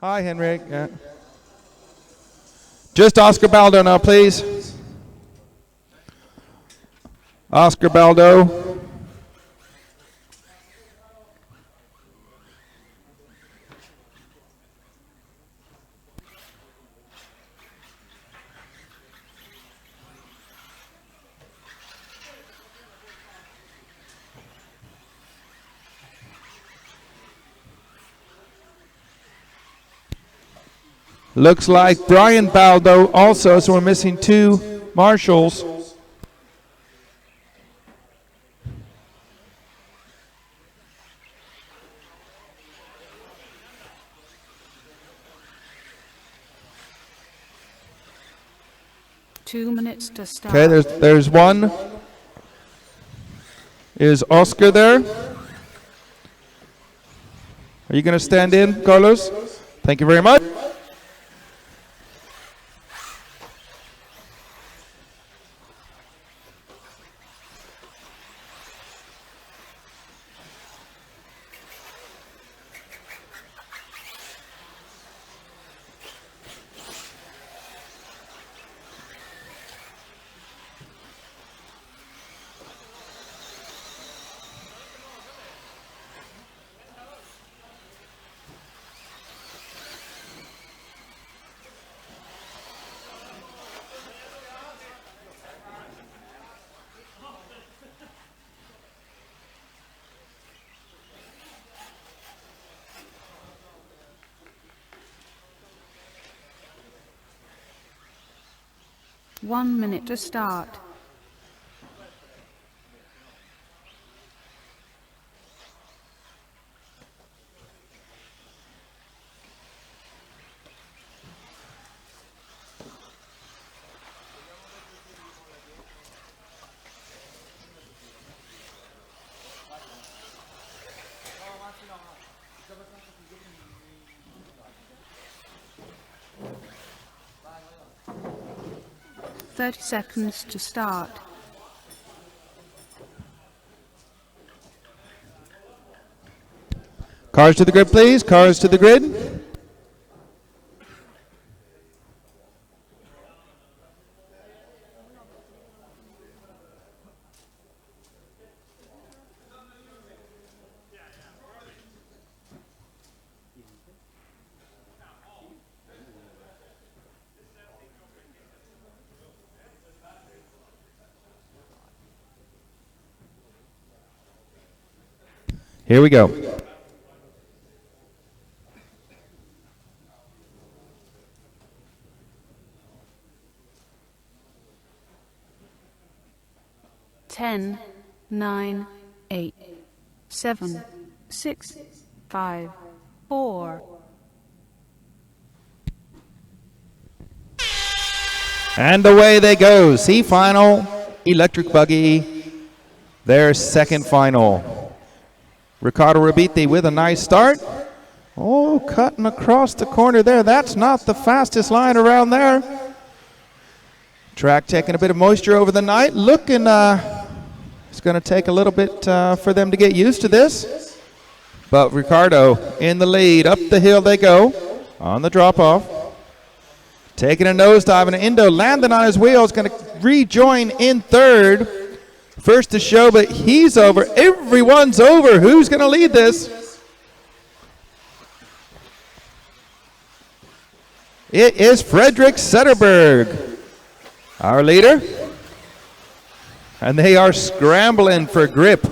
Hi, Henrik. Yeah. Just Oscar Baldo now, please. Oscar Baldo. Looks like Brian Baldo also, so we're missing 2 marshals. Two minutes to start. Okay, there's one. Is Oscar there? Are you going to stand in, Carlos? Thank you very much. One minute to start. "30 seconds to start." Cars to the grid, please. Cars to the grid. Here we go. Ten, 9, 8, 7, 6, 5, 4. And away they go. C final, Electric Buggy, their second final. Ricardo Rabiti with a nice start. Oh, cutting across the corner there. That's not the fastest line around there. Track taking a bit of moisture over the night. Looking, it's going to take a little bit for them to get used to this. But Ricardo in the lead. Up the hill they go on the drop-off. Taking a nosedive, and Indo landing on his wheels. Going to rejoin in third. First to show, but he's over. Everyone's over. Who's going to lead this? It is Frederick Zetterberg, our leader. And they are scrambling for grip.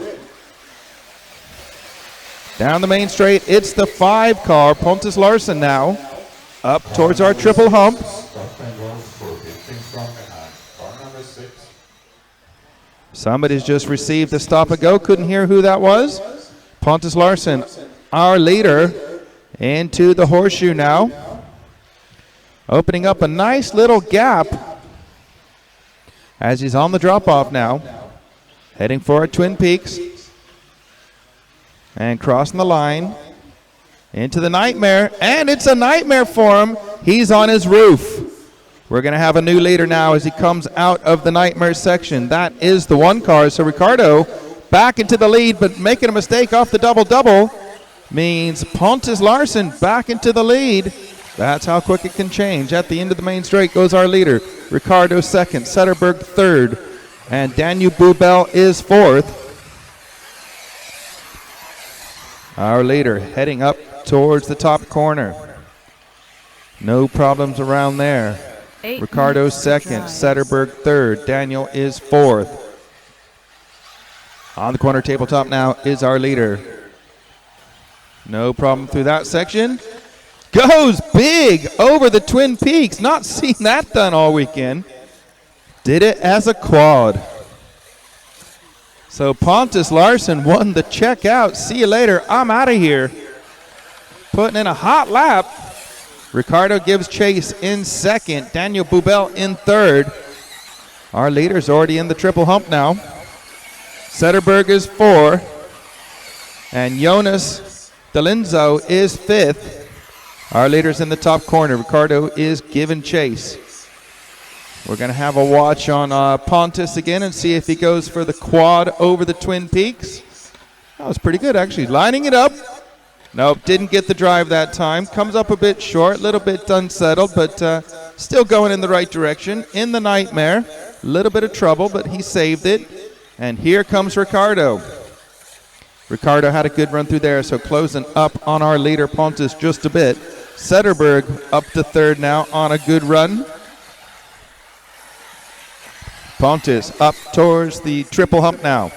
Down the main straight, it's the 5 car, Pontus Larsson now, up towards our triple hump. Somebody's just received a stop and go. Couldn't hear who that was. Pontus Larsson, our leader, into the horseshoe now. Opening up a nice little gap as he's on the drop-off now. Heading for Twin Peaks. And crossing the line into the nightmare. And it's a nightmare for him. He's on his roof. We're going to have a new leader now as he comes out of the nightmare section. That is the 1 car. So Ricardo back into the lead, but making a mistake off the double-double. means Pontus Larsen back into the lead. That's how quick it can change. At the end of the main straight goes our leader. Ricardo second, Zetterberg third, and Daniel Bubel is fourth. Our leader heading up towards the top corner. No problems around there. Ricardo second, Zetterberg third, Daniel is fourth. On the corner tabletop now is our leader. No problem through that section. Goes big over the Twin Peaks. Not seen that done all weekend. Did it as a quad. So Pontus Larsen won the checkout. See you later. I'm out of here. Putting in a hot lap. Ricardo gives chase in second. Daniel Bubel in third. Our leader's already in the triple hump now. Zetterberg is 4. And Jonas Delinzo is 5th. Our leader's in the top corner. Ricardo is giving chase. We're going to have a watch on Pontus again and see if he goes for the quad over the Twin Peaks. That was pretty good, actually. Lining it up. Nope, didn't get the drive that time. Comes up a bit short, a little bit unsettled, but still going in the right direction. In the Nightmare. A little bit of trouble, but he saved it. And here comes Ricardo. Ricardo had a good run through there, so closing up on our leader, Pontus, just a bit. Zetterberg up to third now on a good run. Pontus up towards the triple hump now.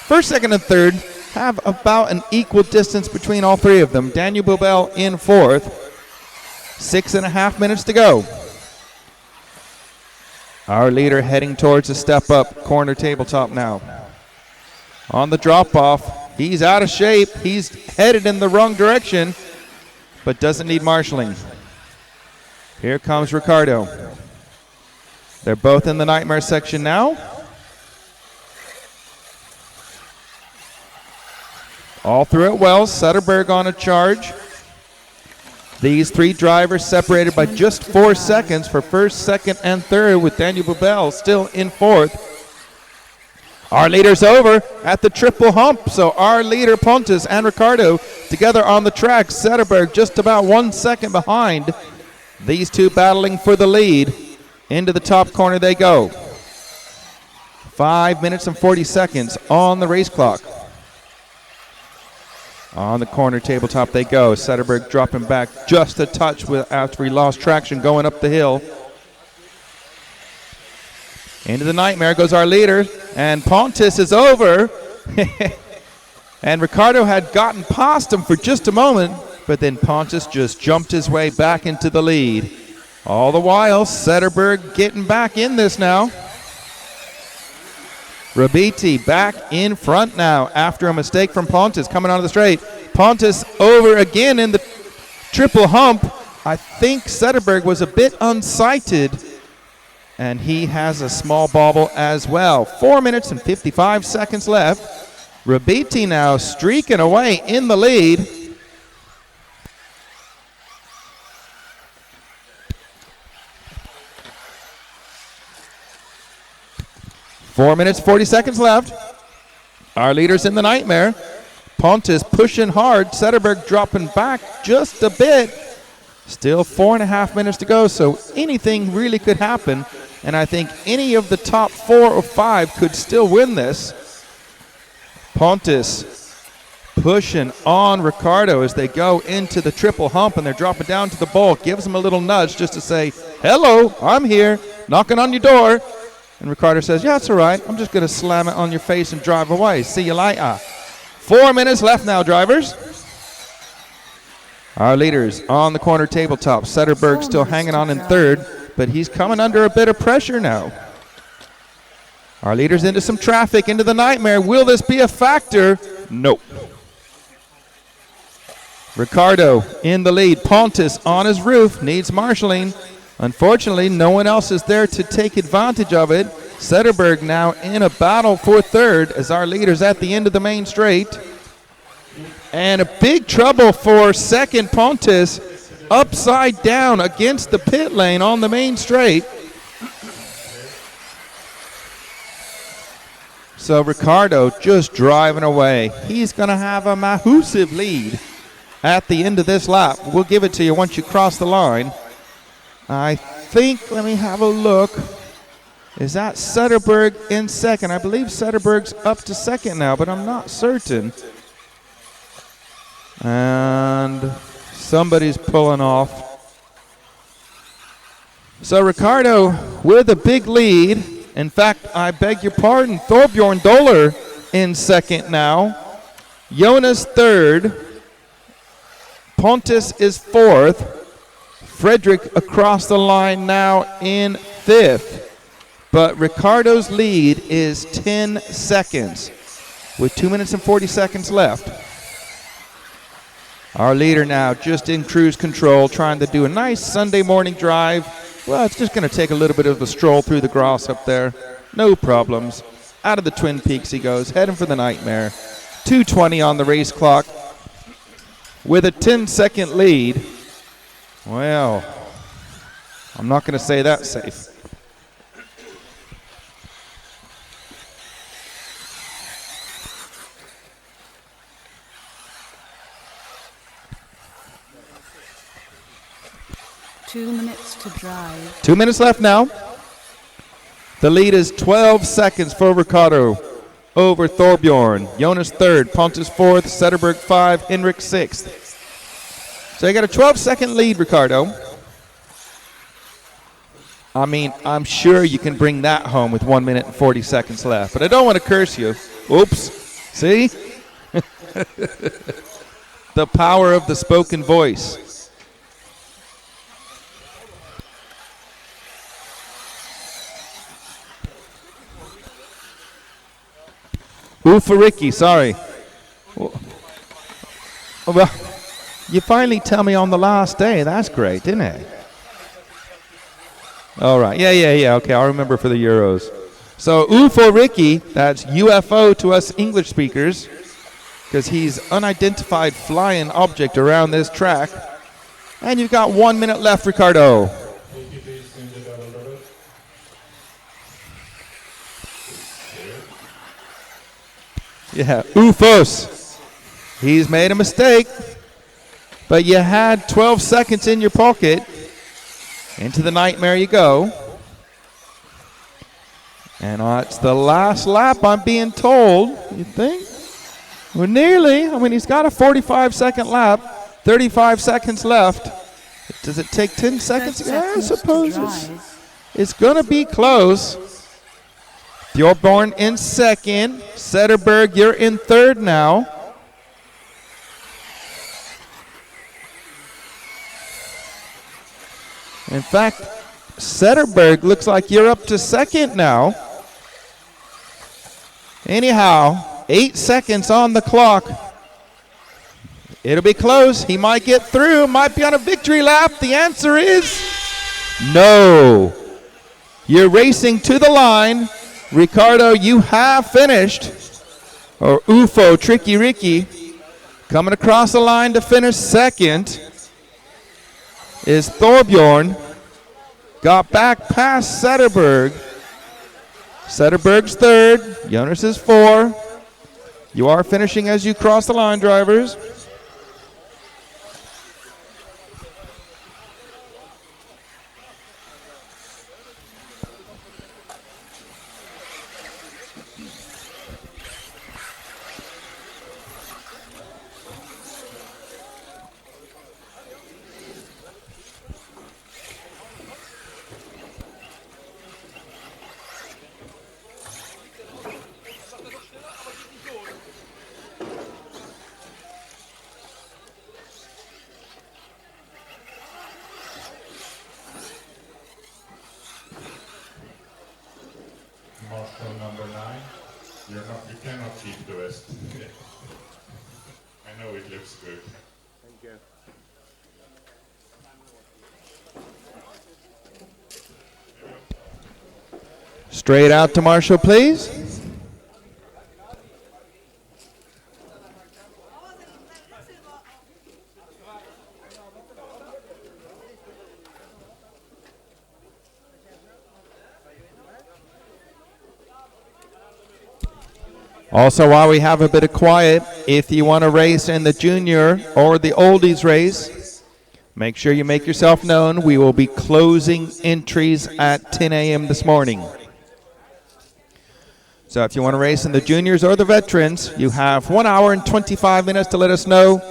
First, second, and third have about an equal distance between all three of them. Daniel Bubel in fourth. 6.5 minutes to go. Our leader heading towards the step-up corner tabletop now. On the drop-off, he's out of shape. He's headed in the wrong direction, but doesn't need marshalling. Here comes Ricardo. They're both in the Nightmare section now. All through it well. Zetterberg on a charge. These three drivers separated by just 4 seconds for first, second, and third, with Daniel Bubel still in fourth. Our leader's over at the triple hump, so our leader Pontus and Ricardo together on the track. Zetterberg just about 1 second behind. These two battling for the lead. Into the top corner they go. 5 minutes and 40 seconds on the race clock. On the corner tabletop they go. Zetterberg dropping back just a touch after he lost traction going up the hill. Into the Nightmare goes our leader, and Pontus is over. And Ricardo had gotten past him for just a moment, but then Pontus just jumped his way back into the lead. All the while, Zetterberg getting back in this now. Rabiti back in front now after a mistake from Pontus coming onto the straight. Pontus over again in the triple hump. I think Zetterberg was a bit unsighted, and he has a small bobble as well. 4 minutes and 55 seconds left. Rabiti now streaking away in the lead. Four minutes, 40 seconds left. Our leader's in the Nightmare. Pontus pushing hard. Zetterberg dropping back just a bit. Still 4.5 minutes to go, so anything really could happen. And I think any of the top 4 or 5 could still win this. Pontus pushing on Ricardo as they go into the triple hump, and they're dropping down to the bowl. Gives him a little nudge just to say, hello, I'm here, knocking on your door. And Ricardo says, yeah, it's all right. I'm just going to slam it on your face and drive away. See you later. 4 minutes left now, drivers. Our leaders on the corner tabletop. Zetterberg still hanging on in third, but he's coming under a bit of pressure now. Our leaders into some traffic, into the Nightmare. Will this be a factor? Nope. Ricardo in the lead. Pontus on his roof, needs marshalling. Unfortunately, no one else is there to take advantage of it. Zetterberg now in a battle for third as our leaders at the end of the main straight. And a big trouble for second, Pontus, upside down against the pit lane on the main straight. So Ricardo just driving away. He's going to have a massive lead at the end of this lap. We'll give it to you once you cross the line. I think, let me have a look. Is that Sederberg in second? I believe Sederberg's up to second now, but I'm not certain. And somebody's pulling off. So Ricardo with a big lead. In fact, I beg your pardon, Thorbjorn Doller in second now. Jonas third. Pontus is fourth. Frederick across the line now in fifth. But Ricardo's lead is 10 seconds with 2 minutes and 40 seconds left. Our leader now just in cruise control, trying to do a nice Sunday morning drive. Well, it's just going to take a little bit of a stroll through the grass up there. No problems. Out of the Twin Peaks he goes, heading for the Nightmare. 2:20 on the race clock with a 10-second lead. Well, I'm not going to say that's safe. Two minutes to drive. 2 minutes left now. The lead is 12 seconds for Ricardo over Thorbjorn. Jonas third, Pontus fourth, Sederberg 5, Henrik 6th. So you got a 12-second lead, Ricardo. I mean, I'm sure you can bring that home with 1 minute and 40 seconds left, but I don't want to curse you. Oops. See? The power of the spoken voice. Ricky, sorry. Well, you finally tell me on the last day. That's great, isn't it? All right. Yeah. Okay, I'll remember for the Euros. So Ricky, that's UFO to us English speakers, because he's unidentified flying object around this track. And you've got 1 minute left, Ricardo. Yeah, Ufos. He's made a mistake. But you had 12 seconds in your pocket. Into the Nightmare you go. And it's the last lap, I'm being told. You think? Well, nearly. I mean, he's got a 45-second lap. 35 seconds left. Does it take 10 seconds? Yeah, I suppose it's going to be close. Thorbjorn in second. Sederberg, you're in third now. In fact, Sederberg looks like you're up to second now. Anyhow, 8 seconds on the clock. It'll be close. He might get through. Might be on a victory lap. The answer is no. You're racing to the line. Ricardo, you have finished. Or UFO, Tricky Ricky, coming across the line to finish second is Thorbjorn. Got back past Sederberg. Sederberg's third. Jonas is 4. You are finishing as you cross the line, drivers. Number 9, you cannot keep the rest. I know it looks good. Thank you. Straight out to Marshall, please. Also, while we have a bit of quiet, if you want to race in the junior or the oldies race, make sure you make yourself known. We will be closing entries at 10 a.m. this morning. So if you want to race in the juniors or the veterans, you have 1 hour and 25 minutes to let us know,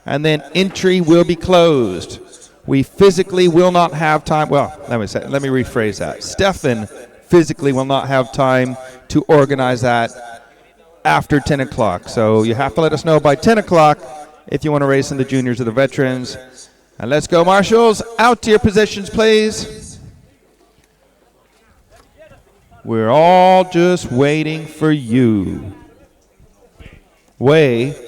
and then entry will be closed. We physically will not have time. Well, let me rephrase that. Stefan physically will not have time to organize that after 10 o'clock. So you have to let us know by 10 o'clock if you want to race in the juniors or the veterans. And let's go, marshals. Out to your positions, please. We're all just waiting for you. Way.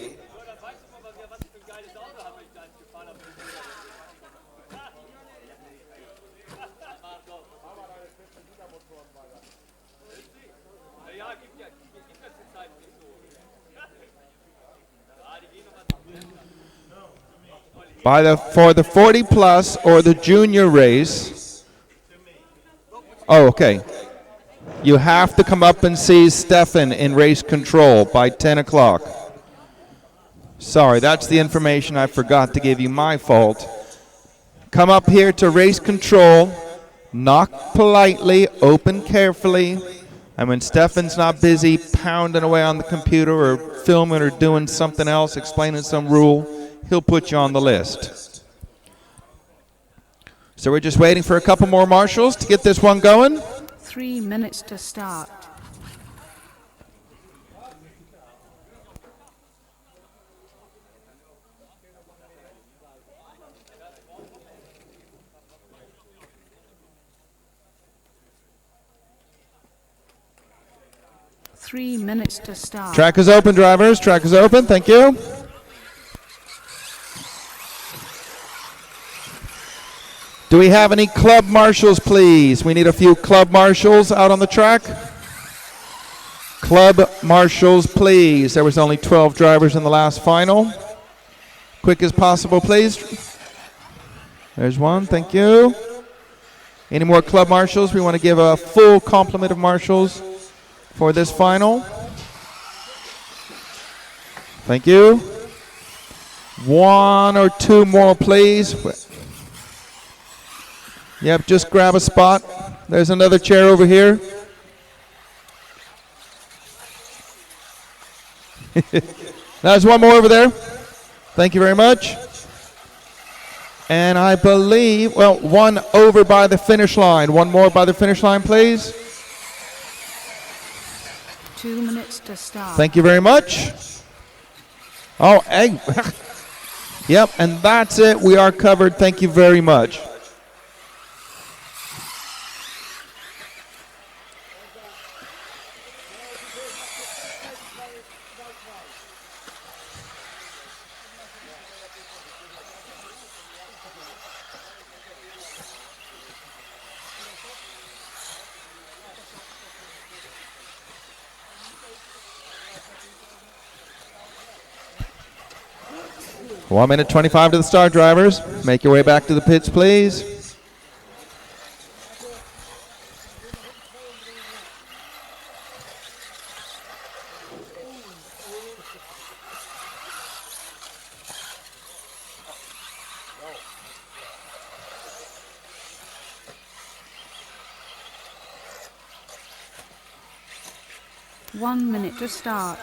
For the 40 plus or the junior race. Oh, okay. You have to come up and see Stefan in race control by 10 o'clock. Sorry, that's the information I forgot to give you. My fault. Come up here to race control. Knock politely, open carefully. And when Stefan's not busy pounding away on the computer or filming or doing something else, explaining some rule, he'll put you on the list. So we're just waiting for a couple more marshals to get this one going. 3 minutes to start. Track is open, drivers. Track is open. Thank you. Do we have any club marshals, please? We need a few club marshals out on the track. Club marshals, please. There was only 12 drivers in the last final. Quick as possible, please. There's one. Thank you. Any more club marshals? We want to give a full complement of marshals for this final. Thank you. One or two more, please. Yep, just grab a spot. There's another chair over here. There's one more over there. Thank you very much. And I believe, well, one over by the finish line. One more by the finish line, please. 2 minutes to start. Thank you very much. Oh, hey. Yep, and that's it. We are covered. Thank you very much. One minute 25 to the start, drivers. Make your way back to the pits, please. One minute to start.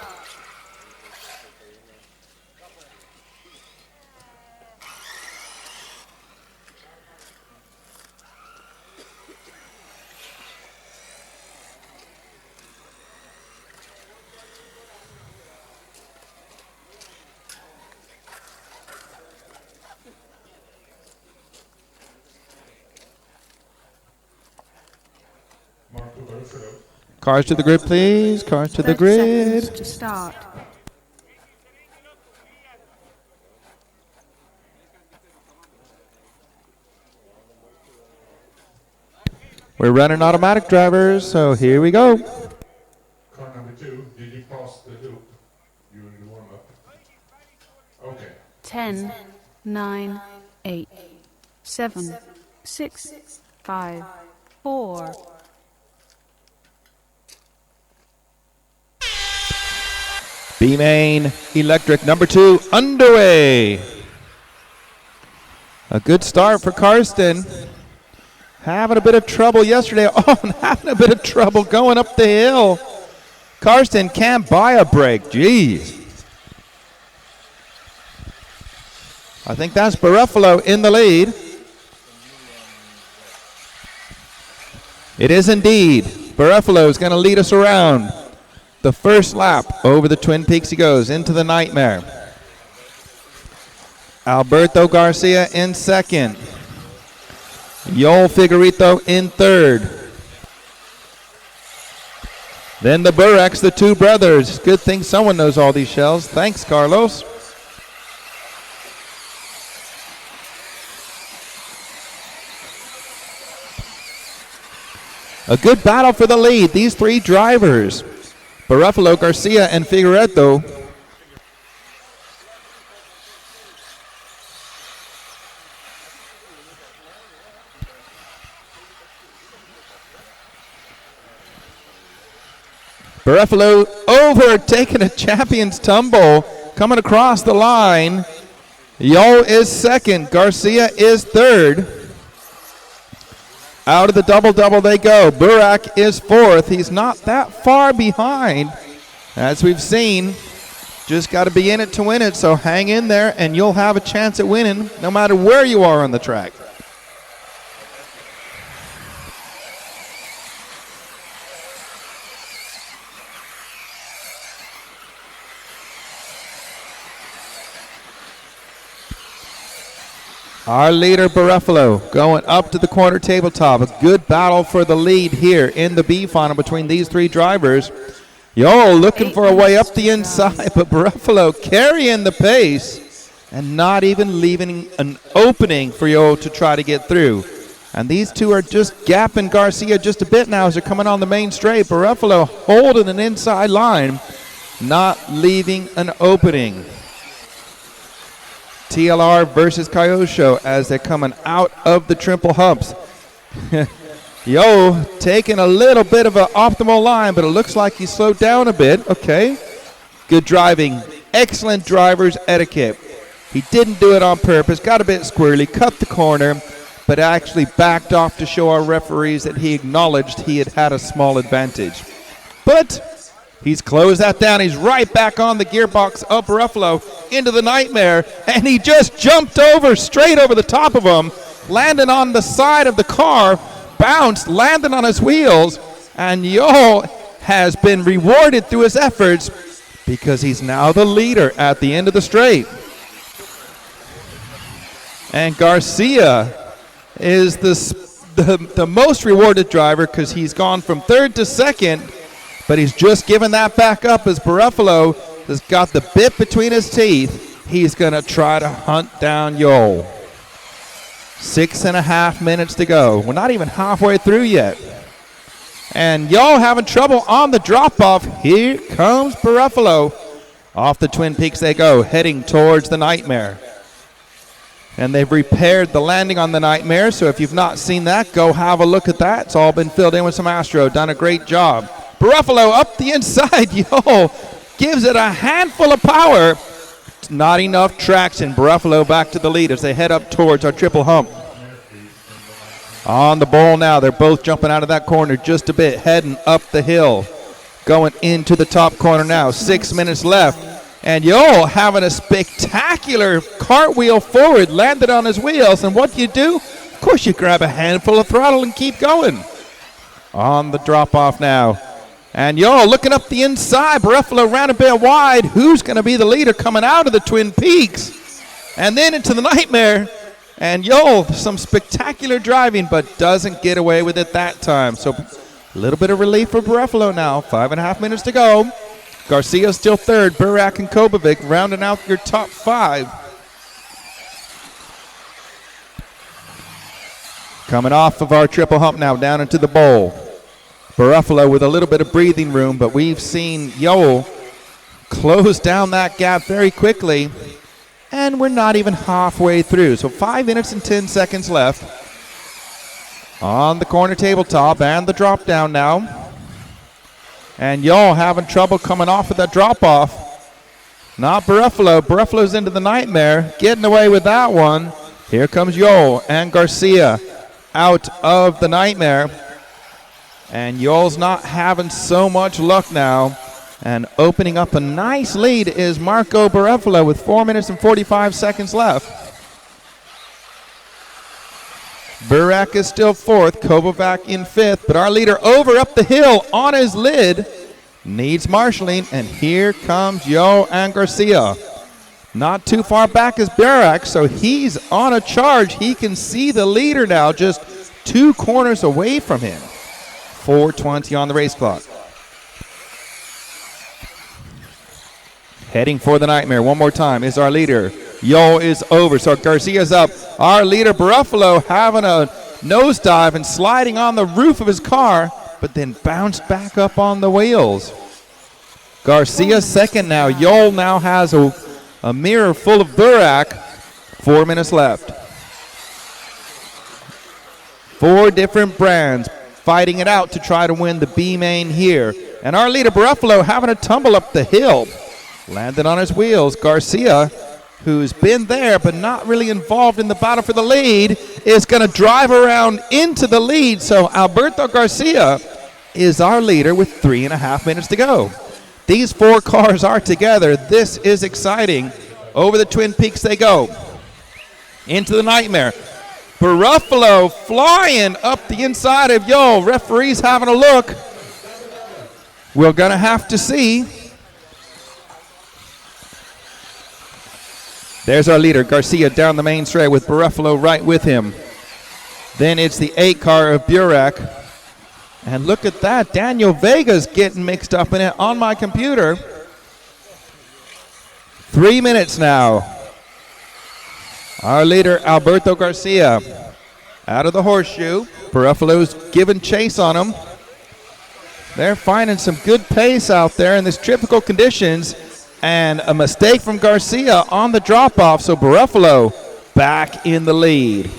Cars to the grid, please. Cars to the 30 grid. seconds to start. We're running automatic, drivers, so here we go. Car number 2, did you pass the loop during the warm-up? Okay. 10, 9, 8, 7, 6, 5, 4. B-Main Electric number 2 underway. A good start for Karsten. Having a bit of trouble yesterday. Oh, and having a bit of trouble going up the hill. Karsten can't buy a break. Jeez. I think that's Buffalo in the lead. It is indeed. Buffalo is going to lead us around. The first lap over the Twin Peaks he goes into the Nightmare. Alberto Garcia in second. Joel Figueredo in third. Then the Bureks, the two brothers. Good thing someone knows all these shells. Thanks, Carlos. A good battle for the lead. These three drivers, Buffalo, Garcia, and Figueredo. Buffalo over, taking a champion's tumble, coming across the line. Yo is second, Garcia is third. Out of the double-double they go. Burak is fourth. He's not that far behind, as we've seen. Just got to be in it to win it, so hang in there, and you'll have a chance at winning no matter where you are on the track. Our leader, Buffalo, going up to the corner tabletop. A good battle for the lead here in the B final between these three drivers. Yo, looking for a way up the inside, but Buffalo carrying the pace and not even leaving an opening for Yo to try to get through. And these two are just gapping Garcia just a bit now as they're coming on the main straight. Buffalo holding an inside line, not leaving an opening. TLR versus Kyosho as they're coming out of the triple humps. Yo, taking a little bit of an optimal line, but it looks like he slowed down a bit. Okay. Good driving. Excellent driver's etiquette. He didn't do it on purpose. Got a bit squirrely, cut the corner, but actually backed off to show our referees that he acknowledged he had a small advantage. But he's closed that down. He's right back on the gearbox of Buffalo into the Nightmare, and he just jumped over, straight over the top of him, landed on the side of the car, bounced, landed on his wheels, and Yo has been rewarded through his efforts because he's now the leader at the end of the straight. And Garcia is the most rewarded driver because he's gone from third to second, but he's just given that back up as Buffalo has got the bit between his teeth. He's going to try to hunt down Yo. 6.5 minutes to go. We're not even halfway through yet. And Yo having trouble on the drop-off. Here comes Buffalo. Off the Twin Peaks they go, heading towards the Nightmare. And they've repaired the landing on the Nightmare, so if you've not seen that, go have a look at that. It's all been filled in with some Astro. Done a great job. Buffalo up the inside. Yo gives it a handful of power. It's not enough traction. Buffalo back to the lead as they head up towards our triple hump. On the bowl now. They're both jumping out of that corner just a bit, heading up the hill. Going into the top corner now. 6 minutes left. And Yo having a spectacular cartwheel forward, landed on his wheels. And what do you do? Of course you grab a handful of throttle and keep going. On the drop-off now. And Yo looking up the inside. Buffalo ran a bit wide. Who's going to be the leader coming out of the Twin Peaks? And then into the Nightmare. And Yo, some spectacular driving, but doesn't get away with it that time. So a little bit of relief for Buffalo now. 5.5 minutes to go. Garcia still third. Burak and Kobovic rounding out your top five. Coming off of our triple hump now, down into the bowl. Buffalo with a little bit of breathing room, but we've seen Yo close down that gap very quickly, and we're not even halfway through. So 5 minutes and 10 seconds left on the corner tabletop and the drop down now. And Yo having trouble coming off of that drop off. Not Buffalo. Buffalo's into the Nightmare, getting away with that one. Here comes Yol and Garcia out of the Nightmare. And Yol's not having so much luck now. And opening up a nice lead is Marco Buffalo with 4 minutes and 45 seconds left. Burak is still fourth, Kovac in fifth, but our leader over up the hill on his lid needs marshaling, and here comes Yo and Garcia. Not too far back is Burak, so he's on a charge. He can see the leader now, just 2 corners away from him. 4:20 on the race clock. Heading for the Nightmare one more time is our leader. Yo is over, so Garcia's up. Our leader, Buffalo, having a nosedive and sliding on the roof of his car, but then bounced back up on the wheels. Garcia second now. Yol now has a mirror full of Burak. 4 minutes left. 4 different brands fighting it out to try to win the B main here. And our leader, Buffalo, having a tumble up the hill. Landed on his wheels. Garcia, who's been there but not really involved in the battle for the lead, is going to drive around into the lead. So Alberto Garcia is our leader with 3.5 minutes to go. These 4 cars are together. This is exciting. Over the Twin Peaks they go. Into the Nightmare. Buffalo flying up the inside of Yo. Referee's having a look. We're going to have to see. There's our leader, Garcia, down the main straight with Buffalo right with him. Then it's the 8 car of Burak. And look at that, Daniel Vega's getting mixed up in it on my computer. 3 minutes now. Our leader, Alberto Garcia, out of the horseshoe. Buffalo's giving chase on him. They're finding some good pace out there in these typical conditions. And a mistake from Garcia on the drop-off, so Buffalo back in the lead.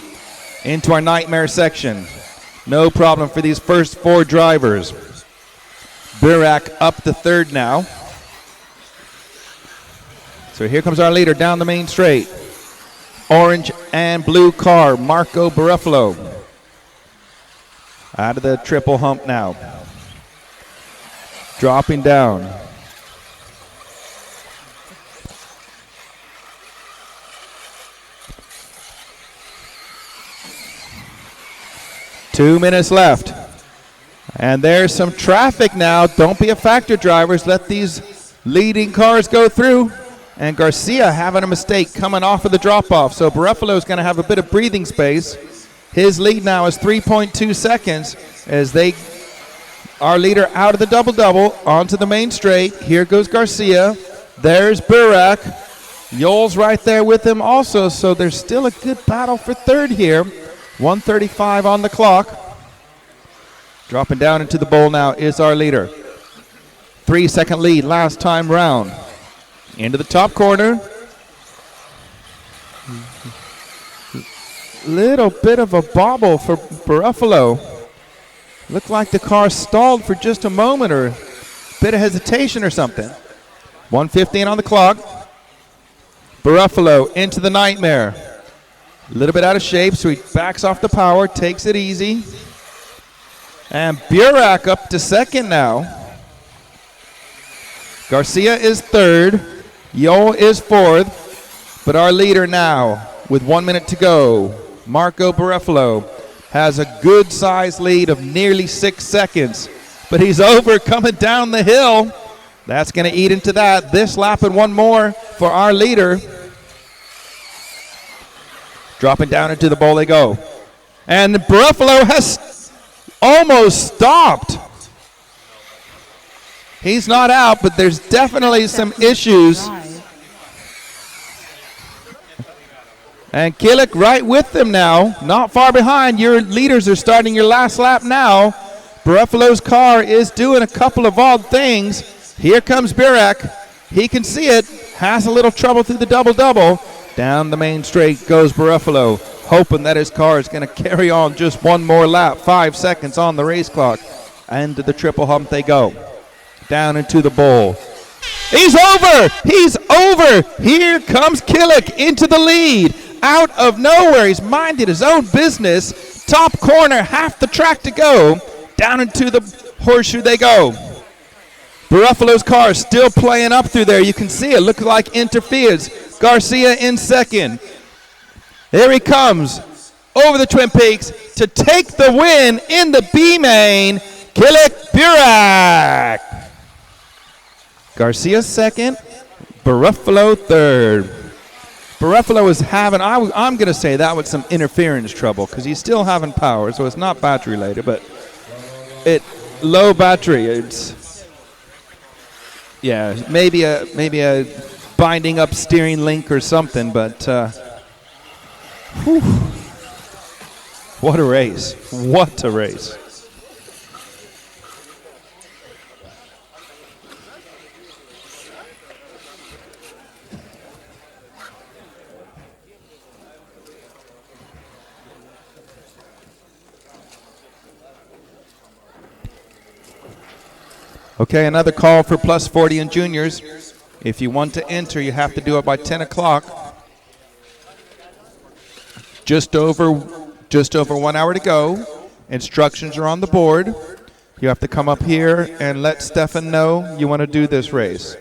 Into our Nightmare section. No problem for these first 4 drivers. Burak up to third now. So here comes our leader down the main straight. Orange and blue car, Marco Buffalo. Out of the triple hump now. Dropping down. Two minutes left. And there's some traffic now. Don't be a factor, drivers. Let these leading cars go through. And Garcia having a mistake coming off of the drop-off. So Buffalo's going to have a bit of breathing space. His lead now is 3.2 seconds as they, our leader out of the double-double onto the main straight. Here goes Garcia. There's Burak. Yol's right there with him also. So there's still a good battle for third here. 1:35 on the clock. Dropping down into the bowl now is our leader. 3-second lead last time round. Into the top corner. Little bit of a bobble for Buffalo. Looked like the car stalled for just a moment or a bit of hesitation or something. 1:15 on the clock. Buffalo into the Nightmare. A little bit out of shape, so he backs off the power, takes it easy. And Burak up to second now. Garcia is third. Yo is fourth. But our leader now, with 1 minute to go, Marco Buffalo, has a good-sized lead of nearly 6 seconds. But he's over coming down the hill. That's going to eat into that. This lap and one more for our leader. Dropping down into the bowl they go. And Buffalo has almost stopped. He's not out, but there's definitely some issues. And Killick right with them now, not far behind. Your leaders are starting your last lap now. Buffalo's car is doing a couple of odd things. Here comes Burak. He can see it. Has a little trouble through the double-double. Down the main straight goes Buffalo, hoping that his car is going to carry on just one more lap. 5 seconds on the race clock. And to the triple hump they go. Down into the bowl. He's over. He's over. Here comes Killick into the lead. Out of nowhere, he's minded his own business. Top corner, half the track to go. Down into the horseshoe they go. Buffalo's car still playing up through there. You can see it. Looks like interferes. Garcia in second. There he comes over the Twin Peaks to take the win in the B main. Killick Burak. Garcia second. Buffalo third. Buffalo is having, I'm going to say that was some interference trouble because he's still having power, so it's not battery related, but low battery. It's, yeah, maybe a binding up steering link or something, but whew, what a race. What a race. Okay, another call for plus 40 in juniors. If you want to enter, you have to do it by 10 o'clock. Just over 1 hour to go. Instructions are on the board. You have to come up here and let Stefan know you want to do this race.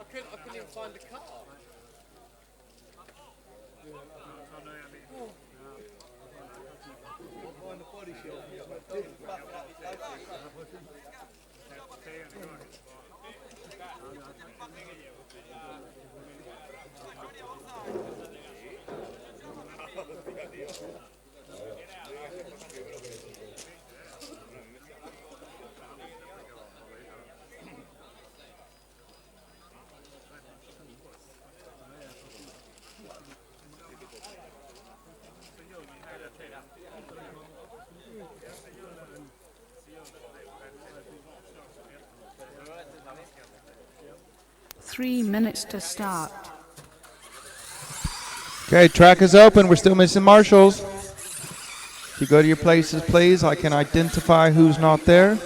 I couldn't even find the car. Find the body shop. Three minutes to start. Okay, track is open. We're still missing marshals. If you go to your places, please, I can identify who's not there.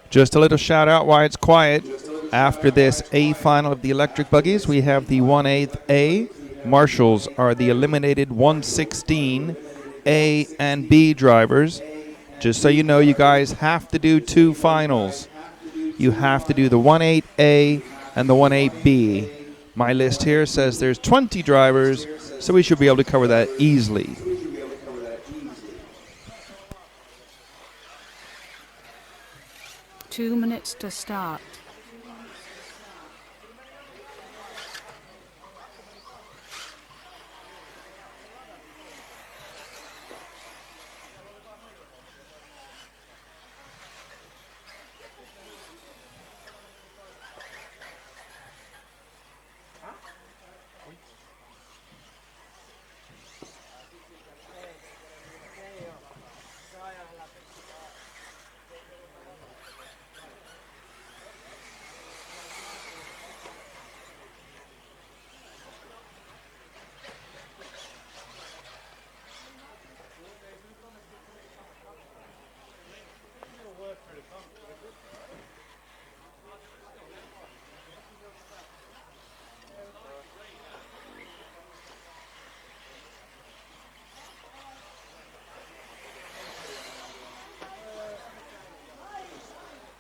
Just a little shout out why it's quiet. After this A final of the electric buggies, we have the 1/8 A. Marshals are the eliminated 116 A and B drivers. Just so you know, you guys have to do two finals. You have to do the 1/8 A and the 1/8 B. My list here says there's 20 drivers, so we should be able to cover that easily. 2 minutes to start.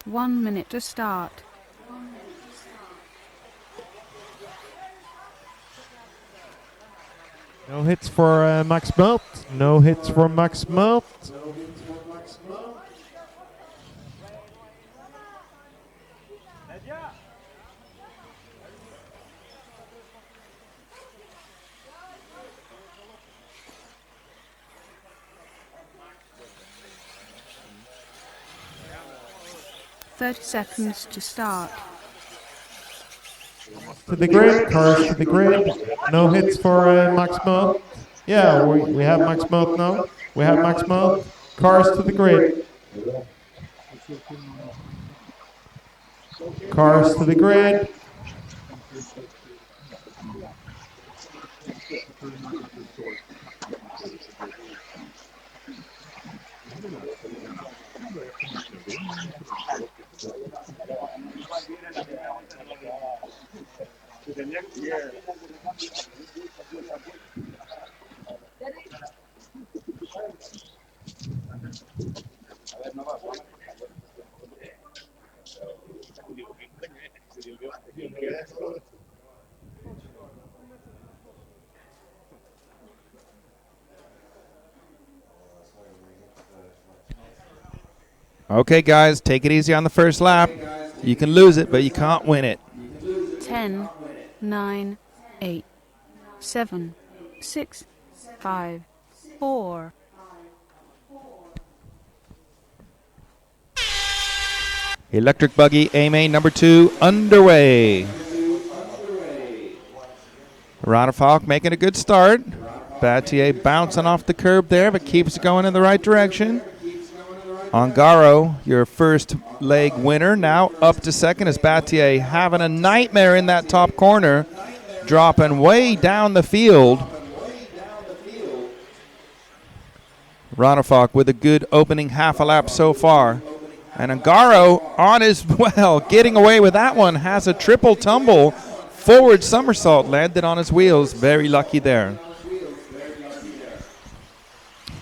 1 minute to start. No hits for Max Melt. No hits for Max Melt. 30 seconds to start. To the grid, cars to the grid. No hits for Max Melt. Yeah, we have Max Melt now. We have Max Melt. Cars to the grid. Cars to the grid. Okay, guys, take it easy on the first lap. You can lose it, but you can't win it. 10, 9, 8, 7, 6, 5, 4. Electric Buggy A-Main number 2 underway. Rodafalk making a good start. Battier bouncing off the curb there, but keeps going in the right direction. Ongaro, your first leg winner, now up to second as Battier having a nightmare in that top corner, dropping way down the field. Rodafalk with a good opening half a lap so far. And Ongaro on his, well, getting away with that one, has a triple tumble, forward somersault, landed on his wheels. Very lucky there.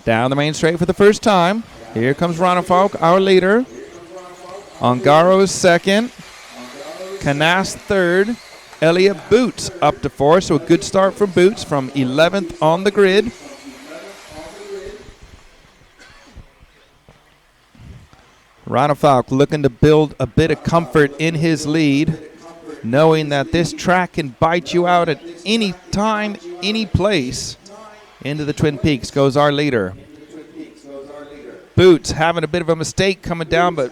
Down the main straight for the first time. Here comes Rodafalk, our leader. Ongaro is second. Canas third. Elliott Boots up to fourth, so a good start from Boots from 11th on the grid. Rodafalk looking to build a bit of comfort in his lead, knowing that this track can bite you out at any time, any place. Into the Twin Peaks goes our leader. Boots having a bit of a mistake coming down, but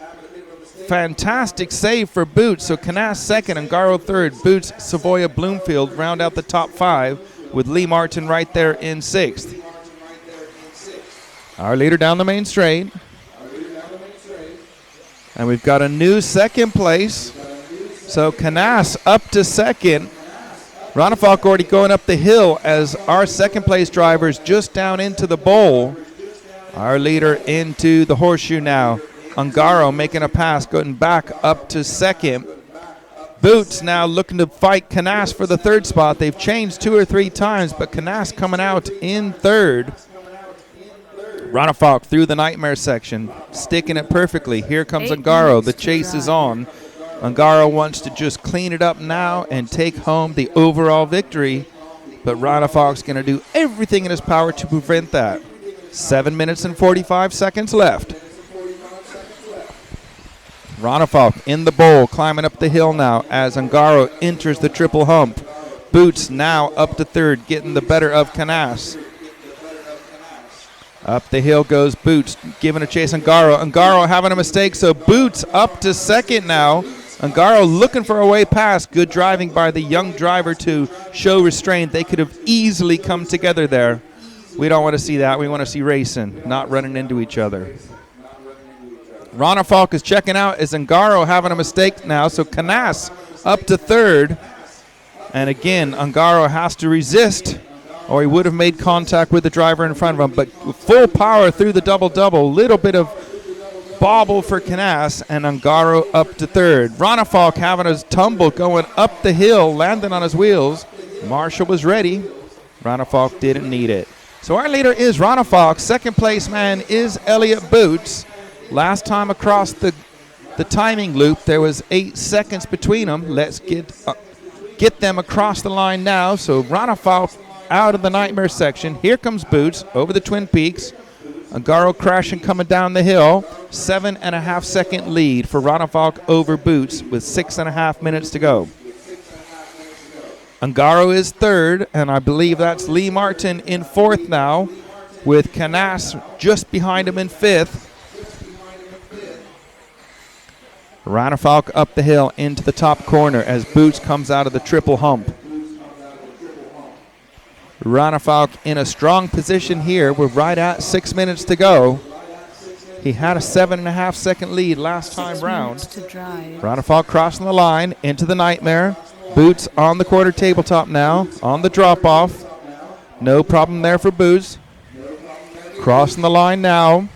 fantastic save for Boots. So Canas second, Ongaro third. Boots, Savoya, Bloomfield round out the top 5 with Lee Martin right there in sixth. Our leader down the main straight. And we've got a new second place. So Canas up to second. Rodafalk already going up the hill as our second place drivers just down into the bowl. Our leader into the horseshoe now. Ongaro making a pass, going back up to second. Boots now looking to fight Canas for the third spot. They've changed 2 or 3 times, but Canas coming out in third. Rodafalk through the nightmare section, sticking it perfectly. Here comes Ongaro. The chase is on. Ongaro wants to just clean it up now and take home the overall victory, but Rodafalk's going to do everything in his power to prevent that. 7 minutes and 45 seconds left. Rodafalk in the bowl, climbing up the hill now as Ongaro enters the triple hump. Boots now up to third, getting the better of Canas. Up the hill goes Boots, giving a chase Ongaro. Ongaro having a mistake, so Boots up to second now. Ongaro looking for a way past. Good driving by the young driver to show restraint. They could have easily come together there. We don't want to see that. We want to see racing, not running into each other. Rodafalk is checking out as Ongaro having a mistake now, so Canas up to third. And again, Ongaro has to resist, or he would have made contact with the driver in front of him. But full power through the double-double. Little bit of bobble for Canas, and Ongaro up to third. Rodafalk having his tumble going up the hill, landing on his wheels. Marshall was ready. Rodafalk didn't need it. So our leader is Rodafalk. Second place man is Elliott Boots. Last time across the the timing loop. There was 8 seconds between them. Let's get them across the line now. So Ronafalk out of the Nightmare section. Here comes Boots over the Twin Peaks. Ungaro crashing coming down the hill. 7.5 second lead for Ronafalk over Boots with 6.5 minutes to go. Ungaro is third, and I believe that's Lee Martin in fourth now, with Canas just behind him in fifth. Ronafalk up the hill into the top corner as Boots comes out of the triple hump. Ronafalk in a strong position here. We're right at 6 minutes to go. He had a 7.5 second lead last time round. Ronafalk crossing the line into the Nightmare. Boots on the quarter tabletop now, on the drop-off. No problem there for Boots. Crossing the line now.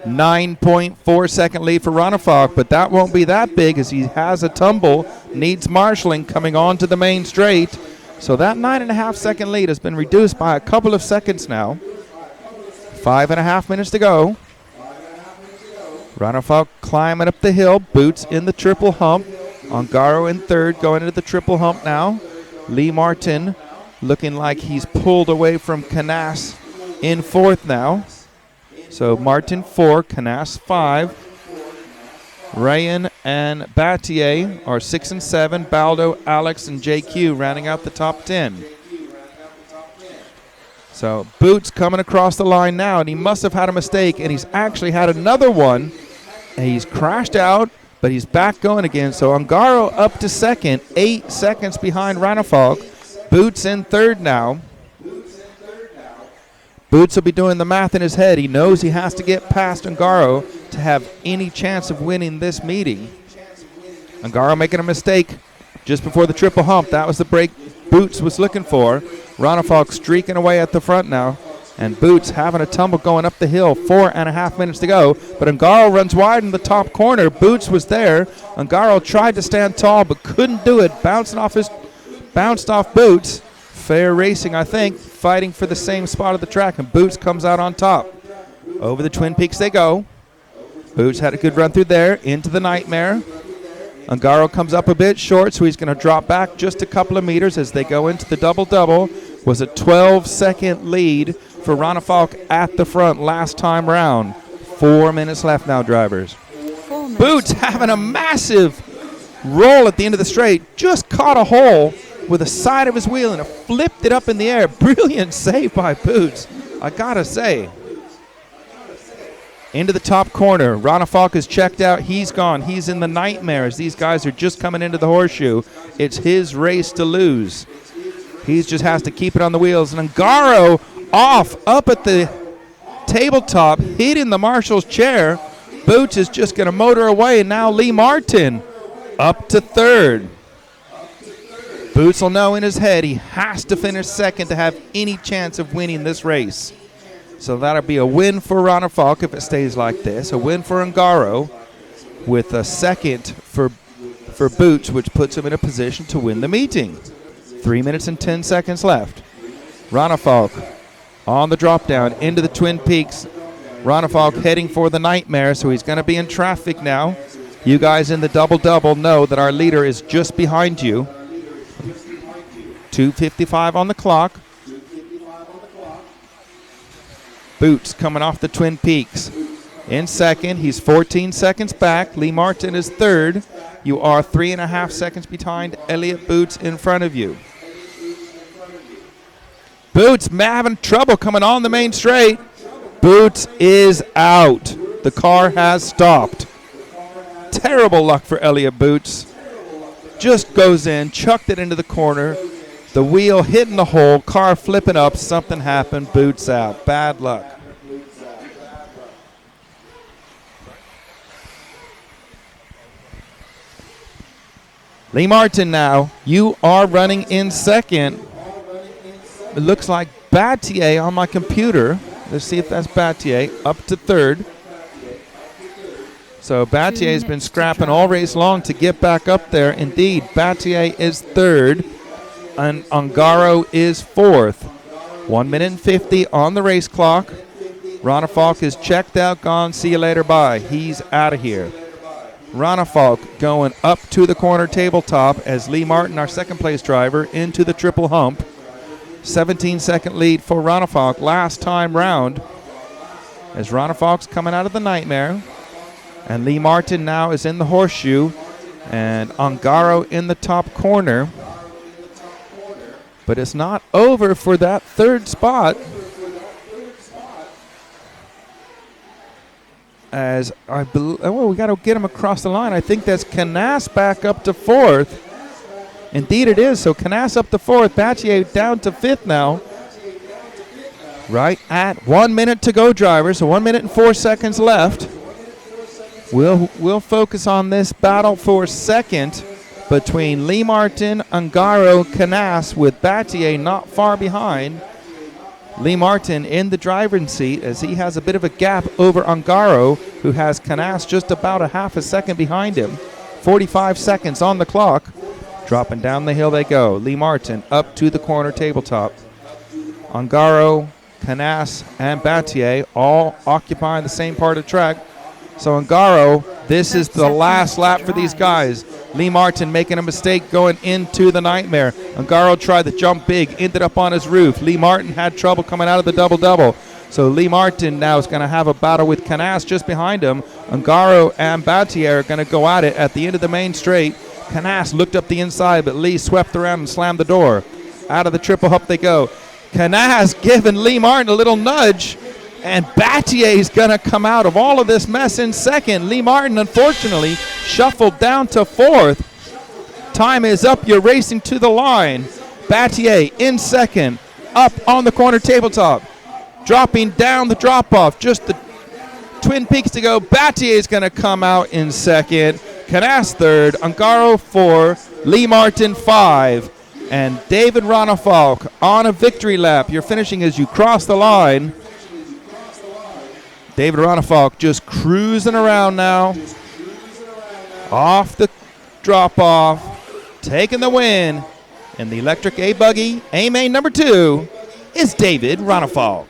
9.4 second lead for Ronafalk, but that won't be that big as he has a tumble, needs marshalling coming on to the main straight. So that 9.5 second lead has been reduced by a couple of seconds now. 5.5 minutes to go. Ronafalk climbing up the hill. Boots in the triple hump. Ungaro in third, going into the triple hump now. Lee Martin looking like he's pulled away from Canas in fourth now. So Martin 4, Canas 5. Rayan and Battier are 6 and 7. Baldo, Alex, and JQ rounding out the top 10. So Boots coming across the line now, and he must have had a mistake, and he's actually had another one. And he's crashed out, but he's back going again. So Ungaro up to second, 8 seconds behind Ronafalk. Boots in third now. Boots will be doing the math in his head. He knows he has to get past Ungaro to have any chance of winning this meeting. Ungaro making a mistake just before the triple hump. That was the break Boots was looking for. Ronafalk streaking away at the front now. And Boots having a tumble going up the hill. 4.5 minutes to go. But Ungaro runs wide in the top corner. Boots was there. Ungaro tried to stand tall but couldn't do it. Bounced off Boots. Fair racing, I think. Fighting for the same spot of the track. And Boots comes out on top. Over the Twin Peaks they go. Boots had a good run through there. Into the Nightmare. Ungaro comes up a bit short, so he's going to drop back just a couple of meters as they go into the double-double. Was a 12-second lead for Ronafalk at the front last time round. 4 minutes left now, drivers. Boots having a massive roll at the end of the straight. Just caught a hole with the side of his wheel and flipped it up in the air. Brilliant save by Boots, I gotta say. Into the top corner. Ronafalk is checked out. He's gone. He's in the Nightmare as these guys are just coming into the horseshoe. It's his race to lose. He just has to keep it on the wheels. And Ungaro off up at the tabletop, hitting the marshal's chair. Boots is just going to motor away. And now Lee Martin up to third. Boots will know in his head he has to finish second to have any chance of winning this race. So that'll be a win for Ronafalk if it stays like this. A win for Ungaro with a second for Boots, which puts him in a position to win the meeting. 3 minutes and 10 seconds left. Ronafalk on the drop down into the Twin Peaks. Ronafalk heading for the Nightmare, so he's going to be in traffic now. You guys in the double-double know that our leader is just behind you. 2:55 on the clock. Boots coming off the Twin Peaks. In second, he's 14 seconds back. Lee Martin is third. You are 3.5 seconds behind Elliott Boots in front of you. Boots having trouble coming on the main straight. Boots is out. The car has stopped. Terrible luck for Elliott Boots. Just goes in, chucked it into the corner. The wheel hitting the hole, car flipping up, something happened, Boots out. Bad luck. Lee Martin now, you are running in second. It looks like Battier on my computer. Let's see if that's Battier, up to third. So Battier has been scrapping all race long to get back up there. Indeed, Battier is third. And Ungaro is fourth. 1 minute and 50 on the race clock. Ronafalk is checked out, gone, see you later, bye. He's out of here. Ronafalk going up to the corner tabletop as Lee Martin, our second place driver, into the triple hump. 17-second lead for Ronafalk last time round as Ronafalk's coming out of the Nightmare. And Lee Martin now is in the horseshoe and Ongaro in the top corner. But it's not over for that third spot. As we got to get him across the line. I think that's Canas back up to fourth. Indeed it is. So Canas up to fourth. Battier down to fifth now. Right at 1 minute to go, drivers. So 1 minute and 4 seconds left. We'll focus on this battle for second between Lee Martin, Ongaro, Canas, with Battier not far behind. Lee Martin in the driver's seat as he has a bit of a gap over Ongaro, who has Canas just about a half a second behind him. 45 seconds on the clock. Dropping down the hill they go. Lee Martin up to the corner tabletop. Ongaro, Canas, and Battier all occupying the same part of the track. So Ongaro, this is the last lap for these guys. Lee Martin making a mistake going into the Nightmare. Ongaro tried to jump big, ended up on his roof. Lee Martin had trouble coming out of the double-double. So Lee Martin now is going to have a battle with Canas just behind him. Ongaro and Battier are going to go at it at the end of the main straight. Canas looked up the inside, but Lee swept around and slammed the door. Out of the triple hump they go. Canas giving Lee Martin a little nudge. And Battier is going to come out of all of this mess in second. Lee Martin, unfortunately, shuffled down to fourth. Time is up. You're racing to the line. Battier in second. Up on the corner tabletop. Dropping down the drop-off. Just the Twin Peaks to go. Battier is going to come out in second. Canas third. Ongaro 4. Lee Martin 5. And David Ronafalk on a victory lap. You're finishing as you cross the line. David Ronafalk just cruising around now. Off the drop-off. Taking the win. And the electric A-Buggy, A-Main number 2, is David Ronafalk.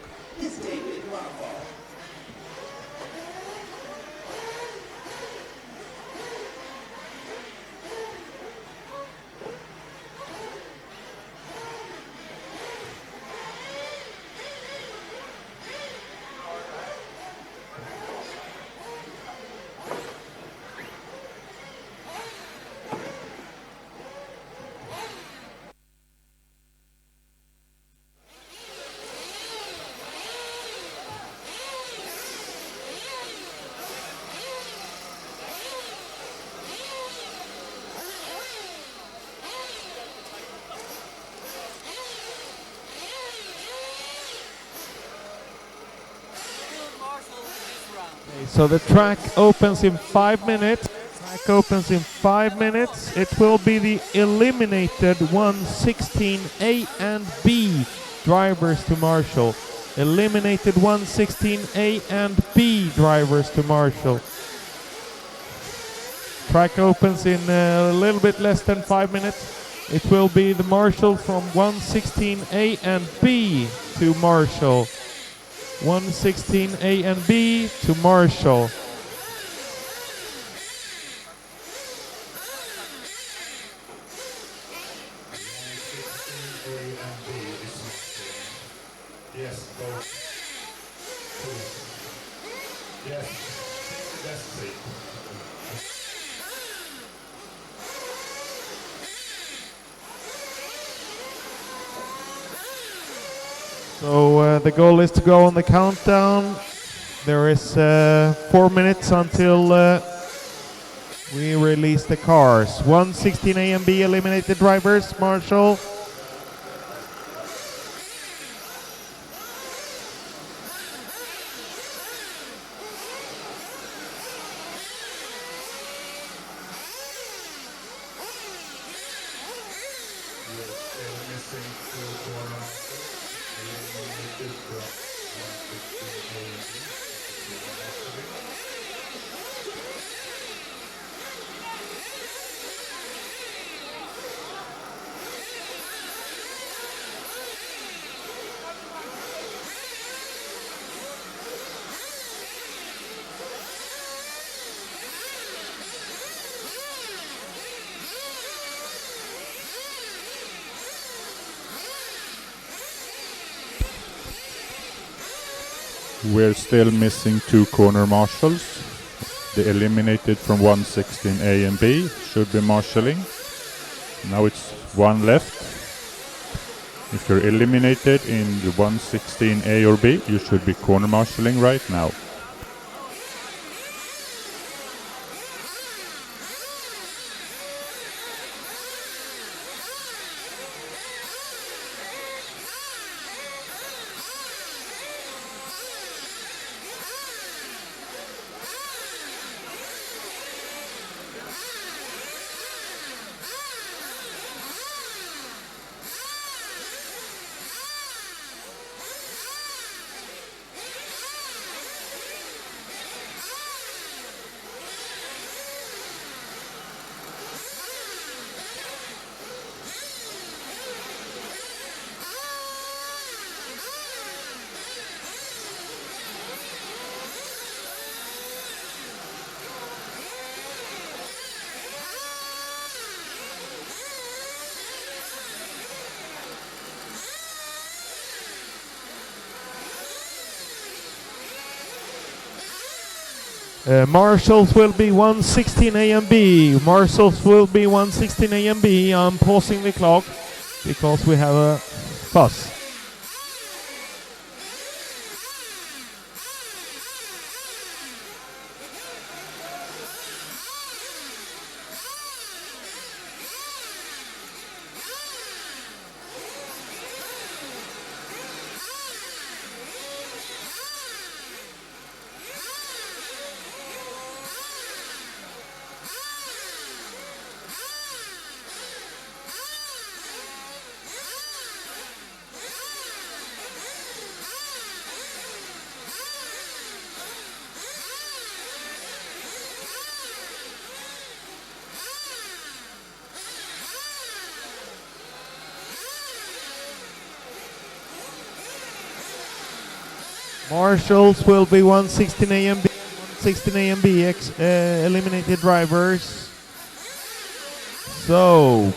So the track opens in 5 minutes. Track opens in 5 minutes. It will be the eliminated 116A and B drivers to Marshall. Eliminated 116A and B drivers to Marshall. Track opens in a little bit less than 5 minutes. It will be the Marshall from 116A and B to Marshall. 116A and B to Marshall. Yes, go. Yes, that's safe. So the goal is to go on the countdown. There is 4 minutes until we release the cars. 116A and B eliminated drivers, Marshall. We're still missing 2 corner marshals. The eliminated from 116A and B should be marshalling. Now it's 1 left. If you're eliminated in the 116A or B, you should be corner marshalling right now. Marshals will be 116A and B. Marshals will be 116A and B. I'm pausing the clock because we have a fuss. Marshals will be 116A and B. 116A and B eliminated drivers. So,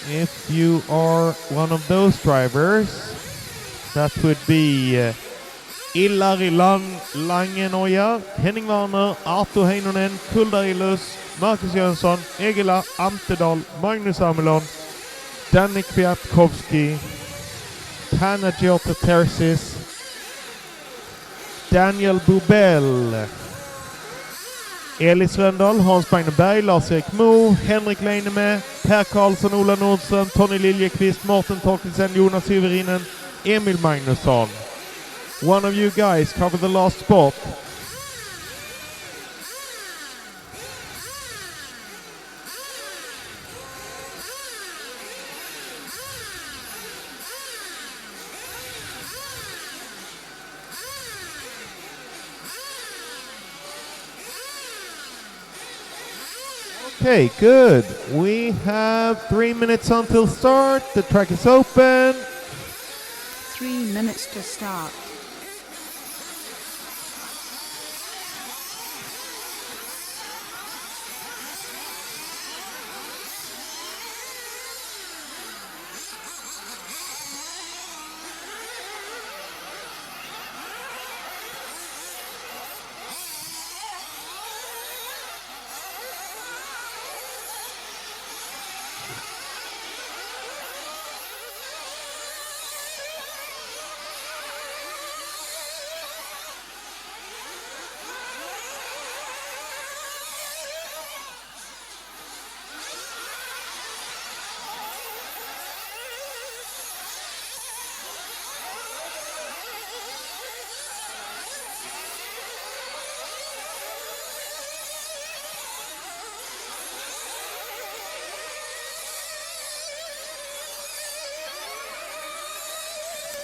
if you are one of those drivers, that would be Ilari Langenoja, Henning Warner, Arto Heinonen, Kuldarilus, Marcus Jönsson, Egila Amtedal, Magnus Amelon, Danny Kwiatkowski, Panagiota Tersis, Daniel Bobel, Elis Rönndahl, Hans Magneberg, Lars-Erik Mo, Henrik Leinemä, Per Karlsson, Ola Nordström, Tony Liljekvist, Morten Torkelsen, Jonas Hyverinen, Emil Magnusson. One of you guys cover the last spot. Okay, good. We have 3 minutes until start. The track is open. 3 minutes to start.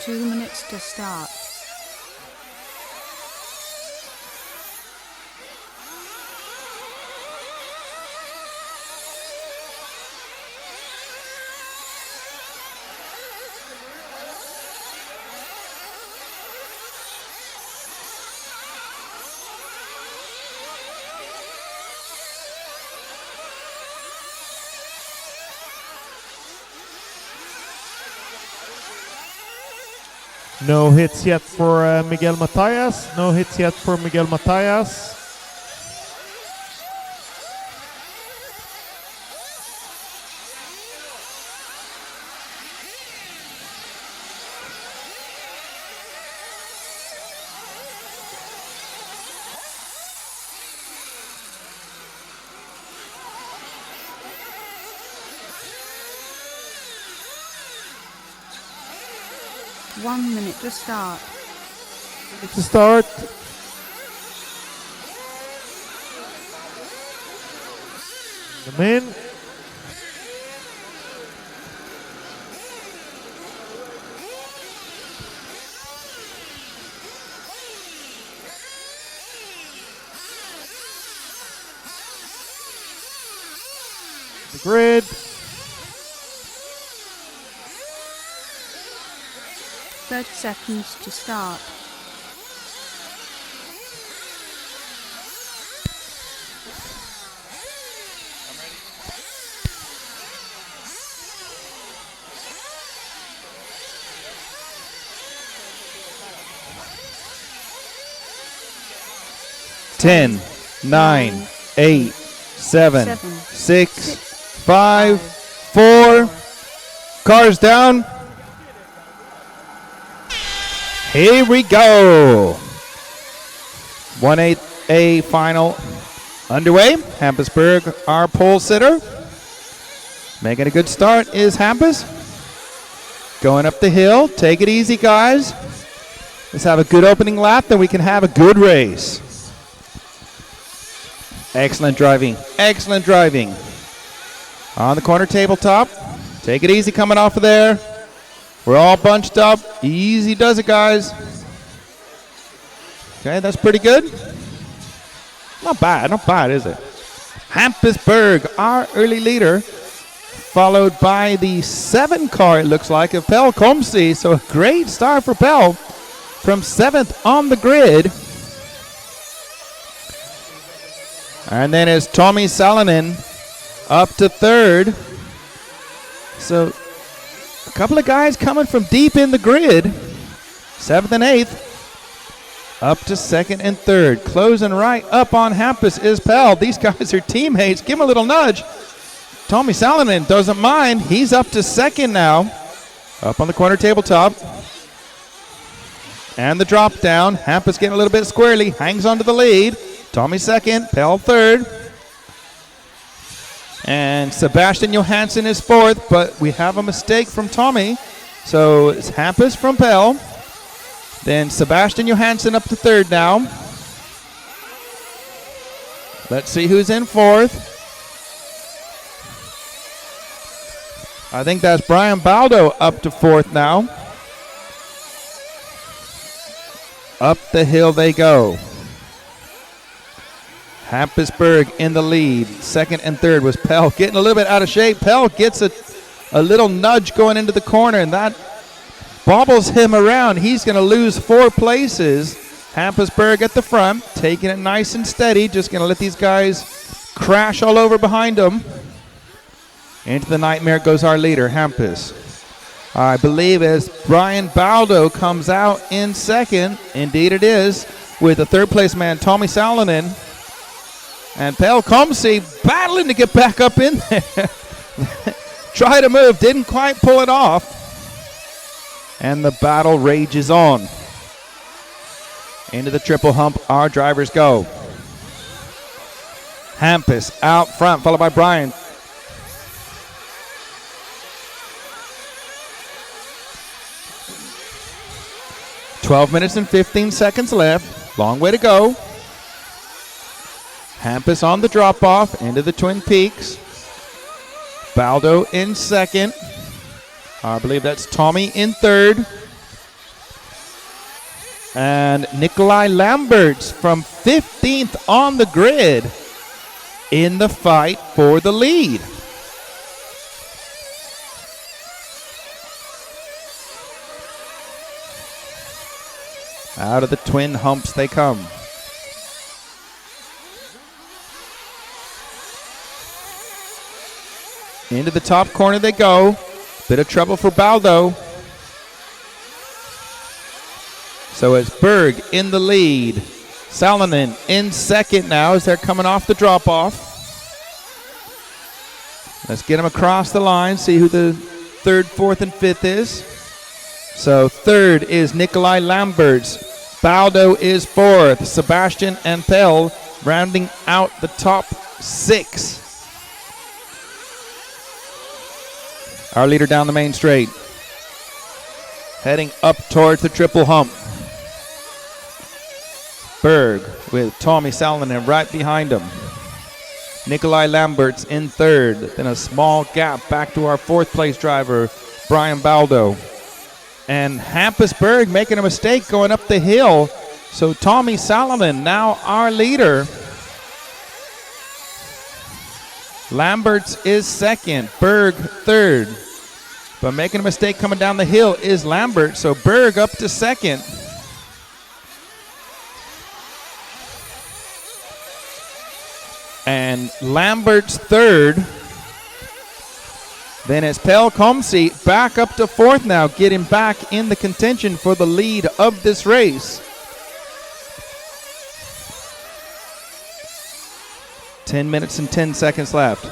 Two minutes to start. No hits yet for Miguel Matias. No hits yet for Miguel Matias. One minute to start. To start. Them in. The grid. 30 seconds to start. Ten, 9, 8, 7, 6, 5, 4. Cars down. Here we go. 1/8A final underway. Hampusburg, our pole sitter. Making a good start is Hampus. Going up the hill. Take it easy, guys. Let's have a good opening lap, then we can have a good race. Excellent driving. Excellent driving. On the corner tabletop. Take it easy coming off of there. We're all bunched up. Easy does it, guys. Okay, that's pretty good. Not bad, is it? Hampusburg, our early leader, followed by the 7 car, it looks like, of Pell Komsi. So a great start for Pell from 7th on the grid. And then is Tommy Salonen up to 3rd. So a couple of guys coming from deep in the grid. 7th and 8th. Up to 2nd and 3rd. Closing right up on Hampus is Pell. These guys are teammates. Give him a little nudge. Tommy Salonen doesn't mind. He's up to 2nd now. Up on the corner tabletop. And the drop down. Hampus getting a little bit squirrely. Hangs onto the lead. Tommy 2nd. Pell 3rd. And Sebastian Johansson is 4th, but we have a mistake from Tommy. So it's Hampus from Pell. Then Sebastian Johansson up to 3rd now. Let's see who's in 4th. I think that's Brian Baldo up to 4th now. Up the hill they go. Hampusburg in the lead. 2nd and 3rd was Pell. Getting a little bit out of shape. Pell gets a little nudge going into the corner, and that bobbles him around. He's going to lose 4 places. Hampusburg at the front, taking it nice and steady. Just going to let these guys crash all over behind him. Into the nightmare goes our leader, Hampus. I believe as Brian Baldo comes out in 2nd. Indeed it is, with the 3rd place man, Tommy Salonen. And Pell Komsi battling to get back up in there. Tried to move, didn't quite pull it off. And the battle rages on. Into the triple hump, our drivers go. Hampus out front, followed by Brian. "12 minutes and 15 seconds left. Long way to go. Hampus on the drop-off into the Twin Peaks. Baldo in 2nd. I believe that's Tommy in 3rd. And Nikolai Lamberts from 15th on the grid in the fight for the lead. Out of the twin humps they come. Into the top corner they go. Bit of trouble for Baldo. So it's Berg in the lead. Salonen in second now as they're coming off the drop-off. Let's get them across the line, see who the third, fourth, and fifth is. So third is Nikolai Lamberts. Baldo is fourth. Sebastian and Pell rounding out the top 6. Our leader down the main straight. Heading up towards the triple hump. Berg with Tommy Salonen right behind him. Nikolai Lamberts in third. Then a small gap back to our fourth place driver, Brian Baldo. And Hampus Berg making a mistake going up the hill. So Tommy Salonen now our leader. Lamberts is second, Berg third. But making a mistake coming down the hill is Lambert. So Berg up to second. And Lambert's third. Then it's Pell Comsey back up to fourth now, getting back in the contention for the lead of this race. 10 minutes and 10 seconds left.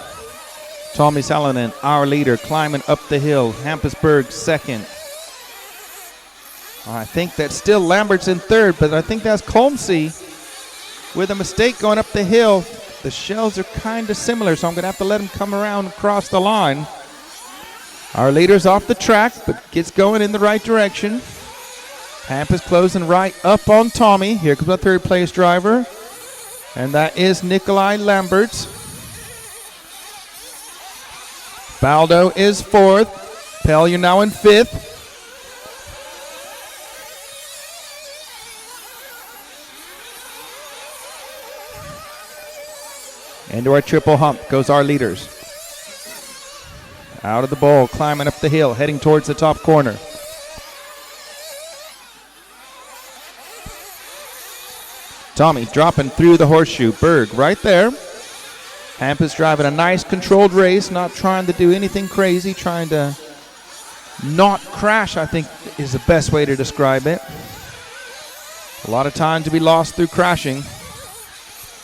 Tommy Salonen, our leader, climbing up the hill. Hampus Berg second. I think that's still Lambert's in third, but I think that's Comsey with a mistake going up the hill. The shells are kind of similar, so I'm going to have to let him come around across the line. Our leader's off the track, but gets going in the right direction. Hampus closing right up on Tommy. Here comes our third place driver, and that is Nikolai Lamberts. Baldo is fourth. Pell, you're now in fifth. Into our triple hump goes our leaders. Out of the bowl, climbing up the hill, heading towards the top corner. Tommy dropping through the horseshoe. Berg right there. Hampus driving a nice controlled race, not trying to do anything crazy, trying to not crash, I think is the best way to describe it. A lot of time to be lost through crashing,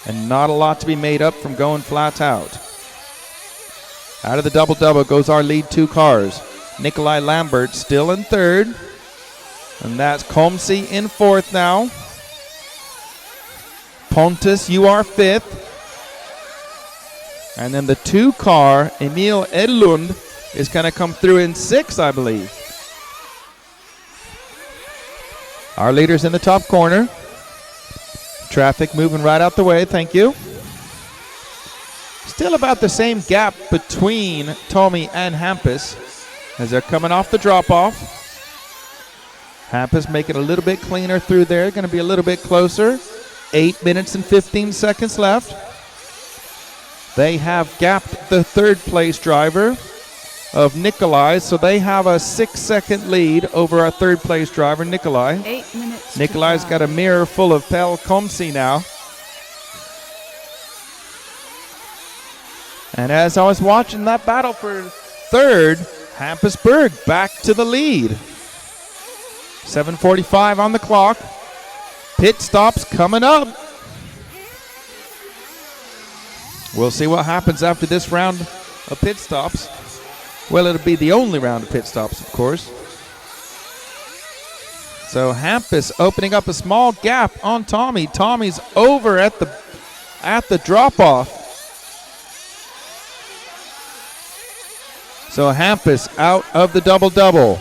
and not a lot to be made up from going flat out. Out of the double-double goes our lead 2 cars. Nikolai Lambert still in third, and that's Comsey in fourth now. Pontus, you are fifth. And then the 2 car, Emil Edlund, is going to come through in 6th, I believe. Our leader's in the top corner. Traffic moving right out the way, thank you. Still about the same gap between Tommy and Hampus as they're coming off the drop-off. Hampus making a little bit cleaner through there, going to be a little bit closer. 8 minutes and 15 seconds left. They have gapped the third place driver of Nikolai, so they have a 6-second lead over our third place driver, Nikolai. 8 minutes. Nikolai's got a mirror full of Pell Comsey now. And as I was watching that battle for third, Hampus Berg back to the lead. 7:45 on the clock. Pit stops coming up. We'll see what happens after this round of pit stops. Well, it'll be the only round of pit stops, of course. So Hampus opening up a small gap on Tommy. Tommy's over at the drop-off. So Hampus out of the double-double.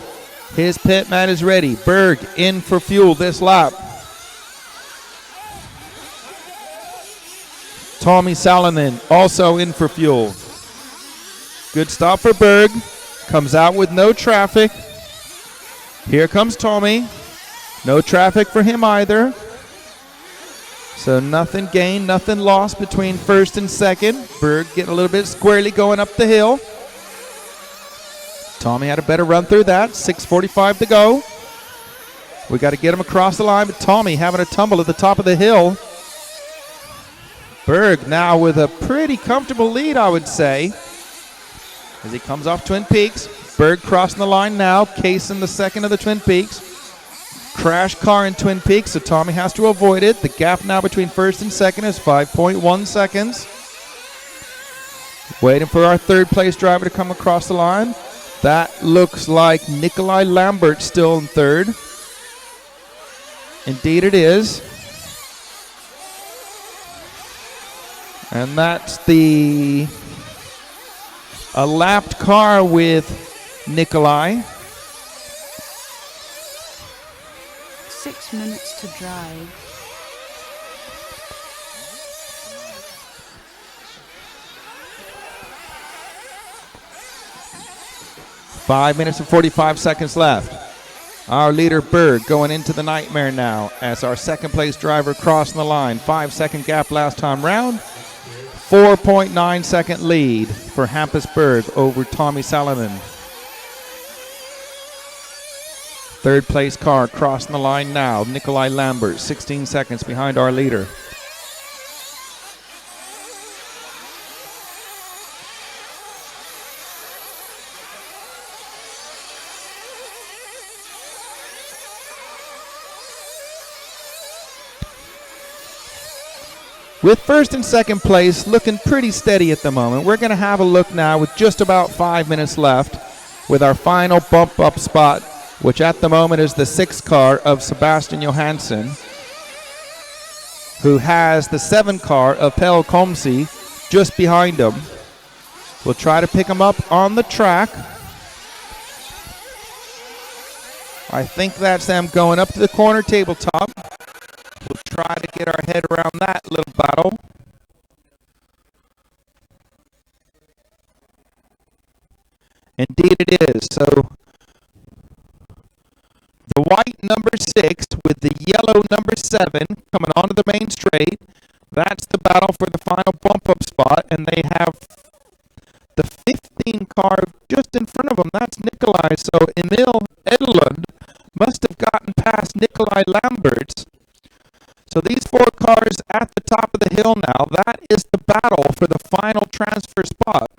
His pit man is ready. Berg in for fuel this lap. Tommy Salonen also in for fuel. Good stop for Berg. Comes out with no traffic. Here comes Tommy. No traffic for him either. So nothing gained, nothing lost between first and second. Berg getting a little bit squarely going up the hill. Tommy had a better run through that. 6:45 to go. We got to get him across the line, but Tommy having a tumble at the top of the hill. Berg now with a pretty comfortable lead, I would say, as he comes off Twin Peaks. Berg crossing the line now, casing the second of the Twin Peaks. crash car in Twin Peaks, so Tommy has to avoid it. The gap now between first and second is 5.1 seconds. Waiting for our third place driver to come across the line. That looks like Nikolai Lambert still in third. Indeed it is. And that's a lapped car with Nikolai. 6 minutes to drive. Five minutes and 45 seconds left. Our leader, Berg, going into the nightmare now as our second place driver crossing the line. 5-second gap last time round. 4.9 second lead for Hampus Berg over Tommy Salomon. Third place car crossing the line now. Nikolai Lambert, 16 seconds behind our leader. With first and second place looking pretty steady at the moment, we're going to have a look now with just about 5 minutes left with our final bump up spot, which at the moment is the 6th car of Sebastian Johansson, who has the 7 car of Pelle Komsi just behind him. We'll try to pick him up on the track. I think that's them going up to the corner tabletop. We'll try to get our head around that little battle. Indeed it is. So the white number 6 with the yellow number 7 coming onto the main straight. That's the battle for the final bump up spot, and they have the 15 car just in front of them. That's Nikolai. So Emil Edelund must have gotten past Nikolai Lamberts. So these 4 cars at the top of the hill now, that is the battle for the final transfer spot.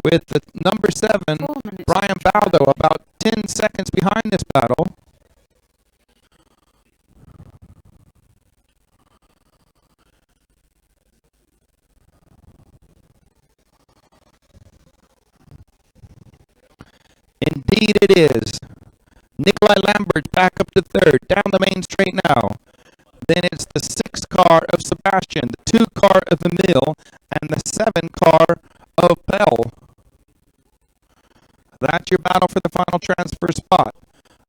With the number 7, Brian Baldo, about 10 seconds behind this battle. Indeed it is. Nikolai Lambert back up to third, down the main straight now. Then it's the 6 car of Sebastian, the 2 car of Emil, and the 7 car of Pelle. That's your battle for the final transfer spot.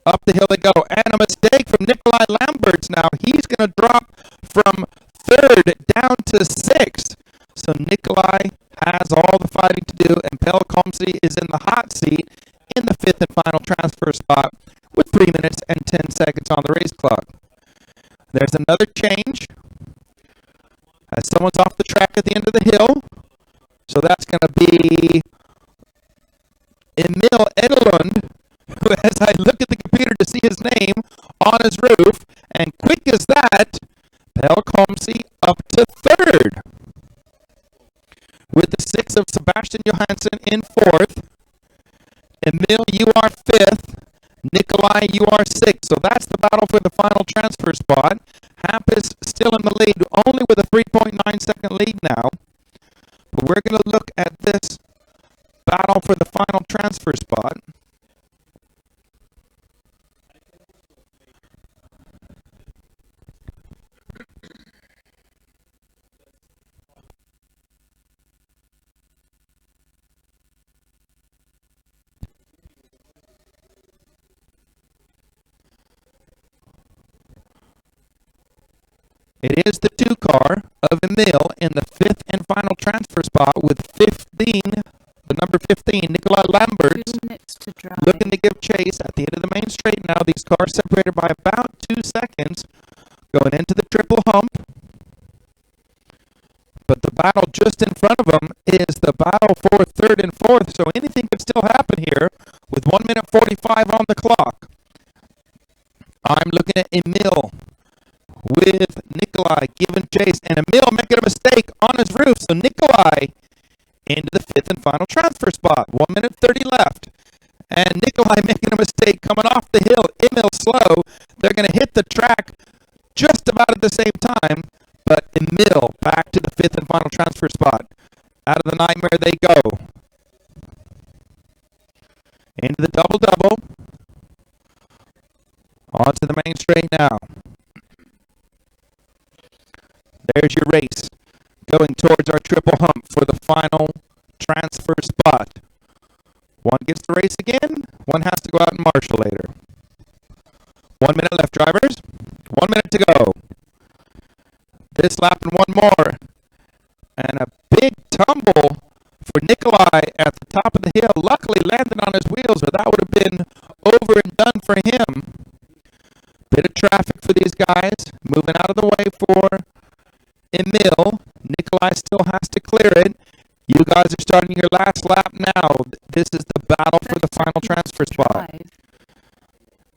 Up the hill they go, and a mistake from Nikolai Lamberts now. He's going to drop from third down to 6th. So Nikolai has all the fighting to do, and Pelle Komsi is in the hot seat in the 5th and final transfer spot with 3 minutes and 10 seconds on the race clock. There's another change as someone's off the track at the end of the hill. So that's going to be Emil Edelund, who, as I look at the computer to see his name on his roof, and quick as that, Pelle Komsi up to third. With the 6 of Sebastian Johansson in 4th. Emil, you are 5th. Nikolai, you are 6th. So that's the battle for the final transfer spot. Hampus still in the lead, only with a 3.9 second lead now. But we're going to look at this battle for the final transfer spot. It is the 2 car of Emil in the 5th and final transfer spot with 15, the number 15, Nikolai Lambert, 2 minutes to drive. looking to give chase at the end of the main straight now. These cars separated by about 2 seconds going into the triple hump. But the battle just in front of them is the battle for 3rd and 4th. So anything could still happen here with 1 minute 45 on the clock. I'm looking at Emil with Nikolai giving chase, and Emil making a mistake on his roof. So Nikolai into the fifth and final transfer spot. 1 minute 30 left. And Nikolai making a mistake coming off the hill. Emil slow. They're going to hit the track just about at the same time. But Emil back to the fifth and final transfer spot. Out of the nightmare they go. Into the double-double. Onto the main straight now. There's your race. Going towards our triple hump for the final transfer spot. One gets the race again. One has to go out and marshal later. 1 minute left, drivers. 1 minute to go. This lap and one more. And a big tumble for Nikolai at the top of the hill. Luckily landed on his wheels, or that would have been over and done for him. Bit of traffic for these guys. Moving out of the way for Emil. Nikolai still has to clear it. You guys are starting your last lap now. This is the battle for the final transfer spot.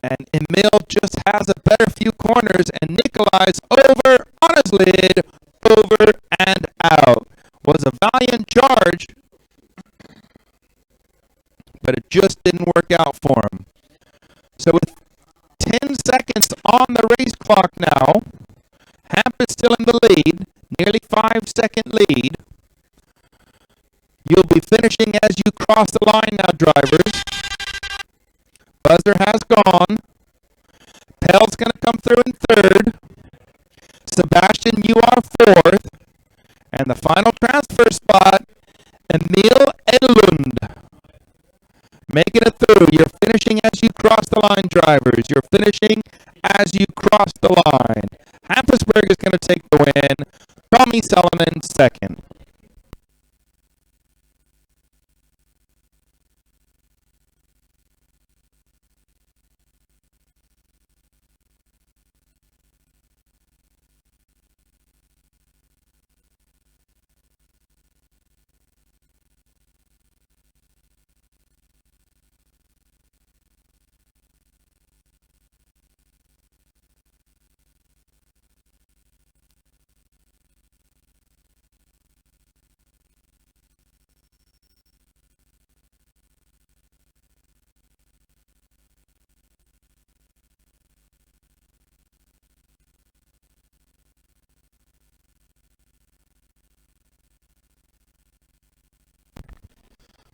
And Emil just has a better few corners, and Nikolai's over on his lid, over and out. Was a valiant charge, but it just didn't work out for him. So with 10 seconds on the race clock now, Hamp is still in the lead, nearly 5-second lead. You'll be finishing as you cross the line now, drivers. Buzzer has gone. Pell's going to come through in third. Sebastian, you are fourth. And the final transfer spot, Emil Edelund. Making it through. You're finishing as you cross the line, drivers. You're finishing as you cross the line. Hampusberg is going to take the win. Tommy Solomon second.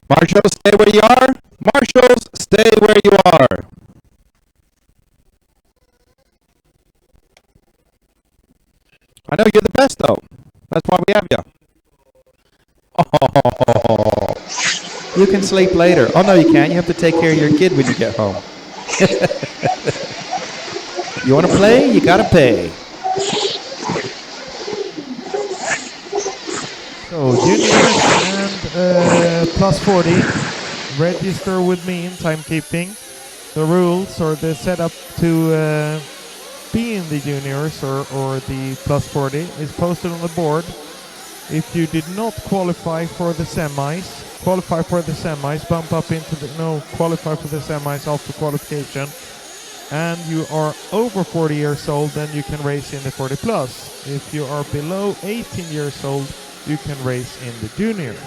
Marshals, stay where you are. Marshals, stay where you are. I know you're the best, though. That's why we have you. Oh, you can sleep later. Oh, no, you can't. You have to take care of your kid when you get home. You want to play? You got to pay. So juniors and plus 40 register with me in timekeeping. The rules or the setup to be in the juniors or the plus 40 is posted on the board. If you did not qualify for the semis, bump up into the qualify for the semis after qualification, and you are over 40 years old, then you can race in the 40 plus. If you are below 18 years old, you can race in the juniors.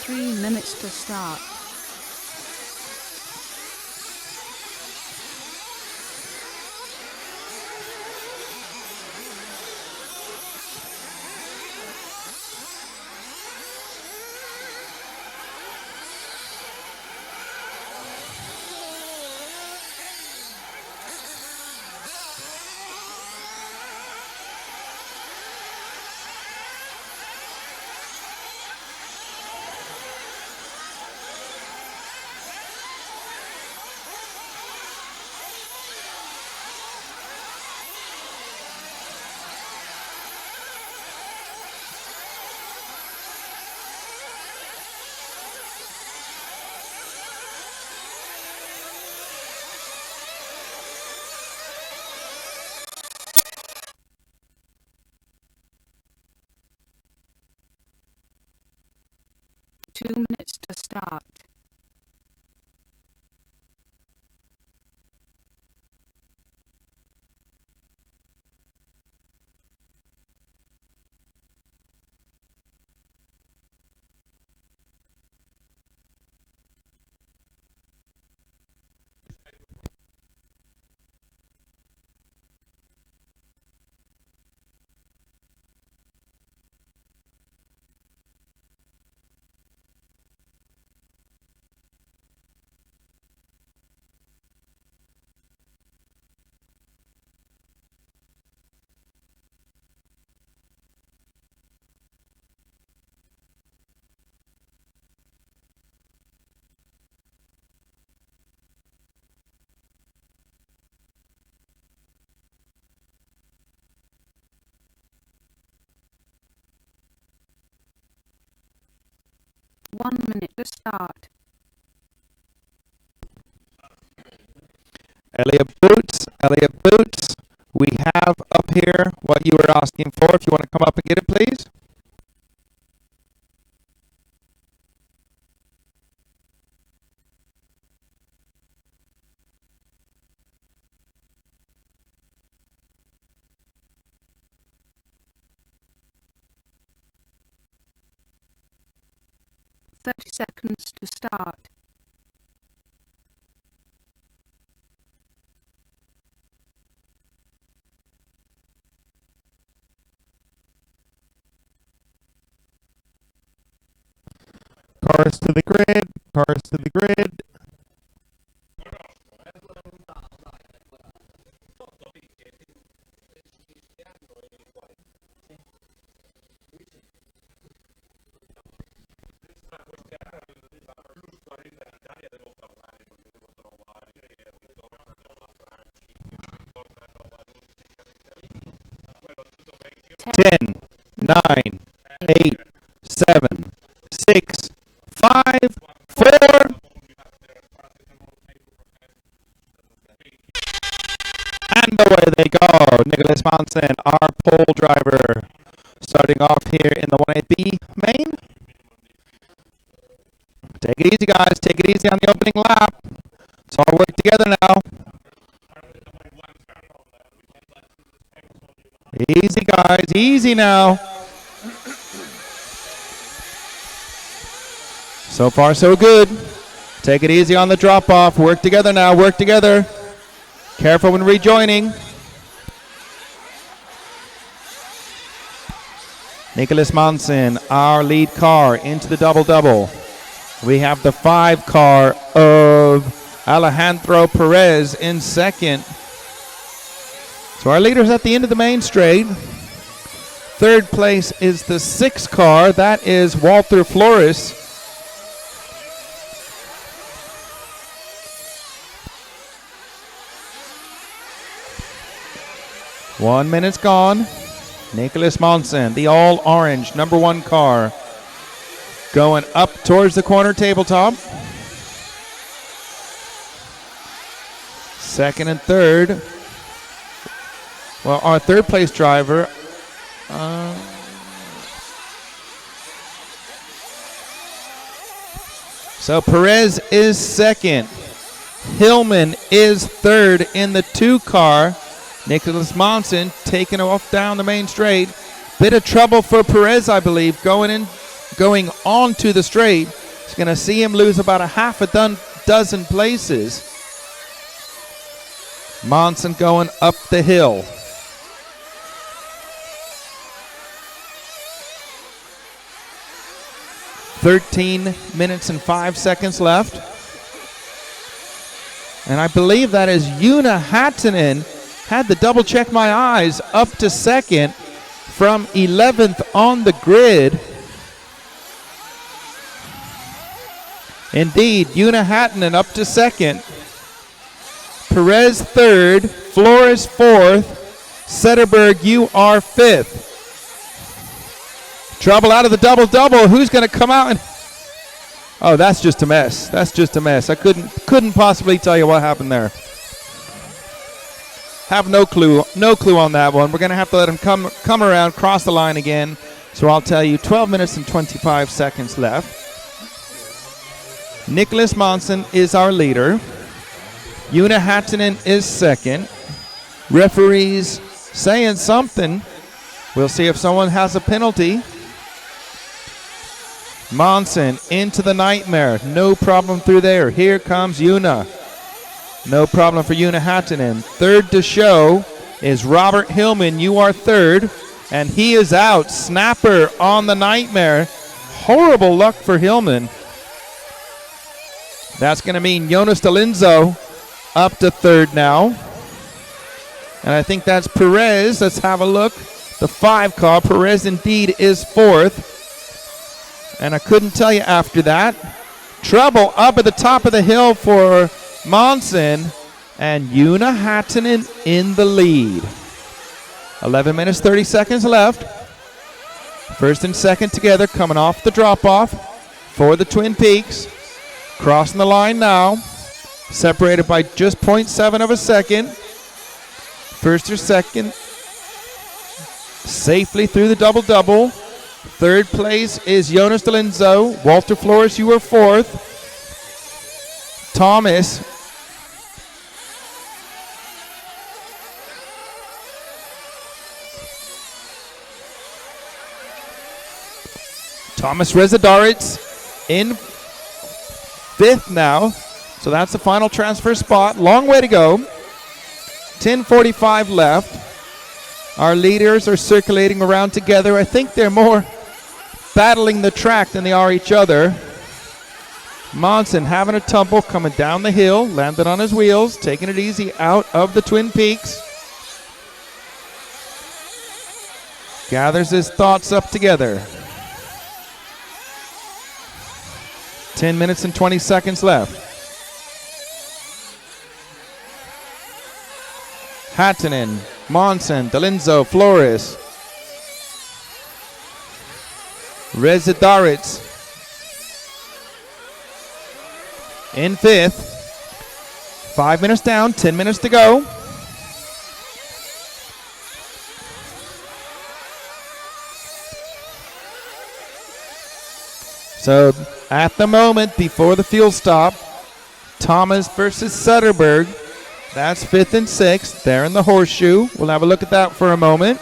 3 minutes to start. Two minutes to start. One minute to start. Elliot Boots, we have up here what you were asking for. If you want to come up and get it, please. Thirty seconds to start. Cars to the grid, cars to the grid. Ten, 9, 8, 7, 6, 5, 4. And away they go. Nicholas Monson, our pole driver, starting off here in the 1A-B main. Take it easy, guys. Take it easy on the opening lap. Let's all work together now. Easy, guys. Easy now. So far, so good. Take it easy on the drop-off. Work together now. Work together. Careful when rejoining. Nicholas Monson, our lead car, into the double-double. We have the 5 car of Alejandro Perez in second. So our leader's at the end of the main straight. Third place is the 6 car. That is Walter Flores. One minute's gone. Nicholas Monson, the all-orange number 1 car, going up towards the corner tabletop. Second and third. Well, our third place driver. So Perez is second. Hillman is third in the 2 car. Nicholas Monson taking off down the main straight. Bit of trouble for Perez, I believe, going on to the straight. He's going to see him lose about a half a dozen places. Monson going up the hill. (13 minutes and 5 seconds left. And I believe that is Una Hattinen. Had to double check my eyes. Up to second from 11th on the grid. Indeed, Una Hattinen up to second. Perez third. Flores fourth. Sederberg, you are fifth. Trouble out of the double-double. Who's going to come out and... Oh, that's just a mess. That's just a mess. I couldn't possibly tell you what happened there. Have no clue on that one. We're going to have to let him come around, cross the line again. So I'll tell you, 12 minutes and 25 seconds left. Nicholas Monson is our leader. Una Hattinen is second. Referees saying something. We'll see if someone has a penalty. Monson into the nightmare. No problem through there. Here comes Una. No problem for Una Hattinen. Third to show is Robert Hillman. You are third. And he is out. Snapper on the nightmare. Horrible luck for Hillman. That's going to mean Jonas Delinzo up to third now. And I think that's Perez. Let's have a look. The 5 car. Perez indeed is fourth. And I couldn't tell you after that. Trouble up at the top of the hill for Monson. And Una Hattinen in the lead. 11 minutes, 30 seconds left. First and second together coming off the drop-off for the Twin Peaks. Crossing the line now. Separated by just 0.7 of a second. First or second. Safely through the double-double. Third place is Jonas Delinzo. Walter Flores, you are fourth. Thomas. Thomas Rezadarits in fifth now. So that's the final transfer spot. Long way to go. 10:45 left. Our leaders are circulating around together. I think they're more battling the track than they are each other. Monson having a tumble coming down the hill. Landed on his wheels. Taking it easy out of the Twin Peaks. Gathers his thoughts up together. 10 minutes and 20 seconds left. Hattinen, Monson, Delinzo, Flores. Rezadarits in fifth. 5 minutes down, 10 minutes to go. So at the moment, before the fuel stop, Thomas versus Sederberg. That's fifth and sixth. There in the horseshoe. We'll have a look at that for a moment.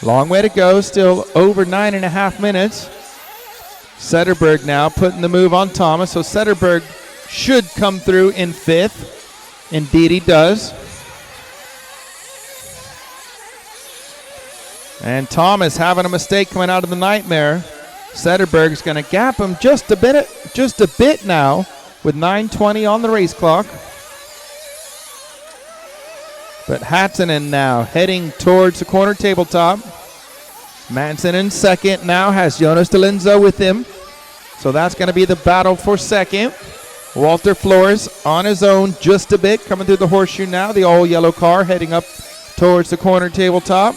Long way to go. Still over 9.5 minutes. Sederberg now putting the move on Thomas. So Sederberg should come through in fifth. Indeed he does. And Thomas having a mistake coming out of the nightmare. Sederberg's going to gap him just a bit now with 9:20 on the race clock. But Hattinen now heading towards the corner tabletop. Manson in second now has Jonas Delinzo with him. So that's going to be the battle for second. Walter Flores on his own just a bit, coming through the horseshoe now. The all-yellow car heading up towards the corner tabletop.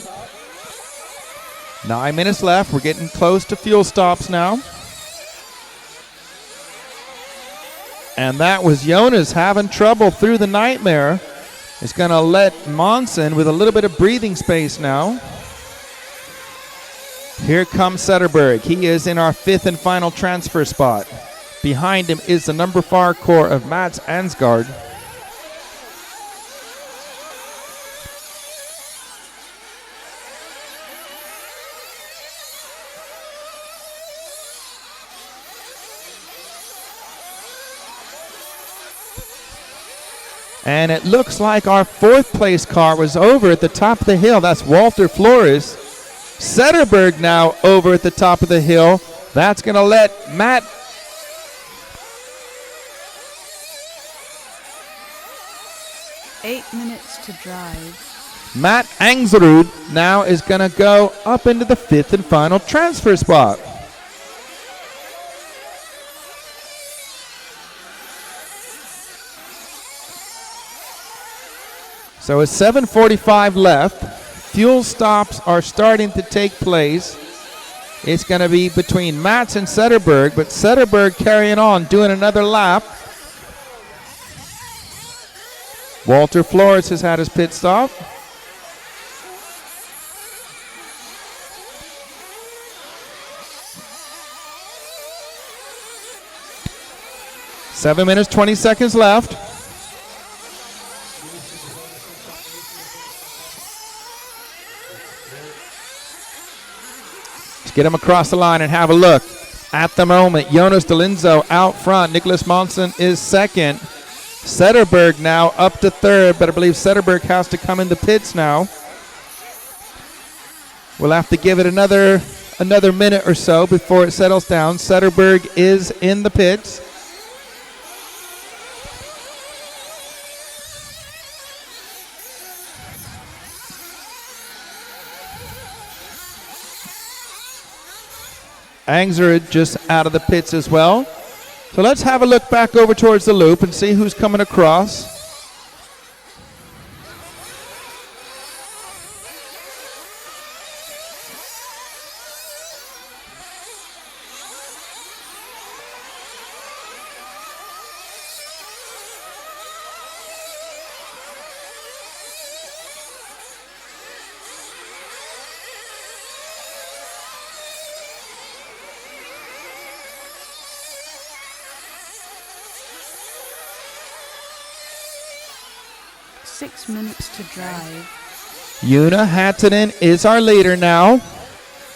9 minutes left. We're getting close to fuel stops now. And that was Jonas having trouble through the nightmare. It's going to let Monson with a little bit of breathing space now. Here comes Sederberg. He is in our fifth and final transfer spot. Behind him is the number 4 core of Mats Ansgaard. And it looks like our fourth place car was over at the top of the hill. That's Walter Flores. Setterberg now over at the top of the hill. That's going to let Matt. Eight minutes to drive. Matt Angserud now is going to go up into the fifth and final transfer spot. So it's 7:45 left. Fuel stops are starting to take place. It's going to be between Mats and Setterberg, but Setterberg carrying on, doing another lap. Walter Flores has had his pit stop. Seven minutes, 20 seconds left. Let's get him across the line and have a look. At the moment, Jonas Delinzo out front. Nicholas Monson is second. Setterberg now up to third, but I believe Setterberg has to come in the pits now. We'll have to give it another minute or so before it settles down. Setterberg is in the pits. Angserud just out of the pits as well. So let's have a look back over towards the loop and see who's coming across. Six minutes to drive. Una Hattinen is our leader now.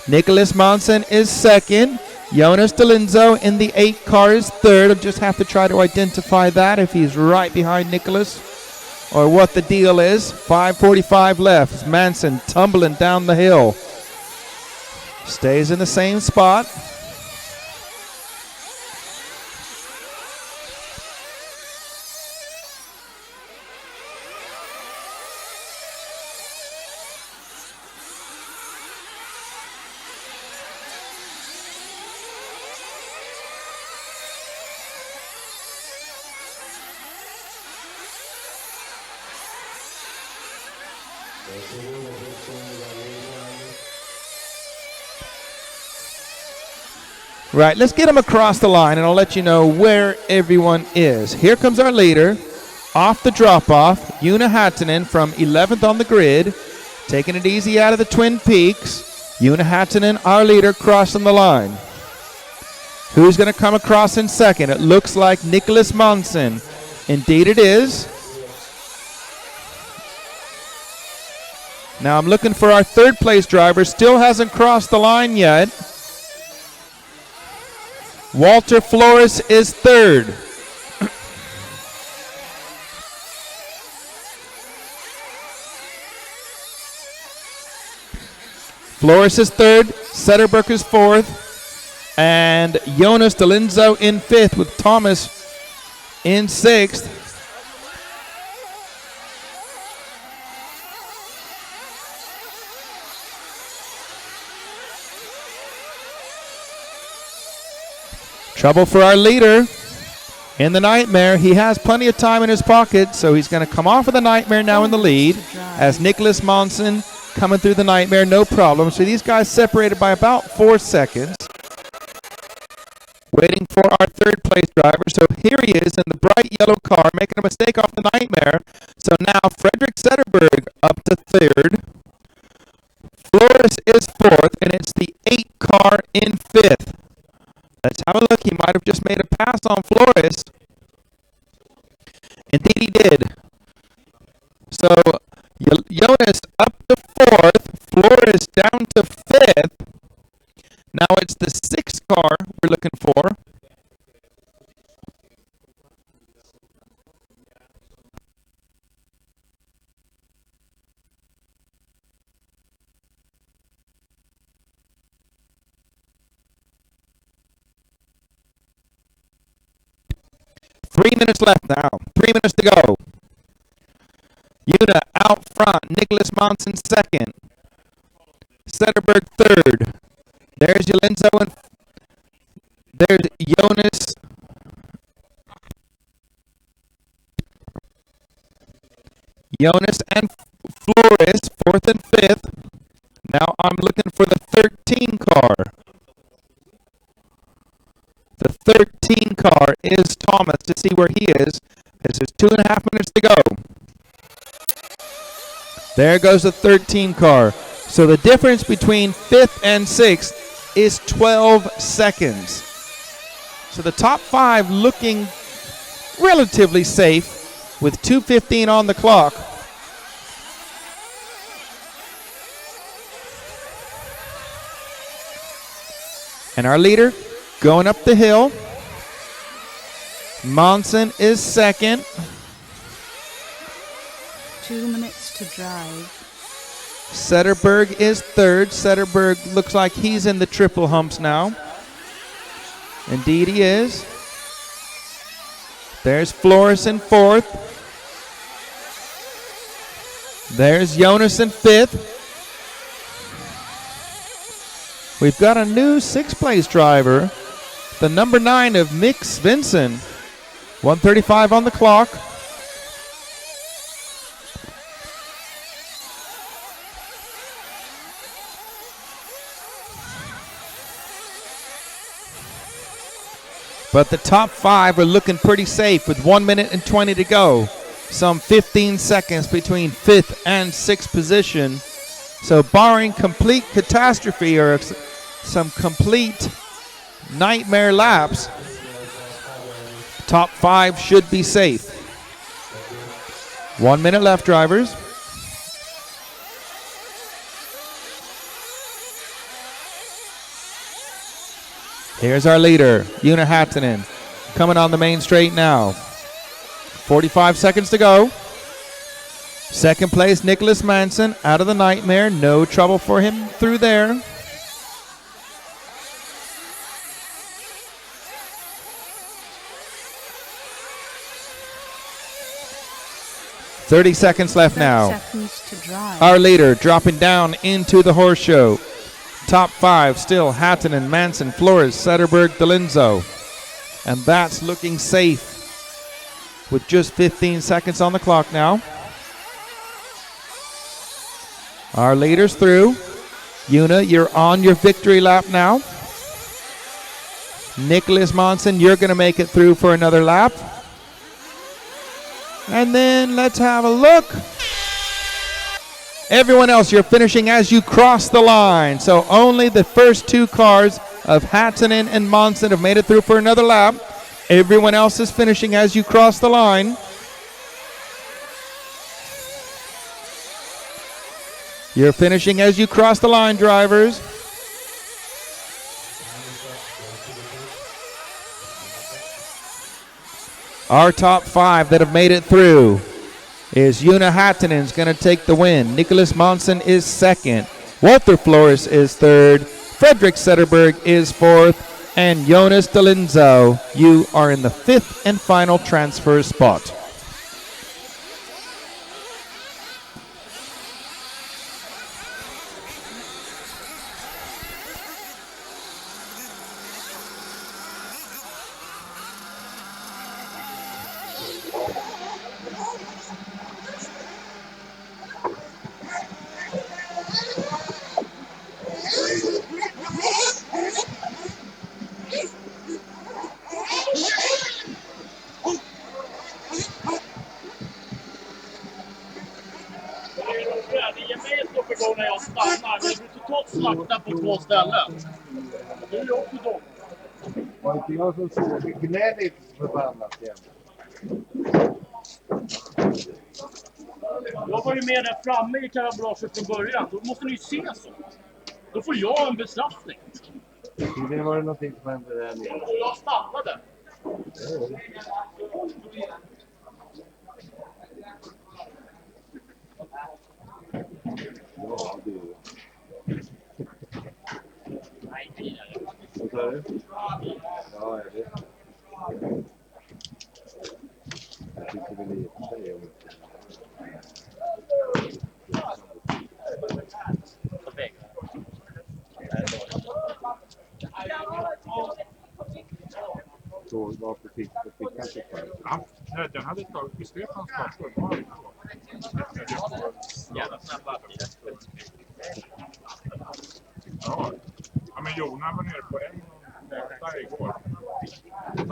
Nicholas Monson is second. Jonas Delinzo in the 8 car is third. I'll just have to try to identify that if he's right behind Nicholas or what the deal is. 5:45 left. Manson tumbling down the hill. Stays in the same spot. Right, let's get him across the line, and I'll let you know where everyone is. Here comes our leader. Off the drop-off, Una Hattinen from 11th on the grid, taking it easy out of the Twin Peaks. Una Hattinen, our leader, crossing the line. Who's going to come across in second? It looks like Nicholas Monson. Indeed it is. Now I'm looking for our third place driver. Still hasn't crossed the line yet. Walter Flores is third. Flores is third. Setterberg is fourth. And Jonas Delinzo in fifth with Thomas in sixth. Trouble for our leader in the Nightmare. He has plenty of time in his pocket, so he's going to come off of the Nightmare now in the lead as Nicholas Monson coming through the Nightmare, no problem. So these guys separated by about 4 seconds. Waiting for our third place driver. So here he is in the bright yellow car, making a mistake off the Nightmare. So now Frederick Setterberg up to third. Flores is fourth, and it's the 8 car in fifth. Let's have a look. He might have just made a pass on Flores. Indeed he did. So Jonas up to fourth. Flores down to fifth. Now it's the 6 car we're looking for. 3 minutes left now. 3 minutes to go. Una out front. Nicholas Monson second. Zetterberg third. There's Yolenzo and there's Jonas. Jonas and Flores, fourth and fifth. Now I'm looking for the 13 car. The 13 car is Thomas to see where he is. This is 2.5 minutes to go. There goes the 13 car. So the difference between 5th and 6th is 12 seconds. So the top 5 looking relatively safe with 2:15 on the clock. And our leader going up the hill. Monson is second. 2 minutes to drive. Zetterberg is third. Zetterberg looks like he's in the triple humps now. Indeed he is. There's Flores in fourth. There's Jonas in fifth. We've got a new 6th place driver, the number 9 of Mick Svensson. 1:35 on the clock. But the top 5 are looking pretty safe with 1 minute and 20 to go. Some 15 seconds between 5th and 6th position. So barring complete catastrophe or some complete nightmare laps, top 5 should be safe. 1 minute left, drivers. Here's our leader, Una Hattinen, coming on the main straight now. 45 seconds to go. Second place, Nicholas Manson, out of the nightmare. No trouble for him through there. $30 left now. Seconds to drive. Our leader dropping down into the horse show. Top 5 still Hattinen, Manson, Flores, Zetterberg, Delenzo. And that's looking safe with just 15 seconds on the clock now. Our leader's through. Una, you're on your victory lap now. Nicholas Monson, you're going to make it through for another lap. And then let's have a look. Everyone else, you're finishing as you cross the line. So only the first 2 cars of Hattinen and Monson have made it through for another lap. Everyone else is finishing as you cross the line. You're finishing as you cross the line, drivers. Our top 5 that have made it through is Una Hattinen's going to take the win. Nicholas Monson is second. Walter Flores is third. Frederick Zetterberg is fourth. And Jonas Delenzo, you are in the 5th and final transfer spot. När jag stannar, men du totalt slaktar på 2 ställen. Det är ju också dåligt. Var inte jag som såg gnälligt förbannat igen? Jag var ju med där framme i karablaget från början. Då måste ni ju se så. Då får jag en bestraffning. Det var det någonting som hände där nere. Och jag stannade. Ja, det är det. Nej, det är det. Vad sa du? Ja, jag vet. Jag tycker väl i och för sig om så varför fick han inte för? Ja, nej, den hade tagit i Stefans dator. Var det kvar? Jävla snabba. Ja. Ja, men Jona var nere på en där igår.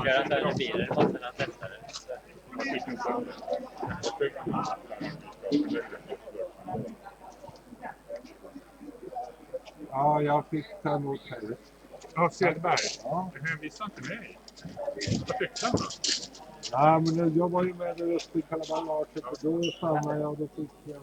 Gör han det i bilen? Det måste han testa det. Jag fick en sönder. Ja, jag fick ta emot henne. Ja, Cederberg. Ja. Du hänvisar inte mig. Vad tyckte han då? Ja, men jag var ju med där uppe i Kalabalaget och då stannade jag och då fick jag...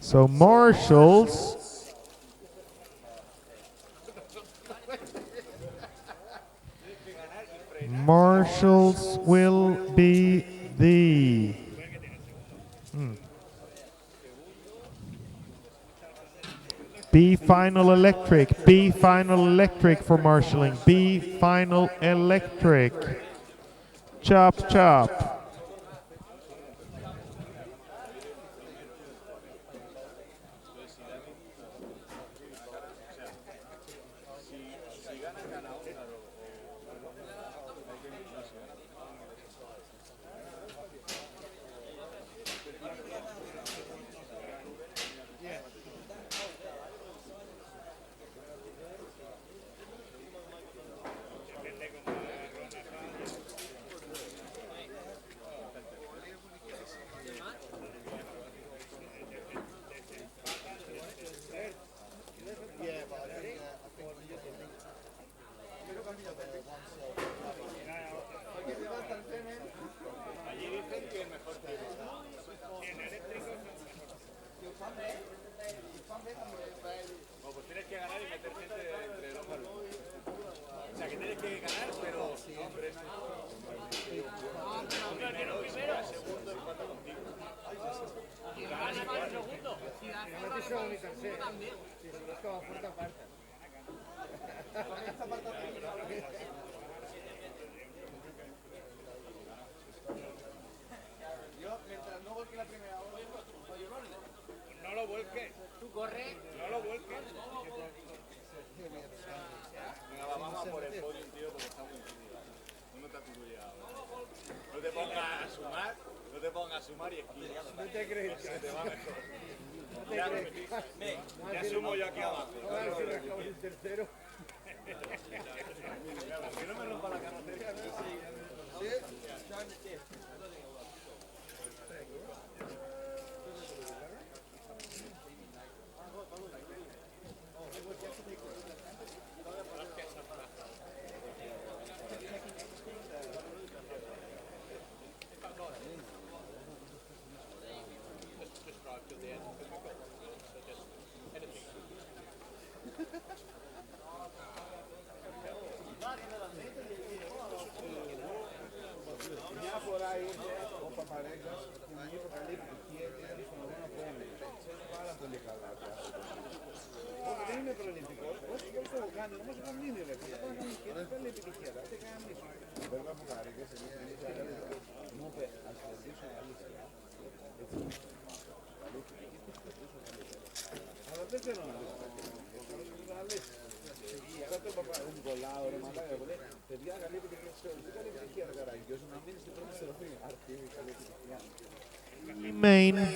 So Marshalls will be the B final electric, B final electric for marshalling, B final electric. Chop chop.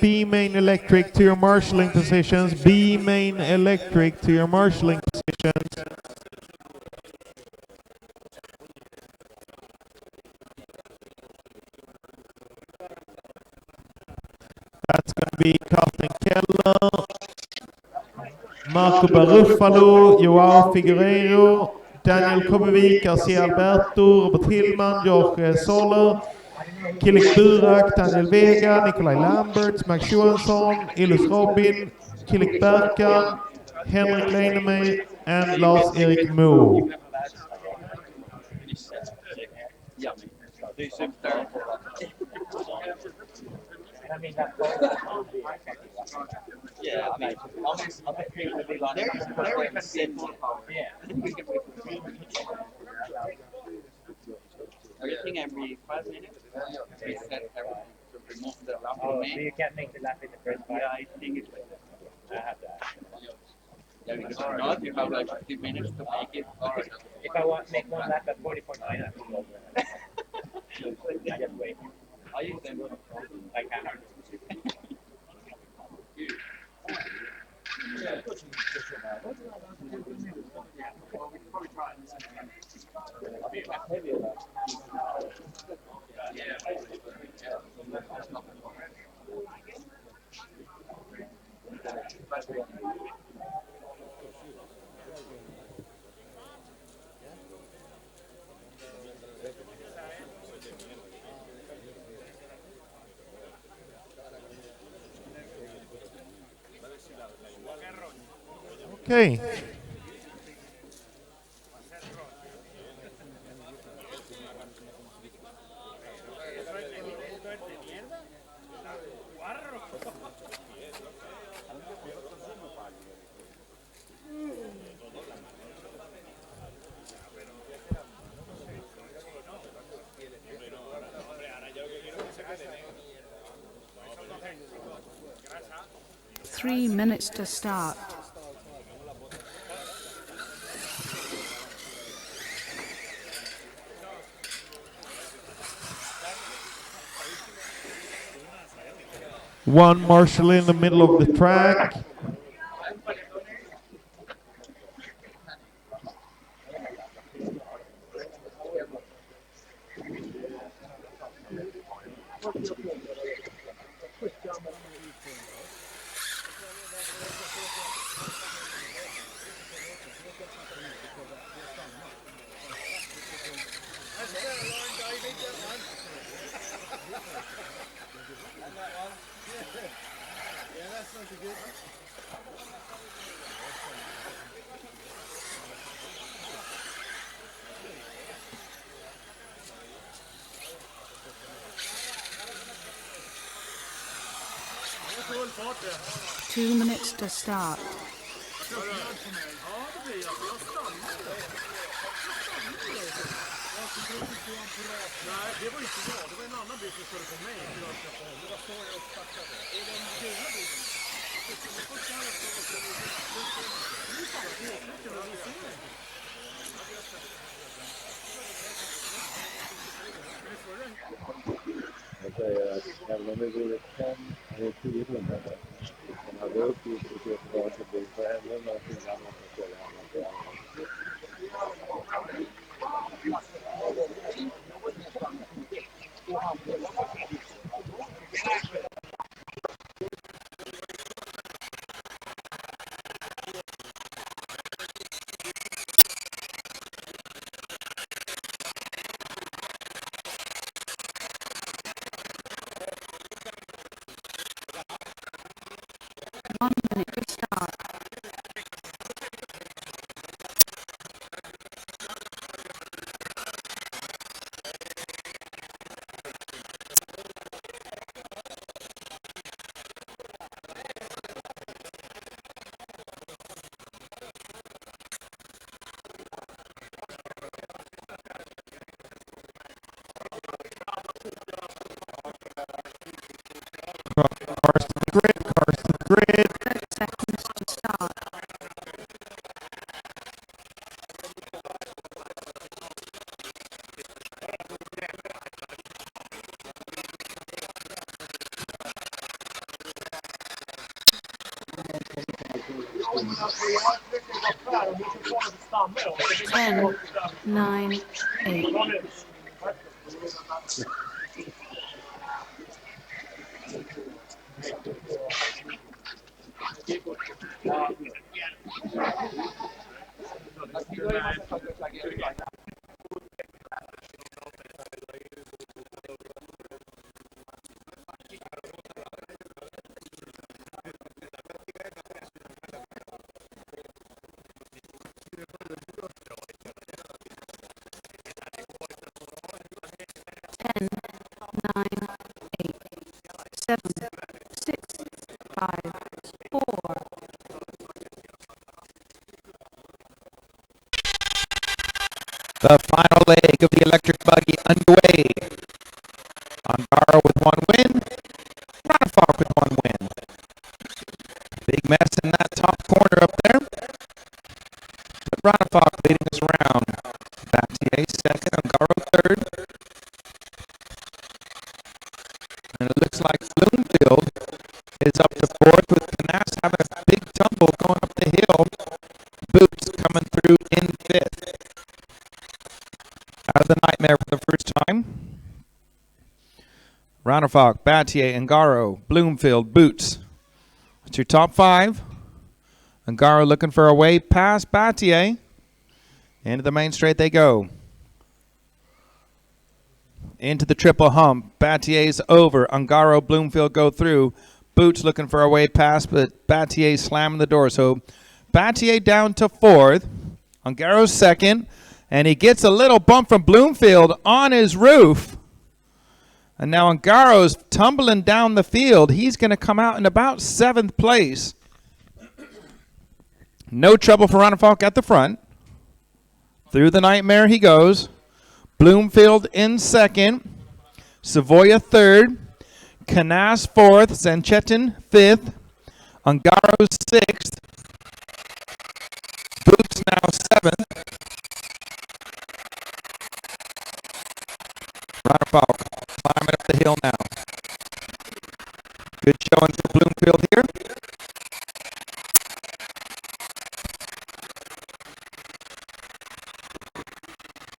B main electric to your marshalling positions. B main electric to your marshalling positions. That's going to be Carlton Keller, Marco Baruffalo, Joao Figueiredo, Daniel Kobevik, Garcia Alberto, Robert Hillman, Jorge Soler, Kilik Burak, Daniel Vega, Nikolaj Lamberts, Max Johansson, Ilus Robin, Kilik Berkan, Henrik Leinemeyer, and Lars-Erik Moe. Yeah, I mean, I'm a kid to be like, everything every 5 minutes. We set everything to remove the lamp. Oh, so you can't make the lap in the first 5? Yeah, I think it's like that. I have that. Yeah, because if not, you have like 15 minutes to make it. If I want make one lap at 40.9, I have to go over it. I just wait. I use them. I can't. Okay. Three minutes to start. One marshal in the middle of the track. Two minutes to start. Jag säger att även om det vore 5 eller 10 timmar som hade uppgift att se vad det blir för ännu några timmar man kan köra annat och annat. One minute to start. grid. 30 seconds to start. 10, 9, 8. Ten, 9, 8, 7, 6, 5, 4. The final leg of the electric buggy underway. Angaro with one win. Ronafalk with one win. Big mess in that top corner up there. But Ronafalk leading us around. Battier second, Angaro third. And it looks like Bloomfield is up to fourth with Canas having a big tumble going up the hill. Boots coming through in fifth. Out of the nightmare for the first time. Ronafalk, Battier, Angaro, Bloomfield, Boots. That's your top five. Angaro looking for a way past Battier. Into the main straight they go. Into the triple hump. Battier's over. Angaro, Bloomfield go through. Boots looking for a way past, but Battier slamming the door. So Battier down to fourth. Angaro's second. And he gets a little bump from Bloomfield on his roof. And now Angaro's tumbling down the field. He's going to come out in about seventh place. No trouble for Ronafalk at the front. Through the nightmare he goes. Bloomfield in second. Savoya third. Canas fourth. Zanchetin fifth. Angaro sixth. Boots now seventh. Ronafalk climbing up the hill now. Good showing for Bloomfield here.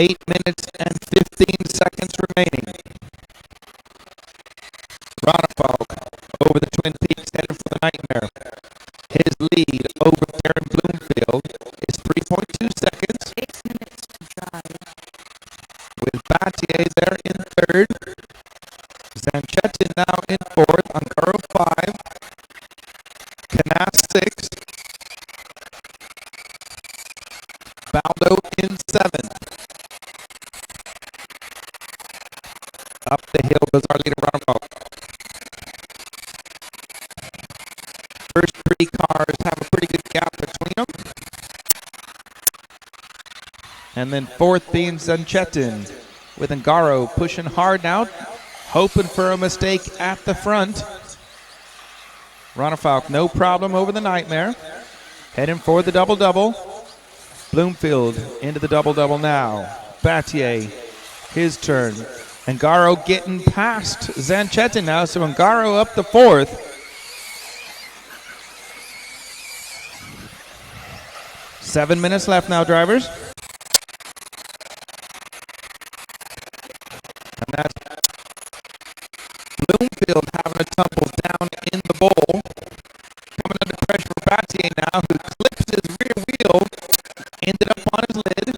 Eight minutes and 15 seconds remaining. Ronafalk over the Twin Peaks headed for the nightmare. His lead over Darren Bloomfield is 3.2 seconds. 8 minutes to drive. With Battier there in third. Zanchetin now in fourth. Angaro 5. Canas 6. Baldo in 7. Up the hill goes our leader, Ronafalk. First three cars have a pretty good gap between them. And then fourth being Zanchetin, with Angaro pushing hard now, hoping for a mistake at the front. Ronafalk, no problem over the nightmare. Heading for the double-double. Bloomfield into the double-double now. Battier, his turn. Angaro getting past Zanchetin now, so Angaro up to fourth. Seven minutes left now, drivers. And that's Bloomfield having a tumble down in the bowl. Coming under pressure for Battier now, who clips his rear wheel. Ended up on his lid.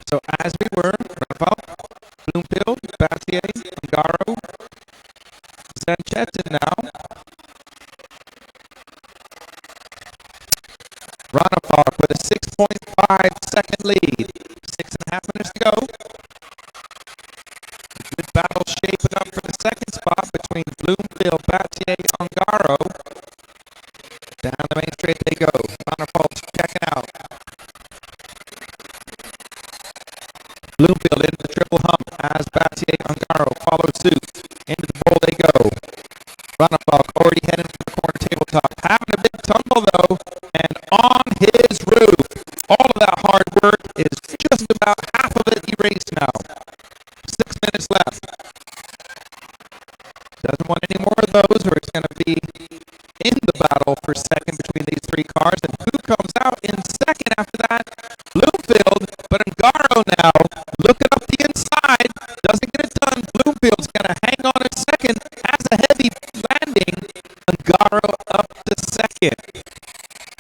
So as we were, Ronafalk, Bloomfield, Battier, Angaro, Zanchetin now. Ronafalk with a 6.5 second lead. 6.5 minutes to go. Good battle shaping up for the second spot between Bloomfield, Battier, Angaro. Down the main straight they go. Ronafalk's checking out. Bloomfield into the triple hump as Battier, Angaro follow suit. Into the bowl they go. Ronafalk already heading for the corner tabletop. Half All of that hard work is just about half of it erased now. 6 minutes left. Doesn't want any more of those, or it's going to be in the battle for second between these three cars. And who comes out in second after that? Bloomfield, but Ungaro now looking up the inside. Doesn't get it done. Bloomfield's going to hang on in second. Has a heavy landing. Ungaro up to second.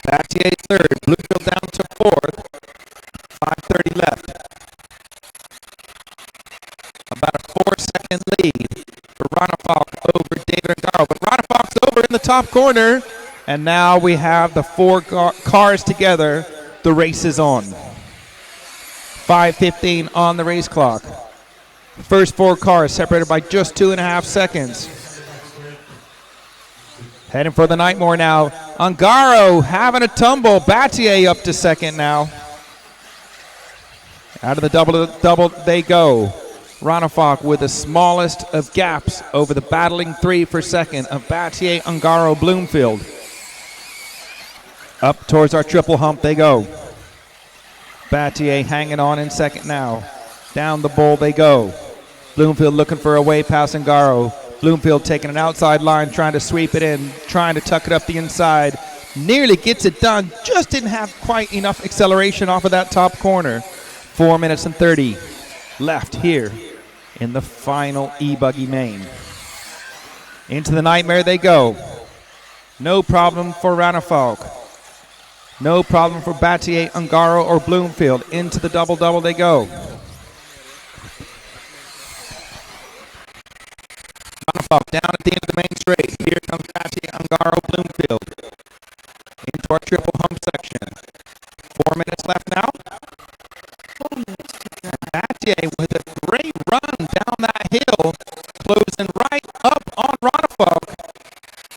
Battier third. Bloomfield down to fourth. 5:30 left. About a 4-second lead for Ronafalk over David Ungaro. But Ronafalk's over in the top corner. And now we have the four cars together. The race is on. 5:15 on the race clock. First four cars separated by just 2.5 seconds. Heading for the Nightmare now. Ungaro having a tumble. Battier up to second now. Out of the double they go. Ronafalk with the smallest of gaps over the battling three for second of Battier, Ungaro, Bloomfield. Up towards our triple hump they go. Battier hanging on in second now. Down the bowl they go. Bloomfield looking for a way past Ungaro. Bloomfield taking an outside line, trying to sweep it in, trying to tuck it up the inside. Nearly gets it done, just didn't have quite enough acceleration off of that top corner. 4 minutes and 30 left here in the final E-Buggy main. Into the Nightmare they go. No problem for Ronafalk. No problem for Battier, Ungaro, or Bloomfield. Into the double-double they go. Ronafalk down at the end of the main straight. Here comes Battier, Ungaro, Bloomfield. Into our triple hump section. 4 minutes left now. 4 minutes to go. Battier with a great run down that hill. Closing right up on Ronafalk.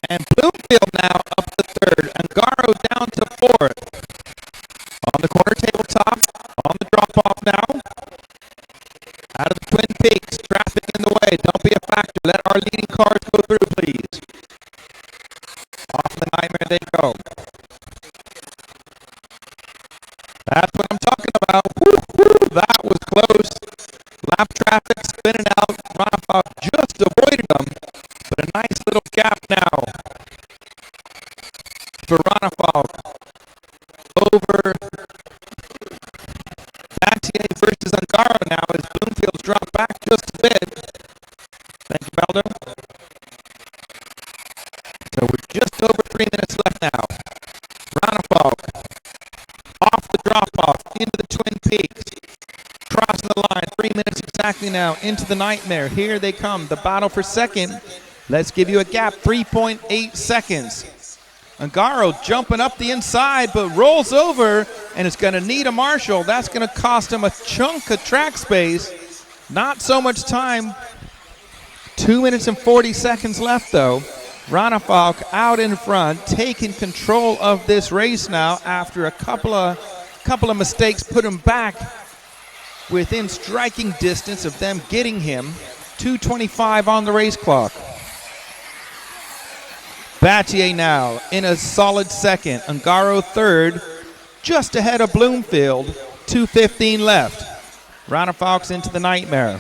And Bloomfield now up to third. Ungaro down to fourth. On the corner tabletop. On the drop-off now. Out of the Twin Peaks. Traffic in the way. Don't be a factor. Let our leading cars go through, please. Off the Nightmare they go. That's what I'm talking about. Woo, woo, that was close. Lap traffic spinning out. Ronafalk just avoided them. But a nice little gap now for Ronafalk over Battier versus Ungaro now as Bloomfield's dropped back just a bit. Thank you, Baldo. So we're just over 3 minutes left now. Ronafalk off the drop-off into the Twin Peaks. Crossing the line, 3 minutes exactly now into the Nightmare. Here they come, the battle for second. Let's give you a gap, 3.8 seconds. Ungaro jumping up the inside, but rolls over, and it's going to need a marshal. That's going to cost him a chunk of track space. Not so much time. 2 minutes and 40 seconds left, though. Ronafalk out in front, taking control of this race now after a couple of mistakes put him back within striking distance of them getting him. 2:25 on the race clock. Battier now in a solid second. Ungaro third, just ahead of Bloomfield. 2:15 left. Ronafalk's into the Nightmare.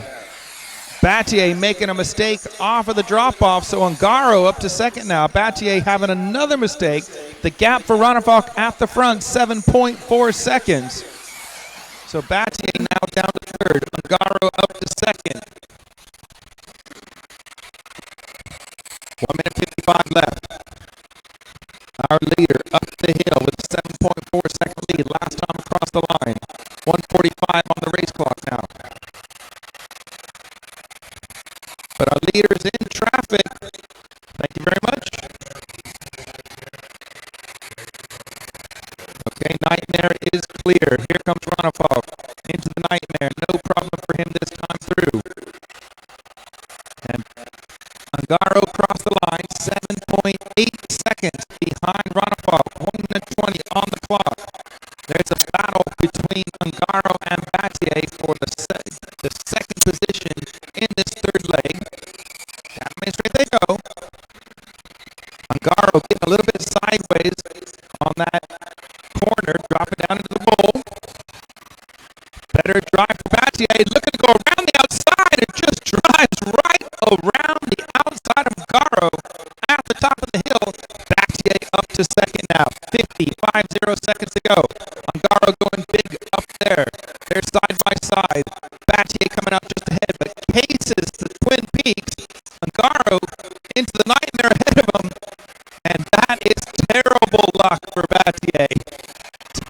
Battier making a mistake off of the drop-off, so Ungaro up to second now. Battier having another mistake. The gap for Ronafalk at the front, 7.4 seconds. So Battier now down to third. Ungaro up to second. 1 minute 55 left. Our leader up the hill with a 7.4 second lead. Last time across the line. 1:45 on the race clock now. But our leader is in traffic. Thank you very much. Okay, Nightmare is clear. Here comes Ronafalk into the Nightmare. No problem for him this time through. And Ungaro crossed the line, 7.8 seconds behind Ronafalk. 1 minute 20 on the clock. There's a battle between Ungaro and Battier for the second position in this third leg. Down the main straight they go. Ungaro getting a little bit sideways on that corner, dropping down into the bowl. Battier looking to go around the outside. It just drives right around the outside of Garo at the top of the hill. Battier up to second now. 50 seconds to go. Ungaro going big up there. They're side by side. Battier coming out just ahead, but paces the Twin Peaks. Ungaro into the nightmare ahead of him. And that is terrible luck for Battier.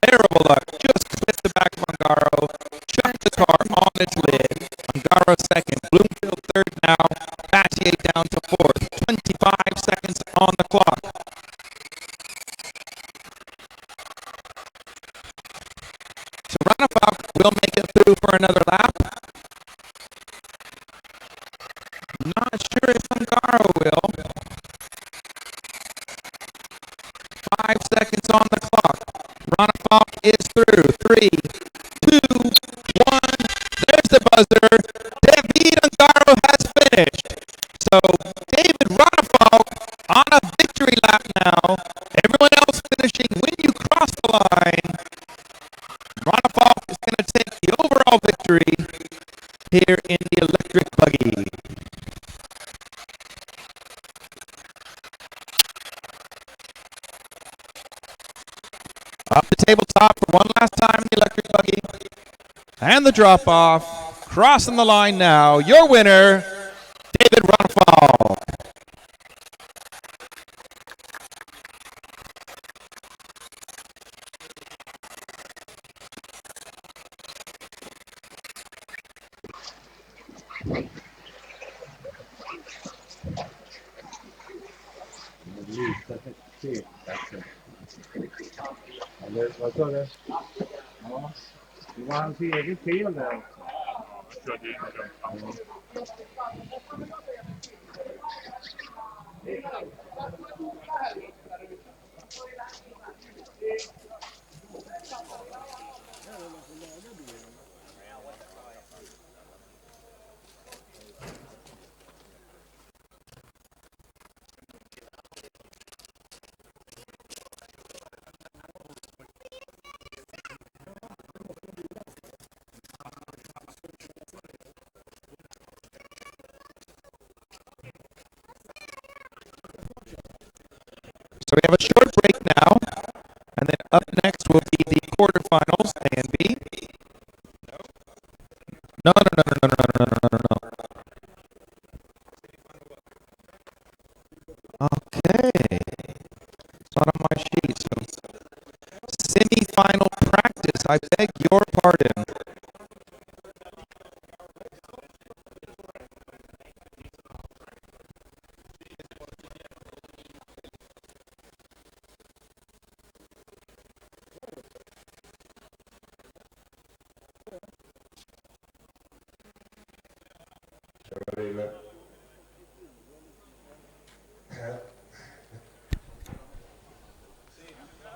Terrible luck. Just clipped the back of Ungaro. Chucked the car on its lid. Ungaro second. Bloomfield third now. Battier down to fourth. 25 seconds on the clock. So Runabout will make it through for another lap. Not sure if Ungaro will. 5 seconds on the clock. Runabout is through. 3, 2, 1. There's the buzzer. David Ungaro has finished. So David Runabout on a victory lap now. Everyone else finishing when you cross the line. Runabout is going to take the overall victory here in the electric buggy. Up the tabletop for one last time in the electric buggy. And the drop off. Crossing the line now. Your winner, David Runabout. Eller vad sa du? Ja, det var hans eget fel där också. So we have a short break now, and then up next will be the quarterfinals, A and B. No. Okay. It's not on my sheet. So semi-final practice. I beg your pardon.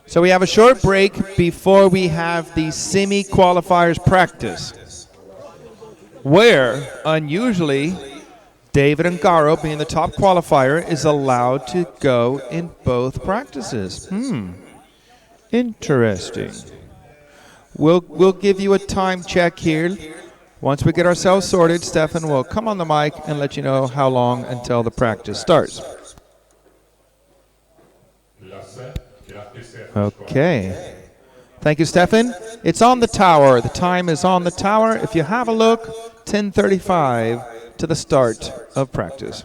So we have a short break before we have the semi-qualifiers practice, where, unusually, David Ungaro, being the top qualifier, is allowed to go in both practices. Interesting. We'll give you a time check here. Once we get ourselves sorted, Stefan will come on the mic and let you know how long until the practice starts. Okay. Thank you, Stefan. It's on the tower. The time is on the tower. If you have a look, 10:35 to the start of practice.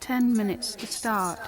Minutes to start.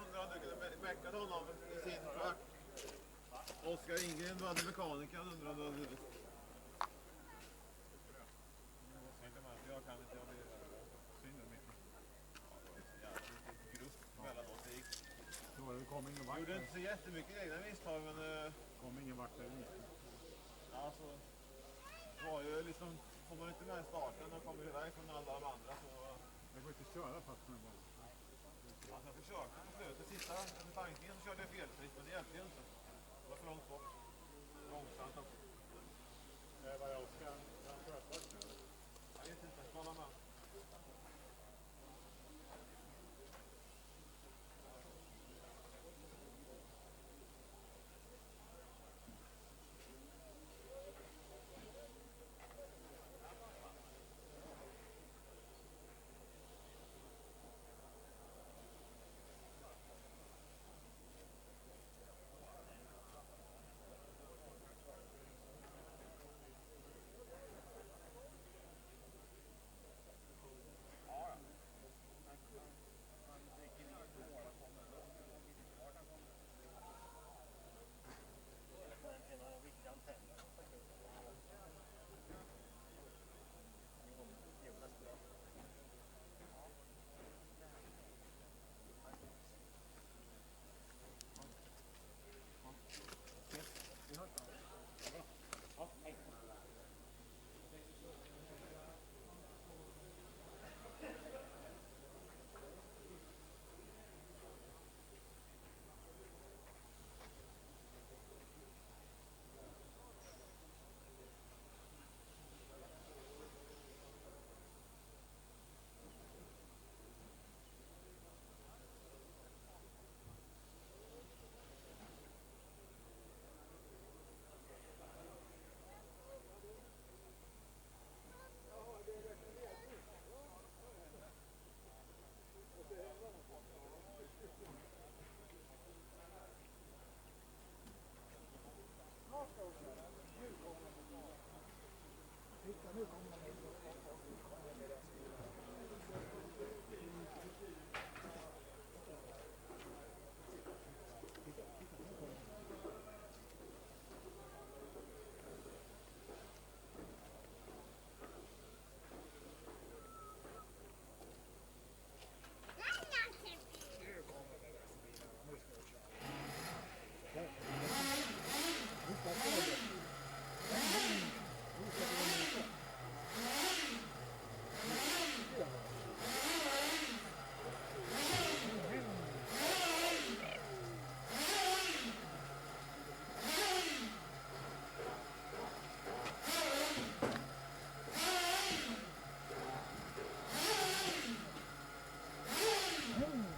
undrar om du kunde meckat honom i sin truck. Oskar Ingren var det mekanikern, undrar om du hade... Jag kan inte, jag blir synd om mycket. Grupp mellan oss, det gick. Det kom ingen vakt. Gjorde inte så jättemycket egna misstag, men... kom ingen vakt där inne. Alltså, det var ju liksom, får man inte med starten och kommer iväg från alla de andra så... Det går inte att köra fast med bara. Alltså jag försökte på slutet, sista med tankningen så körde jag felfritt, men det hjälpte ju inte. Det var för långt bort. Långsamt också. Vad jag ska sköta nu. Jag vet inte, kolla med.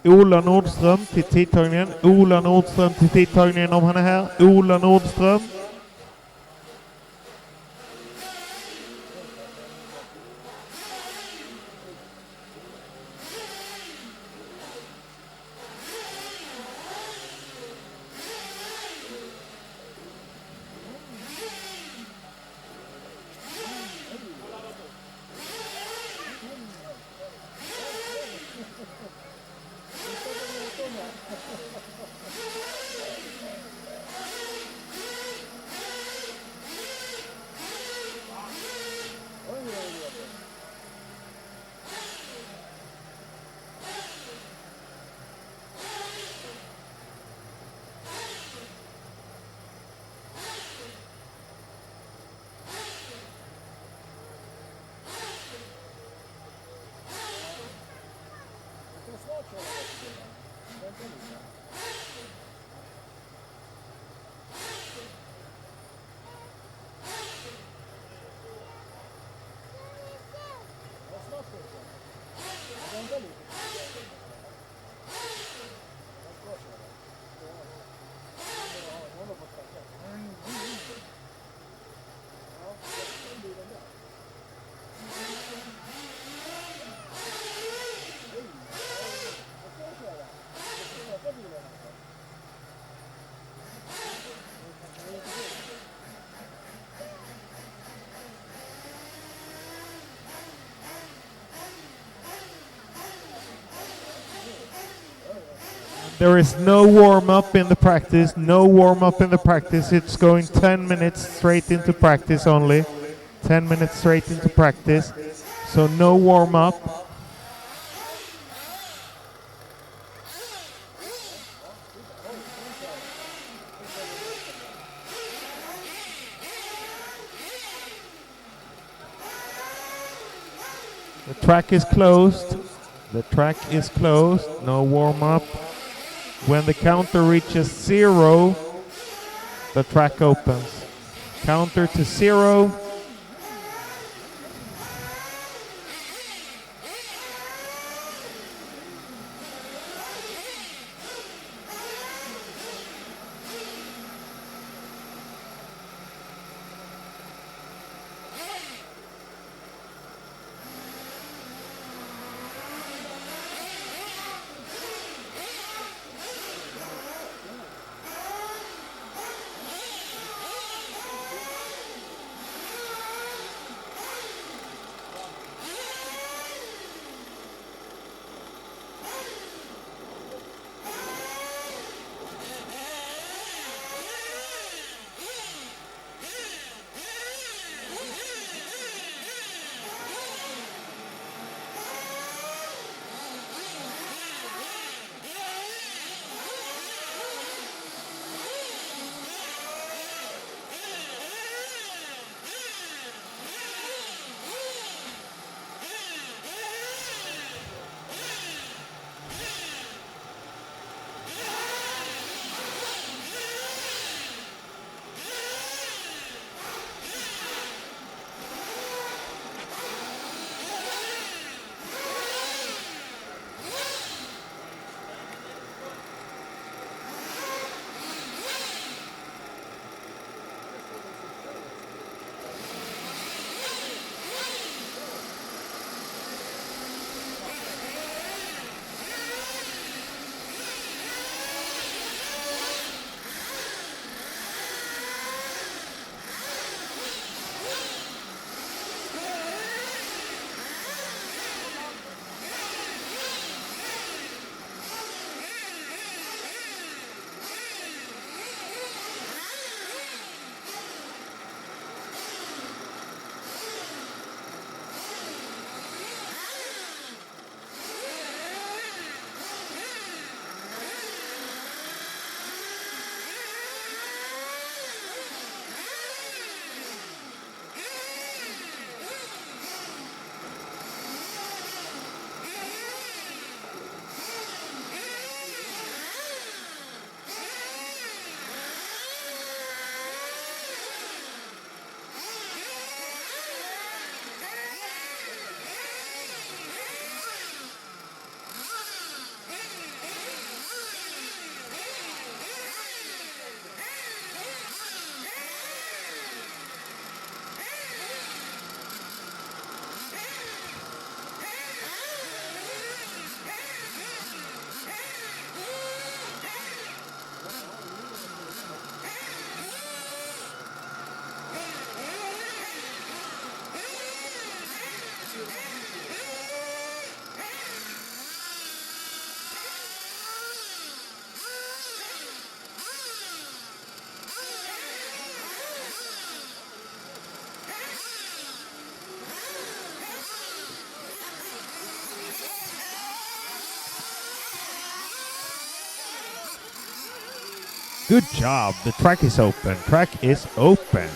Ola Nordström till tidtagningen. Ola Nordström till tidtagningen om han är här. Ola Nordström. There is no warm-up in the practice. No warm-up in the practice. It's going 10 minutes straight into practice only. 10 minutes straight into practice. So no warm-up. The track is closed. The track is closed. No warm-up. When the counter reaches 0, the track opens. Counter to 0. Good job. The track is open. Track is open.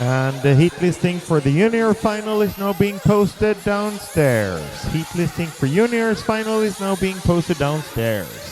And the heat listing for the junior final is now being posted downstairs. Heat listing for juniors final is now being posted downstairs.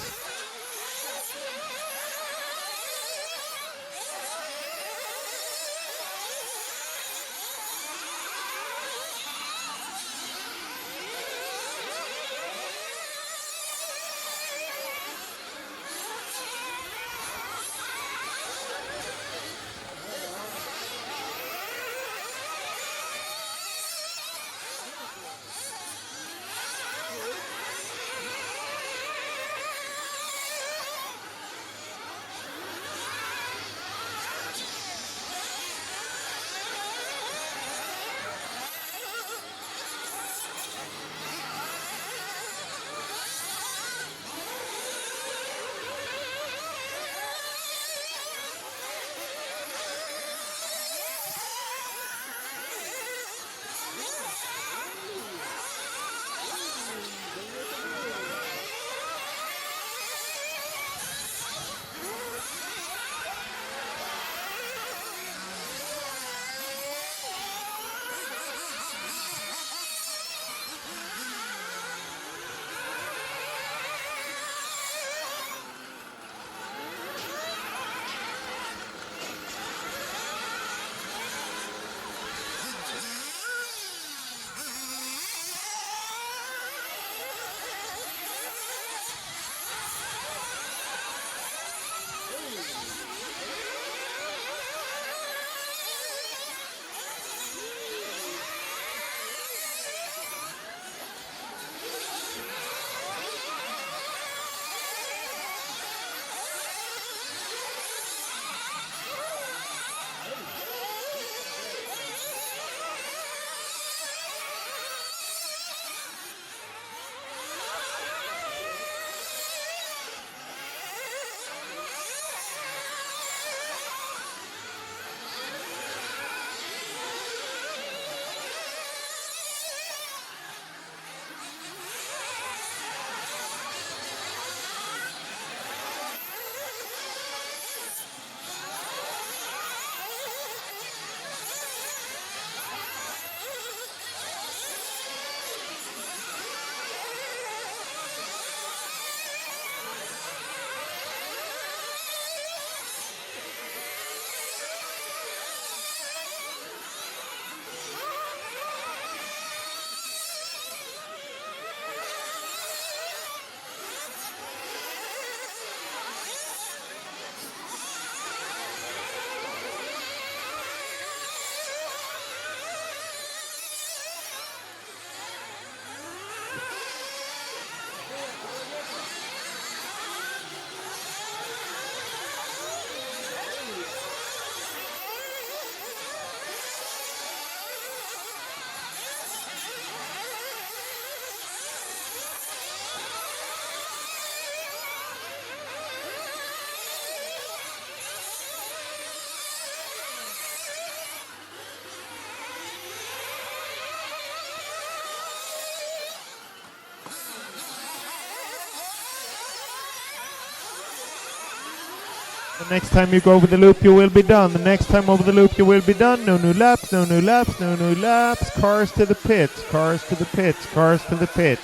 The next time you go over the loop, you will be done. The next time over the loop, you will be done. No new laps, no new laps, no new laps. Cars to the pits, cars to the pits, cars to the pits.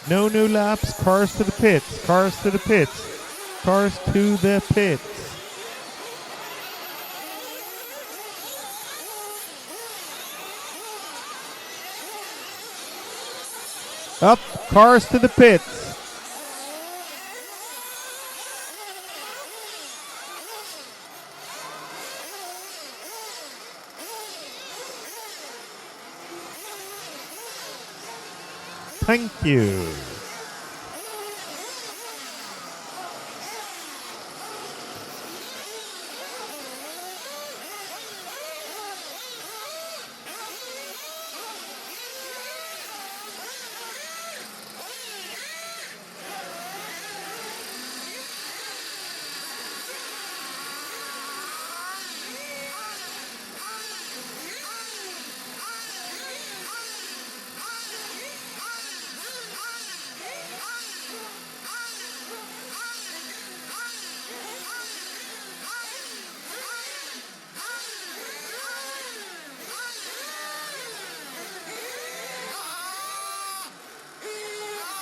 No new laps, cars to the pits, cars to the pits, cars to the pits. Up, cars to the pits. Thank you.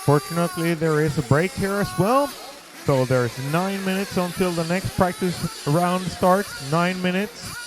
Unfortunately, there is a break here as well. So there's 9 minutes until the next practice round starts. 9 minutes.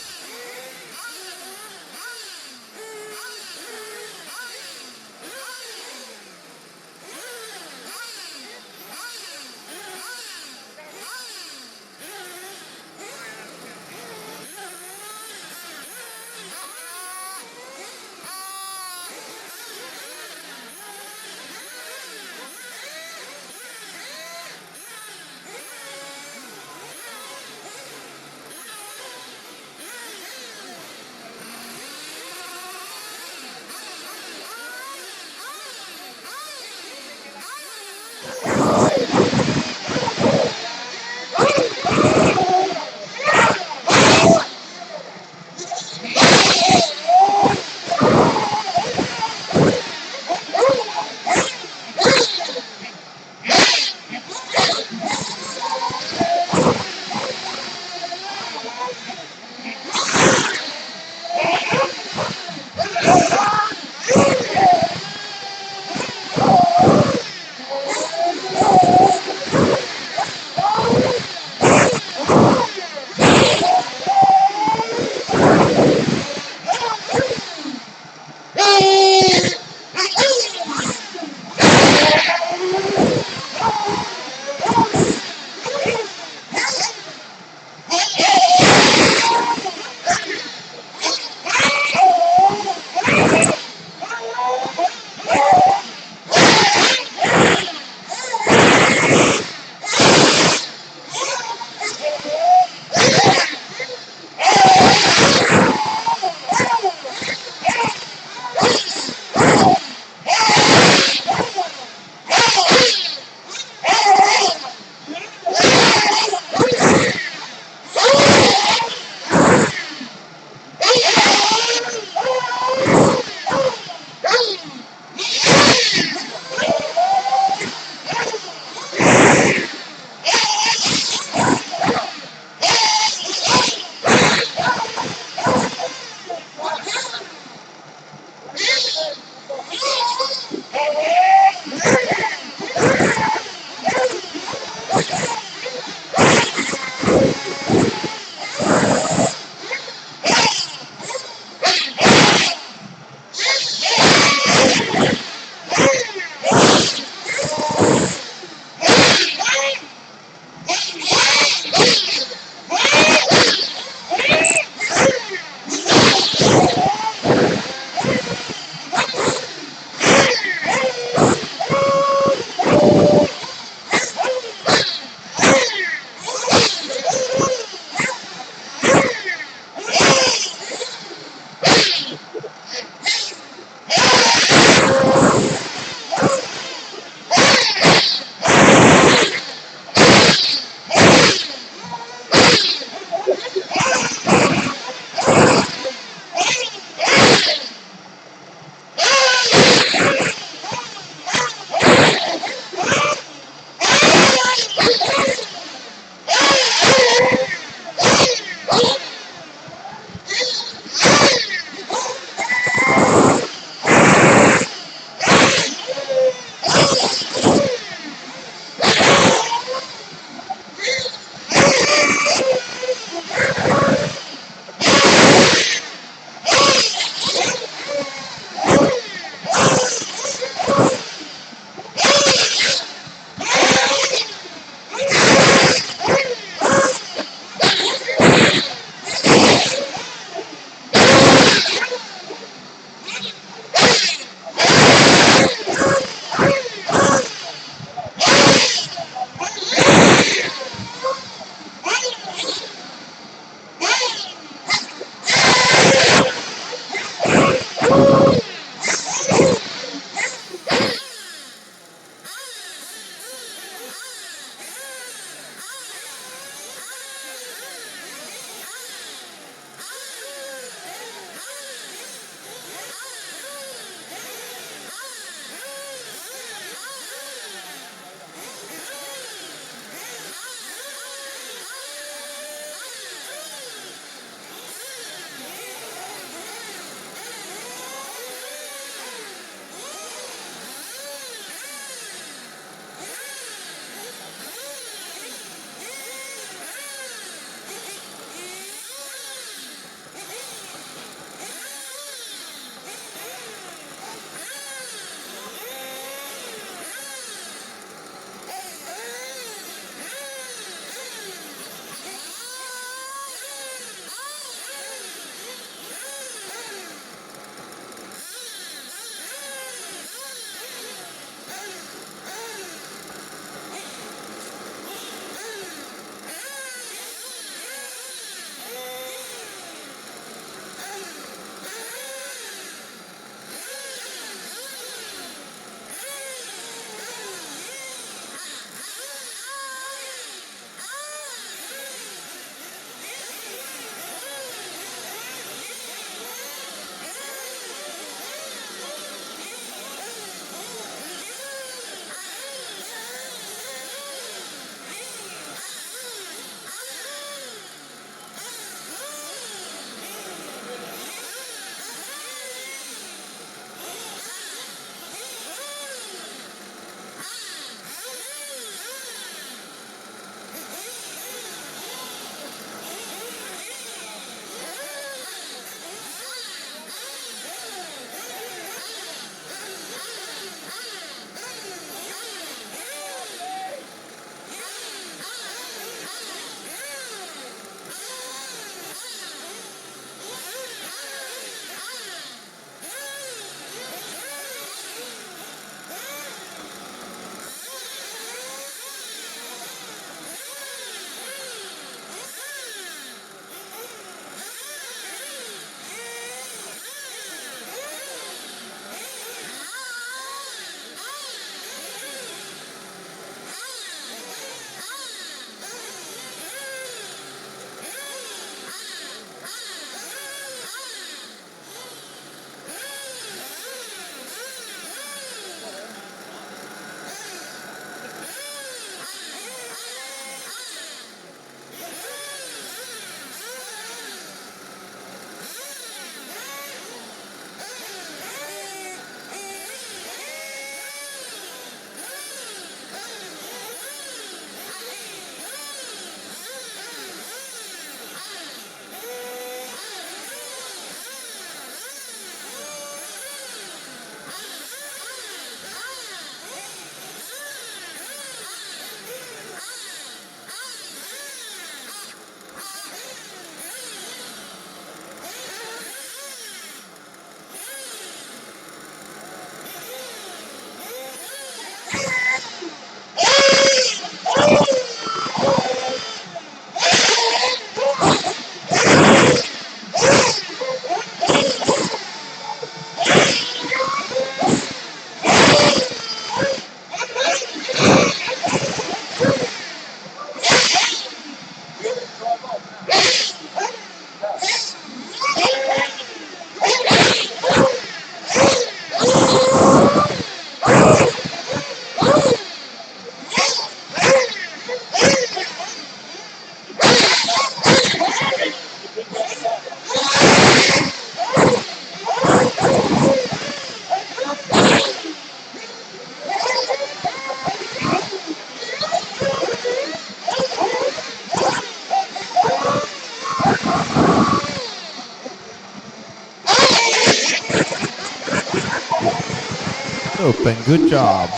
open. Good job.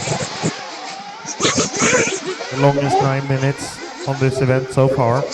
The longest 9 minutes on this event so far.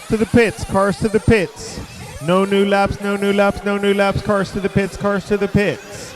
To the pits, cars to the pits. No new laps, no new laps, no new laps. Cars to the pits, cars to the pits.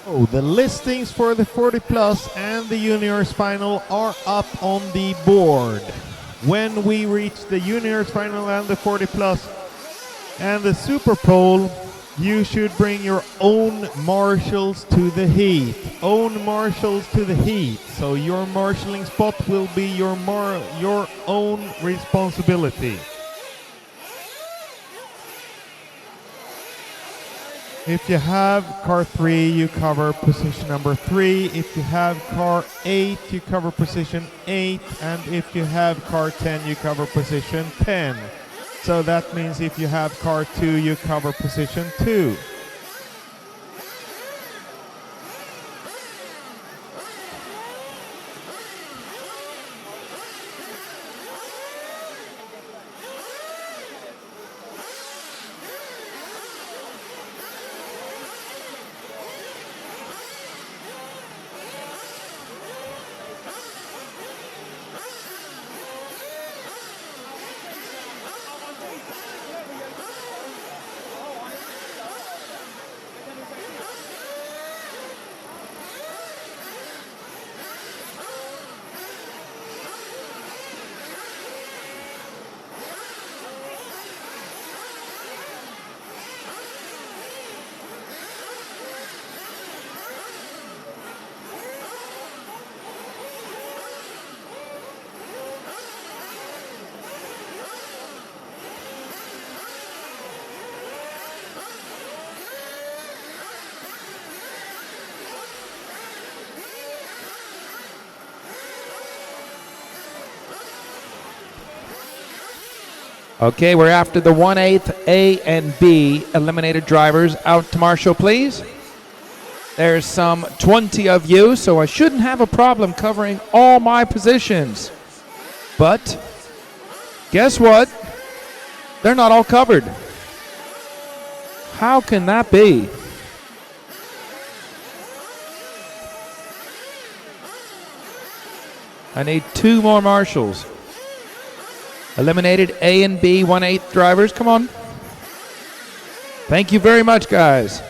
Oh, the listings for the 40 Plus and the Juniors Final are up on the board. When we reach the Juniors Final and the 40 Plus and the Super Pole, you should bring your own marshals to the heat. Own marshals to the heat. So your marshalling spot will be your own responsibility. If you have car 3, you cover position number 3. If you have car 8, you cover position 8. And if you have car 10, you cover position 10. So that means if you have car 2, you cover position 2. Okay, we're after the 1/8 A and B eliminated drivers. Out to marshal, please. There's some 20 of you, so I shouldn't have a problem covering all my positions. But guess what? They're not all covered. How can that be? I need 2 more marshals. Eliminated A and B 1/8 drivers. Come on. Thank you very much, guys.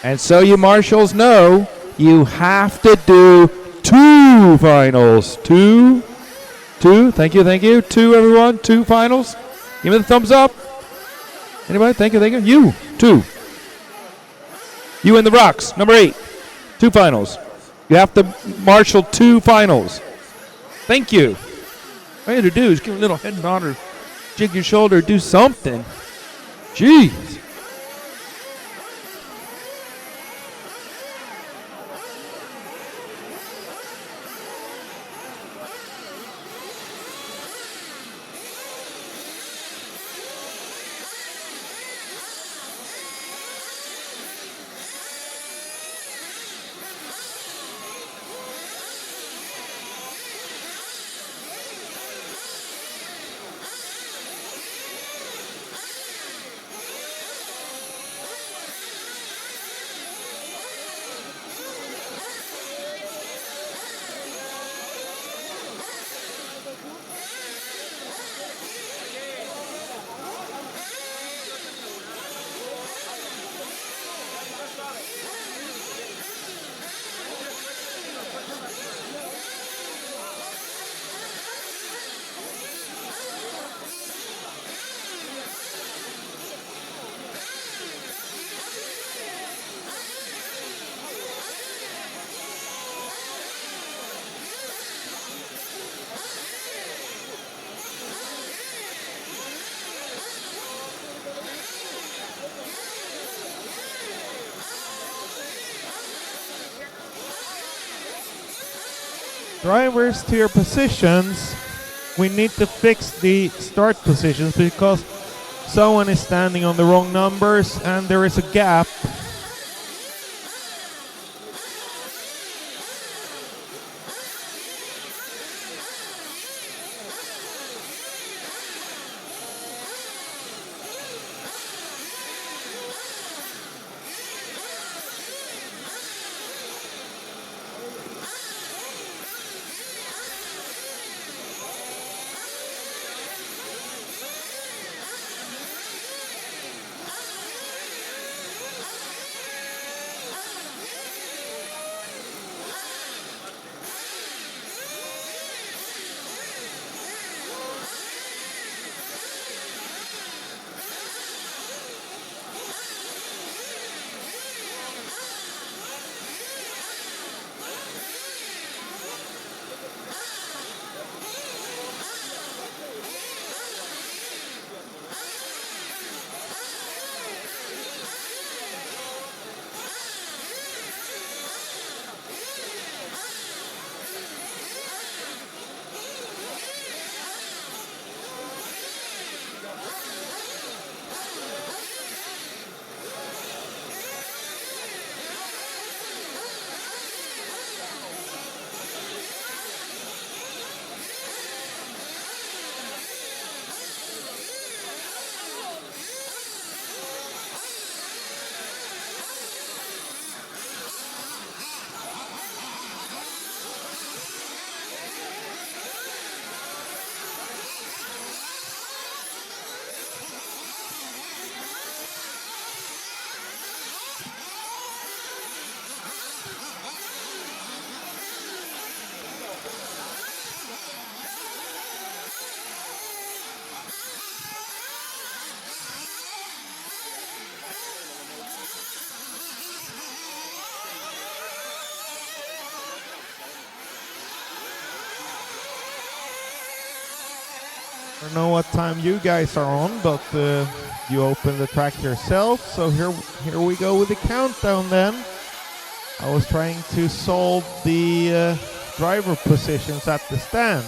And so you marshals know you have to do 2 finals. 2. Thank you. 2, everyone. 2 finals. Give me the thumbs up. Anybody? Thank you. You. 2. You in the rocks. Number 8. 2 finals. You have to marshal 2 finals. Thank you. All you have to do is give a little head nod or jig your shoulder, do something. Jeez. Drivers to your positions. We need to fix the start positions because someone is standing on the wrong numbers and there is a gap. I don't know what time you guys are on, but you open the track yourself. So here we go with the countdown then. I was trying to solve the driver positions at the stand.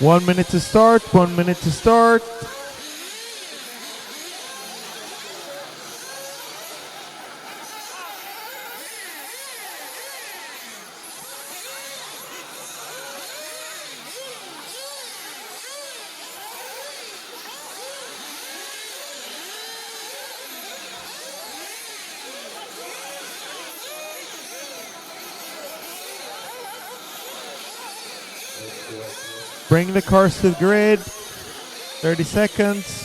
One minute to start, 1 minute to start. Bring the cars to the grid. 30 seconds.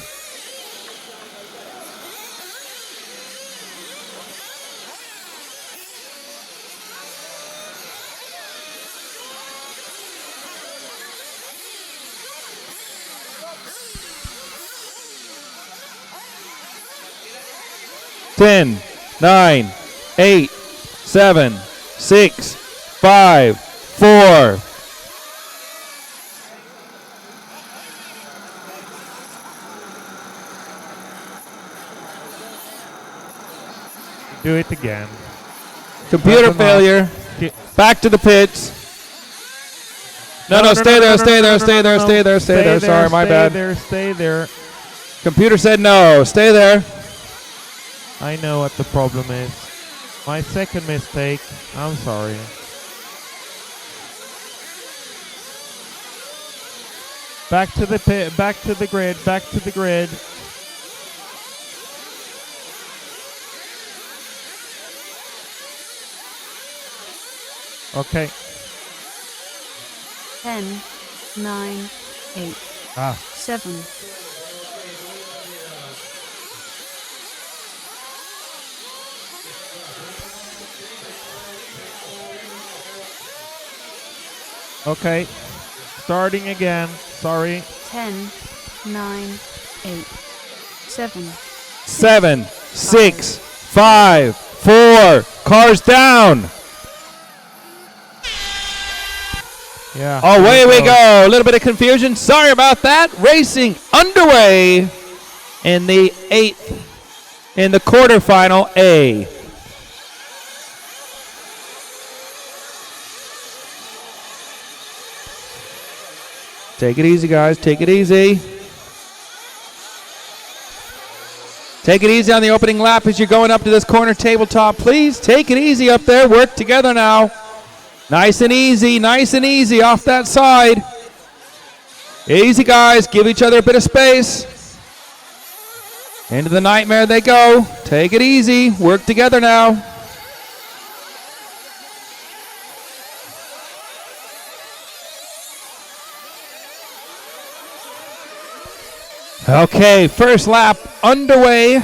10, 9, 8, 7, 6, 5, 4. Do it again. Computer That's enough. failure. Ki- Back to the pits. No, stay there, stay there, stay there, stay there, stay there. Sorry, my bad. Stay there. Computer said no. Stay there. I know what the problem is. My second mistake. I'm sorry. Back to the pit. Back to the grid. Back to the grid. Okay. 10, 9, 8, 7. Okay. Starting again. Sorry. 10, 9, 8, 7. 7, 6, 5, 4. Cars down. Yeah. Away we go. A little bit of confusion. Sorry about that. Racing underway in the 8th, in the quarterfinal A. Take it easy, guys. Take it easy. Take it easy on the opening lap as you're going up to this corner tabletop. Please take it easy up there. Work together now. Nice and easy off that side. Easy, guys. Give each other a bit of space. Into the nightmare they go. Take it easy. Work together now. Okay, first lap underway.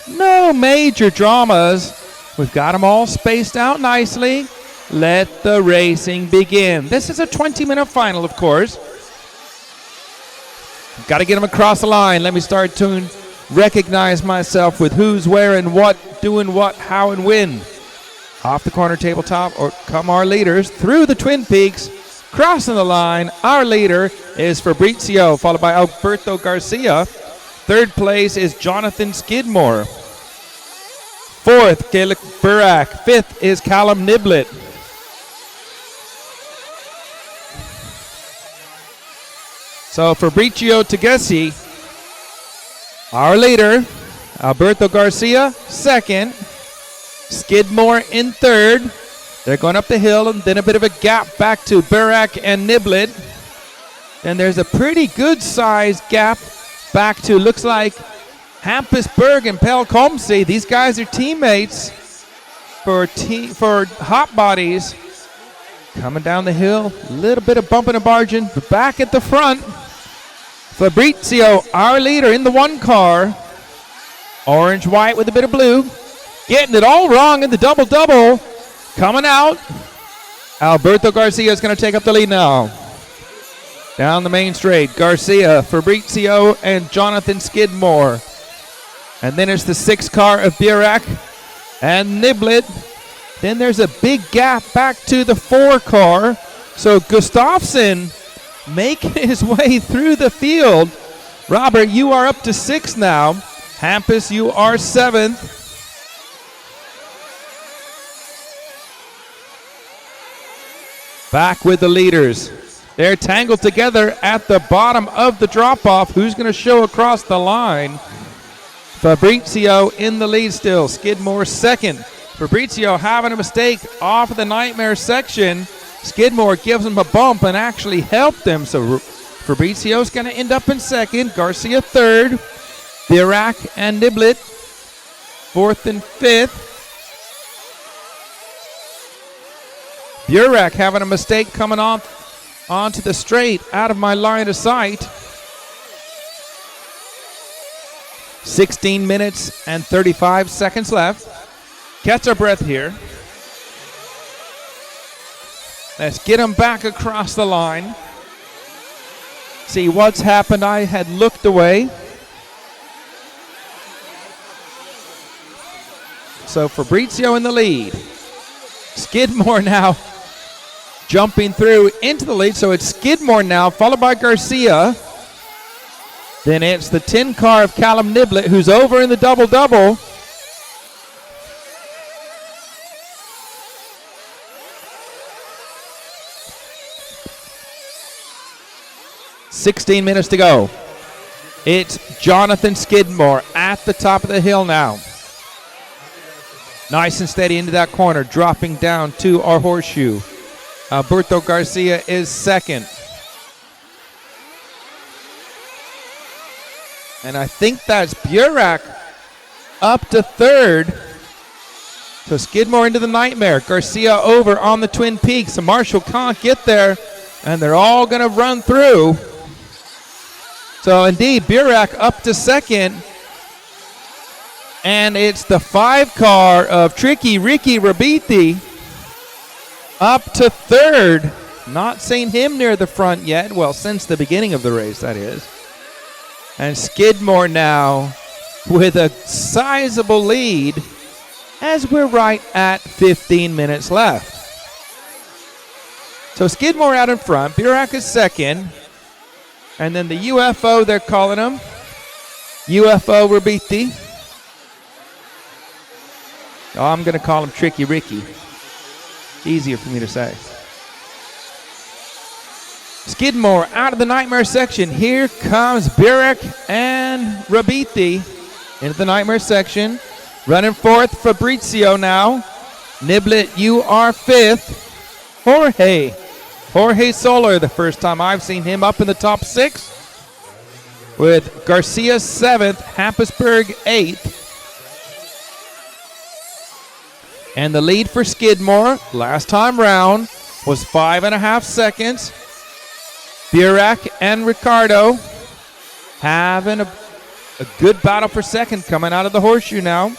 No major dramas. We've got them all spaced out nicely. Let the racing begin. This is a 20-minute final, of course. Got to get them across the line. Let me start to recognize myself with who's where and what, doing what, how, and when. Off the corner tabletop, or come our leaders through the Twin Peaks. Crossing the line, our leader is Fabrizio, followed by Alberto Garcia. Third place is Jonathan Skidmore. Fourth, Gaelic Burak. Fifth is Callum Niblet. So Fabrizio Togessi, our leader. Alberto Garcia, second. Skidmore in third. They're going up the hill, and then a bit of a gap back to Burak and Niblet. And there's a pretty good-sized gap back to, looks like, Hampusberg and Pelkomsi. These guys are teammates for Hot Bodies. Coming down the hill, a little bit of bumping and barging, but back at the front. Fabrizio, our leader in the one car. Orange-white with a bit of blue. Getting it all wrong in the double-double. Coming out. Alberto Garcia is going to take up the lead now. Down the main straight, Garcia, Fabrizio, and Jonathan Skidmore. And then it's the 6 car of Burak and Niblet. Then there's a big gap back to the 4 car. So Gustafsson making his way through the field. Robert, you are up to 6 now. Hampus, you are 7th. Back with the leaders. They're tangled together at the bottom of the drop-off. Who's going to show across the line? Fabrizio in the lead still. Skidmore second. Fabrizio having a mistake off of the nightmare section. Skidmore gives him a bump and actually helped him. So Fabrizio's going to end up in second. Garcia third. Burak and Niblet fourth and fifth. Burak having a mistake coming off onto the straight, out of my line of sight. 16 minutes and 35 seconds left. Catch our breath here. Let's get him back across the line. See what's happened. I had looked away. So Fabrizio in the lead. Skidmore now jumping through into the lead. So it's Skidmore now, followed by Garcia. Then it's the 10 car of Callum Niblett, who's over in the double-double. $16 minutes to go. It's Jonathan Skidmore at the top of the hill now. Nice and steady into that corner, dropping down to our horseshoe. Alberto Garcia is second. And I think that's Burak up to third. So Skidmore into the Nightmare. Garcia over on the Twin Peaks. So Marshall can't get there, and they're all going to run through. So indeed, Burak up to second. And it's the 5 car of Tricky Ricky Rabiti up to third. Not seen him near the front yet. Well, since the beginning of the race, that is. And Skidmore now with a sizable lead as we're right at 15 minutes left. So Skidmore out in front. Burak is second. And then the UFO, they're calling him. UFO Rabiti. Oh, I'm going to call him Tricky Ricky. Easier for me to say. Skidmore out of the Nightmare section. Here comes Burak and Rabiti into the Nightmare section. Running fourth, Fabrizio now. Niblett, you are fifth. Jorge Soler, the first time I've seen him up in the top 6. With Garcia 7th, Happisburg 8th. And the lead for Skidmore last time round was 5.5 seconds. Burak and Ricardo having a good battle for second coming out of the horseshoe now.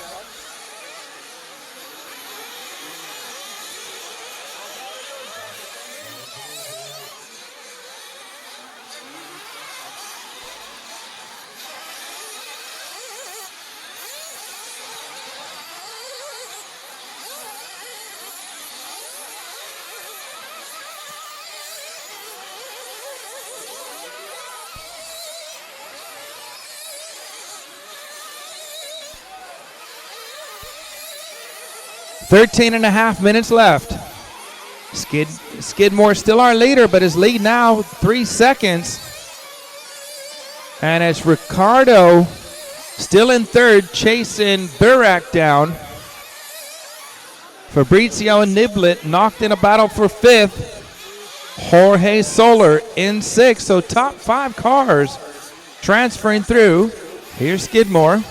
Thirteen and a half minutes left. Skidmore still our leader, but his lead now 3 seconds. And it's Ricardo still in third, chasing Burak down. Fabrizio and Niblett knocked in a battle for 5th. Jorge Soler in 6th. So top 5 cars transferring through. Here's Skidmore.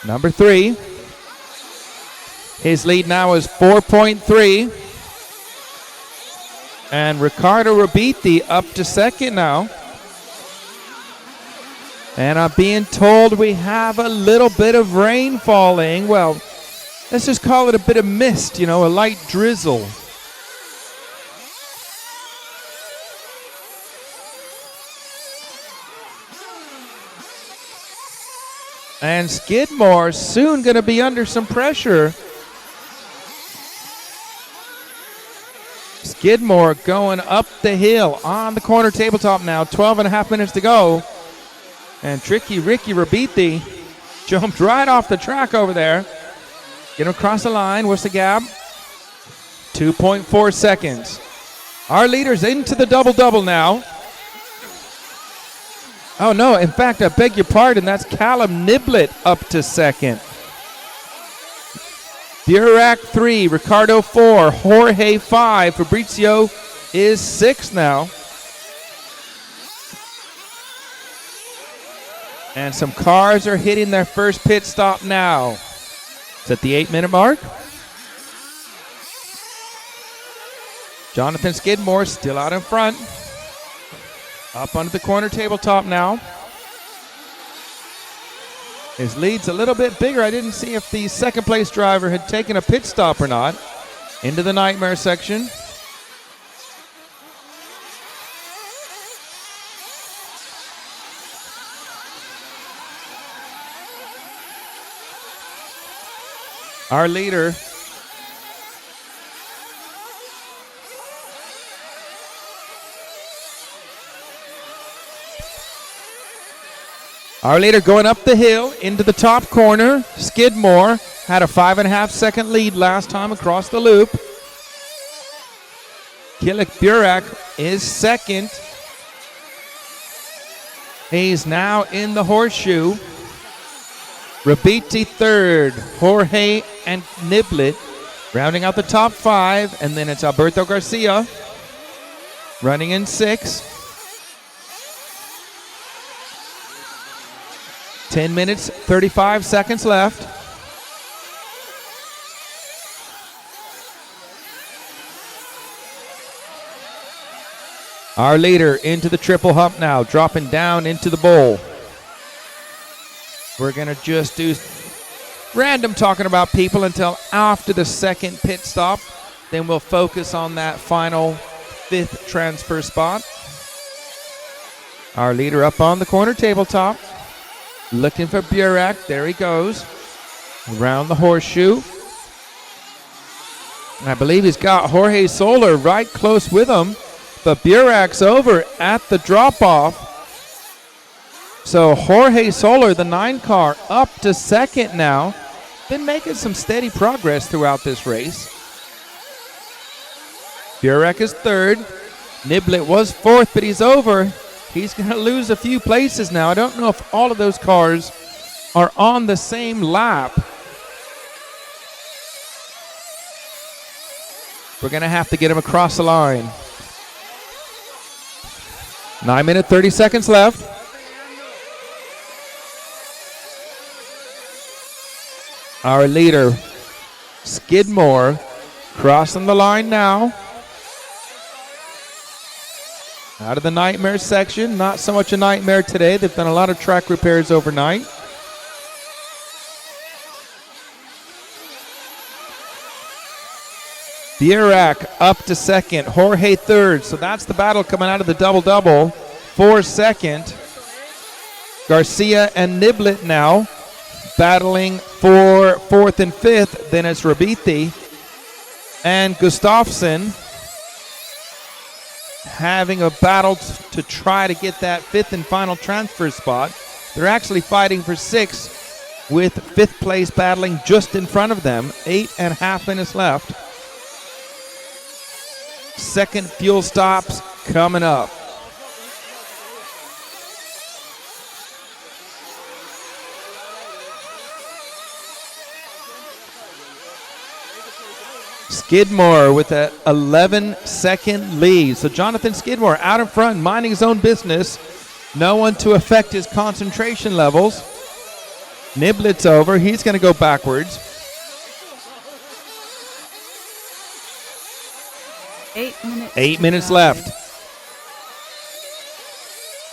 Number 3. His lead now is 4.3. And Ricardo Rabiti up to second now. And I'm being told we have a little bit of rain falling. Well, let's just call it a bit of mist, a light drizzle. And Skidmore soon going to be under some pressure. Skidmore going up the hill on the corner tabletop now. 12.5 minutes to go. And Tricky Ricky Rabiti jumped right off the track over there. Get him across the line. What's the gap? 2.4 seconds. Our leader's into the double-double now. Oh, no. In fact, I beg your pardon. That's Callum Niblett up to second. Burak 3, Ricardo 4, Jorge 5, Fabrizio is 6 now. And some cars are hitting their first pit stop now. It's at the 8-minute mark. Jonathan Skidmore still out in front. Up under the corner tabletop now. His lead's a little bit bigger. I didn't see if the second place driver had taken a pit stop or not. Into the Nightmare section. Our leader going up the hill into the top corner. Skidmore had a 5.5 second lead last time across the loop. Killick Burak is second. He's now in the horseshoe. Rabiti third. Jorge and Niblet rounding out the top 5. And then it's Alberto Garcia running in 6. 10 minutes, 35 seconds left. Our leader into the triple hump now, dropping down into the bowl. We're going to just do random talking about people until after the second pit stop. Then we'll focus on that final 5th transfer spot. Our leader up on the corner tabletop. Looking for Burak. There he goes. Around the horseshoe. I believe he's got Jorge Soler right close with him. But Burak's over at the drop-off. So Jorge Soler, the 9 car, up to second now. Been making some steady progress throughout this race. Burak is third. Niblet was 4th, but he's over. He's going to lose a few places now. I don't know if all of those cars are on the same lap. We're going to have to get him across the line. 9 minutes, 30 seconds left. Our leader, Skidmore, crossing the line now. Out of the nightmare section. Not so much a nightmare today. They've done a lot of track repairs overnight. Burak up to second. Jorge third. So that's the battle coming out of the double-double for second. Garcia and Niblet now battling for 4th and 5th. Then it's Rabiti and Gustafsson having a battle to try to get that 5th and final transfer spot. They're actually fighting for 6th with 5th place battling just in front of them. 8.5 minutes left. Second fuel stops coming up. Skidmore with an 11-second lead. So Jonathan Skidmore out in front, minding his own business. No one to affect his concentration levels. Niblet's over. He's going to go backwards. 8 minutes left.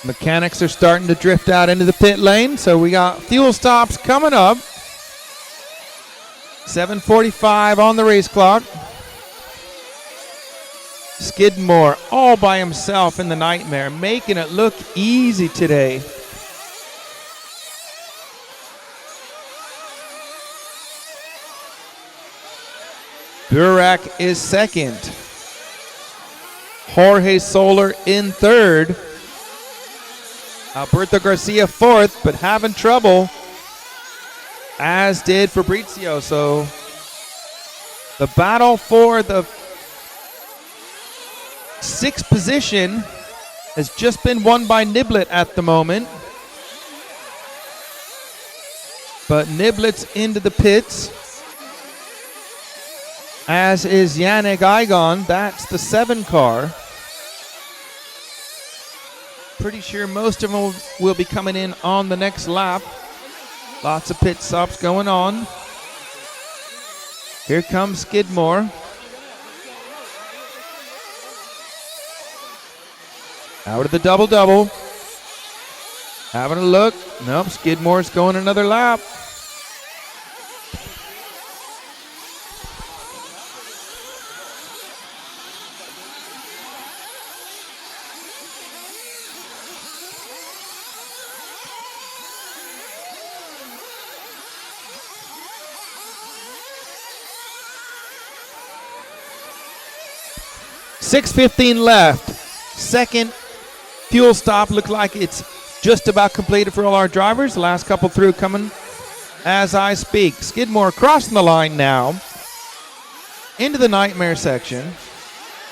Mechanics are starting to drift out into the pit lane, so we got fuel stops coming up. 7:45 on the race clock. Skidmore all by himself in the nightmare, making it look easy today. Burak is second. Jorge Soler in third. Alberto Garcia fourth, but having trouble, as did Fabrizio. So the battle for the 6th position has just been won by Niblet at the moment. But Niblet's into the pits, as is Yannick Igon. That's the 7 car. Pretty sure most of them will be coming in on the next lap. Lots of pit stops going on. Here comes Skidmore. Out of the double-double. Having a look. Nope, Skidmore's going another lap. 6:15 left. Second fuel stop looked like it's just about completed for all our drivers. The last couple through coming as I speak. Skidmore crossing the line now into the Nightmare section.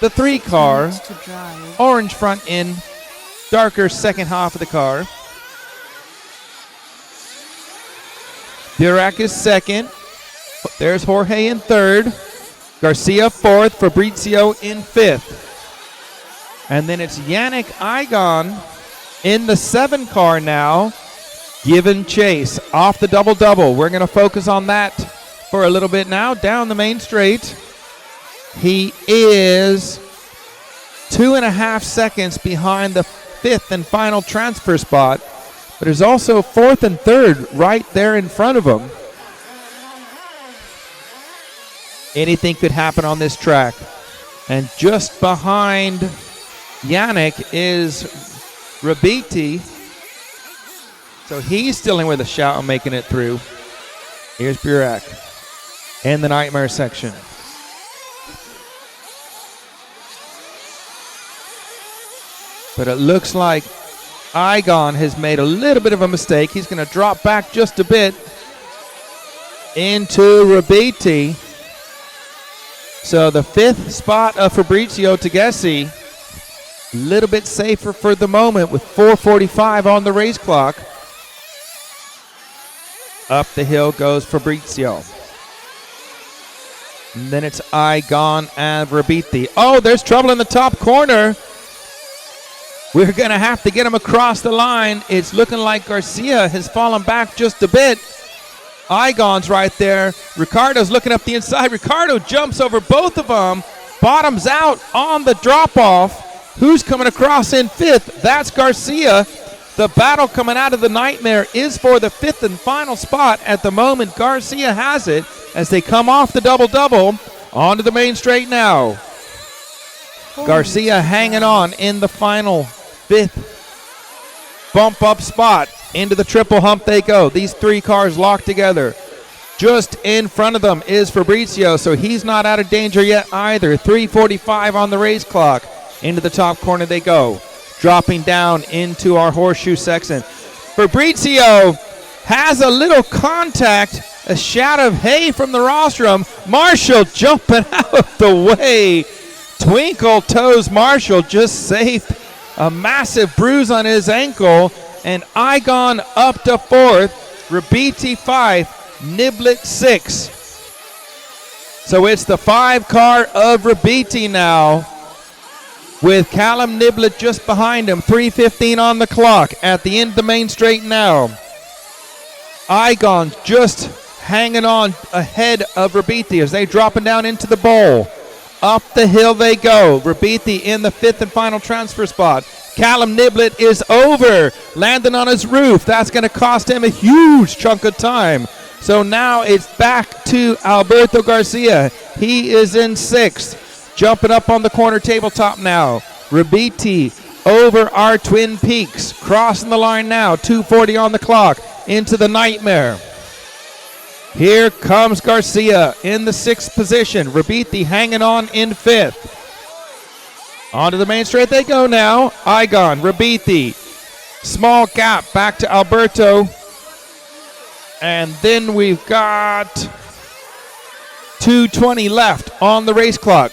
The 3-car, Minutes to drive. orange front end, darker second half of the car. Burak is second. There's Jorge in third. Garcia fourth. Fabrizio in fifth. And then it's Yannick Igon in the 7-car now, giving chase off the double-double. We're going to focus on that for a little bit now. Down the main straight, he is 2.5 seconds behind the 5th and final transfer spot, but there's also 4th and 3rd right there in front of him. Anything could happen on this track. And just behind Yannick is Rabiti. So he's still in with a shout on making it through. Here's Burak in the Nightmare section. But it looks like Igon has made a little bit of a mistake. He's going to drop back just a bit into Rabiti. So the 5th spot of Fabrizio Togessi, a little bit safer for the moment with 4:45 on the race clock. Up the hill goes Fabrizio. And then it's Igon and Rabiti. Oh, there's trouble in the top corner. We're going to have to get him across the line. It's looking like Garcia has fallen back just a bit. Igon's right there. Ricardo's looking up the inside. Ricardo jumps over both of them. Bottoms out on the drop-off. Who's coming across in 5th? That's Garcia. The battle coming out of the Nightmare is for the 5th and final spot. At the moment, Garcia has it as they come off the double-double onto the main straight now. Garcia hanging on in the final 5th bump-up spot. Into the triple hump they go. These 3 cars locked together. Just in front of them is Fabrizio, so he's not out of danger yet either. 3:45 on the race clock. Into the top corner they go. Dropping down into our horseshoe section. Fabrizio has a little contact. A shout of hey from the rostrum. Marshall jumping out of the way. Twinkle Toes Marshall just saved a massive bruise on his ankle. And Igon up to 4th, Rabiti 5, Niblet 6. So it's the 5-car of Rabiti now with Callum Niblet just behind him. 3:15 on the clock at the end of the main straight now. Igon just hanging on ahead of Rabiti as they dropping down into the bowl. Up the hill they go. Rabiti in the 5th and final transfer spot. Callum Niblet is over, landing on his roof. That's going to cost him a huge chunk of time. So now it's back to Alberto Garcia. He is in 6th, jumping up on the corner tabletop now. Rabiti over our Twin Peaks, crossing the line now. 2:40 on the clock into the Nightmare. Here comes Garcia in the 6th position. Rabiti hanging on in 5th. Onto the main straight they go now. Igon, Rabiti. Small gap back to Alberto. And then we've got 2:20 left on the race clock.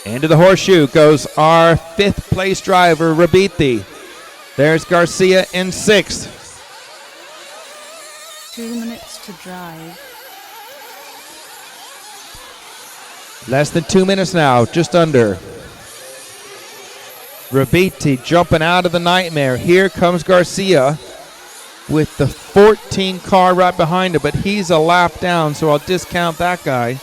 Into the horseshoe goes our 5th place driver, Rabiti. There's Garcia in 6th. 2 minutes to drive. Less than 2 minutes now, just under. Rabiti jumping out of the Nightmare. Here comes Garcia with the 14 car right behind him, but he's a lap down, so I'll discount that guy.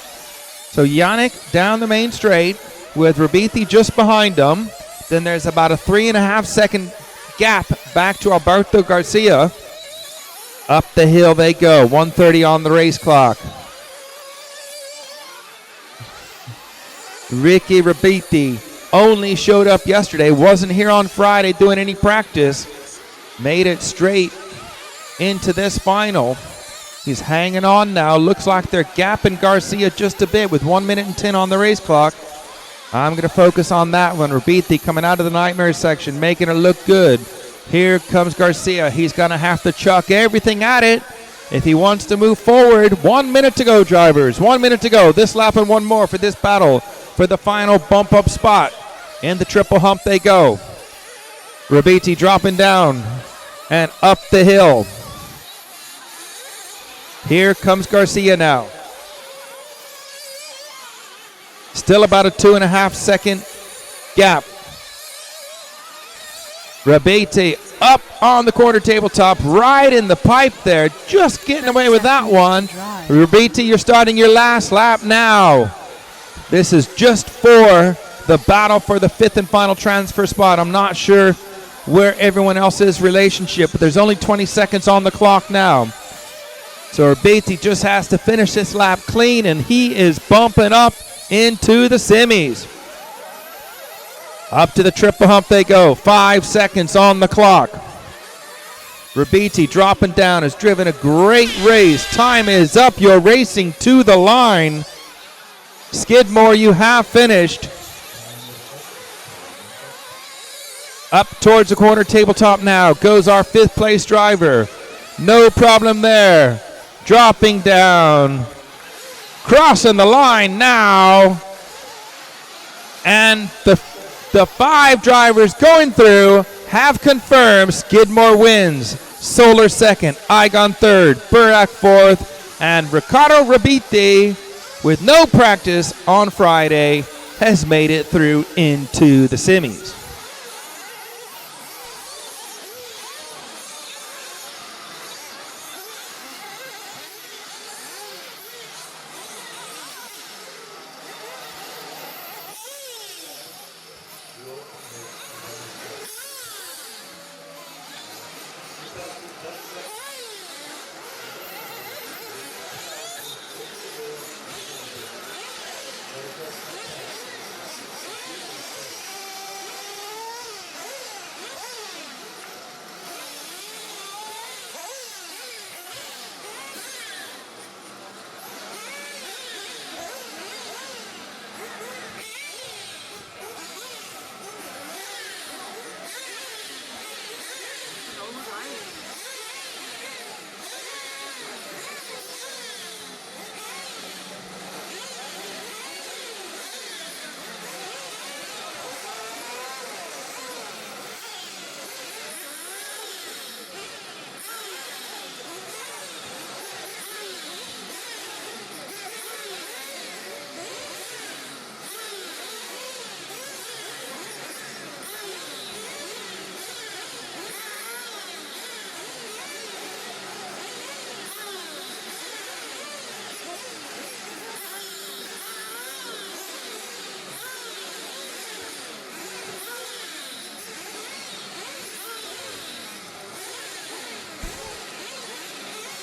So Yannick down the main straight with Rabiti just behind him. Then there's about a 3.5 second gap back to Alberto Garcia. Up the hill they go. 1:30 on the race clock. Ricky Rabiti only showed up yesterday. Wasn't here on Friday doing any practice. Made it straight into this final. He's hanging on now. Looks like they're gapping Garcia just a bit with 1 minute and 10 on the race clock. I'm going to focus on that one. Rabiti coming out of the nightmare section, making it look good. Here comes Garcia. He's going to have to chuck everything at it if he wants to move forward. 1 minute to go, drivers. 1 minute to go. This lap and one more for this battle for the final bump up spot. In the triple hump they go. Rabiti dropping down and up the hill. Here comes Garcia now. Still about a 2.5 second gap. Rabiti up on the quarter tabletop, right in the pipe there. Just getting away with that one. Rabiti, you're starting your last lap now. This is just for the battle for the 5th and final transfer spot. I'm not sure where everyone else's relationship, but there's only 20 seconds on the clock now. So Rabiti just has to finish this lap clean, and he is bumping up into the semis. Up to the triple hump they go. 5 seconds on the clock. Rabiti dropping down, has driven a great race. Time is up. You're racing to the line. Skidmore, you have finished. Up towards the corner tabletop now goes our 5th place driver. No problem there. Dropping down. Crossing the line now. And the 5 drivers going through have confirmed Skidmore wins. Solar second, Igon third, Burak fourth, and Ricardo Rabiti, with no practice on Friday, has made it through into the semis.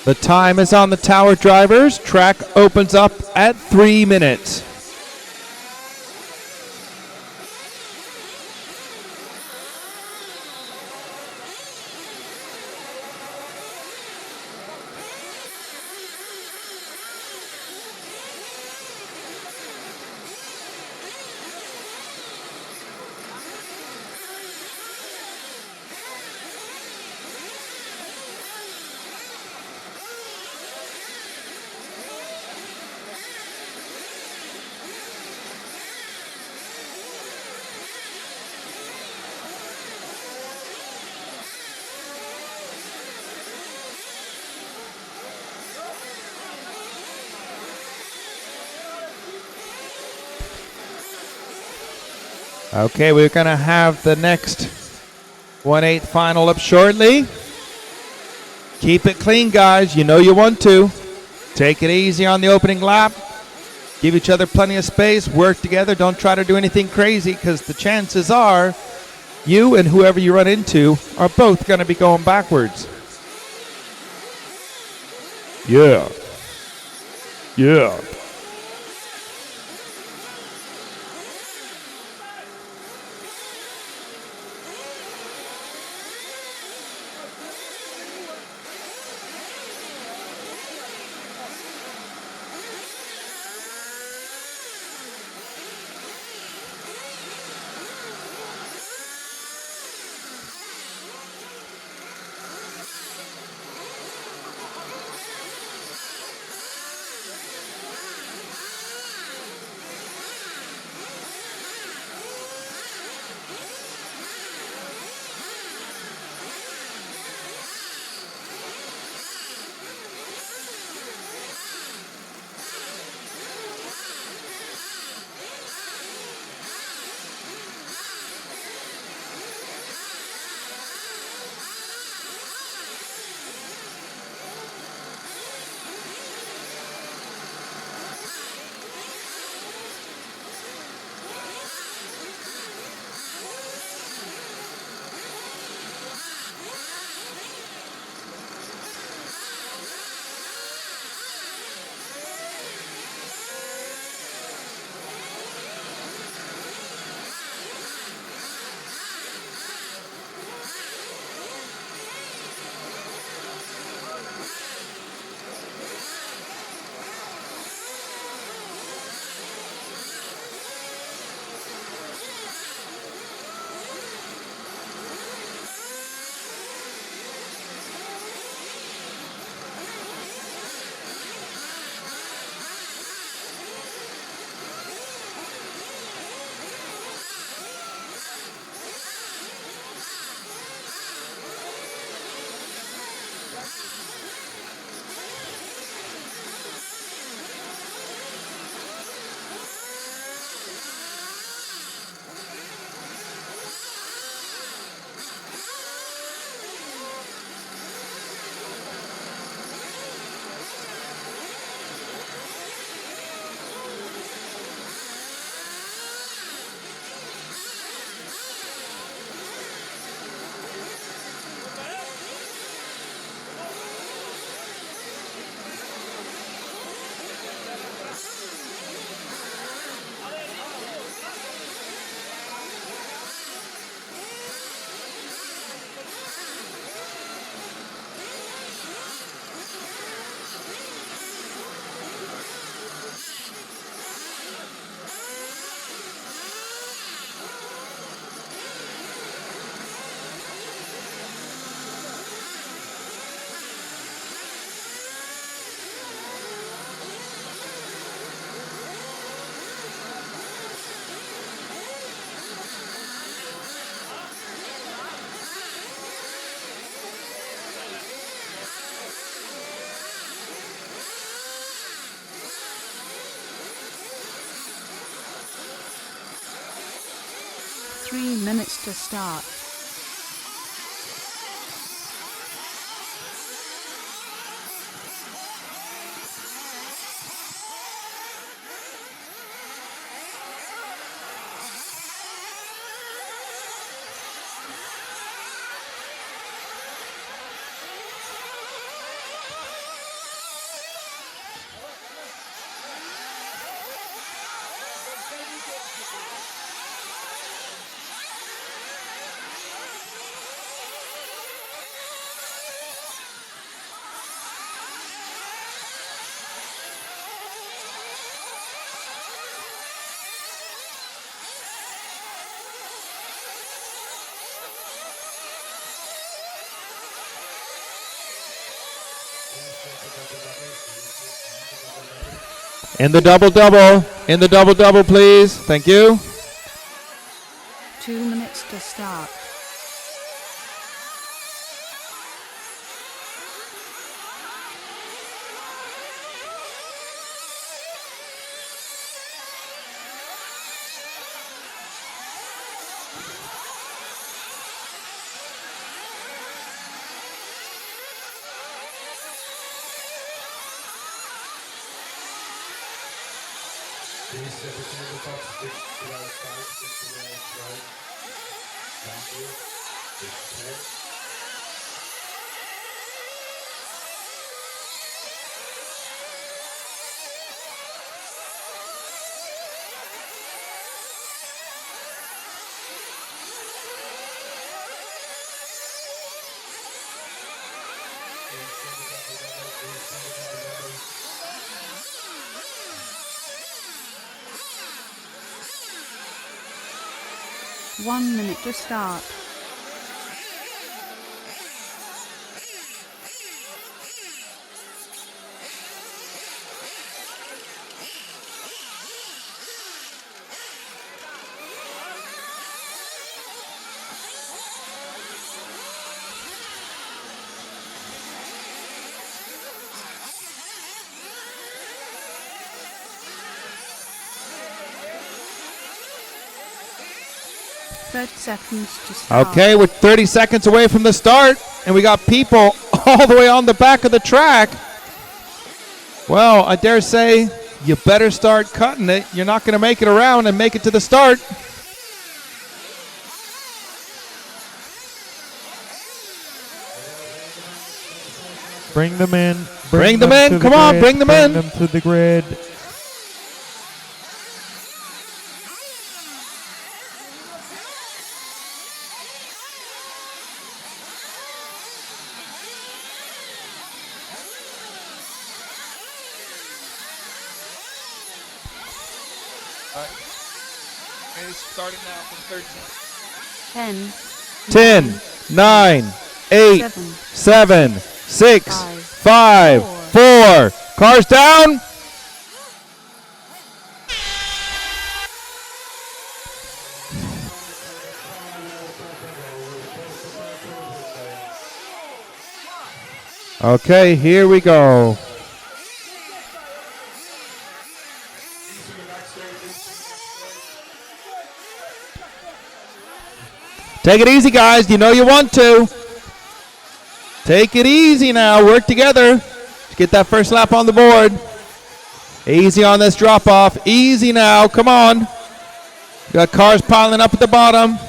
The time is on the tower, drivers. Track opens up at 3 minutes. Okay, we're going to have the next 1/8 final up shortly. Keep it clean, guys. You know you want to. Take it easy on the opening lap. Give each other plenty of space. Work together. Don't try to do anything crazy, because the chances are you and whoever you run into are both going to be going backwards. Yeah. Yeah. 3 minutes to start. In the double-double. In the double-double, please. Thank you. 2 minutes to start. Please step between the top, stick to the outside, stick to the outside. Thank you. It's clear. One minute to start. Seconds to start. Okay, we're 30 seconds away from the start, and we got people all the way on the back of the track. Well, I dare say you better start cutting it. You're not going to make it around and make it to the start. Bring them in. Bring them in. Come on, bring them in. Bring them to the grid. Starting now from 13. 10, 10, 9, 8, 7, 6, 5, 4. Cars down. Okay, here we go. Take it easy, guys. You know you want to. Take it easy now. Work together. Let's get that first lap on the board. Easy on this drop-off. Easy now. Come on. Got cars piling up at the bottom.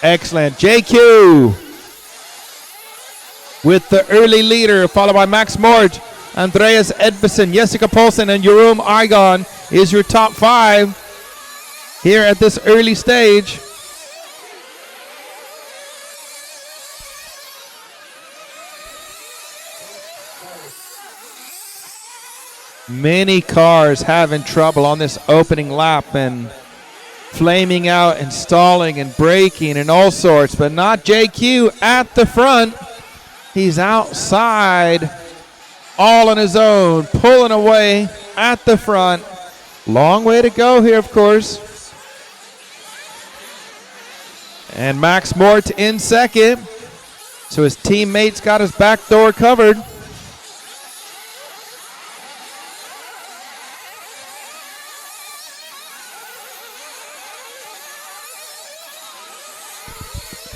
Excellent. JQ with the early leader, followed by Max Mort, Andreas Edvison, Jessica Paulsen, and Jeroen Igon is your top 5 here at this early stage. Many cars having trouble on this opening lap and flaming out and stalling and braking and all sorts, but not JQ at the front. He's outside all on his own, pulling away at the front. Long way to go here, of course. And Max Mort in second, so his teammates got his back door covered.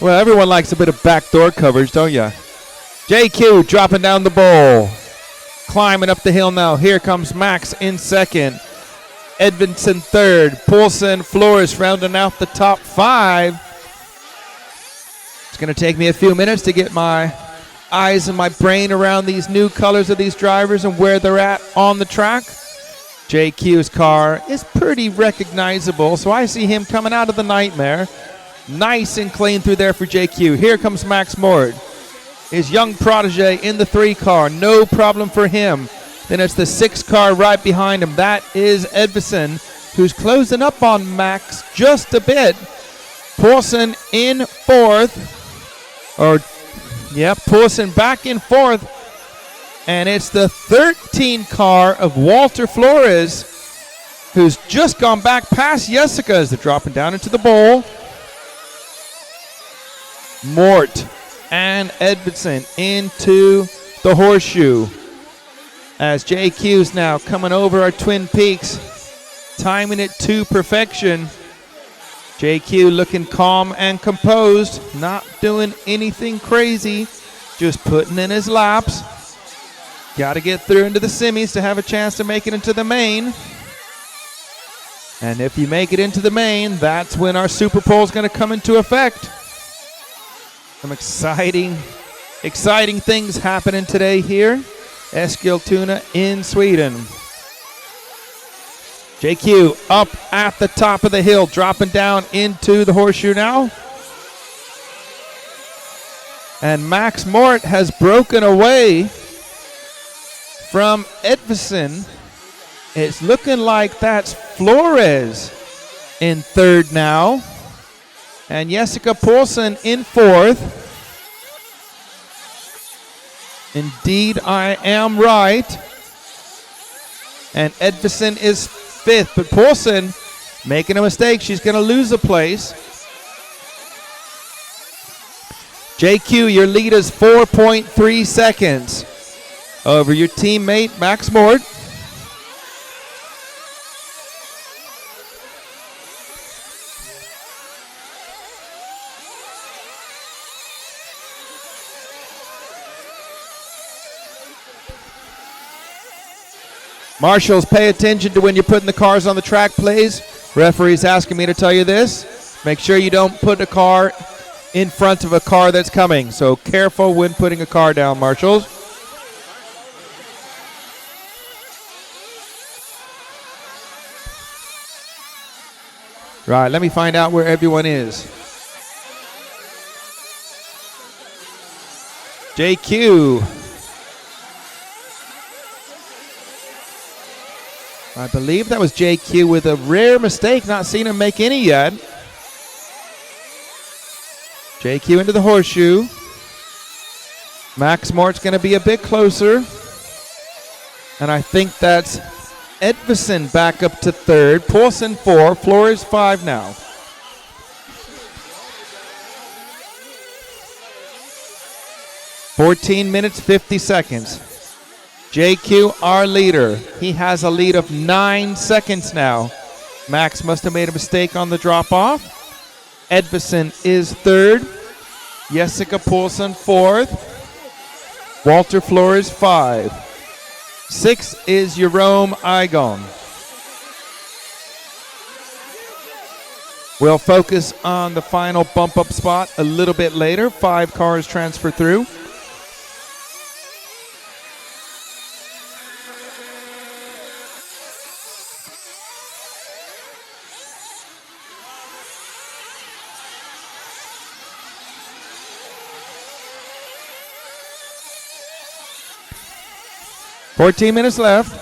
Well, everyone likes a bit of backdoor coverage, don't ya? JQ dropping down the bowl. Climbing up the hill now. Here comes Max in second. Edvinson third. Poulsen, Flores rounding out the top 5. It's going to take me a few minutes to get my eyes and my brain around these new colors of these drivers and where they're at on the track. JQ's car is pretty recognizable, so I see him coming out of the nightmare. Nice and clean through there for JQ. Here comes Max Mort. His young protege in the 3 car. No problem for him. Then it's the 6 car right behind him. That is Edvison, who's closing up on Max just a bit. Poulsen in 4th. Poulsen back in 4th. And it's the 13 car of Walter Flores, who's just gone back past Jessica as they're dropping down into the bowl. Mort and Edvinson into the horseshoe as JQ's now coming over our Twin Peaks, timing it to perfection. JQ looking calm and composed, not doing anything crazy, just putting in his laps. Got to get through into the semis to have a chance to make it into the main. And if you make it into the main, that's when our Super Pole is going to come into effect. Some exciting things happening today here. Eskilstuna in Sweden. JQ up at the top of the hill, dropping down into the horseshoe now. And Max Mort has broken away from Edvison. It's looking like that's Flores in 3rd now. And Jessica Poulsen in 4th. Indeed, I am right. And Edvison is 5th. But Poulsen making a mistake. She's going to lose a place. JQ, your lead is 4.3 seconds over your teammate, Max Mort. Marshals, pay attention to when you're putting the cars on the track, please. Referee's asking me to tell you this. Make sure you don't put a car in front of a car that's coming. So careful when putting a car down, Marshals. Right, let me find out where everyone is. JQ. I believe that was JQ with a rare mistake, not seen him make any yet. JQ into the horseshoe. Max Mort's going to be a bit closer. And I think that's Edvison back up to 3rd. Poulsen 4, Flores 5 now. (14 minutes, 50 seconds). JQ, our leader. He has a lead of 9 seconds now. Max must have made a mistake on the drop-off. Edvison is 3rd. Jessica Poulsen 4th. Walter Flores 5. 6 is Jerome Igon. We'll focus on the final bump-up spot a little bit later. 5 cars transfer through. (14 minutes left.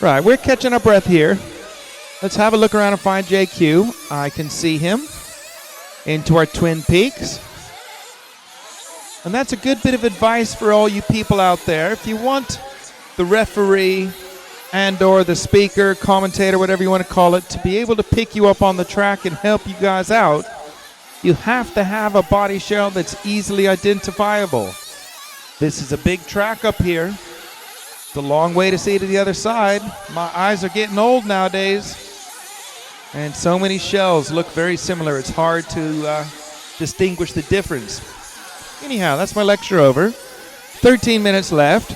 Right, we're catching our breath here. Let's have a look around and find JQ. I can see him into our Twin Peaks. And that's a good bit of advice for all you people out there. If you want the referee and or the speaker, commentator, whatever you want to call it, to be able to pick you up on the track and help you guys out, you have to have a body shell that's easily identifiable. This is a big track up here. It's a long way to see to the other side. My eyes are getting old nowadays. And so many shells look very similar. It's hard to distinguish the difference. Anyhow, that's my lecture over. 13 minutes left.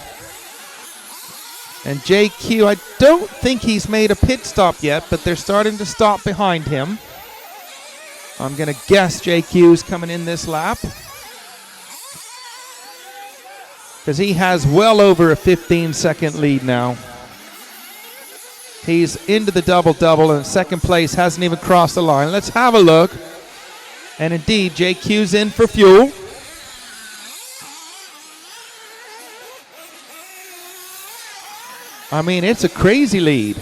And JQ, I don't think he's made a pit stop yet, but they're starting to stop behind him. I'm going to guess JQ's coming in this lap, because he has well over a 15-second lead now. He's into the double-double, and second place hasn't even crossed the line. Let's have a look. And indeed, JQ's in for fuel. I mean, it's a crazy lead.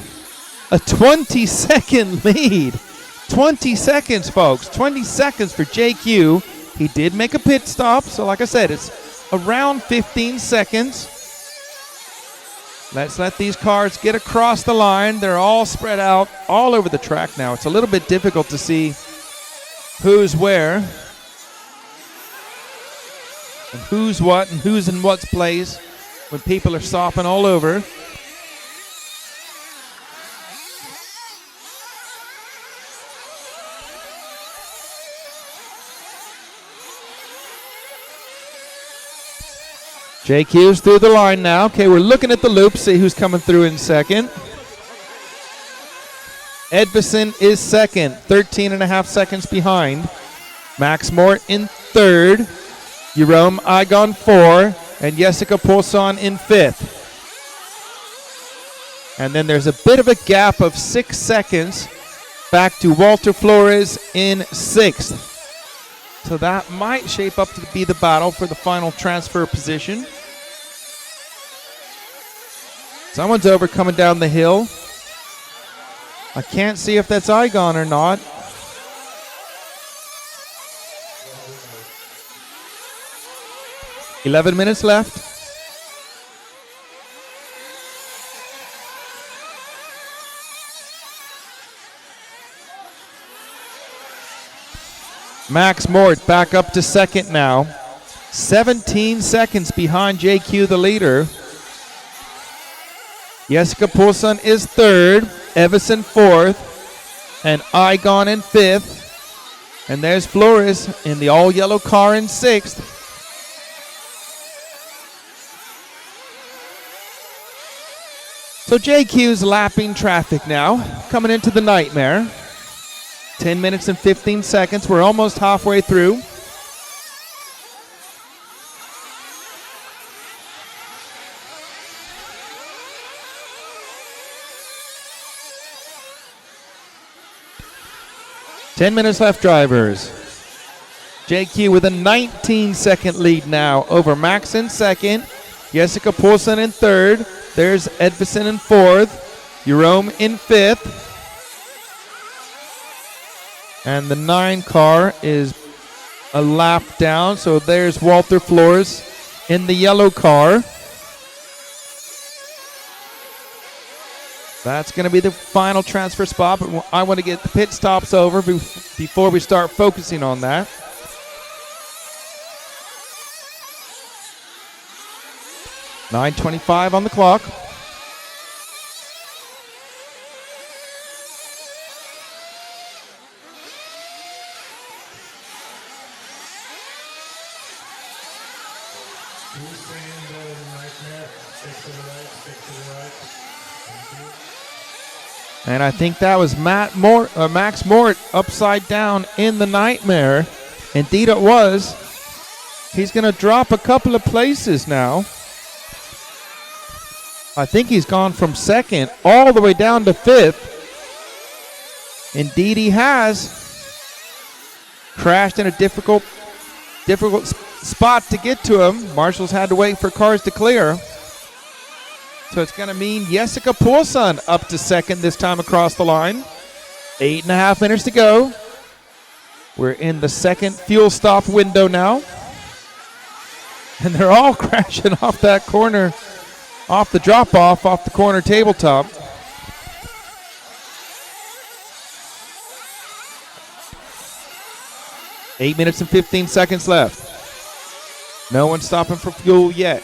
A 20-second lead. 20 seconds, folks. 20 seconds for JQ. He did make a pit stop, so like I said, it's around 15 seconds. Let's let these cars get across the line. They're all spread out all over the track now. It's a little bit difficult to see who's where and who's what and who's in what's place when people are stopping all over. JQ's through the line now. Okay, we're looking at the loop, see who's coming through in second. Edvison is second, 13 and a half seconds behind. Max Mort in third. Jerome Igon 4. And Jessica Poulson in fifth. And then there's a bit of a gap of 6 seconds back to Walter Flores in sixth. So that might shape up to be the battle for the final transfer position. Someone's over coming down the hill. I can't see if that's Igon or not. "11 minutes left. Max Mort back up to second now. 17 seconds behind JQ, the leader. Jessica Poulson is third. Evison fourth. And Igon in fifth. And there's Flores in the all-yellow car in sixth. So JQ's lapping traffic now, coming into the Nightmare. 10 minutes and 15 seconds. We're almost halfway through. Ten minutes left, drivers. JQ with a 19-second lead now over Max in second. Jessica Poulson in third. There's Edvison in fourth. Jerome in fifth. And the 9 car is a lap down. So there's Walter Flores in the yellow car. That's going to be the final transfer spot. But I want to get the pit stops over before we start focusing on that. $9:25 on the clock. And I think that was Max Mort upside down in the Nightmare. Indeed it was. He's going to drop a couple of places now. I think he's gone from second all the way down to fifth. Indeed he has. Crashed in a difficult spot to get to him. Marshall's had to wait for cars to clear. So it's going to mean Jessica Poulson up to second this time across the line. 8.5 minutes to go. We're in the second fuel stop window now. And they're all crashing off that corner, off the drop-off, off the corner tabletop. Eight minutes and 15 seconds left. No one's stopping for fuel yet.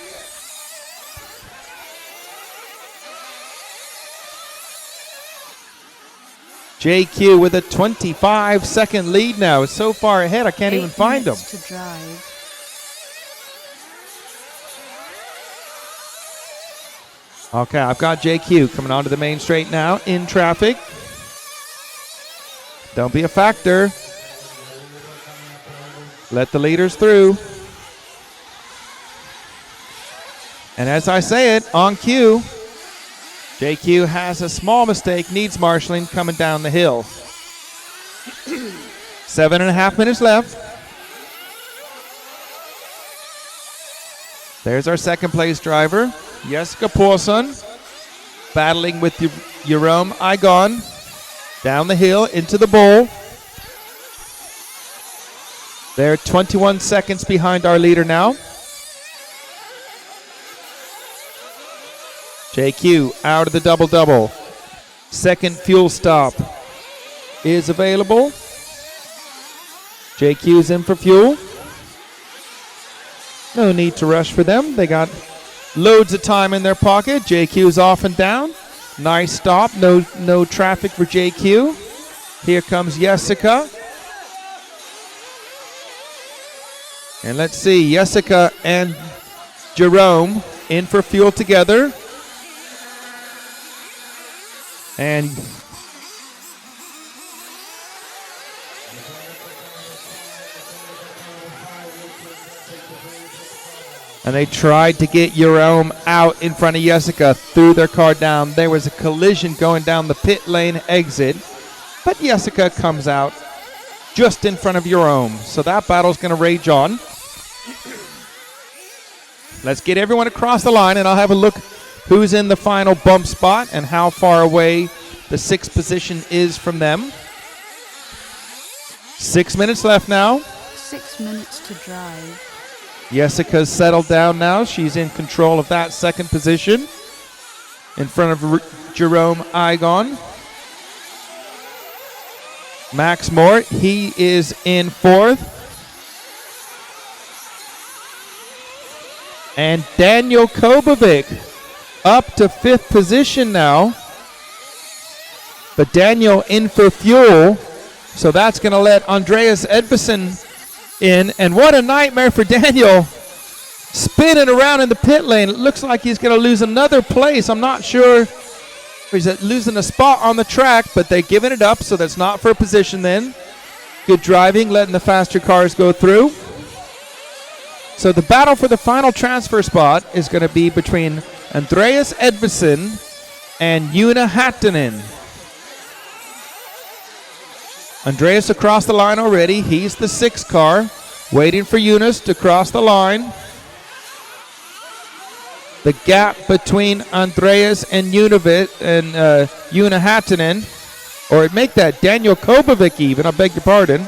JQ with a 25-second lead now. It's so far ahead, I can't even find him. 8 minutes to drive. Okay, I've got JQ coming onto the main straight now in traffic. Don't be a factor. Let the leaders through. And as I say it, on cue, JQ has a small mistake, needs marshalling coming down the hill. 7.5 minutes left. There's our second place driver, Jessica Paulson, battling with Jerome Igon down the hill into the bowl. They're 21 seconds behind our leader now. JQ out of the double-double. Second fuel stop is available. JQ's in for fuel. No need to rush for them. They got loads of time in their pocket. JQ's off and down. Nice stop. No traffic for JQ. Here comes Jessica. And let's see, Jessica and Jerome in for fuel together. And they tried to get Jerome out in front of Jessica, threw their car down. There was a collision going down the pit lane exit, but Jessica comes out just in front of Jerome. So that battle's going to rage on. Let's get everyone across the line, and I'll have a look who's in the final bump spot and how far away the sixth position is from them. 6 minutes left now. 6 minutes to drive. Jessica's settled down now. She's in control of that second position in front of Jerome Igon. Max Mort, he is in fourth. And Daniel Kobovic up to fifth position now. But Daniel in for fuel, so that's going to let Andreas Edvison in. And what a nightmare for Daniel, spinning around in the pit lane. It looks like he's going to lose another place. I'm not sure if he's losing a spot on the track, but they're giving it up, so that's not for a position then. Good driving, letting the faster cars go through. So the battle for the final transfer spot is going to be between Andreas Edvison and Una Hattinen. Andreas across the line already. He's the sixth car, waiting for Eunice to cross the line. The gap between Andreas and Una Hattinen, or make that Daniel Kobovic even, I beg your pardon.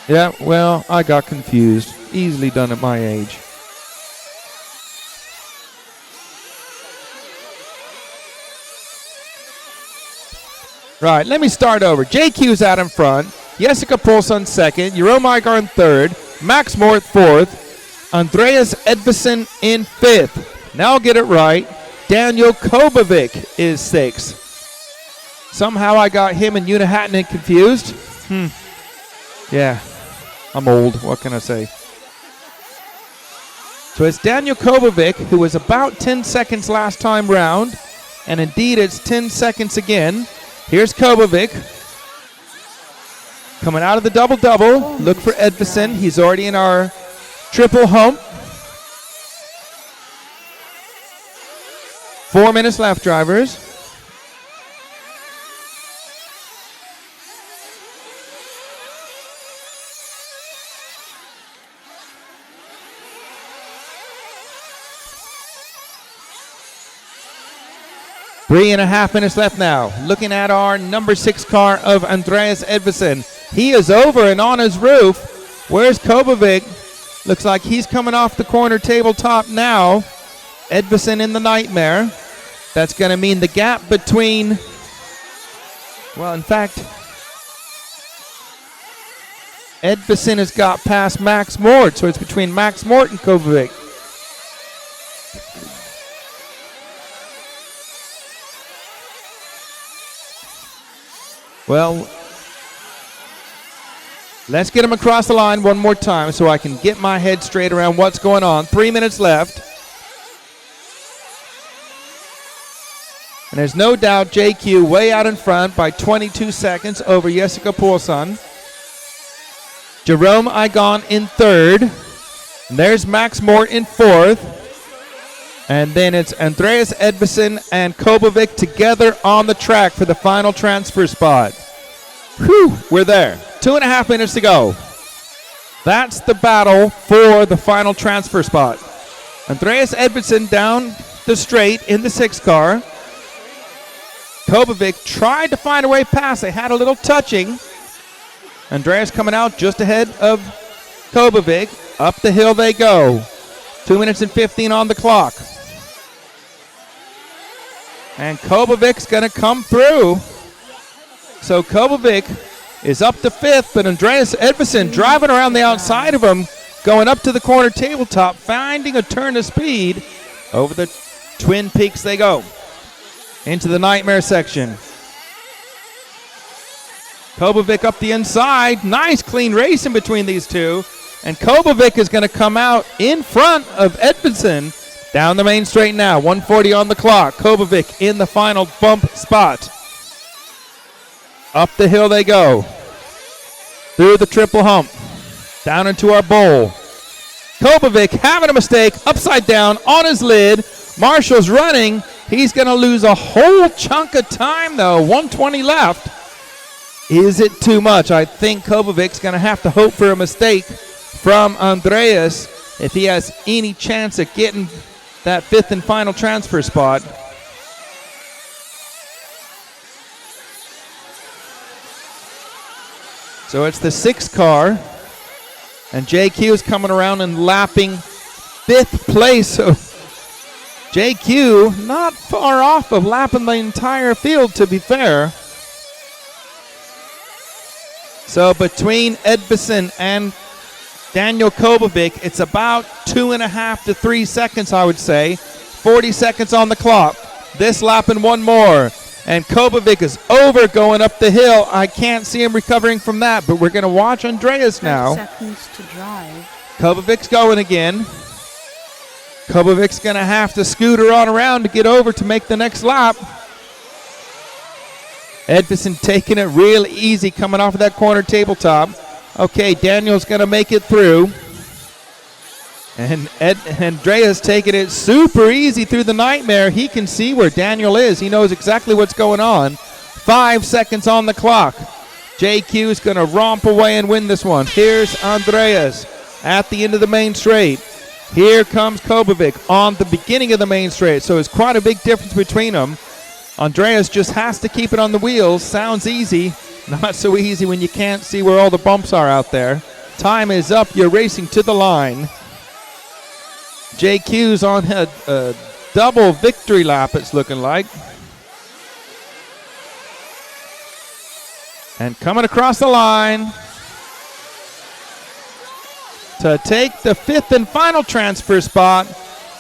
Yeah, well, I got confused. Easily done at my age. Right, let me start over. JQ's out in front. Jessica Paulson second. Jerome Igar in third. Max Mort fourth. Andreas Edvison in fifth. Now get it right. Daniel Kobovic is sixth. Somehow I got him and Una Hattinen confused. Yeah, I'm old. What can I say? So it's Daniel Kobovic, who was about 10 seconds last time round. And indeed, it's 10 seconds again. Here's Kobovic coming out of the double-double. Look for Edvison. He's already in our triple hump. 4 minutes left, drivers. Three and a half minutes left now. Looking at our number 6 car of Andreas Edvison. He is over and on his roof. Where's Kobovic? Looks like he's coming off the corner tabletop now. Edvison in the Nightmare. That's going to mean the gap between, well, in fact, Edvison has got past Max Mort, so it's between Max Mort and Kovacic. Well, let's get him across the line one more time so I can get my head straight around what's going on. 3 minutes left. And there's no doubt JQ way out in front by 22 seconds over Jessica Paulson. Jerome Igon in third. And there's Max Mort in fourth. And then it's Andreas Edvison and Kovacic together on the track for the final transfer spot. Whew, we're there. 2.5 minutes to go. That's the battle for the final transfer spot. Andreas Edvison down the straight in the 6 car. Kovacic tried to find a way past. They had a little touching. Andreas coming out just ahead of Kovacic. Up the hill they go. 2 minutes and 15 on the clock. And Kovacic's going to come through. So Kovacic is up to 5th, but Andreas Edvison driving around the outside of him, going up to the corner tabletop, finding a turn of speed. Over the Twin Peaks they go. Into the Nightmare section. Kovacic up the inside. Nice clean race in between these two. And Kovacic is going to come out in front of Edvison down the main straight now. 1:40 on the clock. Kovacic in the final bump spot. Up the hill they go. Through the triple hump. Down into our bowl. Kovacic having a mistake. Upside down on his lid. Marshall's running. He's going to lose a whole chunk of time, though. 1:20 left. Is it too much? I think Kovacic's going to have to hope for a mistake from Andreas if he has any chance at getting that 5th and final transfer spot. So it's the 6 car, and JQ is coming around and lapping 5th place. So JQ not far off of lapping the entire field, to be fair. So between Edvison and Daniel Kovacic, it's about 2.5 to 3 seconds, I would say. 40 seconds on the clock. This lapping one more. And Kovacic is over going up the hill. I can't see him recovering from that, but we're going to watch Andreas now. 10 seconds to drive. Kovacic's going again. Kovacic's going to have to scooter on around to get over to make the next lap. Edvison taking it real easy coming off of that corner tabletop. Okay, Daniel's going to make it through. And Andreas taking it super easy through the Nightmare. He can see where Daniel is. He knows exactly what's going on. 5 seconds on the clock. JQ is going to romp away and win this one. Here's Andreas at the end of the main straight. Here comes Kovacic on the beginning of the main straight. So it's quite a big difference between them. Andreas just has to keep it on the wheels. Sounds easy. Not so easy when you can't see where all the bumps are out there. Time is up. You're racing to the line. JQ's on a double victory lap, it's looking like. And coming across the line to take the 5th and final transfer spot,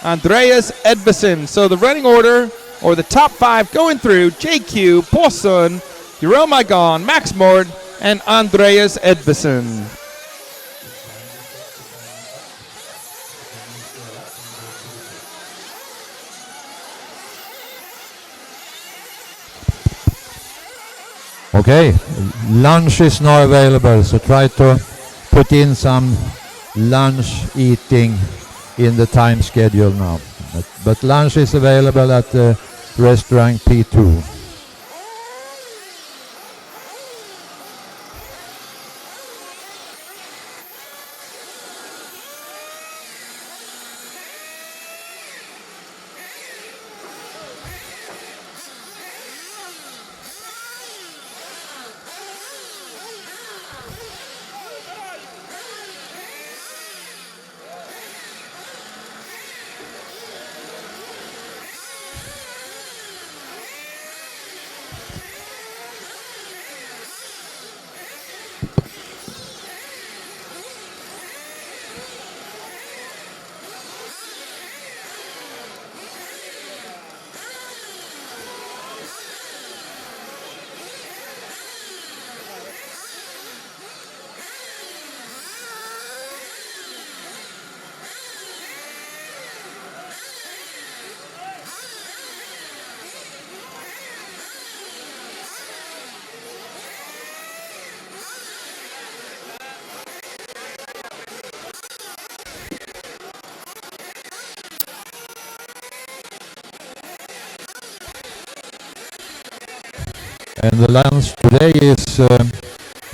Andreas Edvison. So the running order, or the top 5 going through: JQ, Paulson, Jerome Igon, Max Mort, and Andreas Edvison. Okay, lunch is now available, so try to put in some lunch eating in the time schedule now. But lunch is available at the restaurant P2. And the lunch today is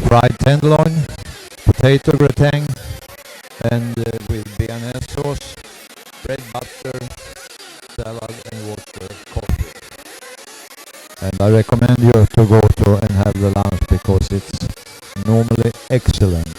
fried tenderloin, potato gratin, and with béarnaise sauce, bread, butter, salad, and water, coffee. And I recommend you to go to and have the lunch because it's normally excellent.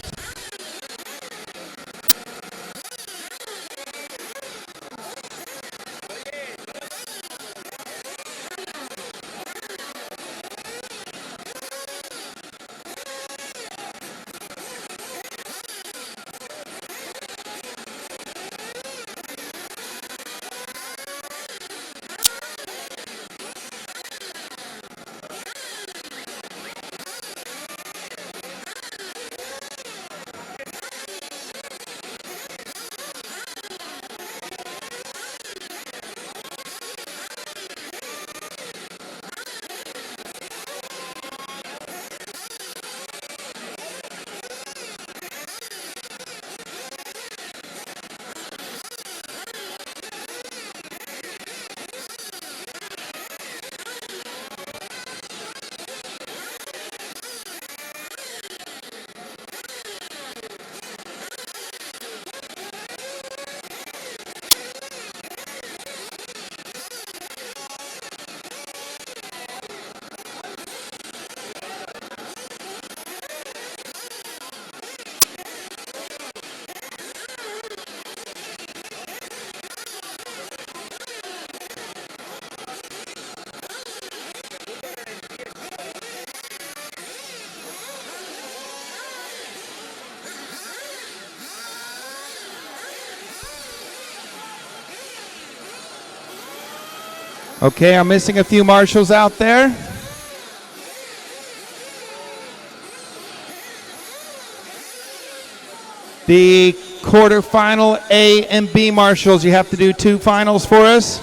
Okay, I'm missing a few marshals out there. The quarterfinal A and B marshals, you have to do 2 finals for us.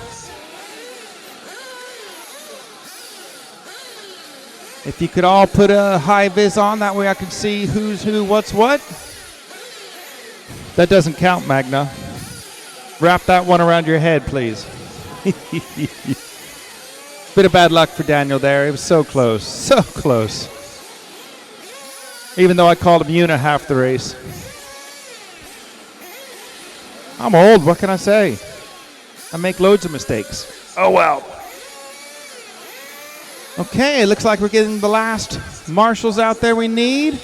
If you could all put a high vis on, that way I can see who's who, what's what. That doesn't count, Magna. Wrap that one around your head, please. Bit of bad luck for Daniel there. It was so close, so close. Even though I called him Una half the race. I'm old, what can I say? I make loads of mistakes. Oh well. Okay, it looks like we're getting the last marshals out there we need.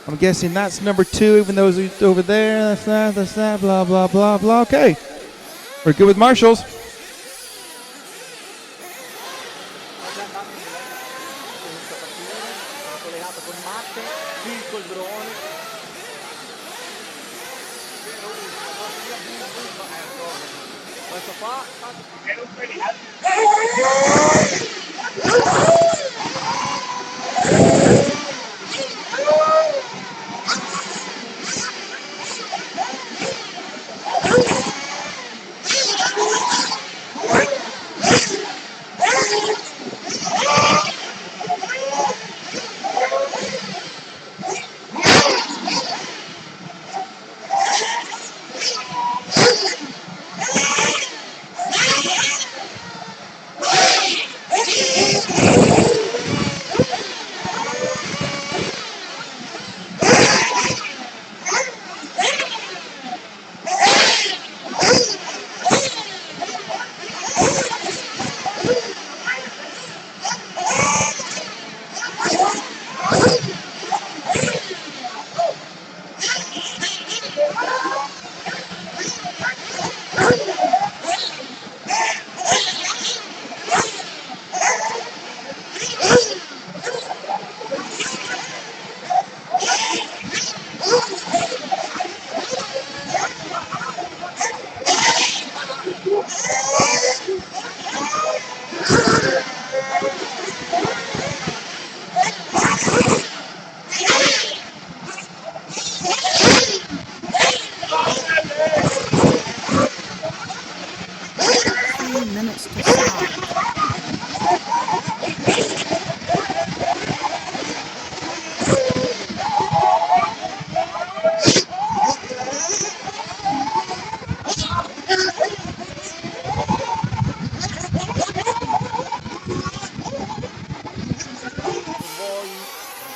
I'm guessing that's number 2, even though it's over there. That's that, blah, blah, blah, blah. Okay, we're good with marshals.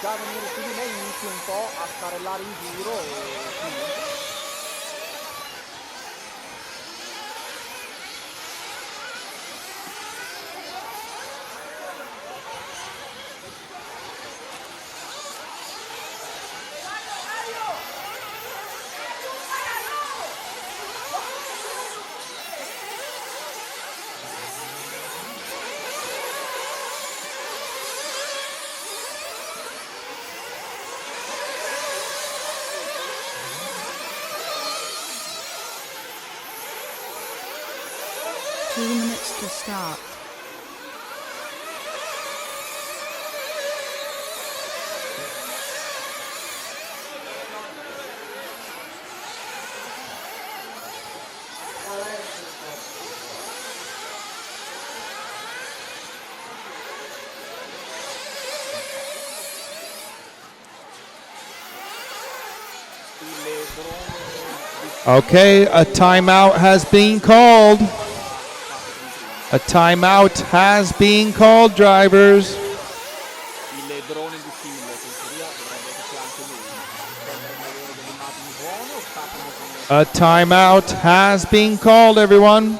già venire su di me inizi un po' a scarellare in giro e quindi... 2 minutes to start. Okay, a timeout has been called. A timeout has been called, drivers. Il drone di Phil, che in teoria dovrebbe esserci anche lui. Avere delle immagini buone o sta come... A timeout has been called, everyone.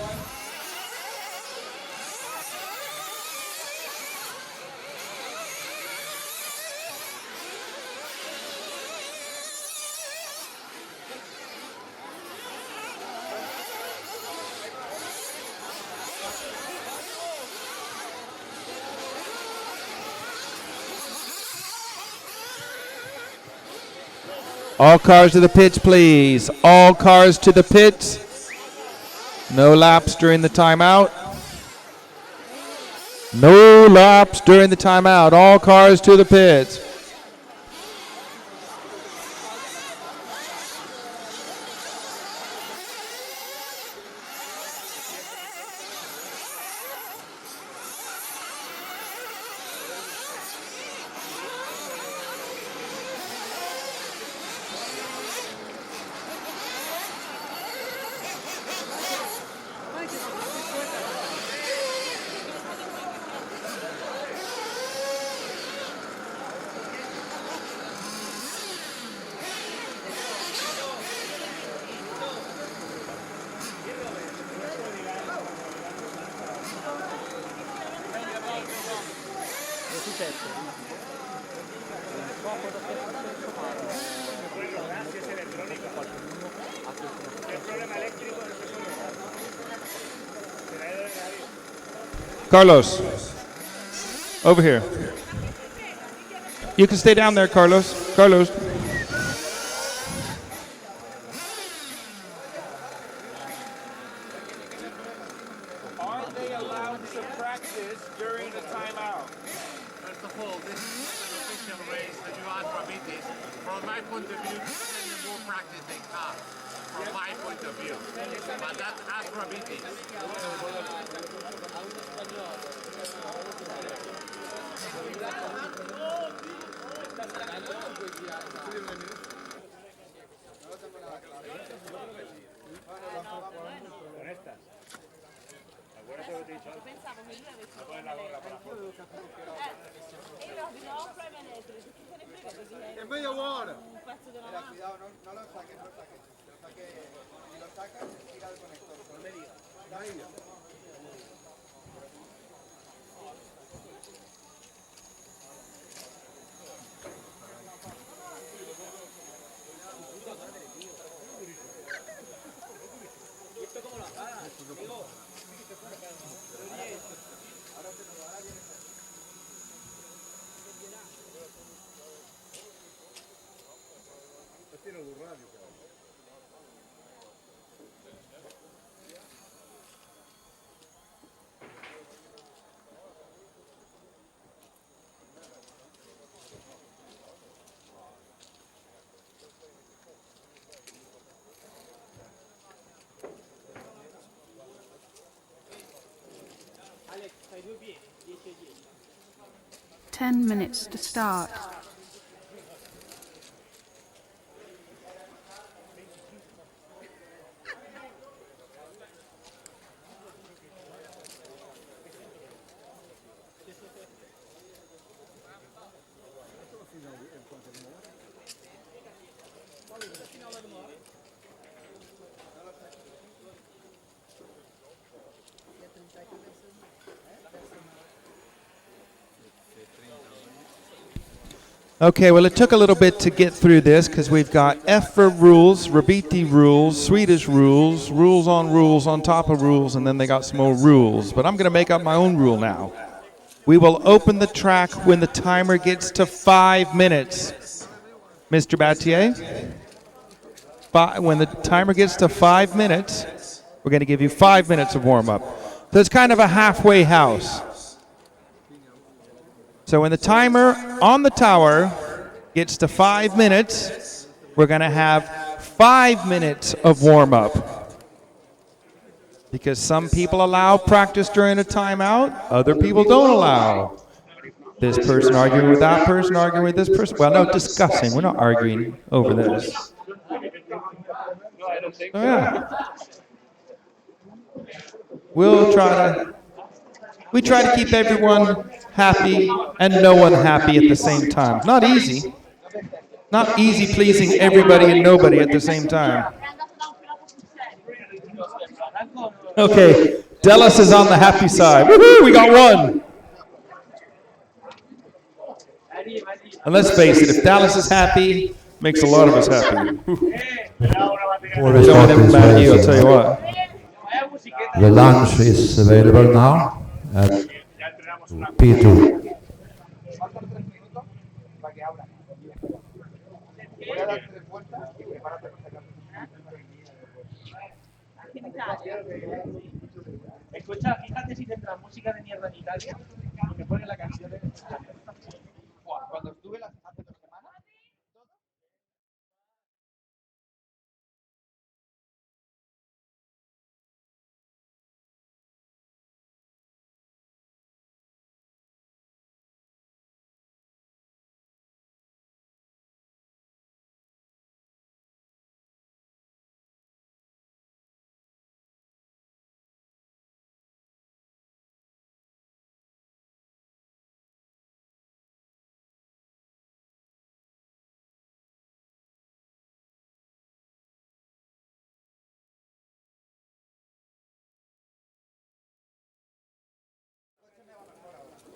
All cars to the pits, please. All cars to the pits. No laps during the timeout. No laps during the timeout. All cars to the pits. Carlos, over here. You can stay down there, Carlos. Carlos. Are they allowed to practice during the timeout? First of all, this is an official race that you ask from it is, from my point of view, this is more practice than cars, from my point of view. But that's acrobatic. Pensavo che lui avesse è meglio buono un pezzo della mano. No lo saques, si lo sacas, tira el conector. No me digas. Alex, fai 2 piedi, 10 e 10. 10 minutes to start. Fino a Okay, well, it took a little bit to get through this because we've got EFRA rules, Rabiti rules, Swedish rules, rules on top of rules, and then they got some more rules. But I'm going to make up my own rule now. We will open the track when the timer gets to 5 minutes. Mr. Battier? When the timer gets to 5 minutes, we're going to give you 5 minutes of warm-up. So it's kind of a halfway house. So when the timer on the tower gets to 5 minutes, we're going to have 5 minutes of warm-up. Because some people allow practice during a timeout, other people don't allow. This person arguing with that person, arguing with this person. Well, no, discussing. We're not arguing over this. So, yeah. We try to keep everyone happy and no one happy at the same time. Not easy. Not easy pleasing everybody and nobody at the same time. Okay, Dallas is on the happy side. Woohoo, we got one. And let's face it, if Dallas is happy, makes a lot of us happy. Don't ever mad at you, I'll tell you what. The lunch is available now at P2. Escucha, fíjate si tendrá música de mierda en Italia, porque pone la canción de... Cuando estuve hace 2 semanas...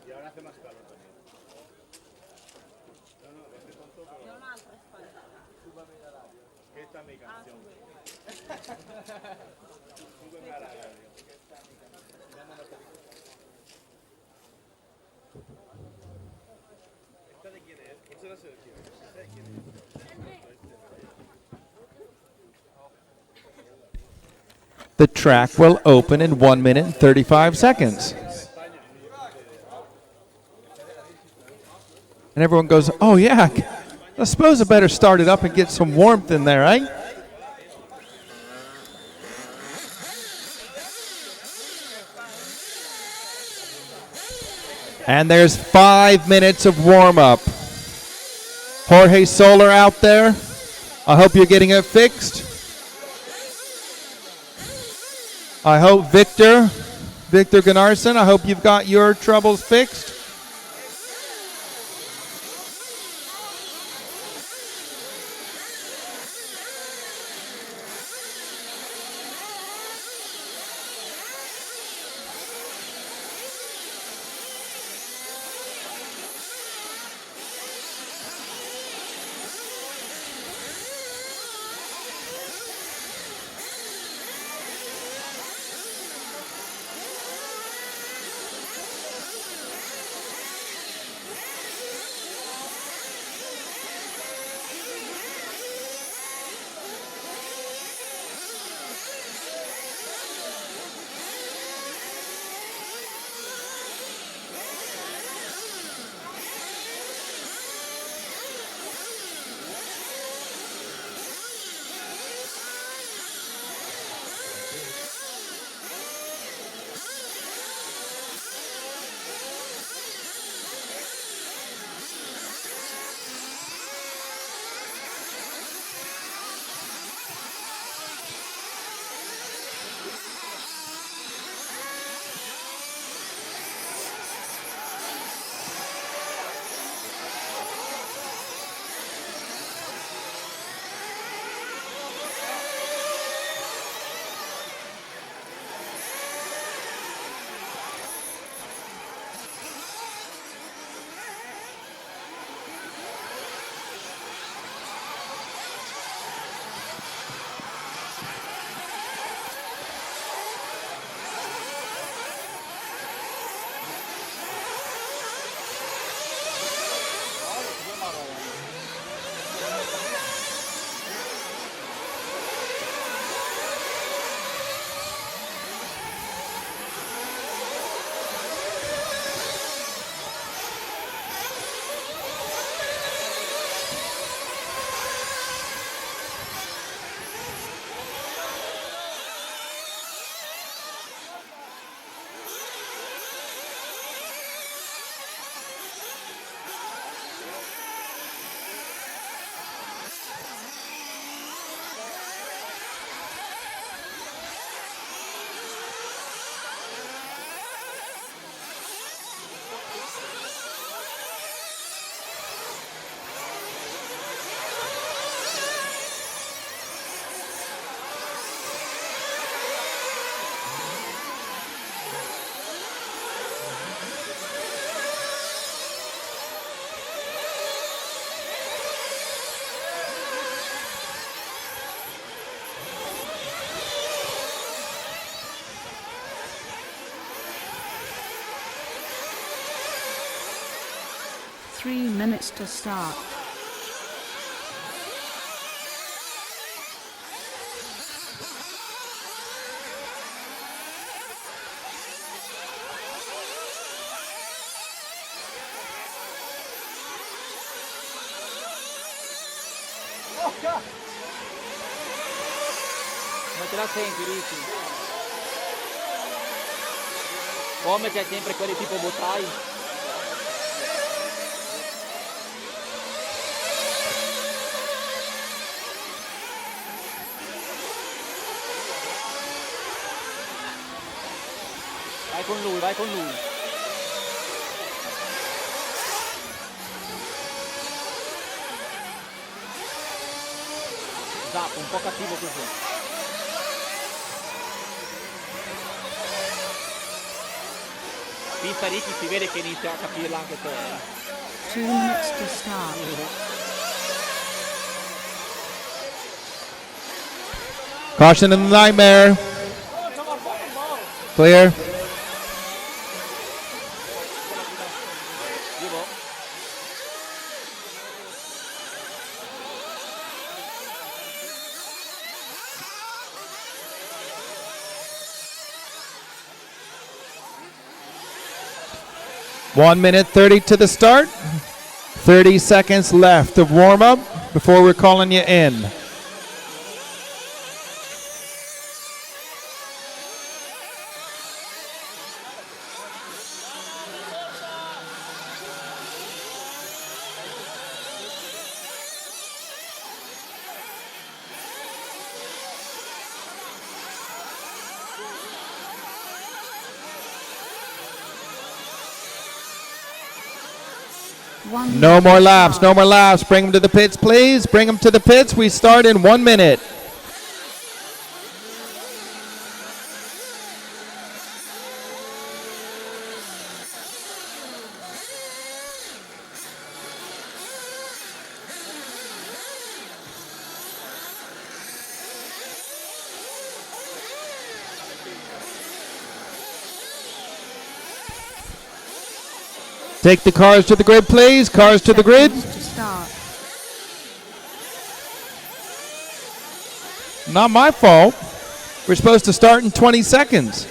Y ahora hace más calor también. Que esta es mi canción. Súbeme a la radio. ¿Esta de quién es? ¿Esta la selección? ¿Esta de quién es? The track will open in 1 minute and 35 seconds. And everyone goes, oh yeah, I suppose I better start it up and get some warmth in there, right? And there's 5 minutes of warm-up. Jorge Soler out there. I hope you're getting it fixed. I hope Victor Gunnarsson, I hope you've got your troubles fixed. 3 minutes to start. Come te la senti, Ricky? Come c'è sempre quelli tipo botai? Vai con lui, vai con lui. Esatto, un po' cattivo così. Pista Ricky, si vede che inizia a capirla anche te. 2 minutes to start. Caution in the nightmare. Clear. One minute 30 to the start. 30 seconds left of warm-up before we're calling you in. No more laps, no more laps. Bring them to the pits, please. Bring them to the pits. We start in 1 minute. Take the cars to the grid, please. Cars to the grid. To start. Not my fault. We're supposed to start in 20 seconds.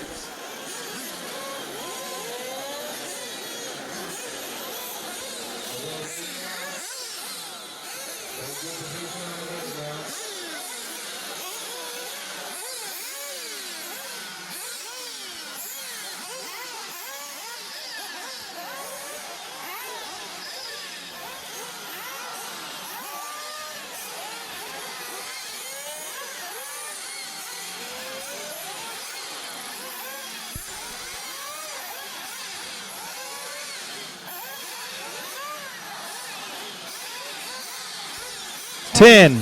Ten,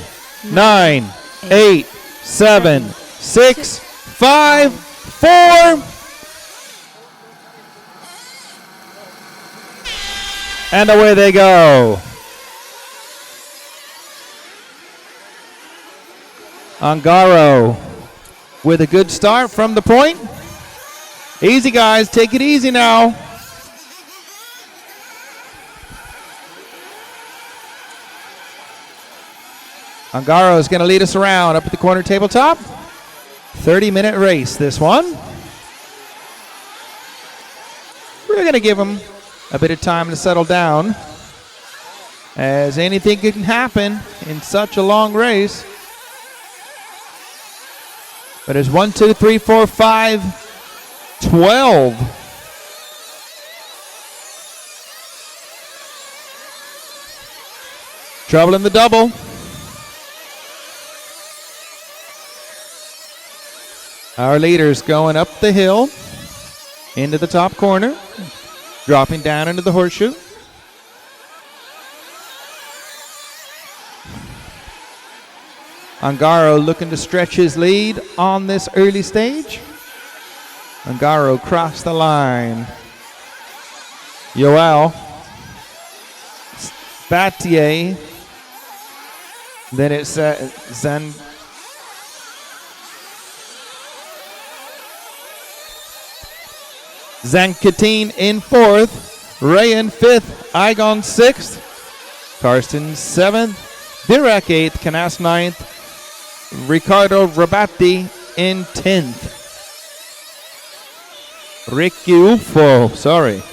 9, 8, 7, 6, 5, 4. And away they go. Ongaro with a good start from the point. Easy, guys. Take it easy now. Ongaro is going to lead us around up at the corner tabletop. 30-minute race, this one. We're going to give him a bit of time to settle down, as anything can happen in such a long race. But it's 1, 2, 3, 4, 5, 12. Trouble in the double. Our leader's going up the hill into the top corner, dropping down into the horseshoe. Ongaro looking to stretch his lead on this early stage. Ongaro crossed the line. Yoel, Batier, then it's Zankatine in fourth. Rayan 5th, Igon 6th, Karsten 7th, Birak 8th, Canas 9th, Ricardo Rabatti in 10th. Ricky Uffo, sorry.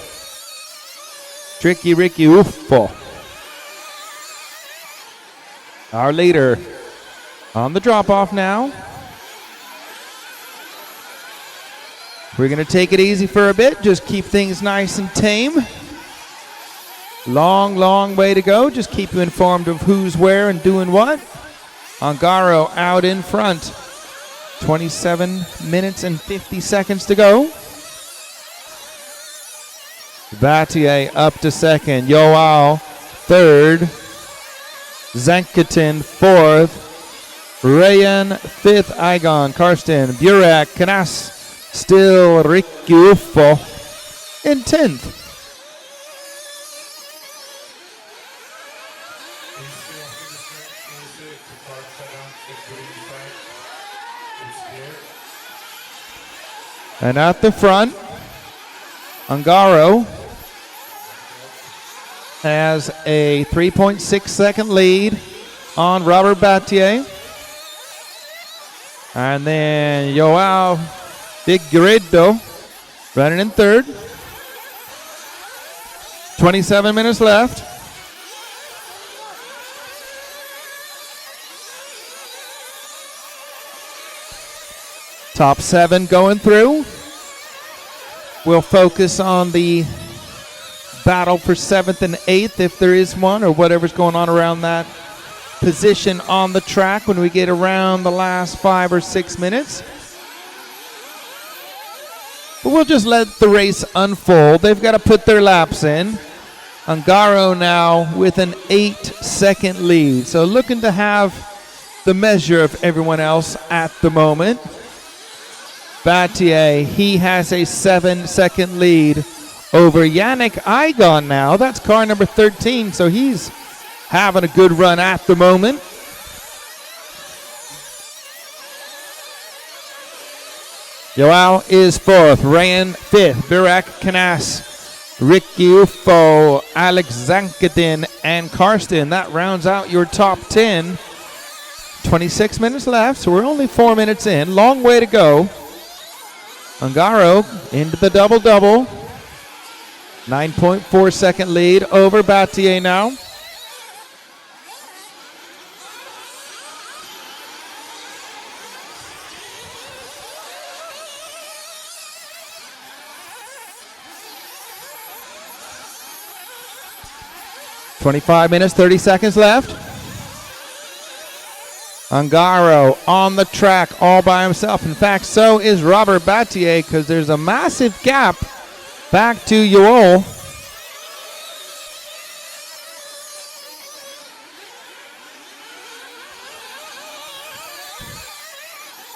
Tricky Ricky Uffo. Our leader on the drop-off now. We're going to take it easy for a bit. Just keep things nice and tame. Long, long way to go. Just keep you informed of who's where and doing what. Ongaro out in front. 27 minutes and 50 seconds to go. Battier up to second. Yoao third. Zanketin fourth. Rayan fifth. Igon. Karsten. Burak. Canas. Still Ricky Uffo in 10th. And at the front, Ongaro has a 3.6 second lead on Robert Battier. And then Joao Figueiredo running in third. 27 minutes left. Top 7 going through. We'll focus on the battle for 7th and 8th if there is one, or whatever's going on around that position on the track when we get around the last 5 or 6 minutes. But we'll just let the race unfold. They've got to put their laps in. Ongaro now with an 8-second lead. So looking to have the measure of everyone else at the moment. Battier, he has a 7-second lead over Yannick Igon now. That's car number 13, so he's having a good run at the moment. Joao is 4th, Rayan 5th, Birak Canas, Ricky Uffo, Alex Zanketin, and Karsten. That rounds out your top 10. 26 minutes left, so we're only 4 minutes in. Long way to go. Ongaro into the double-double. 9.4 second lead over Battier now. .25 minutes, 30 seconds left. Ongaro on the track all by himself. In fact, so is Robert Battier, because there's a massive gap back to Yoel.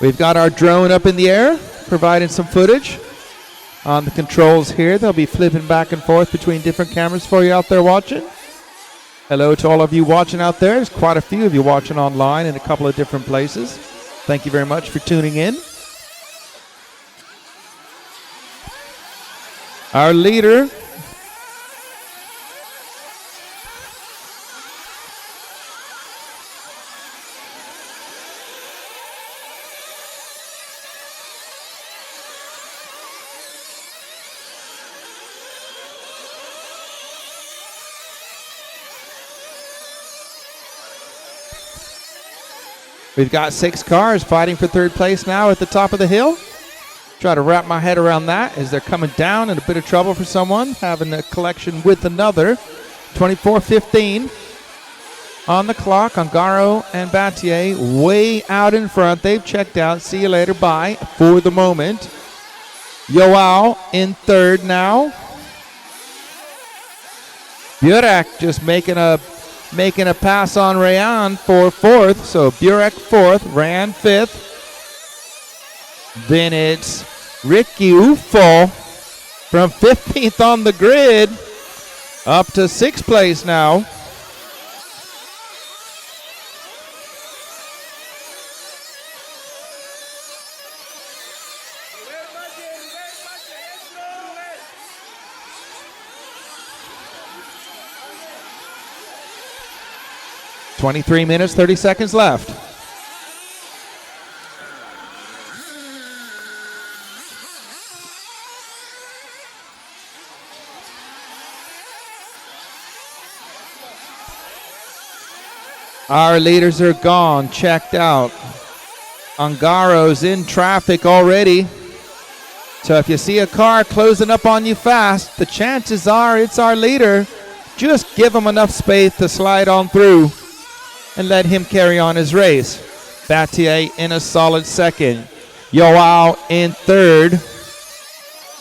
We've got our drone up in the air, providing some footage on the controls here. They'll be flipping back and forth between different cameras for you out there watching. Hello to all of you watching out there. There's quite a few of you watching online in a couple of different places. Thank you very much for tuning in. Our leader, we've got 6 cars fighting for third place now at the top of the hill. Try to wrap my head around that as they're coming down in a bit of trouble for someone, having a collection with another. 24:15 on the clock. Ongaro and Battier way out in front. They've checked out. See you later. Bye for the moment. Joao in third now. Burak just making a pass on Rayan for 4th. So Burak 4th, Rayan 5th. Then it's Ricky Uffo from 15th on the grid up to 6th place now. 23 minutes, 30 seconds left. Our leaders are gone, checked out. Ungaro's in traffic already. So if you see a car closing up on you fast, the chances are it's our leader. Just give him enough space to slide on through and let him carry on his race. Battier in a solid second. Yoao in third.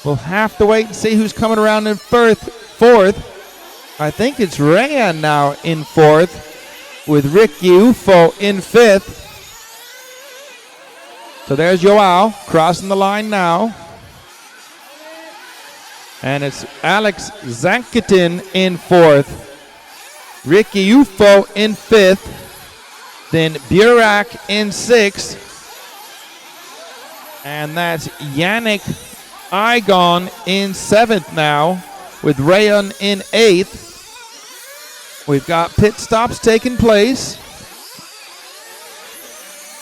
We'll have to wait and see who's coming around in fourth. I think it's Rayan now in fourth, with Ricky Ufo in fifth. So there's Yoao crossing the line now. And it's Alex Zankitin in fourth. Ricky Ufo in fifth. Then Burak in sixth. And that's Yannick Igon in seventh now, with Rayan in eighth. We've got pit stops taking place.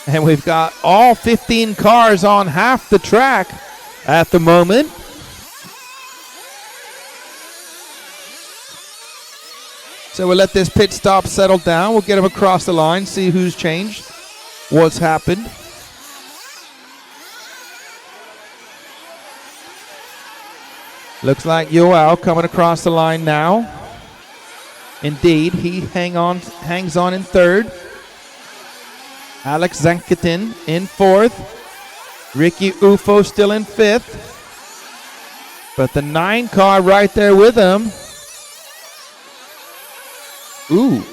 And we've got all 15 cars on half the track at the moment. So we'll let this pit stop settle down. We'll get them across the line, see who's changed, what's happened. Looks like Yoao coming across the line now. Indeed, he hangs on in third. Alex Zankitin in fourth. Ricky Ufo still in fifth. But the 9 car right there with him. Ooh.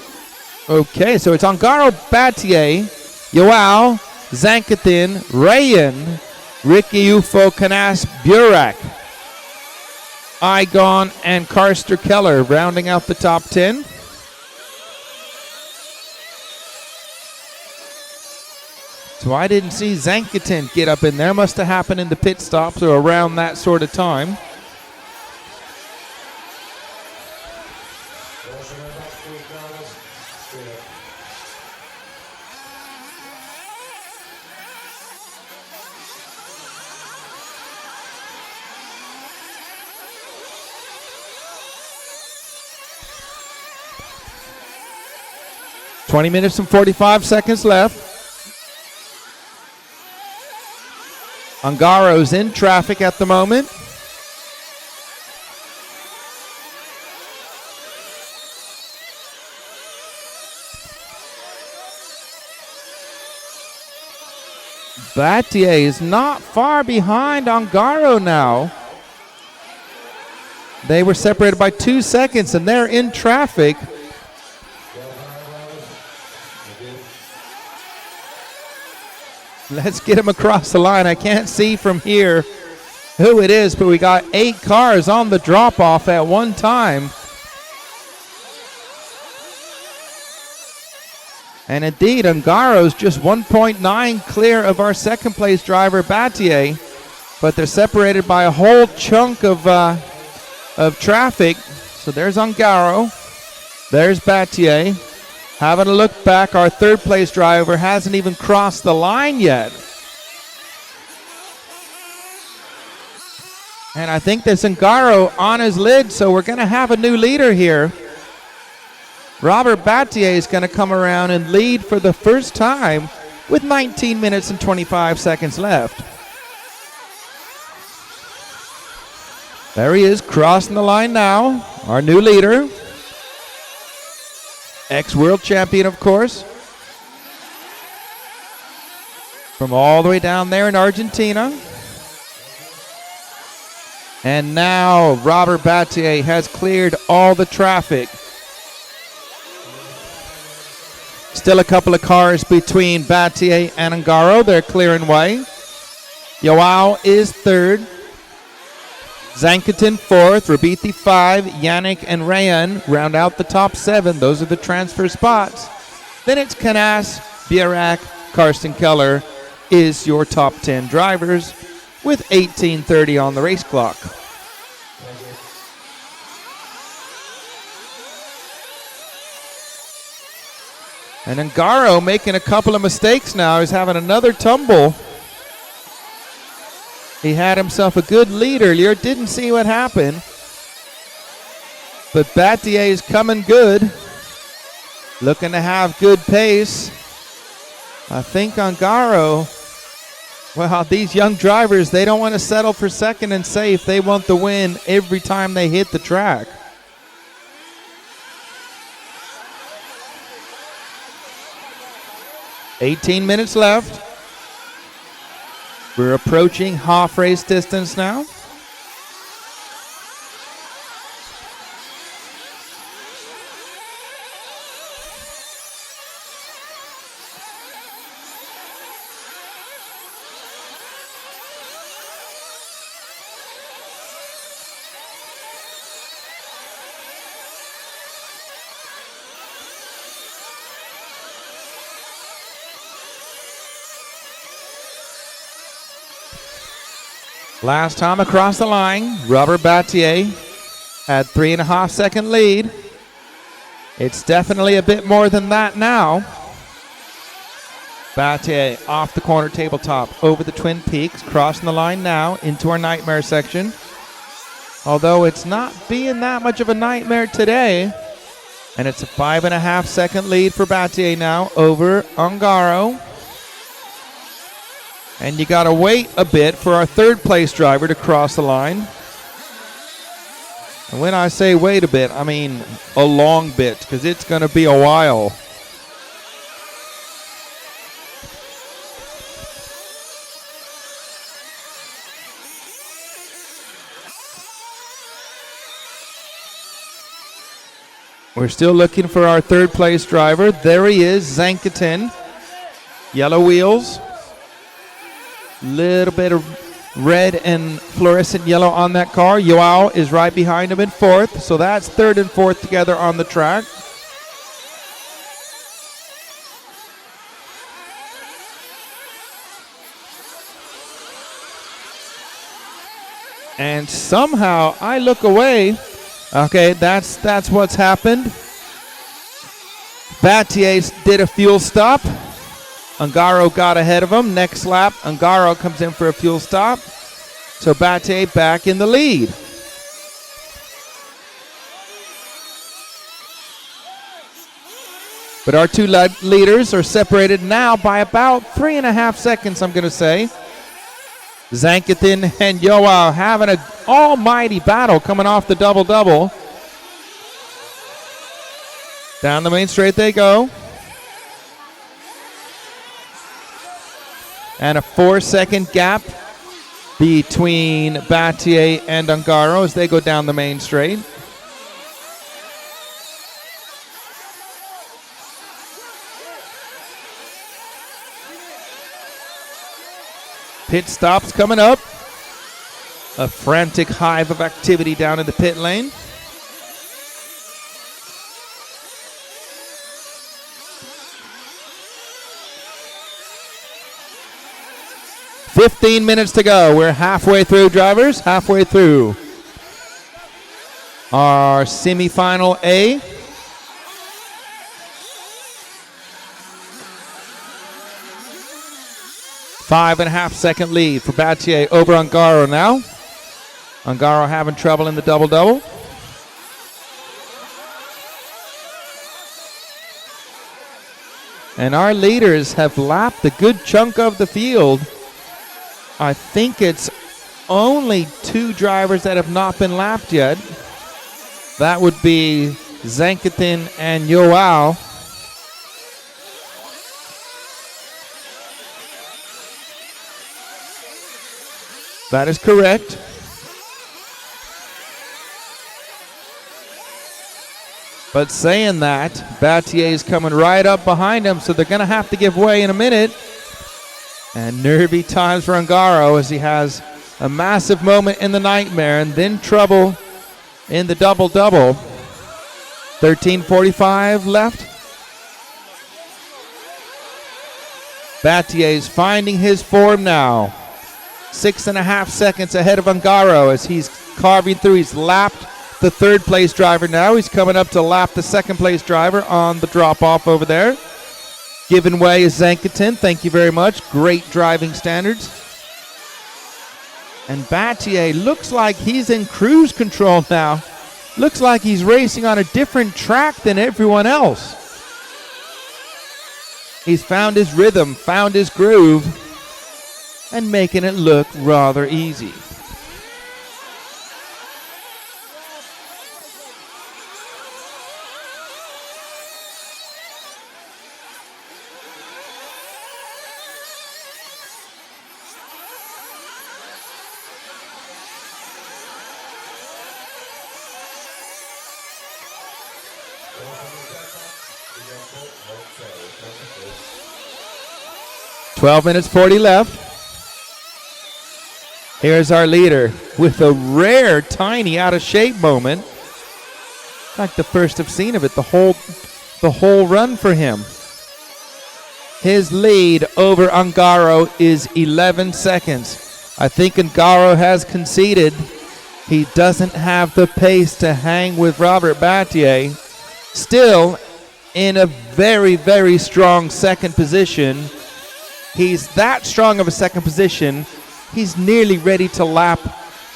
Okay, so it's Ungaro, Battier, Yoao, Zankitin, Rayan, Ricky Ufo, Canas, Burak, Igon, and Karster Keller rounding out the top 10. So I didn't see Zankitin get up in there. Must have happened in the pit stops or around that sort of time. $20 minutes and 45 seconds left. Ungaro's in traffic at the moment. Battier is not far behind Ungaro now. They were separated by 2 seconds and they're in traffic. Let's get him across the line. I can't see from here who it is, but we got 8 cars on the drop-off at one time. And indeed, Ungaro's just 1.9 clear of our second place driver, Battier, but they're separated by a whole chunk of traffic. So there's Ungaro, there's Battier. Having a look back, our third place driver hasn't even crossed the line yet. And I think there's Ungaro on his lid, so we're going to have a new leader here. Robert Battier is going to come around and lead for the first time with 19 minutes and 25 seconds left. There he is, crossing the line now, our new leader. Ex-world champion, of course. From all the way down there in Argentina. And now Robert Battier has cleared all the traffic. Still a couple of cars between Battier and Ungaro. They're clearing way. Yoao is third. Zankitin fourth, Rabiti 5, Yannick and Rayan round out the top 7. Those are the transfer spots. Then it's Canas, Burak, Karsten Keller is your top 10 drivers with 18:30 on the race clock. And Ungaro making a couple of mistakes now. He's having another tumble. He had himself a good lead earlier. Didn't see what happened. But Battier is coming good. Looking to have good pace. I think Ungaro, well, these young drivers, they don't want to settle for second and safe. They want the win every time they hit the track. $18 minutes left. We're approaching half race distance now. Last time across the line, Robert Battier had 3.5 second lead. It's definitely a bit more than that now. Battier off the corner tabletop over the Twin Peaks, crossing the line now into our nightmare section. Although it's not being that much of a nightmare today. And it's a 5.5 second lead for Battier now over Ungaro. And you got to wait a bit for our third place driver to cross the line. And when I say wait a bit, I mean a long bit, because it's going to be a while. We're still looking for our third place driver. There he is, Zanketin. Yellow wheels. Little bit of red and fluorescent yellow on that car. Joao is right behind him in fourth. So that's third and fourth together on the track. And somehow I look away. Okay, that's what's happened. Battier did a fuel stop. Ungaro got ahead of him. Next lap, Ungaro comes in for a fuel stop. So Battier back in the lead. But our two leaders are separated now by about 3.5 seconds, I'm going to say. Zanketin and Joao having an almighty battle coming off the double-double. Down the main straight they go. And a 4-second gap between Battier and Ungaro as they go down the main straight. Pit stops coming up. A frantic hive of activity down in the pit lane. $15 minutes to go. We're halfway through, drivers. Halfway through our semifinal A. Five-and-a-half second lead for Battier over Ungaro now. Ungaro having trouble in the double-double. And our leaders have lapped a good chunk of the field. I think it's only two drivers that have not been lapped yet. That would be Zanketin and Joao. That is correct. But saying that, Battier is coming right up behind him, so they're going to have to give way in a minute. And nervy times for Ungaro as he has a massive moment in the nightmare and then trouble in the double-double. 13:45 left. Battier is finding his form now. 6.5 seconds ahead of Ungaro as he's carving through. He's lapped the third place driver now. He's coming up to lap the second place driver on the drop-off over there. Given way is Zankatin. Thank you very much. Great driving standards. And Battier looks like he's in cruise control now. Looks like he's racing on a different track than everyone else. He's found his rhythm, found his groove, and making it look rather easy. "12 minutes 40 left. Here's our leader with a rare, tiny, out-of-shape moment. Like the first I've seen of it, the whole run for him. His lead over Ungaro is 11 seconds. I think Ungaro has conceded. He doesn't have the pace to hang with Robert Battier. Still in a very, very strong second position. He's that strong of a second position, he's nearly ready to lap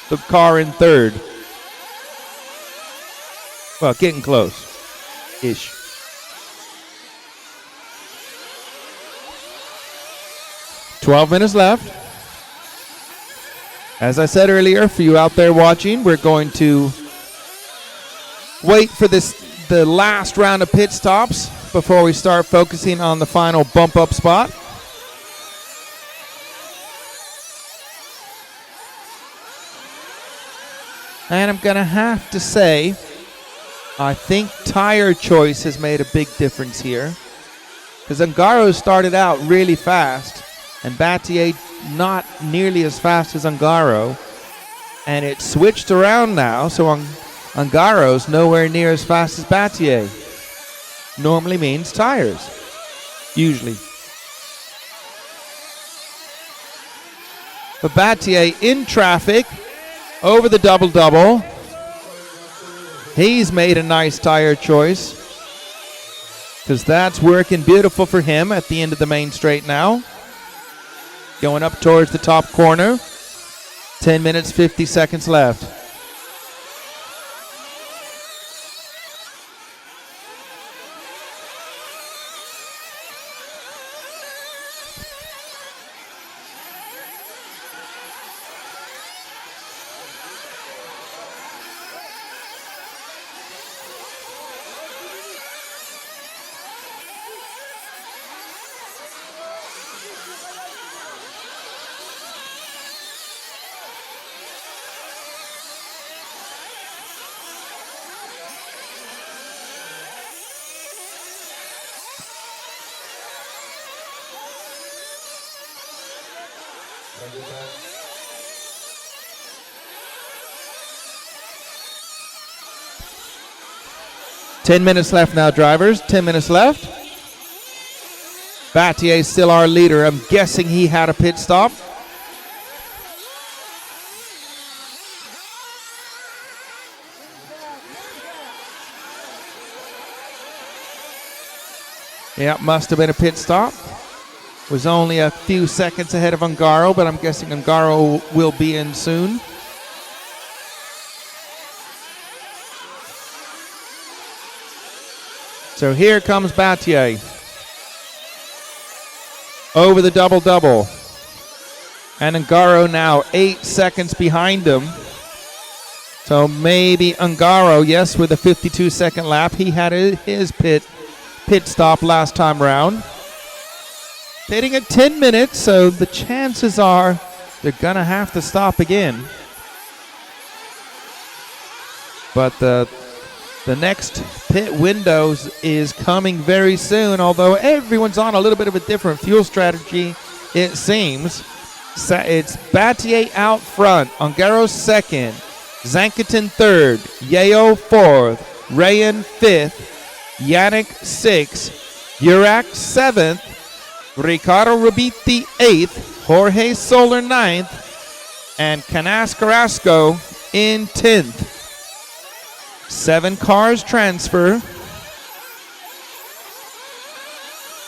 the car in third. Well, getting close-ish. "12 minutes left. As I said earlier, for you out there watching, we're going to wait for the last round of pit stops before we start focusing on the final bump-up spot. And I'm going to have to say, I think tire choice has made a big difference here. Because Ungaro started out really fast, and Battier not nearly as fast as Ungaro. And it switched around now, so Ungaro's nowhere near as fast as Battier. Normally means tires, usually. But Battier in traffic, over the double-double. He's made a nice tire choice, because that's working beautiful for him at the end of the main straight now. Going up towards the top corner. 10 minutes, 50 seconds left. Ten minutes left now, drivers. 10 minutes left. Battier is still our leader. I'm guessing he had a pit stop. Yeah, must have been a pit stop. Was only a few seconds ahead of Ungaro, but I'm guessing Ungaro will be in soon. So here comes Battier. Over the double-double. And Ungaro now 8 seconds behind him. So maybe Ungaro, yes, with a 52-second lap. He had his pit stop last time round. Pitting at 10 minutes, so the chances are they're going to have to stop again. But the next pit windows is coming very soon, although everyone's on a little bit of a different fuel strategy, it seems. It's Battier out front, Ungaro second, Zankatin third, Yeo fourth, Rayan fifth, Yannick sixth, Urak seventh, Ricardo Rubiti eighth, Jorge Soler ninth, and Canas Carrasco in 10th. 7 cars transfer.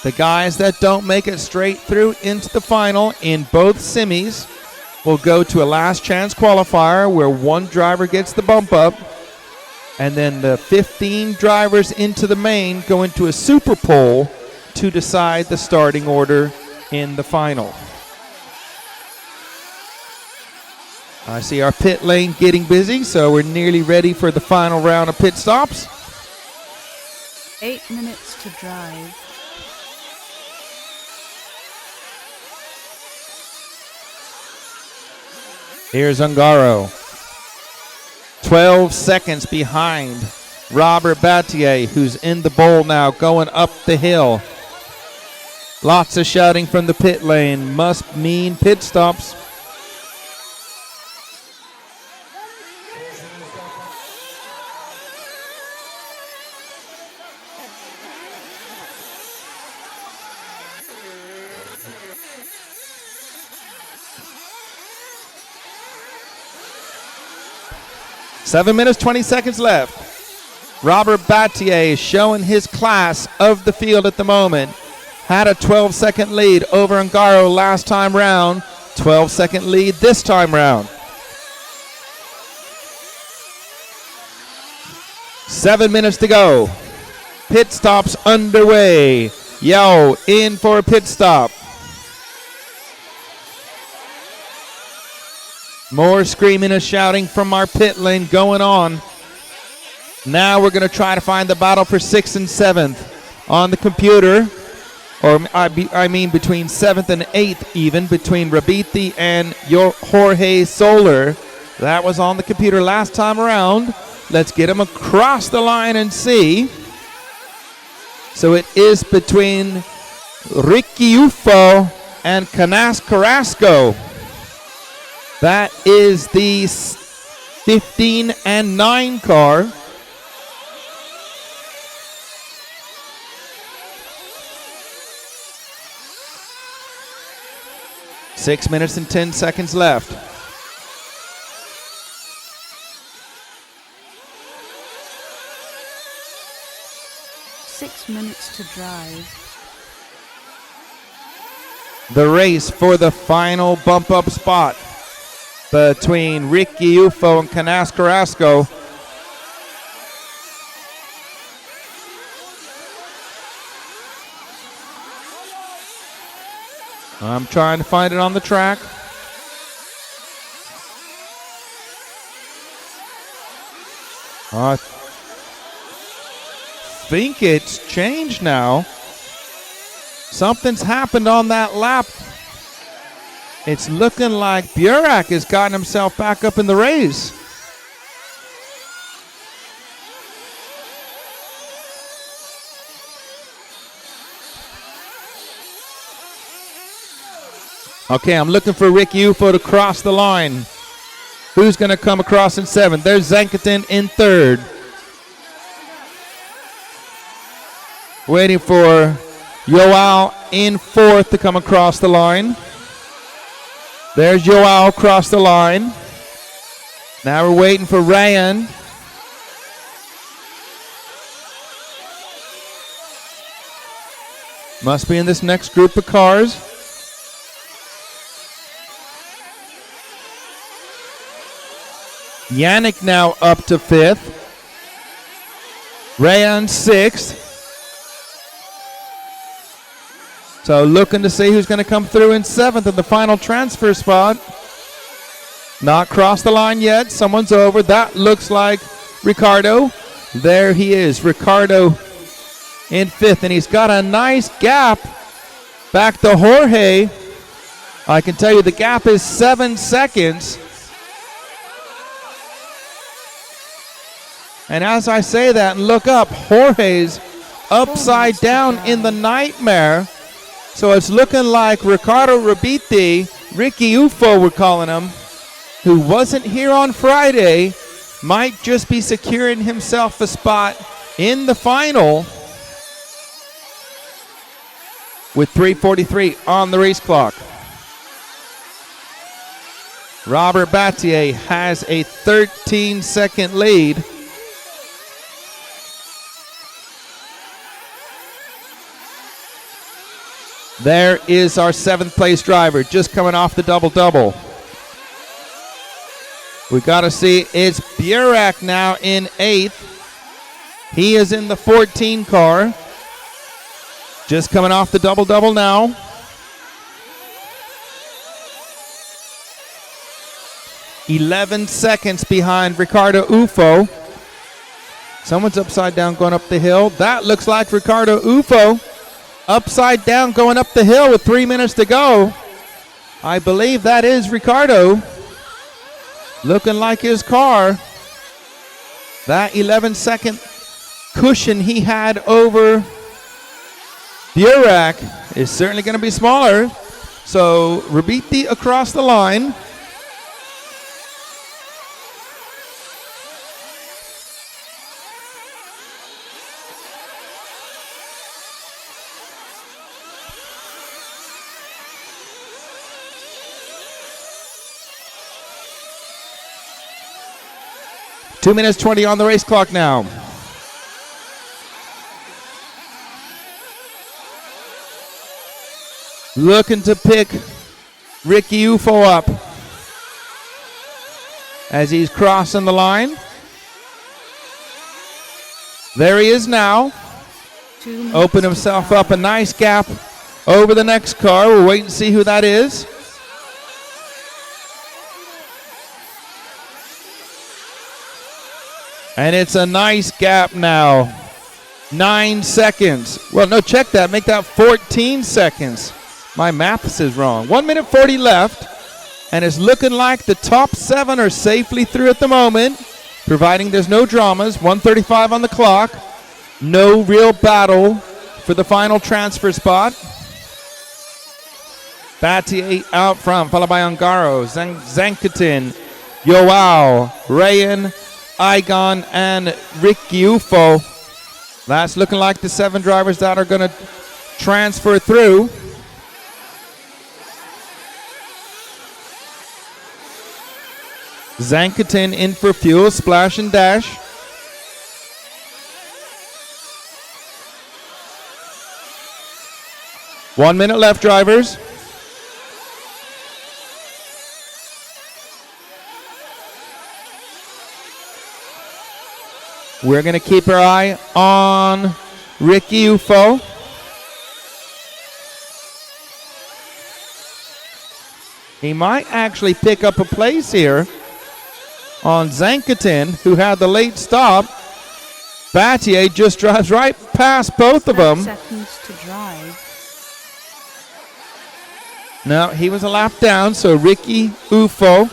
The guys that don't make it straight through into the final in both semis will go to a last chance qualifier where one driver gets the bump up, and then the 15 drivers into the main go into a super poll to decide the starting order in the final. I see our pit lane getting busy, so we're nearly ready for the final round of pit stops. 8 minutes to drive. Here's Ungaro. 12 seconds behind Robert Battier, who's in the bowl now, going up the hill. Lots of shouting from the pit lane. Must mean pit stops. Seven minutes, 20 seconds left. Robert Battier is showing his class of the field at the moment. Had a 12-second lead over Ungaro last time round. 12-second lead this time round. 7 minutes to go. Pit stops underway. Yo, in for a pit stop. More screaming and shouting from our pit lane going on. Now we're going to try to find the battle for 6th and 7th on the computer. Or I mean between 7th and 8th even, between Rabiti and Jorge Soler. That was on the computer last time around. Let's get him across the line and see. So it is between Ricky Ufo and Canas Carrasco. That is the 15 and 9 car. Six minutes and 10 seconds left. Minutes to drive. The race for the final bump up spot between Ricky Ufo and Canas Carrasco. I'm trying to find it on the track. I think it's changed now. Something's happened on that lap. It's looking like Burak has gotten himself back up in the race. Okay, I'm looking for Ricky Ufo to cross the line. Who's going to come across in 7th? There's Zanketin in 3rd. Waiting for Joao in 4th to come across the line. There's Joao across the line. Now we're waiting for Ryan. Must be in this next group of cars. Yannick now up to 5th. Ryan 6th. So looking to see who's going to come through in 7th in the final transfer spot. Not crossed the line yet. Someone's over. That looks like Ricardo. There he is. Ricardo in 5th. And he's got a nice gap back to Jorge. I can tell you the gap is 7 seconds. And as I say that and look up, Jorge's upside down in the nightmare. So it's looking like Ricardo Rabiti, Ricky Ufo we're calling him, who wasn't here on Friday, might just be securing himself a spot in the final with 3:43 on the race clock. Robert Battier has a 13-second lead. There is our 7th place driver just coming off the double-double. We got to see it's Burak now in 8th. He is in the 14 car. Just coming off the double-double now. "11 seconds behind Ricardo Ufo. Someone's upside down going up the hill. That looks like Ricardo Ufo. Upside down going up the hill with 3 minutes to go. I believe that is Ricardo. Looking like his car. That 11-second cushion he had over Burak is certainly going to be smaller. So Rabiti across the line. Two minutes 20 on the race clock now. Looking to pick Ricky Ufo up as he's crossing the line. There he is now. Open himself up a nice gap over the next car. We'll wait and see who that is. And it's a nice gap now. 9 seconds. Well, no, check that. Make that 14 seconds. My math is wrong. 1 minute 40 left. And it's looking like the top 7 are safely through at the moment, providing there's no dramas. 1:35 on the clock. No real battle for the final transfer spot. Battier out front, followed by Ungaro, Zankatin, Yoao, Rayan, Igon, and Ricky Ufo. That's looking like the 7 drivers that are going to transfer through. Zankatin in for fuel, splash and dash. One minute left, drivers. We're going to keep our eye on Ricky Ufo. He might actually pick up a place here on Zankatin, who had the late stop. Battier just drives right past both of them. Seconds to drive. No, he was a lap down, so Ricky Ufo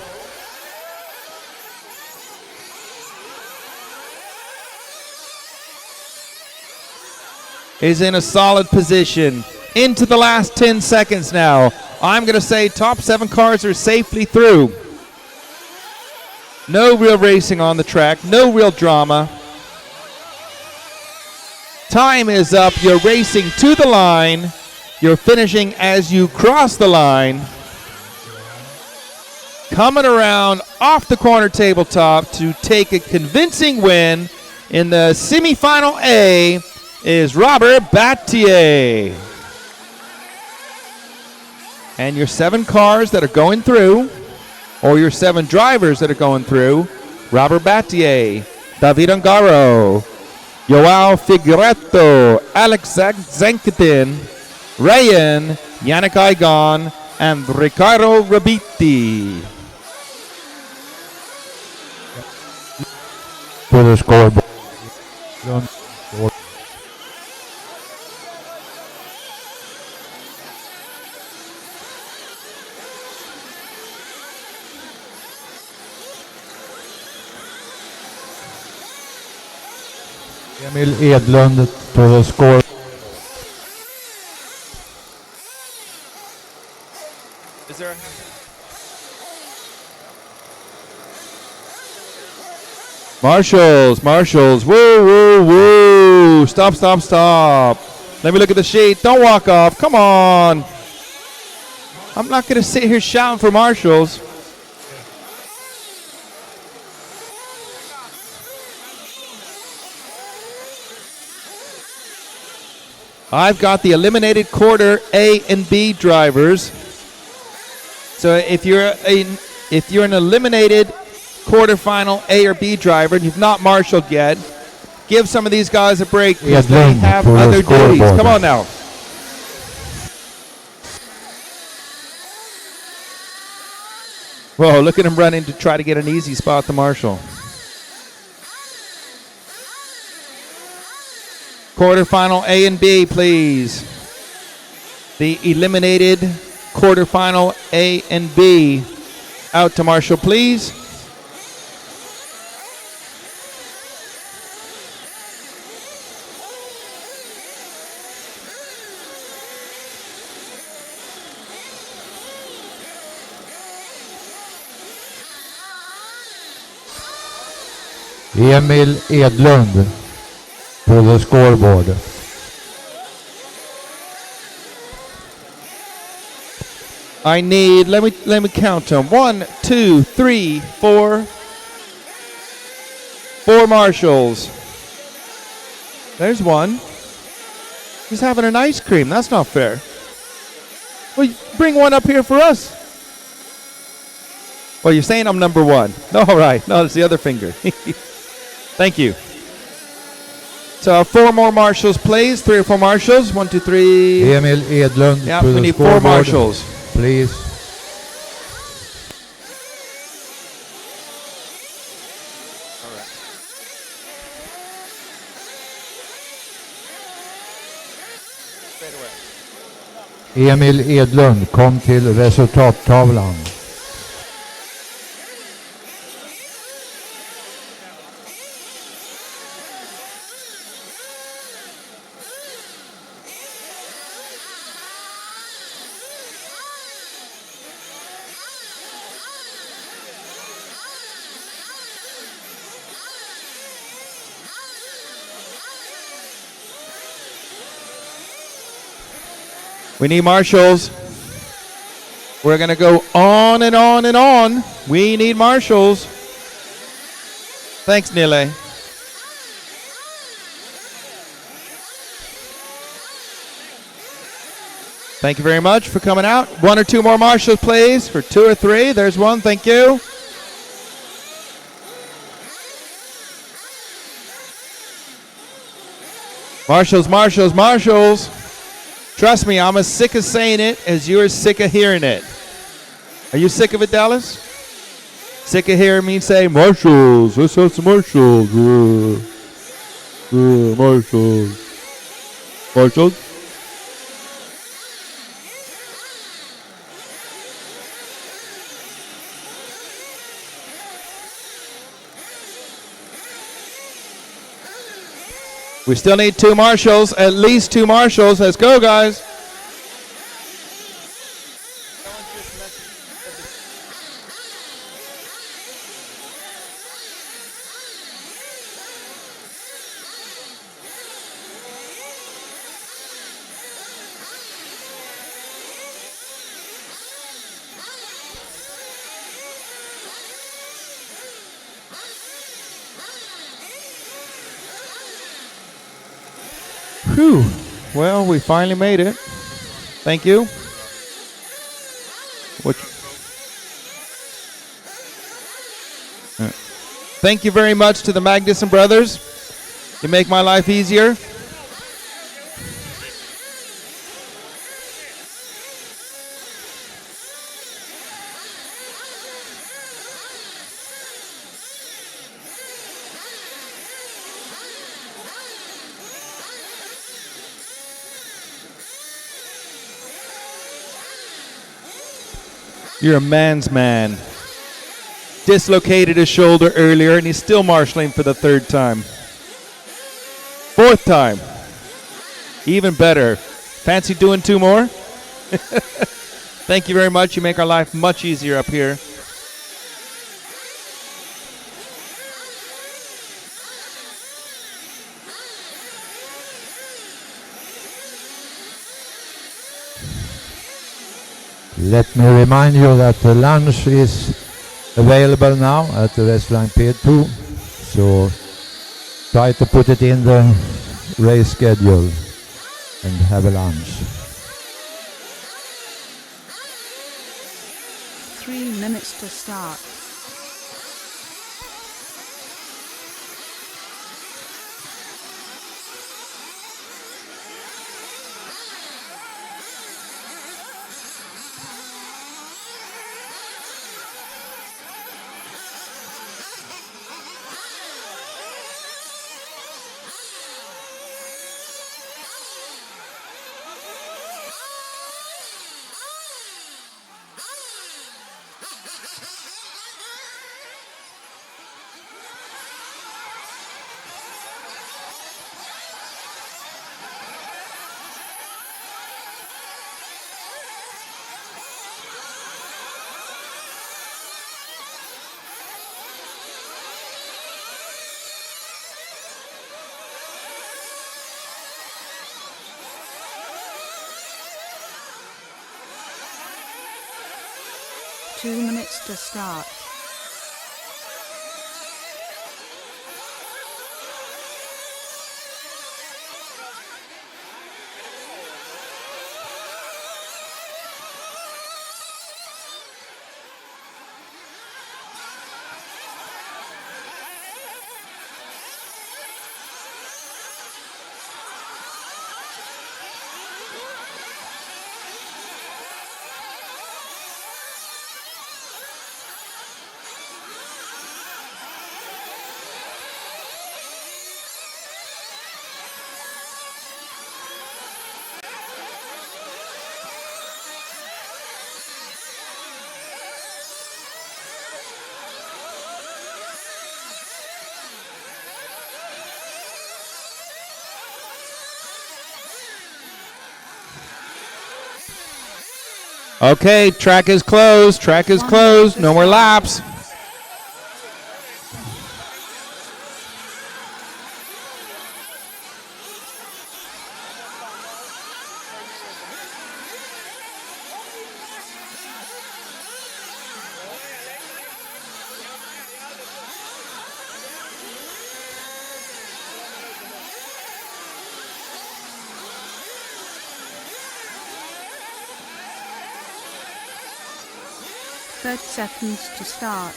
is in a solid position. Into the last 10 seconds now. I'm going to say top 7 cars are safely through. No real racing on the track, no real drama. Time is up. You're racing to the line. You're finishing as you cross the line. Coming around off the corner tabletop to take a convincing win in the semifinal A is Robert Battier. And your 7 cars that are going through, or your 7 drivers that are going through: Robert Battier, David Ungaro, Joao Figueiredo, Alex Zankatin, Rayan, Yannick Igon, and Ricardo Rabiti. To the scoreboard. Emil Edlund to the score. Is there a Marshals, woo, woo, woo. Stop. Let me look at the sheet. Don't walk off. Come on. I'm not going to sit here shouting for marshals. I've got the eliminated quarter A and B drivers. So if you're an eliminated quarterfinal A or B driver and you've not marshaled yet, give some of these guys a break because they have other duties. Come on now. Whoa, look at him running to try to get an easy spot to marshal. Quarterfinal A and B, please. The eliminated quarterfinal A and B out to marshal, please. Emil Edlund to the scoreboard. I need, let me count them. 1, 2, 3, 4. 4 marshals. There's one. He's having an ice cream. That's not fair. Well, bring one up here for us. Well, you're saying I'm number 1. All right. No, it's the other finger. Thank you. So 4 more marshals, please. 3 or 4 marshals. 1, 2, 3. Emil Edlund yeah, to we the need scoreboard. 4 marshals. Please. Emil Edlund, kom till resultattavlan. We need marshals. We're going to go on and on and on. We need marshals. Thanks, Nile. Thank you very much for coming out. 1 or 2 more marshals, please, for 2 or 3. There's one. Thank you. Marshals, marshals, marshals. Trust me, I'm as sick of saying it as you're sick of hearing it. Are you sick of it, Dallas? Sick of hearing me say, marshals, let's have some marshals. Marshals. Marshals? We still need 2 marshals, at least 2 marshals. Let's go, guys. Whew. Well, we finally made it. Thank you. Thank you very much to the Magnuson brothers. You make my life easier. You're a man's man. Dislocated his shoulder earlier, and he's still marshalling for the 3rd time. 4th time. Even better. Fancy doing 2 more? Thank you very much. You make our life much easier up here. Let me remind you that the lunch is available now at the restaurant P2, so try to put it in the race schedule. and have a lunch. 3 minutes to start. Two minutes to start. Okay, track is closed. Track is closed. No more laps. Seconds to start.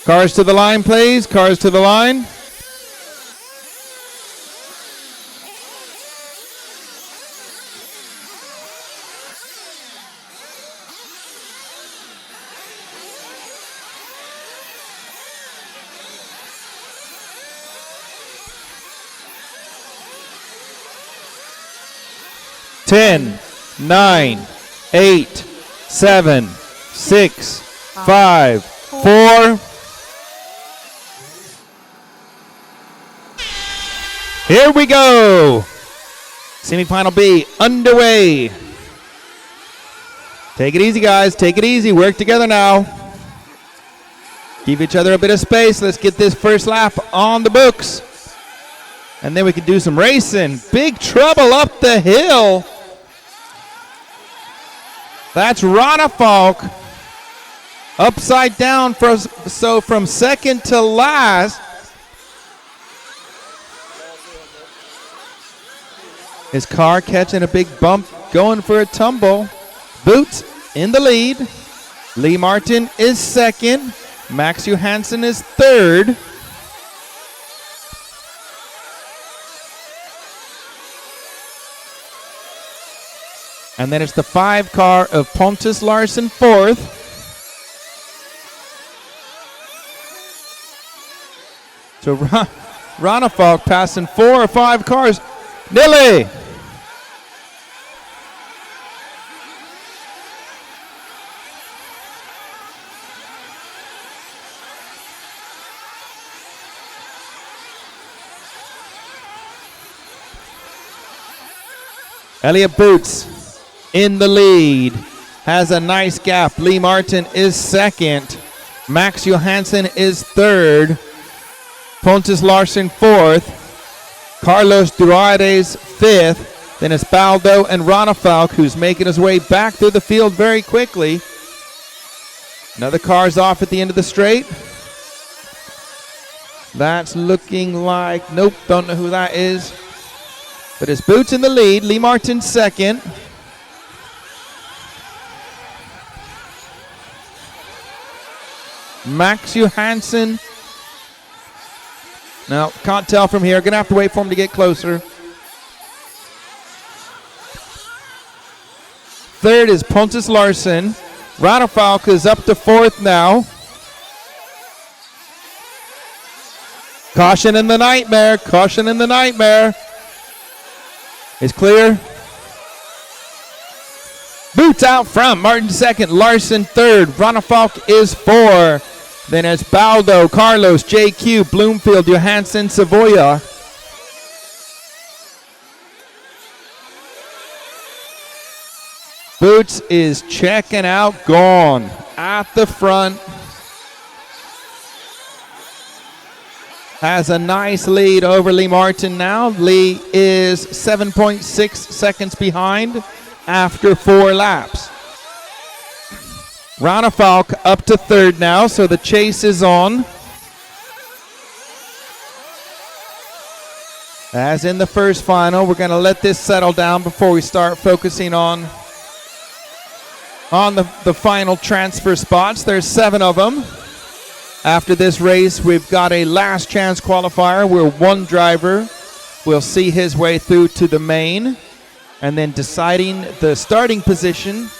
Cars to the line, please. Cars to the line. Ten, 9, 8, 7, 6, 5, 4. Here we go. Semifinal B underway. Take it easy, guys. Take it easy. Work together now. Give each other a bit of space. Let's get this first lap on the books. And then we can do some racing. Big trouble up the hill. That's Rana Falk. Upside down, so from second to last. His car catching a big bump, going for a tumble. Boots in the lead. Lee Martin is second. Max Johansson is third. And then it's the 5 car of Pontus Larsson fourth. So Rana Falk passing 4 or 5 cars. Nilly! Elliott Boots in the lead, has a nice gap. Lee Martin is second. Max Johansson is third. Pontus Larsson fourth. Carlos Duartes fifth. Then it's Baldo and Ronafalk, who's making his way back through the field very quickly. Another car's off at the end of the straight. That's looking like, nope, don't know who that is. But it's Boots in the lead, Lee Martin second. Max Johansson. No, can't tell from here. Gonna have to wait for him to get closer. Third is Pontus Larsson. Ronafalk is up to fourth now. Caution in the nightmare. Caution in the nightmare. It's clear. Boots out front. Martin second. Larson third. Ronafalk is four. Then it's Baldo, Carlos, JQ, Bloomfield, Johansson, Savoya. Boots is checking out, gone at the front. Has a nice lead over Lee Martin now. Lee is 7.6 seconds behind after 4 laps. Ronafalk up to third now, so the chase is on. As in the first final, we're going to let this settle down before we start focusing on the final transfer spots. There's 7 of them. After this race, we've got a last chance qualifier where one driver will see his way through to the main, and then deciding the starting position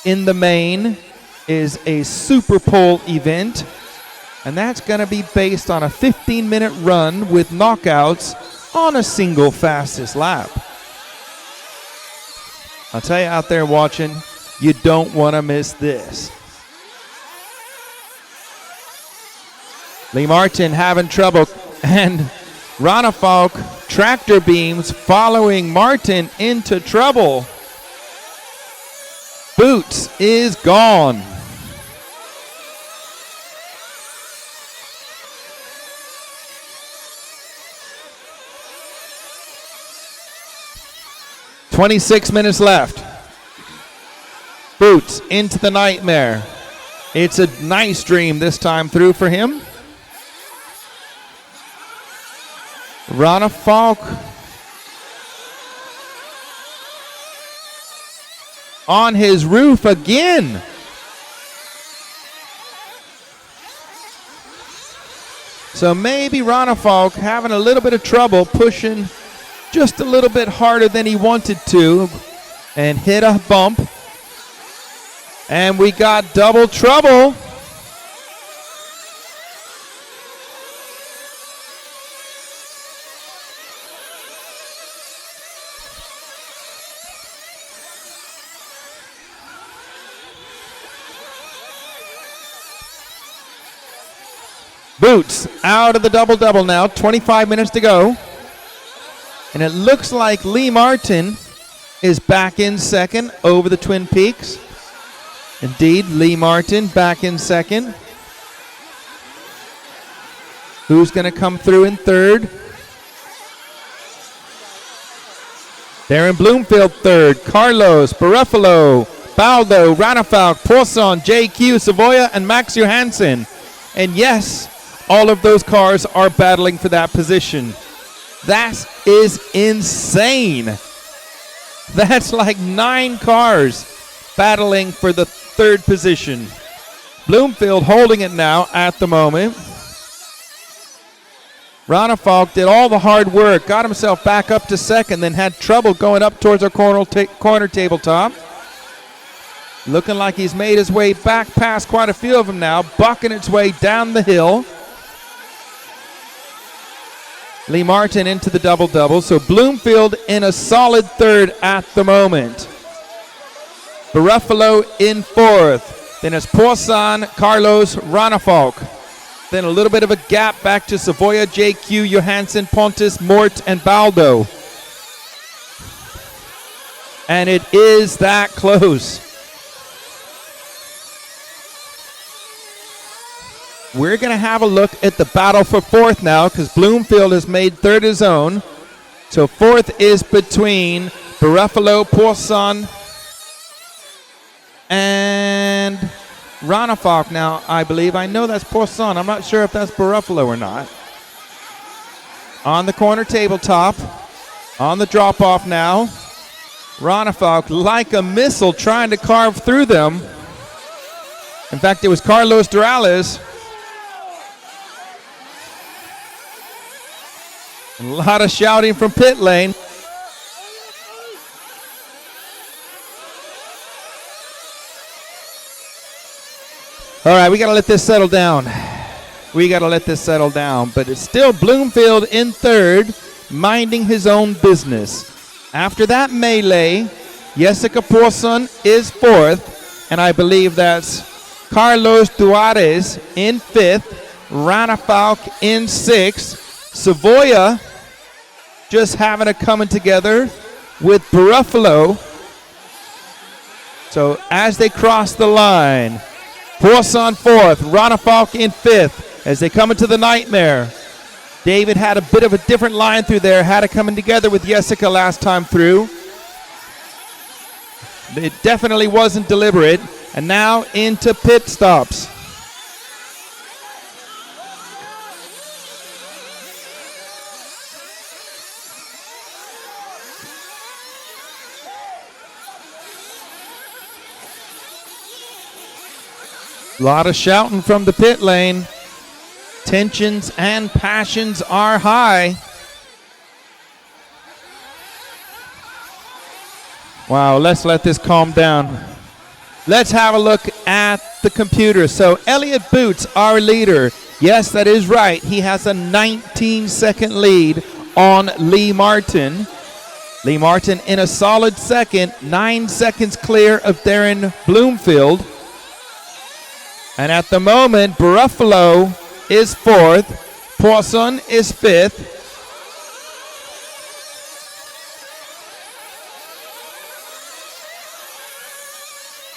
in the main is a super pole event, and that's going to be based on a 15-minute run with knockouts on a single fastest lap. I'll tell you out there watching, you don't want to miss this. Lee Martin having trouble, and Ronafalk tractor beams following Martin into trouble. Boots is gone. "26 minutes left. Boots into the nightmare. It's a nice dream this time through for him. Ronafalk on his roof again. So maybe Ronafalk having a little bit of trouble pushing just a little bit harder than he wanted to and hit a bump. And we got double trouble. Boots out of the double-double now, 25 minutes to go. And it looks like Lee Martin is back in second over the Twin Peaks. Indeed, Lee Martin back in second. Who's going to come through in third? Darren Bloomfield third. Carlos, Barufalo, Baldo, Ronafalk, Poisson, JQ, Savoya, and Max Johansson. And yes, all of those cars are battling for that position. That is insane. That's like 9 cars battling for the third position. Bloomfield holding it now at the moment. Ronafalk did all the hard work, got himself back up to second, then had trouble going up towards our corner tabletop. Looking like he's made his way back past quite a few of them now, bucking its way down the hill. Lee Martin into the double-double, so Bloomfield in a solid third at the moment. Barufalo in fourth. Then it's Poisson, Carlos, Ronafalk. Then a little bit of a gap back to Savoya, JQ, Johansson, Pontus, Mort, and Baldo. And it is that close. We're going to have a look at the battle for fourth now because Bloomfield has made third his own. So fourth is between Buffalo, Poisson, and Ronafalk now, I believe. I know that's Poisson. I'm not sure if that's Buffalo or not. On the corner tabletop, on the drop-off now. Ronafalk, like a missile, trying to carve through them. In fact, it was Carlos Durales. A lot of shouting from pit lane. All right, we got to let this settle down. But it's still Bloomfield in third, minding his own business. After that melee, Jessica Poisson is fourth, and I believe that's Carlos Duarez in fifth, Ronafalk in sixth, Savoya just having a coming together with Buffalo. So as they cross the line, Poisson fourth, Ronafalk in fifth as they come into the Nightmare. David had a bit of a different line through there, had it coming together with Jessica last time through. It definitely wasn't deliberate. And now into pit stops. A lot of shouting from the pit lane. Tensions and passions are high. Wow, let's let this calm down. Let's have a look at the computer. So Elliott Boots, our leader. Yes, that is right. He has a 19-second lead on Lee Martin. Lee Martin in a solid second, 9 seconds clear of Darren Bloomfield. And at the moment, Buffalo is fourth. Poisson is fifth.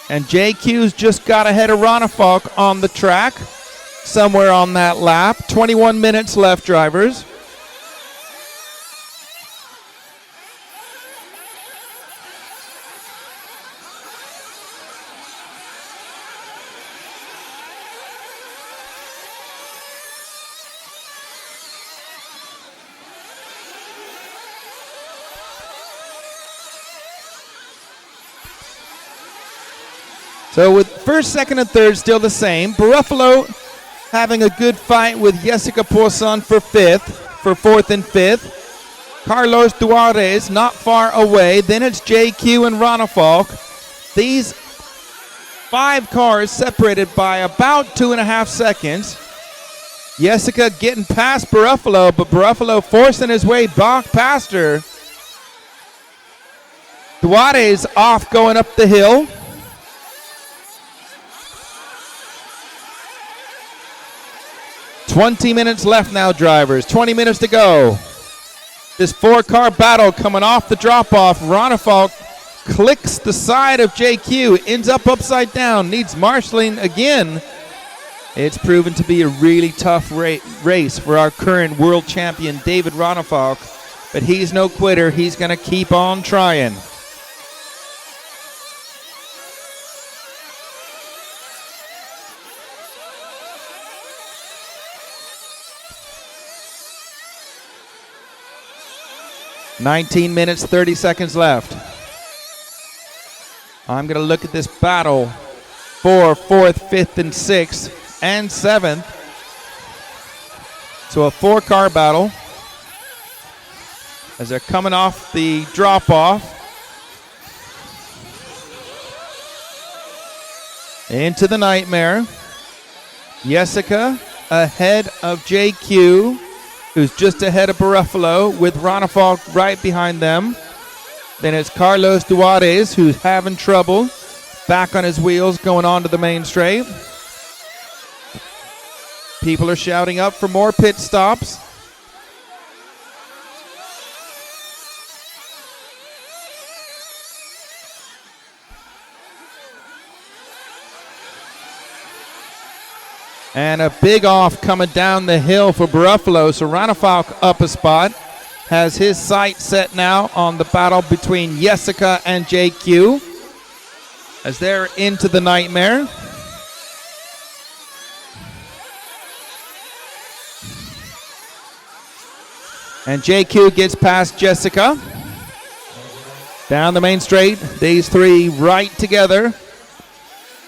And JQ's just got ahead of Ronafalk on the track, somewhere on that lap. 21 minutes left, drivers. So with first, second, and third still the same. Buffalo having a good fight with Jessica Poisson for fourth and fifth. Carlos Duarez not far away. Then it's JQ and Ronafalk. These 5 cars separated by about 2.5 seconds. Jessica getting past Buffalo, but Buffalo forcing his way back past her. Duarez off going up the hill. "20 minutes left now, drivers. 20 minutes to go. This 4-car battle coming off the drop-off. Ronafalk clicks the side of JQ, ends up upside down, needs marshalling again. It's proven to be a really tough race for our current world champion, David Ronafalk. But he's no quitter. He's going to keep on trying. "19 minutes, 30 seconds left. I'm going to look at this battle for 4th, 5th, and 6th, and 7th. So a 4-car battle as they're coming off the drop-off. Into the Nightmare. Jessica ahead of JQ, who's just ahead of Buffalo, with Ronafalk right behind them. Then it's Carlos Duarez, who's having trouble. Back on his wheels, going on to the main straight. People are shouting up for more pit stops. And a big off coming down the hill for Buffalo. So Ronafalk up a spot. has his sight set now on the battle between Jessica and JQ as they're into the nightmare. And JQ gets past Jessica. Down the main straight, these three right together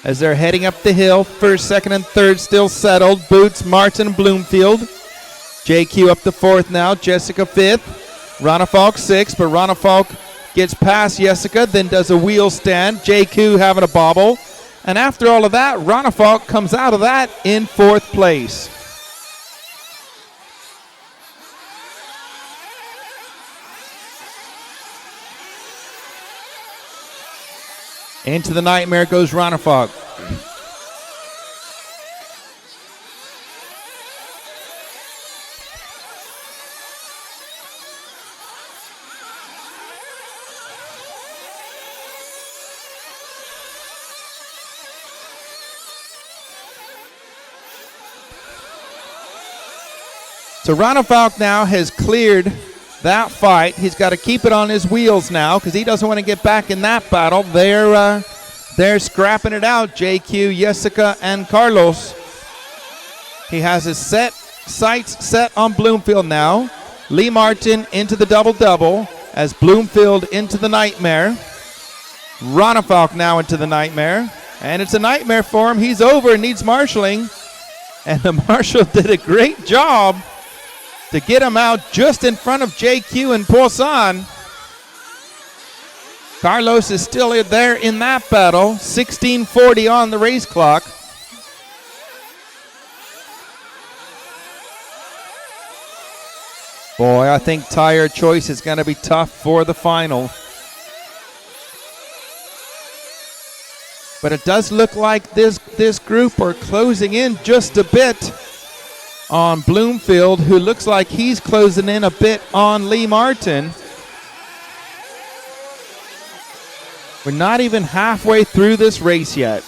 as they're heading up the hill. First, second, and third still settled. Boots, Martin, Bloomfield. JQ up to fourth now. Jessica fifth. Ronafalk sixth, but Ronafalk gets past Jessica, then does a wheel stand. JQ having a bobble. And after all of that, Ronafalk comes out of that in fourth place. Into the nightmare goes Ronafalk. So Ronafalk now has cleared that fight. He's got to keep it on his wheels now because he doesn't want to get back in that battle. They're scrapping it out, JQ, Jessica, and Carlos. He has his sights set on Bloomfield now. Lee Martin into the double-double as Bloomfield into the nightmare. Ronafalk now into the nightmare. And it's a nightmare for him. He's over and needs marshalling. And the marshal did a great job to get him out just in front of JQ and Poisson. Carlos is still there in that battle. 16:40 on the race clock. Boy, I think tire choice is going to be tough for the final. But it does look like this group are closing in just a bit on Bloomfield, who looks like he's closing in a bit on Lee Martin. We're not even halfway through this race yet.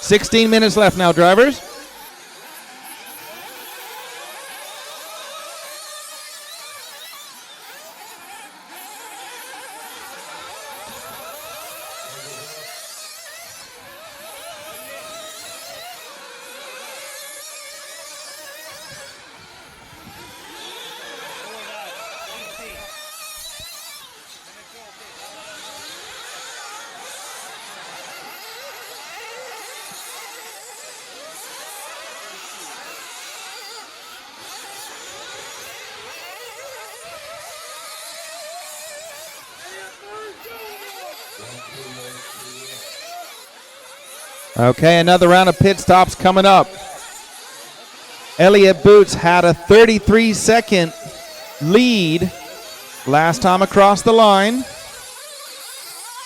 $16 left now, drivers. Okay, another round of pit stops coming up. Elliott Boots had a 33-second lead last time across the line.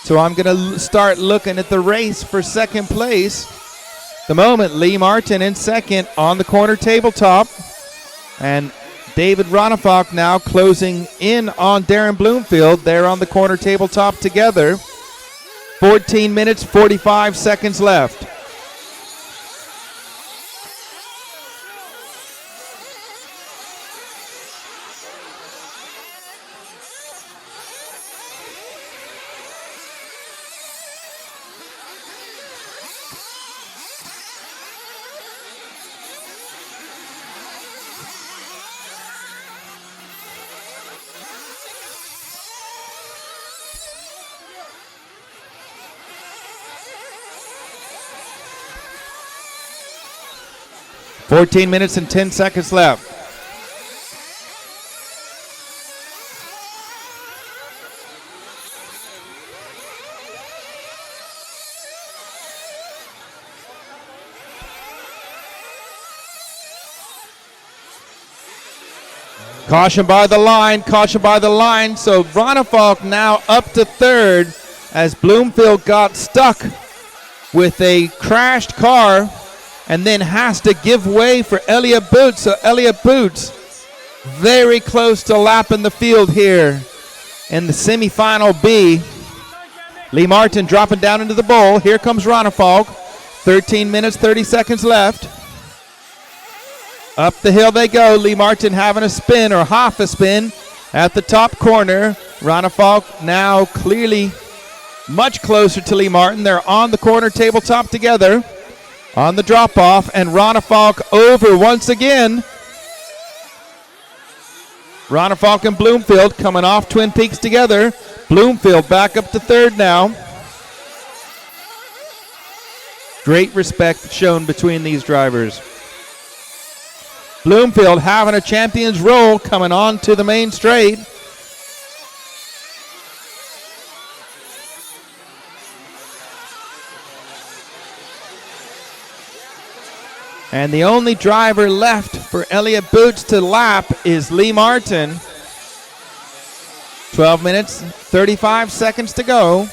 So I'm going to start looking at the race for second place. The moment, Lee Martin in second on the corner tabletop. And David Ronafalk now closing in on Darren Bloomfield. They're on the corner tabletop together. 14 minutes, 45 seconds left. $14 minutes and 10 seconds left. Caution by the line, caution by the line. So Ronafalk now up to third as Bloomfield got stuck with a crashed car and then has to give way for Elliott Boots. So Elliott Boots very close to lapping the field here in the semifinal B. Lee Martin dropping down into the bowl. Here comes Ronefalk. 13 minutes, 30 seconds left. Up the hill they go. Lee Martin having a spin or half a spin at the top corner. Ronefalk now clearly much closer to Lee Martin. They're on the corner tabletop together on the drop off, and Ronefalk over once again. Ronefalk and Bloomfield coming off Twin Peaks together. Bloomfield back up to third now. Great respect shown between these drivers. Bloomfield having a champion's roll coming on to the main straight. And the only driver left for Elliott Boots to lap is Lee Martin. 12 minutes, 35 seconds to go.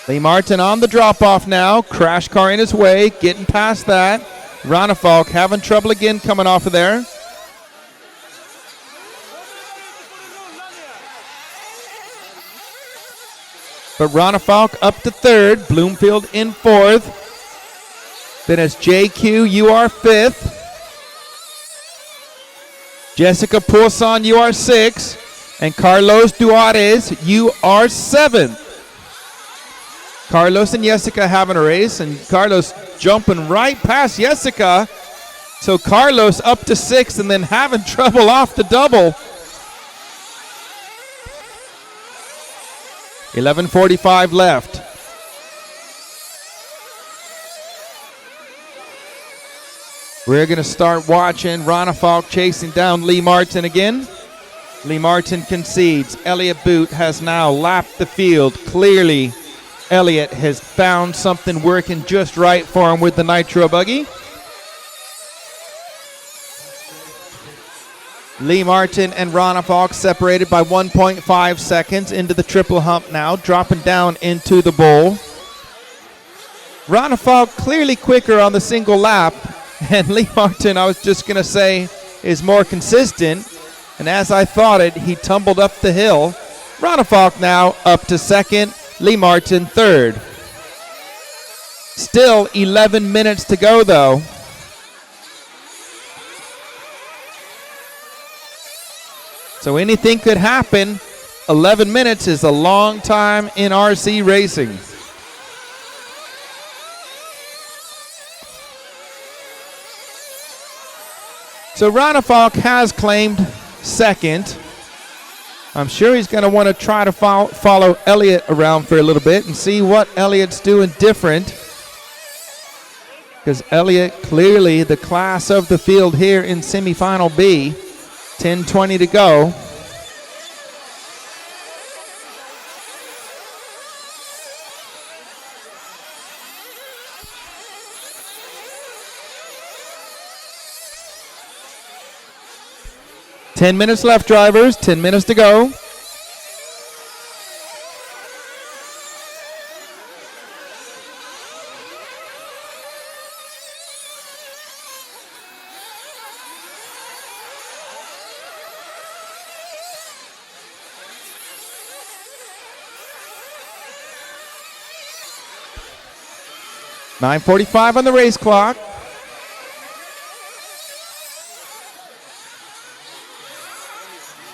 Lee Martin on the drop-off now. Crash car in his way, getting past that. Ronefalk having trouble again coming off of there. But Ronefalk up to third. Bloomfield in fourth. Then it's JQ, you are fifth. Jessica Poussin, you are sixth. And Carlos Duarez, you are seventh. Carlos and Jessica having a race, and Carlos jumping right past Jessica. So Carlos up to sixth and then having trouble off the double. 11:45 left. We're going to start watching Ronefalk chasing down Lee Martin again. Lee Martin concedes. Elliott Boot has now lapped the field. Clearly, Elliott has found something working just right for him with the Nitro buggy. Lee Martin and Ronefalk separated by 1.5 seconds into the triple hump now, dropping down into the bowl. Ronefalk clearly quicker on the single lap. And Lee Martin, I was just going to say, is more consistent. And as I thought it, he tumbled up the hill. Ronefalk now up to second. Lee Martin third. Still 11 minutes to go, though. So anything could happen. 11 minutes is a long time in RC racing. So Ronefalk has claimed second. I'm sure he's going to want to try to follow Elliott around for a little bit and see what Elliott's doing different. Because Elliott clearly the class of the field here in semifinal B. 10:20 to go. Ten minutes left, drivers. 10 minutes to go. .9:45 on the race clock.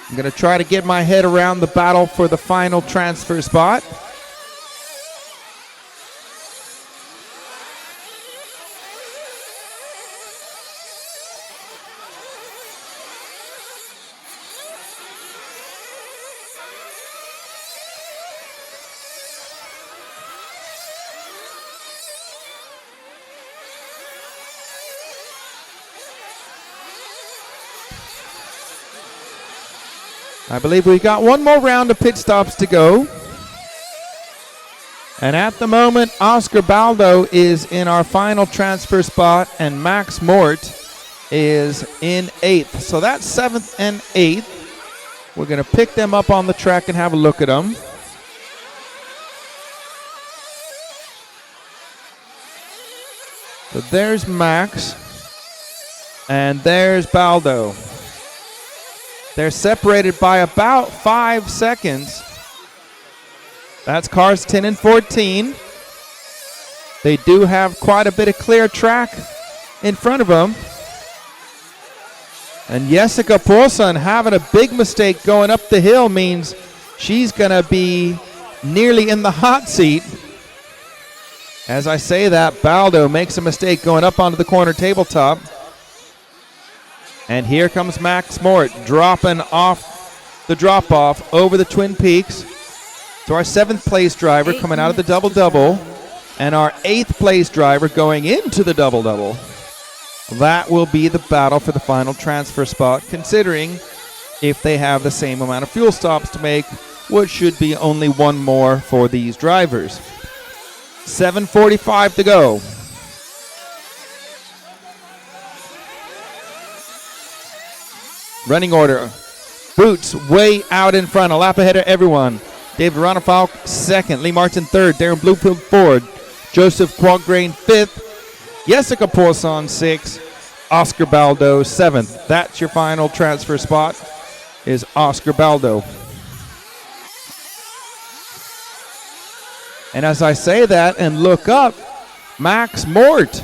I'm going to try to get my head around the battle for the final transfer spot. I believe we've got one more round of pit stops to go. And at the moment, Oscar Baldo is in our final transfer spot, and Max Mort is in 8th. So that's 7th and 8th. We're going to pick them up on the track and have a look at them. So there's Max, and there's Baldo. They're separated by about 5 seconds. That's cars 10 and 14. They do have quite a bit of clear track in front of them. And Jessica Paulson having a big mistake going up the hill means she's going to be nearly in the hot seat. As I say that, Baldo makes a mistake going up onto the corner tabletop. And here comes Max Mort dropping off the drop-off over the Twin Peaks. So our 7th place driver coming out of the double-double and our 8th place driver going into the double-double. That will be the battle for the final transfer spot, considering if they have the same amount of fuel stops to make, which should be only one more for these drivers. 7:45 to go. Running order. Boots way out in front, a lap ahead of everyone. David Ronafalk, 2nd. Lee Martin, 3rd. Darren Bluefield, 4th. Joseph Quagrain, 5th. Jessica Poisson, 6th. Oscar Baldo, 7th. That's your final transfer spot, is Oscar Baldo. And as I say that and look up, Max Mort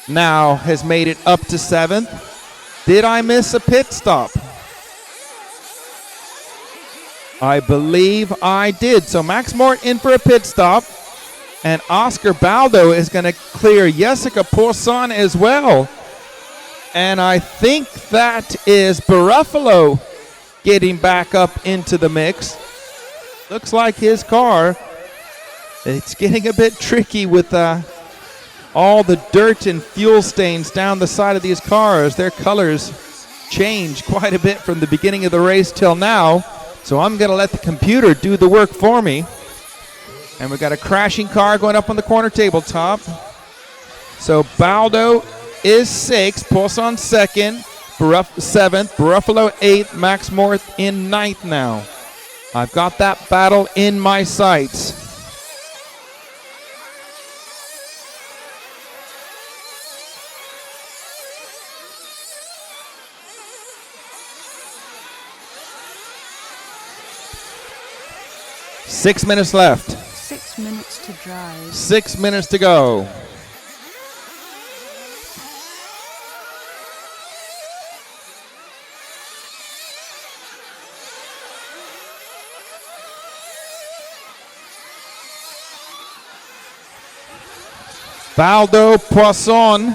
now has made it up to 7th. Did I miss a pit stop? I believe I did. So Max Mort in for a pit stop. And Oscar Baldo is going to clear Jessica Poisson as well. And I think that is Baruffalo getting back up into the mix. Looks like his car. It's getting a bit tricky with all the dirt and fuel stains down the side of these cars. Their colors change quite a bit from the beginning of the race till now. So I'm going to let the computer do the work for me. And we've got a crashing car going up on the corner tabletop. So Baldo is 6th, Poisson 2nd, 7th, Baruffalo 8th, Max Mort in 9th now. I've got that battle in my sights. Six minutes left. 6 minutes to drive. 6 minutes to go. Baldo, Poisson,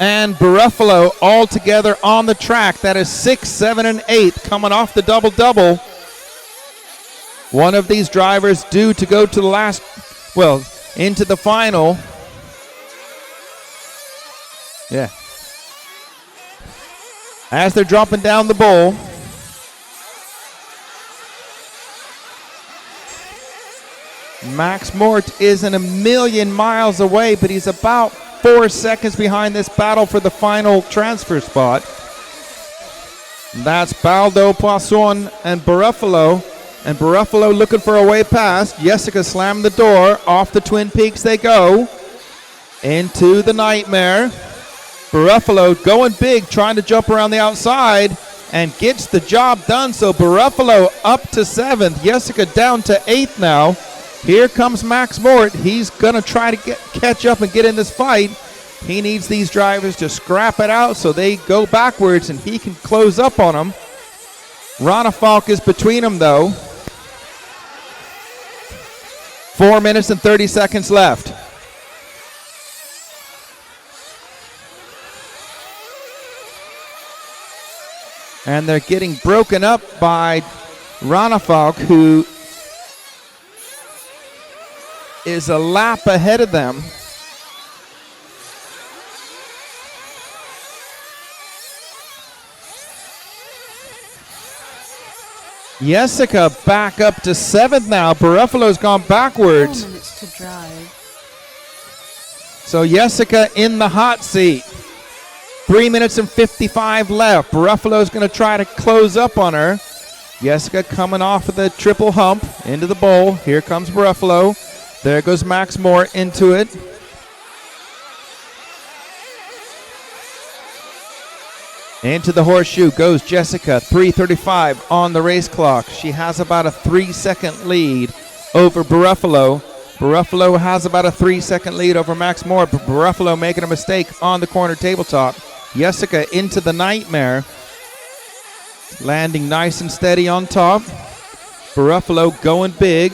and Baruffalo all together on the track. That is 6, 7, and 8 coming off the double-double. One of these drivers due to go to the last, well, into the final. Yeah. As they're dropping down the bowl. Max Mort isn't a million miles away, but he's about 4 seconds behind this battle for the final transfer spot. That's Baldo, Poisson, and Baruffalo. And Baruffalo looking for a way past. Jessica slammed the door. Off the Twin Peaks they go. Into the Nightmare. Baruffalo going big, trying to jump around the outside. And gets the job done. So Baruffalo up to 7th. Jessica down to 8th now. Here comes Max Mort. He's going to try to catch up and get in this fight. He needs these drivers to scrap it out so they go backwards and he can close up on them. Ronafalk is between them, though. 4 minutes and 30 seconds left. And they're getting broken up by Ronafalk, who is a lap ahead of them. Jessica back up to 7th now. Baruffalo's gone backwards. 4 minutes to drive. So Jessica in the hot seat. 3 minutes and 55 left. Baruffalo's going to try to close up on her. Jessica coming off of the triple hump into the bowl. Here comes Baruffalo. There goes Max Mort into it. Into the horseshoe goes Jessica. 3:35 on the race clock. She has about a 3-second lead over Buffalo. Buffalo has about a 3-second lead over Max Moore, but Buffalo making a mistake on the corner tabletop. Jessica into the Nightmare, landing nice and steady on top. Buffalo going big.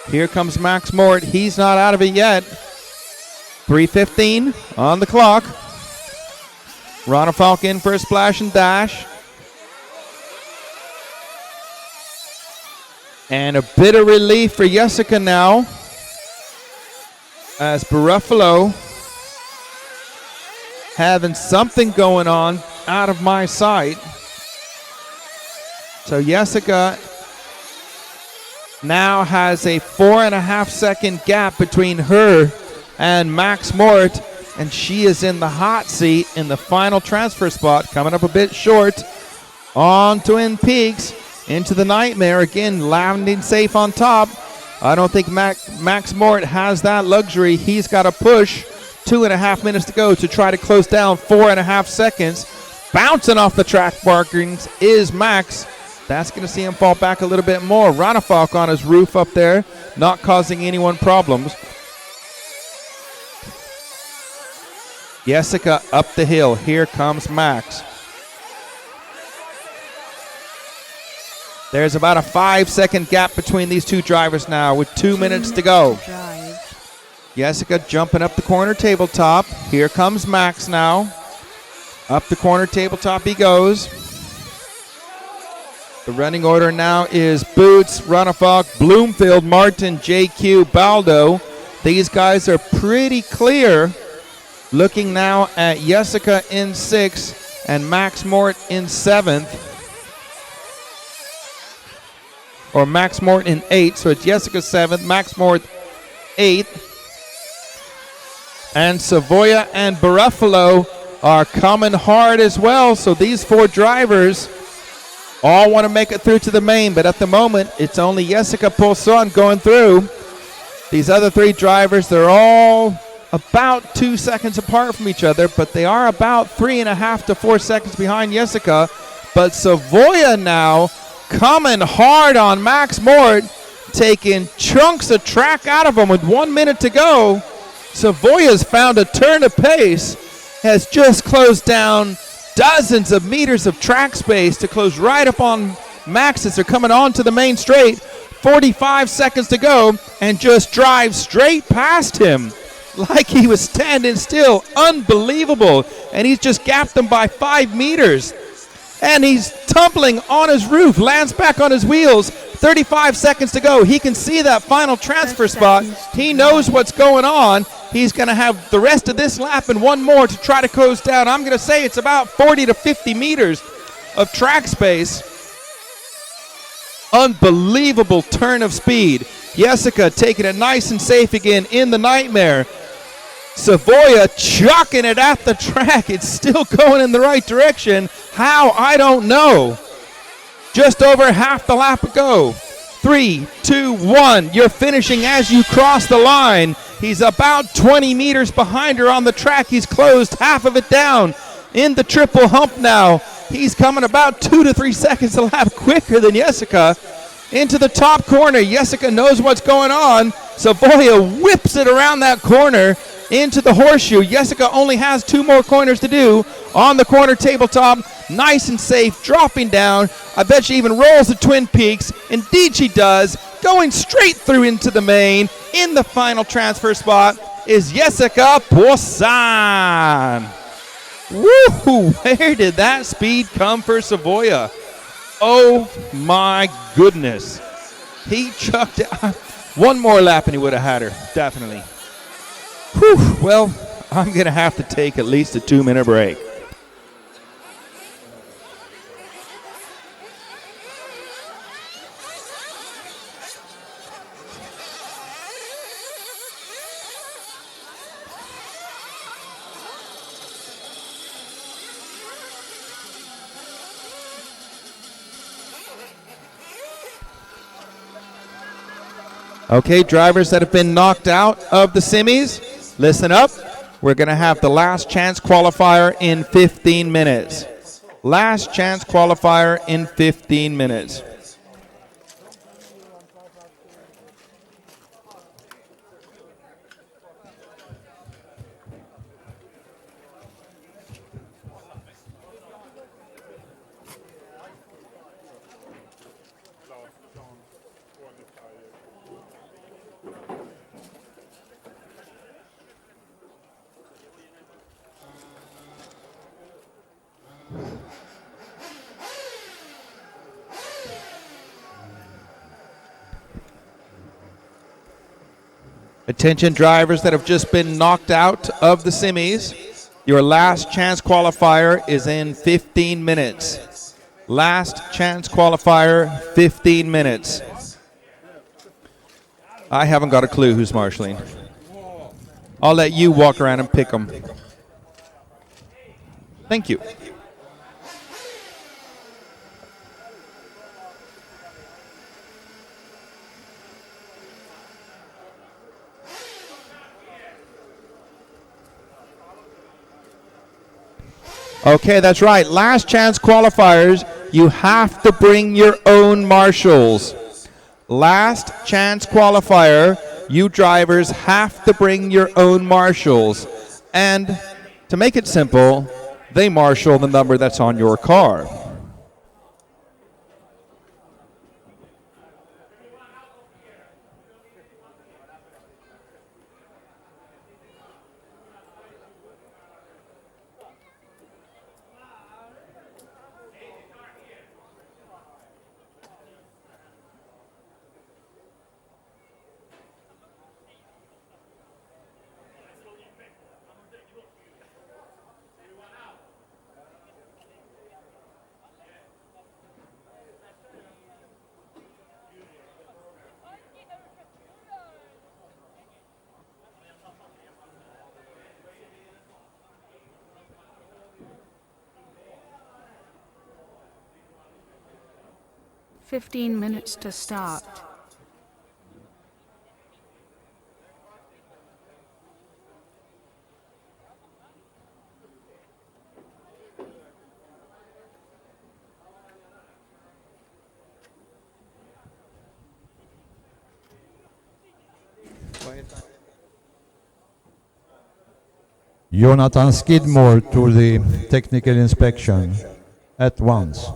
Here comes Max Mort. He's not out of it yet. 3:15 on the clock. Rana Falk in for a splash and dash. And a bit of relief for Jessica now, as Buffalo having something going on out of my sight. So Jessica now has a 4.5-second gap between her and Max Mort, and she is in the hot seat in the final transfer spot, coming up a bit short on Twin Peaks. Into the Nightmare, again landing safe on top. I don't think Max Mort has that luxury. He's got to push. 2.5 minutes to go to try to close down 4.5 seconds. Bouncing off the track markings is Max. That's going to see him fall back a little bit more. Ranafalk on his roof up there, not causing anyone problems. Jessica up the hill. Here comes Max. There's about a 5-second gap between these two drivers now with 2 minutes to go. Jessica jumping up the corner tabletop. Here comes Max now. Up the corner tabletop he goes. The running order now is Boots, Ranafalk, Bloomfield, Martin, JQ, Baldo. These guys are pretty clear. Looking now at Jessica in 6th and Max Mort in 7th. Or Max Mort in 8th, so it's Jessica 7th, Max Mort 8th. And Savoia and Buffalo are coming hard as well, so these 4 drivers all want to make it through to the main, but at the moment, it's only Jessica Poisson going through. These other 3 drivers, they're all about 2 seconds apart from each other, but they are about 3.5 to 4 seconds behind Jessica. But Savoia now coming hard on Max Mort, taking chunks of track out of him with 1 minute to go. Savoia's found a turn of pace, has just closed down dozens of meters of track space to close right up on Max as they're coming onto the main straight. 45 seconds to go, and just drives straight past him like he was standing still. Unbelievable. And he's just gapped them by 5 meters. And he's tumbling on his roof, lands back on his wheels. 35 seconds to go. He can see that final transfer spot. He knows what's going on. He's going to have the rest of this lap and one more to try to close down. I'm going to say it's about 40 to 50 meters of track space. Unbelievable turn of speed. Jessica taking it nice and safe again in the Nightmare. Savoia chucking it at the track. It's still going in the right direction. How? I don't know. Just over half the lap ago. 3, 2, 1. You're finishing as you cross the line. He's about 20 meters behind her on the track. He's closed half of it down in the triple hump now. He's coming about 2 to 3 seconds a lap quicker than Jessica. Into the top corner. Jessica knows what's going on. Savoia whips it around that corner into the horseshoe. Jessica only has 2 more corners to do on the corner tabletop. Nice and safe, dropping down. I bet she even rolls the Twin Peaks. Indeed she does. Going straight through into the main. In the final transfer spot is Jessica Poisson. Woo! Where did that speed come for Savoia? Oh my goodness. He chucked it. One more lap and he would have had her, definitely. Whew. Well, I'm going to have to take at least a 2-minute break. Okay, drivers that have been knocked out of the semis, listen up. We're going to have the last chance qualifier in 15 minutes. Last chance qualifier in 15 minutes. Attention drivers that have just been knocked out of the semis. Your last chance qualifier is in 15 minutes. Last chance qualifier, 15 minutes. I haven't got a clue who's marshalling. I'll let you walk around and pick them. Thank you. Okay, that's right. Last chance qualifiers, you have to bring your own marshals. Last chance qualifier, you drivers have to bring your own marshals. And to make it simple, they marshal the number that's on your car. "15 minutes to start." Jonathan Skidmore to the technical inspection at once.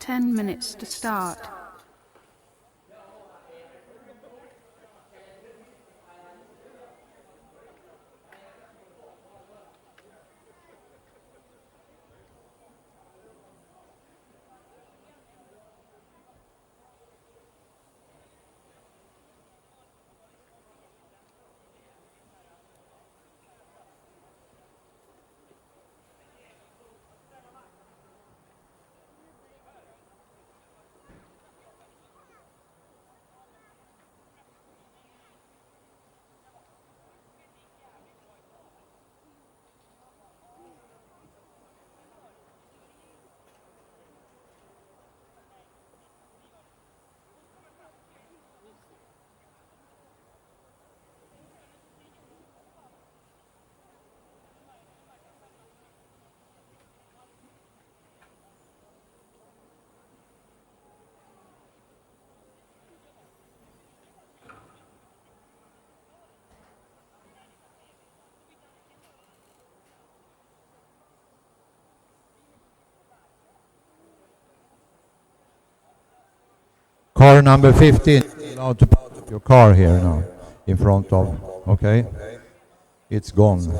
10 minutes to start. Car number 15, you're allowed to put your car here now, in front of, okay? It's gone.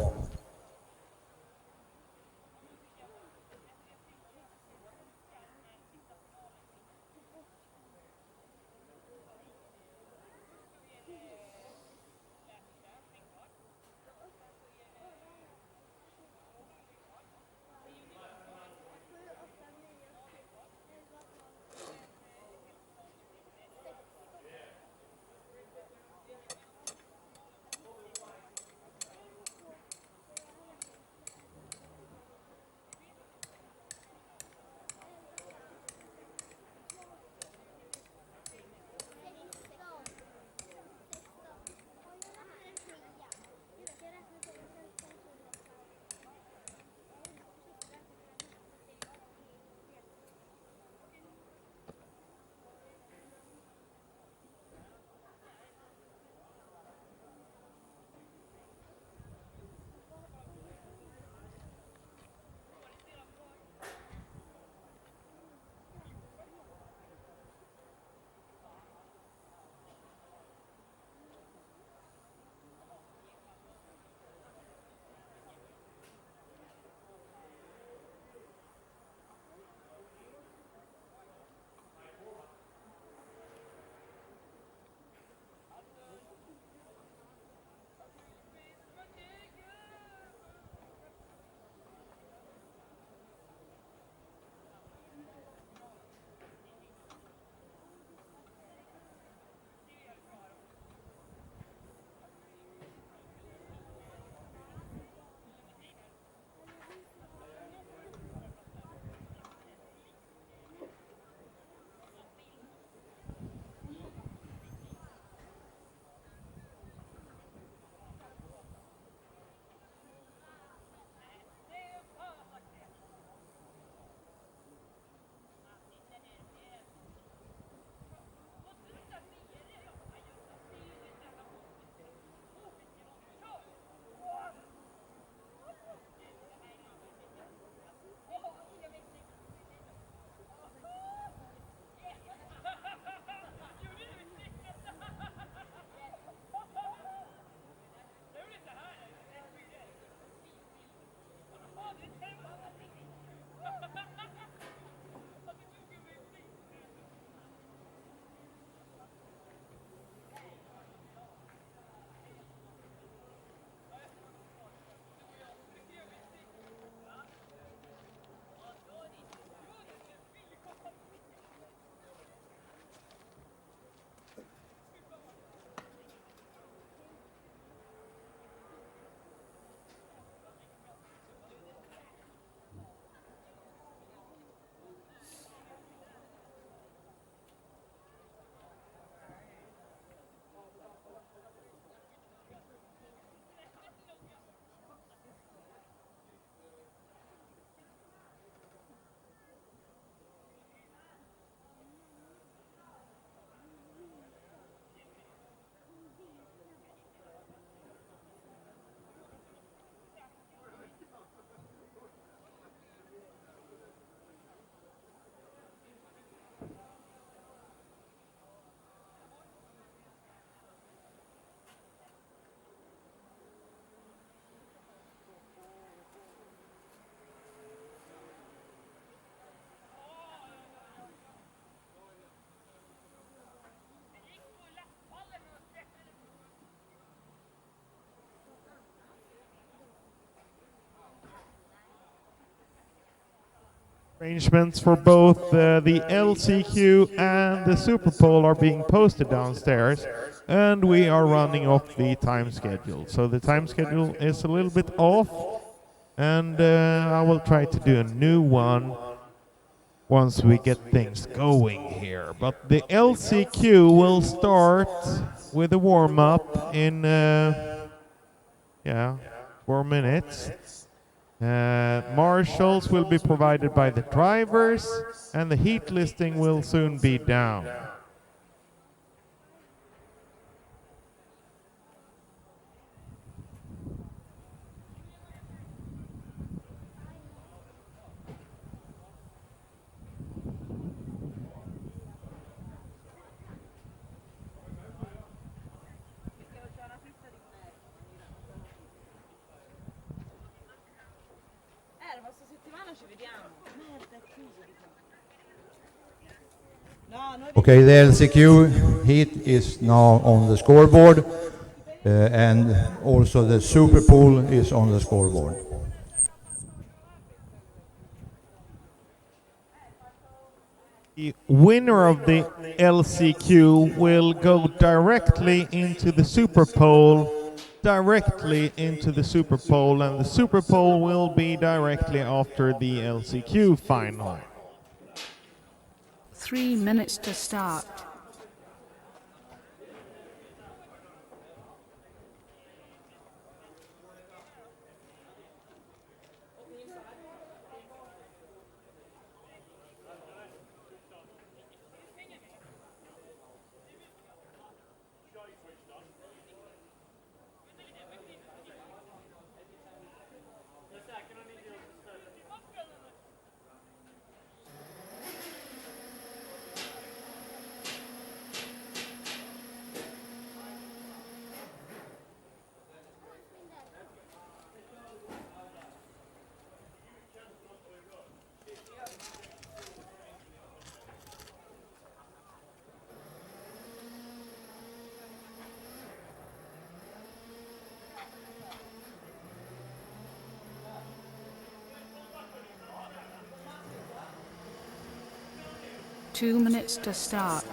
Arrangements for both the LCQ and the Super Pole are being posted downstairs, and we are running off the time schedule. So the time schedule is a little bit off, and I will try to do a new one once we get things going here. But the LCQ will start with a warm-up in 4 minutes. Marshals will be provided by the drivers, and the heat listing will soon be down. La prossima settimana ci vediamo. Merda, è chiuso. No, noi Okay, the LCQ heat is now on the scoreboard, and also the Super Pool is on the scoreboard. The winner of the LCQ will go directly into the Super Pole, and the Super Pole will be directly after the LCQ final. 3 minutes to start. Two minutes to start.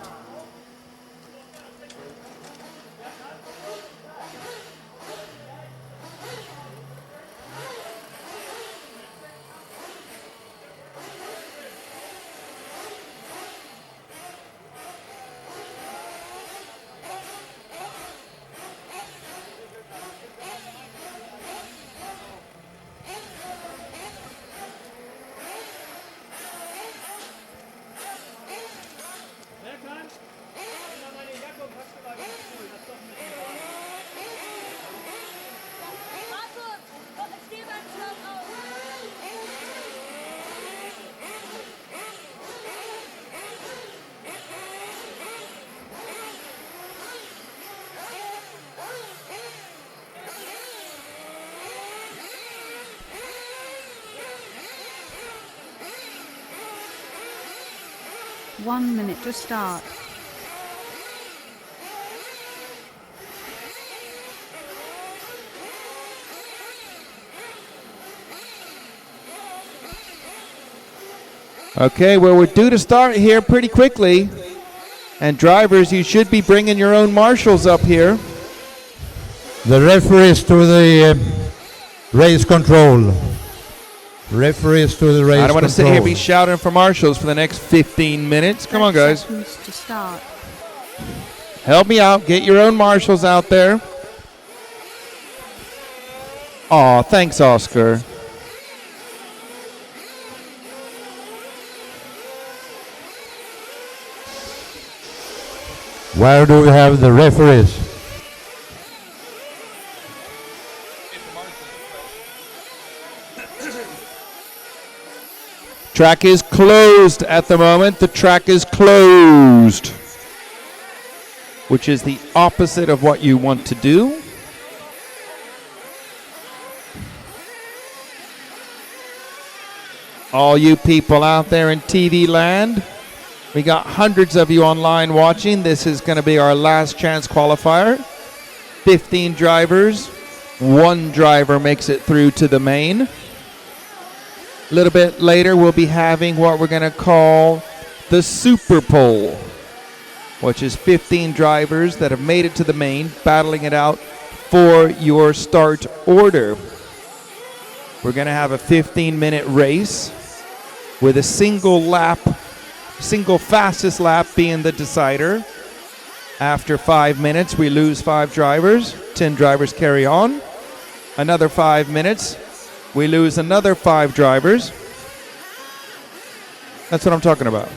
One minute to start. Okay, well, we're due to start here pretty quickly. And drivers, you should be bringing your own marshals up here. The referees to the race control. Referees to the race control. I don't want to sit here and be shouting for marshals for the next 15 minutes. Come on, guys. Seconds to start. Help me out. Get your own marshals out there. Aw, thanks, Oscar. Where do we have the referees? Track is closed at the moment. The track is closed, which is the opposite of what you want to do. All you people out there in TV land, we got hundreds of you online watching. This is going to be our last chance qualifier. 15 drivers. One driver makes it through to the main. A little bit later, we'll be having what we're going to call the Super Pole, which is 15 drivers that have made it to the main, battling it out for your start order. We're going to have a 15-minute race with a single fastest lap being the decider. After 5 minutes, we lose 5 drivers. 10 drivers carry on. Another 5 minutes, we lose another 5 drivers. That's what I'm talking about.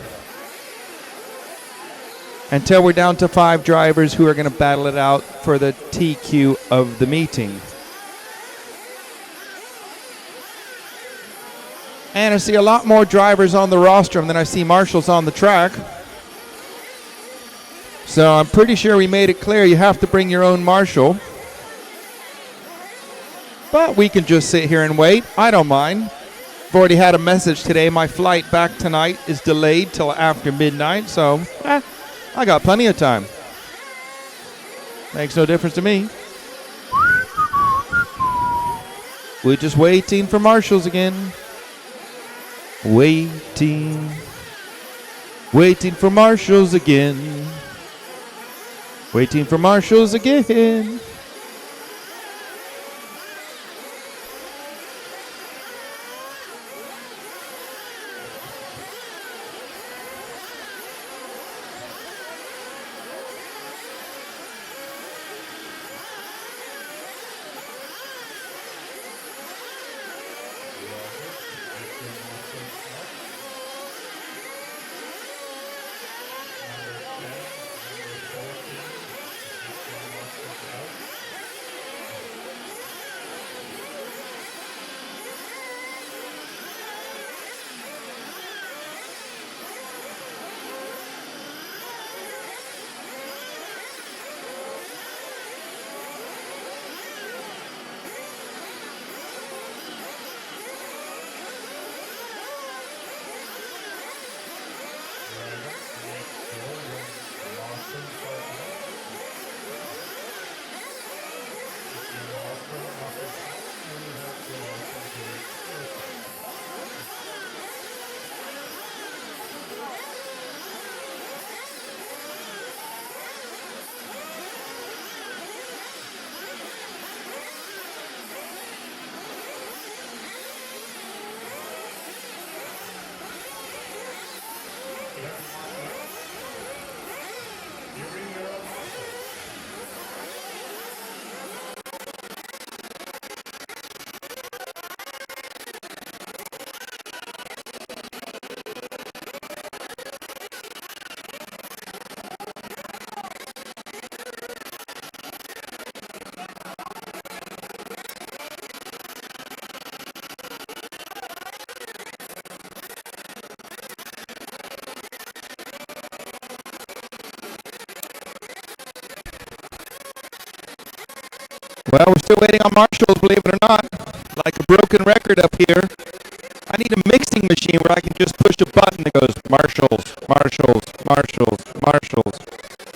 Until we're down to 5 drivers who are going to battle it out for the TQ of the meeting. And I see a lot more drivers on the rostrum than I see marshals on the track. So I'm pretty sure we made it clear you have to bring your own marshal. But we can just sit here and wait. I don't mind. I've already had a message today. My flight back tonight is delayed till after midnight. So I got plenty of time. Makes no difference to me. We're just waiting for marshals again. Waiting for marshals again. Waiting for marshals again. Well, we're still waiting on marshals, believe it or not. Like a broken record up here. I need a mixing machine where I can just push a button that goes marshals, marshals, marshals, marshals.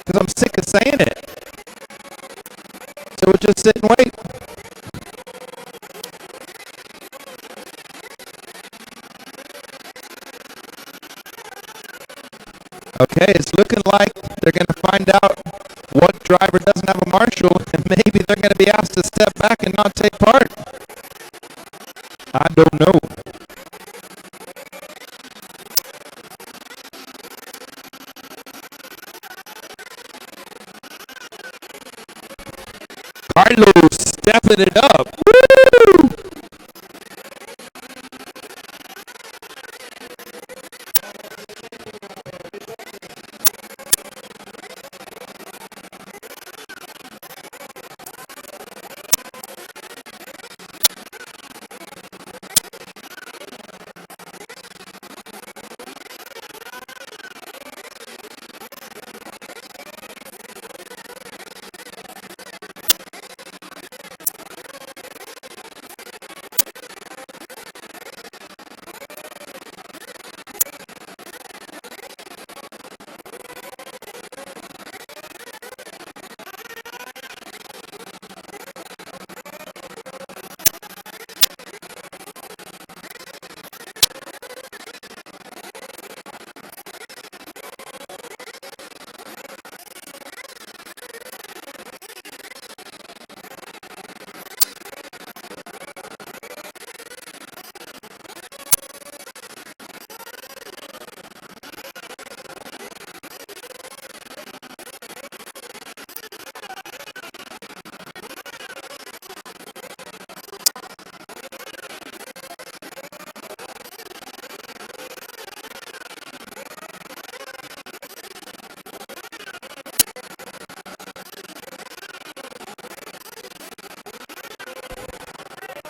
Because I'm sick of saying it. So we'll just sit and wait. Okay, it's looking like they're going to find out what driver doesn't have a marshal, and maybe they're going to be asked to step back and not take part. I don't know. Carlos stepping it up. Woo!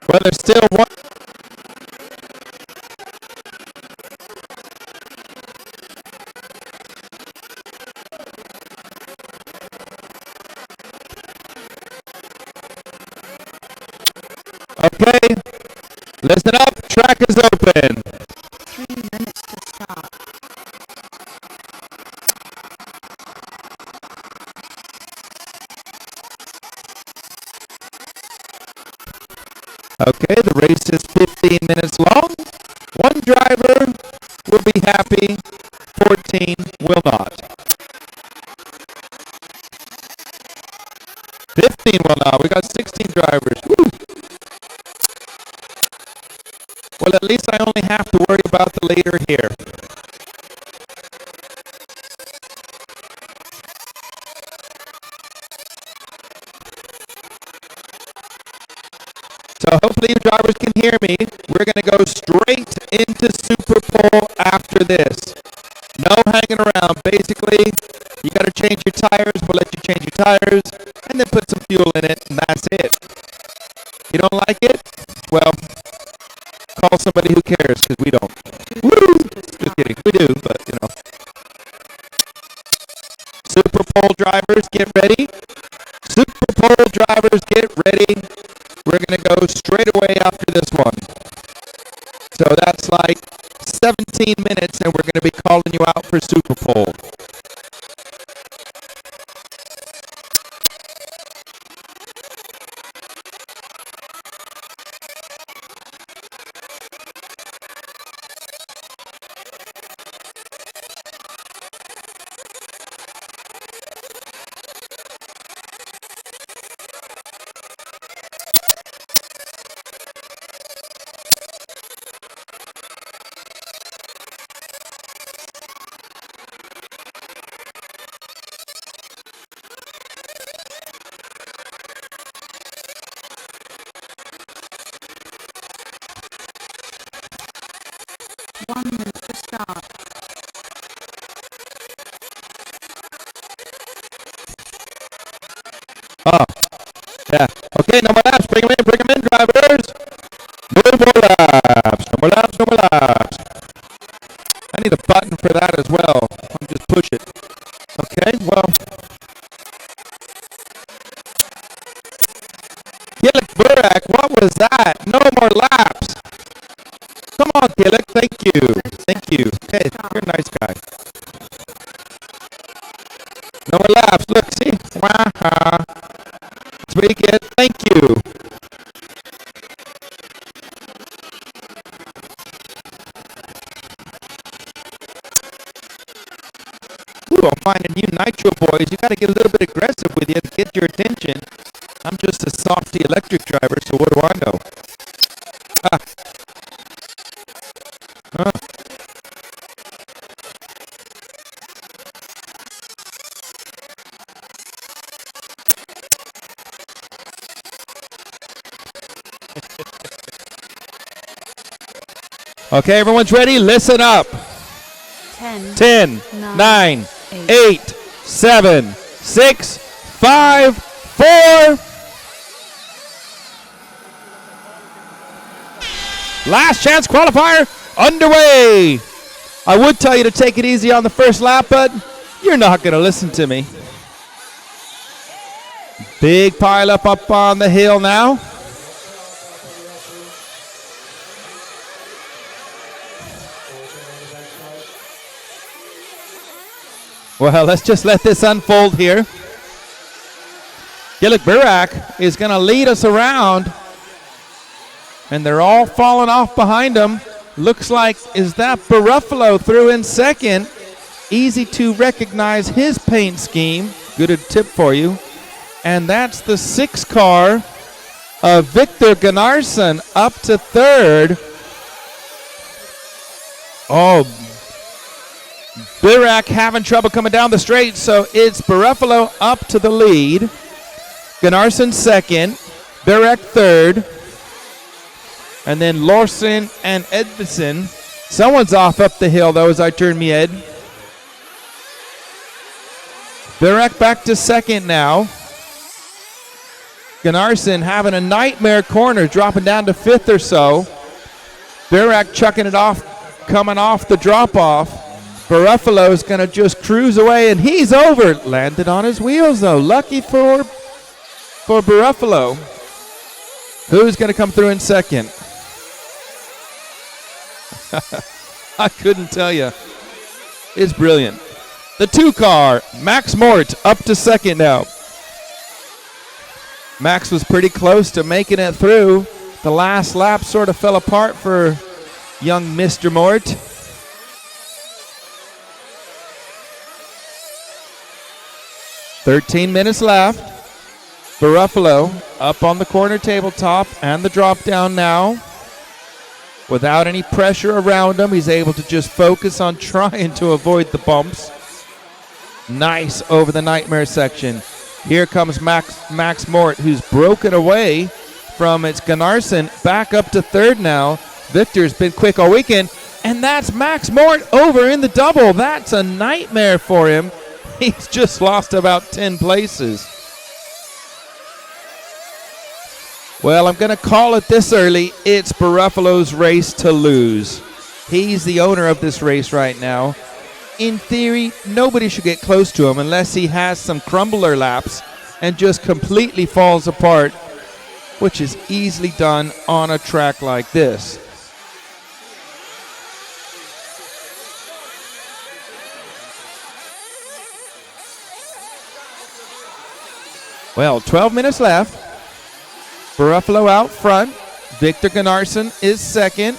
Well, there's still one. Okay, listen up, track is open. 3 minutes to start. Okay, the race is 15 minutes long. One driver will be happy, 14 will not. 15 will not. We got 16 drivers. Woo. Well, at least I only have to worry about the leader here. So hopefully you drivers can hear me. We're going to go straight into Super Pole after this. No hanging around. Basically, you got to change your tires. We'll let you change your tires and then put some fuel in it, and that's it. You don't like it? Well, call somebody who cares, because we don't. Woo! Just kidding. We do, but you know. Super Pole drivers, get ready. Super Pole drivers, get ready. We're going to go straight away after this one. So that's like 17 minutes, and we're going to be calling you out for Super Pole. Yeah. Okay, no more laps. Bring them in, drivers. No more laps. No more laps, no more laps. I need a button for that as well. I'll just push it. Okay, well. Gillick Burak, what was that? No more laps. Come on, Gillick. Thank you. Thank you. Okay, you're a nice guy. No more laps. Look, see? Waha. Tweak it. Thank you. Ooh, I'm finding you nitro boys. You got to get a little bit aggressive with you to get your attention. I'm just a softy electric driver, so what do I know? Ah. Huh. Okay, everyone's ready? Listen up. 10, 9, 8, 7, 6, 5, 4. Last chance qualifier underway. I would tell you to take it easy on the first lap, but you're not going to listen to me. Big pile up on the hill now. Well, let's just let this unfold here. Gillick Burak is going to lead us around. And they're all falling off behind him. Looks like, is that Baruffalo through in second? Easy to recognize his paint scheme. Good tip for you. And that's the 6 car of Victor Gunnarsson up to third. Oh, Burak having trouble coming down the straight, so it's Baruffalo up to the lead. Gunnarsson second, Burak third, and then Larson and Edvison. Someone's off up the hill, though, as I turn me Ed. Burak back to second now. Gunnarsson having a nightmare corner, dropping down to 5th or so. Birak chucking it off, coming off the drop-off. Buffalo's going to just cruise away, and he's over. Landed on his wheels, though. Lucky for Buffalo. Who's going to come through in second? I couldn't tell you. It's brilliant. The 2 car, Max Mort, up to second now. Max was pretty close to making it through. The last lap sort of fell apart for young Mr. Mort. "13 minutes left. Buffalo up on the corner tabletop and the drop down now. Without any pressure around him, he's able to just focus on trying to avoid the bumps. Nice over the nightmare section. Here comes Max Mort, who's broken away from its Gunnarsson, back up to 3rd now. Victor's been quick all weekend, and that's Max Mort over in the double. That's a nightmare for him. He's just lost about 10 places. Well, I'm going to call it this early. It's Buffalo's race to lose. He's the owner of this race right now. In theory, nobody should get close to him unless he has some crumbler laps and just completely falls apart, which is easily done on a track like this. Well, 12 minutes left. Buffalo out front. Victor Gunnarsson is second.